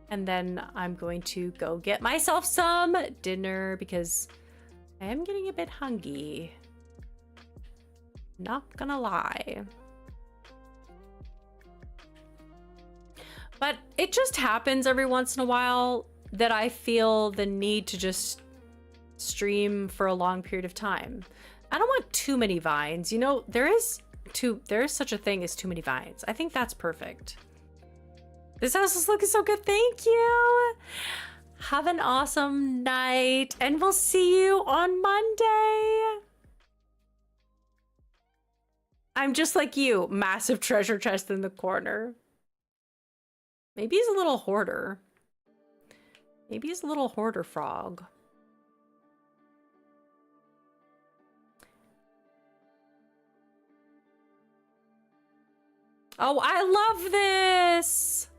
And then I'm going to go get myself some dinner because I am getting a bit hungry. Not gonna lie. But it just happens every once in a while that I feel the need to just stream for a long period of time. I don't want too many vines. You know, there is such a thing as too many vines. I think that's perfect. This house is looking so good. Thank you. Have an awesome night, and we'll see you on Monday. I'm just like you, massive treasure chest in the corner. Maybe he's a little hoarder. Maybe he's a little hoarder frog. Oh, I love this.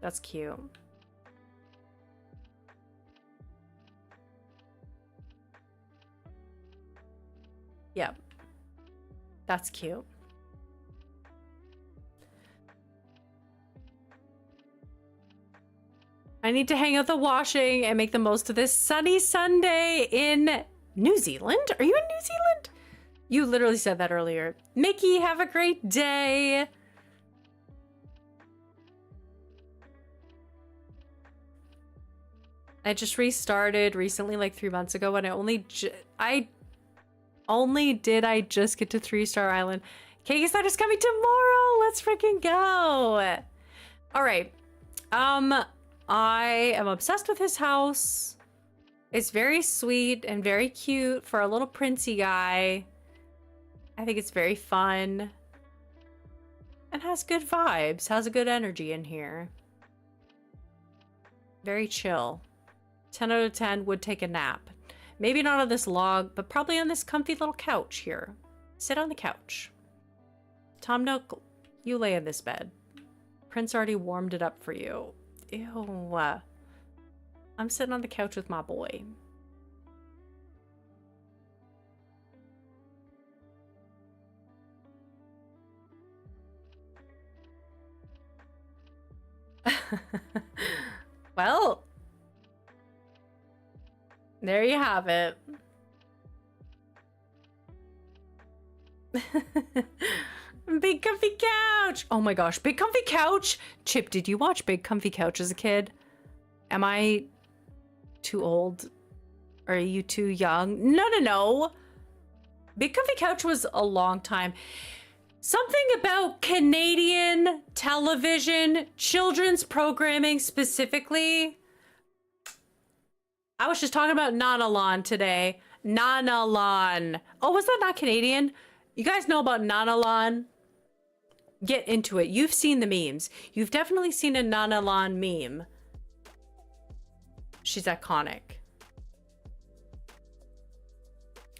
That's cute. Yep. That's cute. I need to hang out the washing and make the most of this sunny Sunday in New Zealand. Are you in New Zealand? You literally said that earlier. Mickey, have a great day. I just restarted recently, like 3 months ago, and I just get to 3-star island. Kickstarter is coming tomorrow. Let's freaking go. All right. I am obsessed with his house. It's very sweet and very cute for a little princey guy. I think it's very fun and has good vibes, has a good energy in here. Very chill. 10 out of 10 would take a nap. Maybe not on this log, but probably on this comfy little couch here. Sit on the couch. Tom Nook, you lay in this bed. Prince already warmed it up for you. Ew. I'm sitting on the couch with my boy. Well, there you have it. Big Comfy Couch. Oh my gosh, Big Comfy Couch. Chip, did you watch Big Comfy Couch as a kid? Am I too old? Or are you too young? No. Big Comfy Couch was a long time. Something about Canadian television, children's programming specifically. I was just talking about Nanalon today. Nanalon. Oh, was that not Canadian? You guys know about Nanalon? Get into it. You've seen the memes. You've definitely seen a Nanalon meme. She's iconic.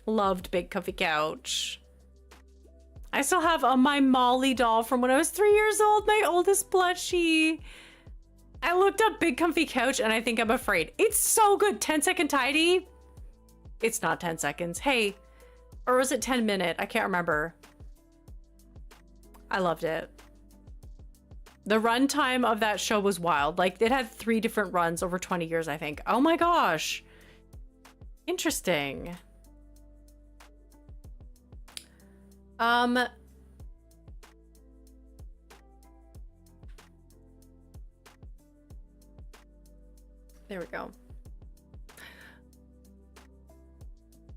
Loved Big Comfy Couch. I still have my Molly doll from when I was 3 years old, my oldest plushie. I looked up Big Comfy Couch and I think I'm afraid. It's so good. 10-second tidy. It's not 10 seconds. Hey, or was it 10 minute? I can't remember. I loved it. The runtime of that show was wild. Like, it had 3 different runs over 20 years, I think. Oh my gosh. Interesting. There we go.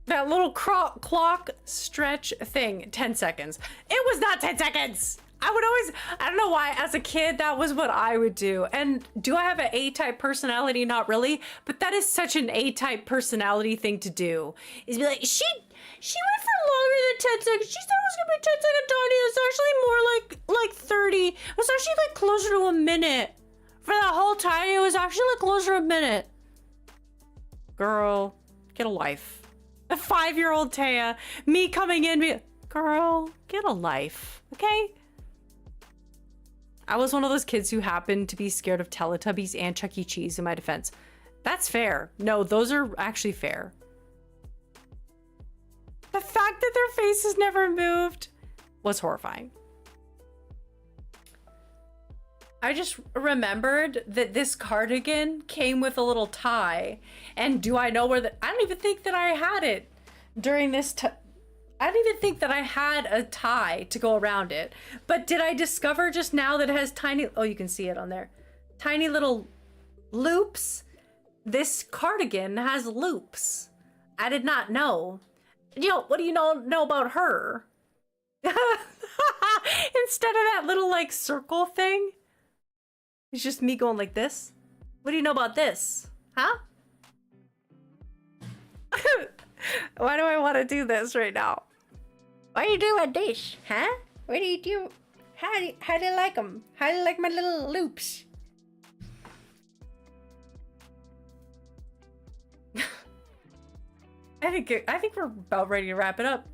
That little clock stretch thing, 10 seconds. It was not 10 seconds. I would always, I don't know why, as a kid, that was what I would do. And do I have an A-type personality? Not really, but that is such an A-type personality thing to do. Is be like, she went for longer than 10 seconds. She said it was gonna be 10 second Donnie. It's actually more like 30. It was actually like closer to a minute. For that whole time, it was actually like closer to a minute. Girl, get a life. A 5-year-old Taya, me coming in, be, girl, get a life, okay? I was one of those kids who happened to be scared of Teletubbies and Chuck E. Cheese in my defense. That's fair. No, those are actually fair. The fact that their faces never moved was horrifying. I just remembered that this cardigan came with a little tie. And do I know where the... I don't even think that I had it during this... I don't even think that I had a tie to go around it. But did I discover just now that it has tiny... Oh, you can see it on there. Tiny little loops. This cardigan has loops. I did not know. Yo, what do you know about her? Instead of that little, like, circle thing. It's just me going like this. What do you know about this? Huh? Why do I want to do this right now? Why are you doing this? Huh? What do you do? How do you like them? How do you like my little loops? I think we're about ready to wrap it up.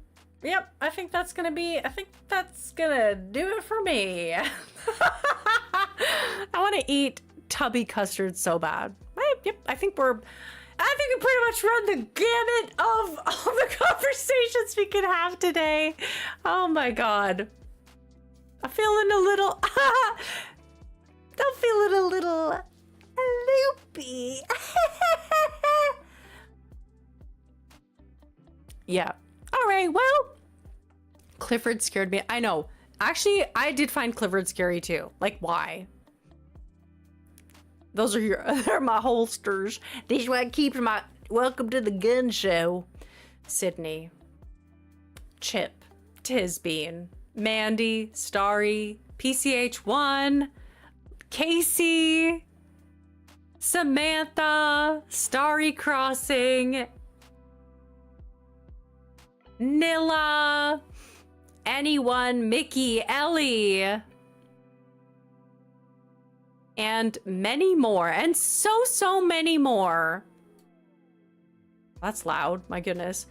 Yep, I think that's gonna do it for me. I want to eat tubby custard so bad. Yep, I think we pretty much run the gamut of all the conversations we could have today. Oh my god. I'm feeling a little loopy. Yeah. All right, well, Clifford scared me. I know. Actually, I did find Clifford scary too. Like, why? Those are they're my holsters. This is what keeps my... Welcome to the gun show. Sydney. Chip. Tisbean. Mandy. Starry. PCH1. Casey. Samantha. Starry Crossing. Nilla. Anyone. Mickey. Ellie. And many more. And so many more. That's loud. My goodness.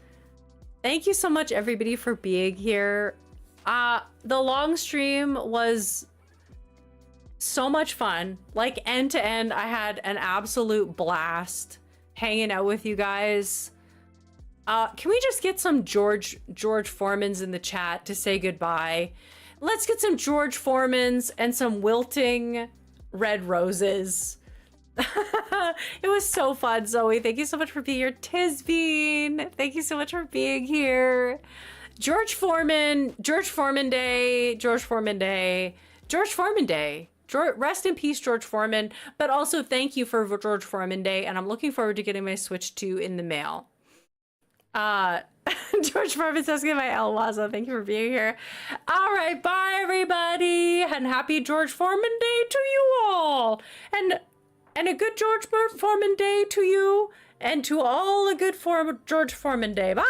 Thank you so much, everybody, for being here. The long stream was so much fun. Like, end to end, I had an absolute blast hanging out with you guys. Can we just get some George Foremans in the chat to say goodbye? Let's get some George Foremans and some wilting red roses. It was so fun, Zoe. Thank you so much for being here. Tisbean, thank you so much for being here. George Foreman Day. Rest in peace, George Foreman. But also thank you for George Foreman Day, and I'm looking forward to getting my Switch 2 in the mail. George Foreman says goodbye, El Waza. Thank you for being here. All right, bye everybody, and happy George Foreman Day to you all, and a good George Foreman Day to you, and to all a good George Foreman Day. Bye.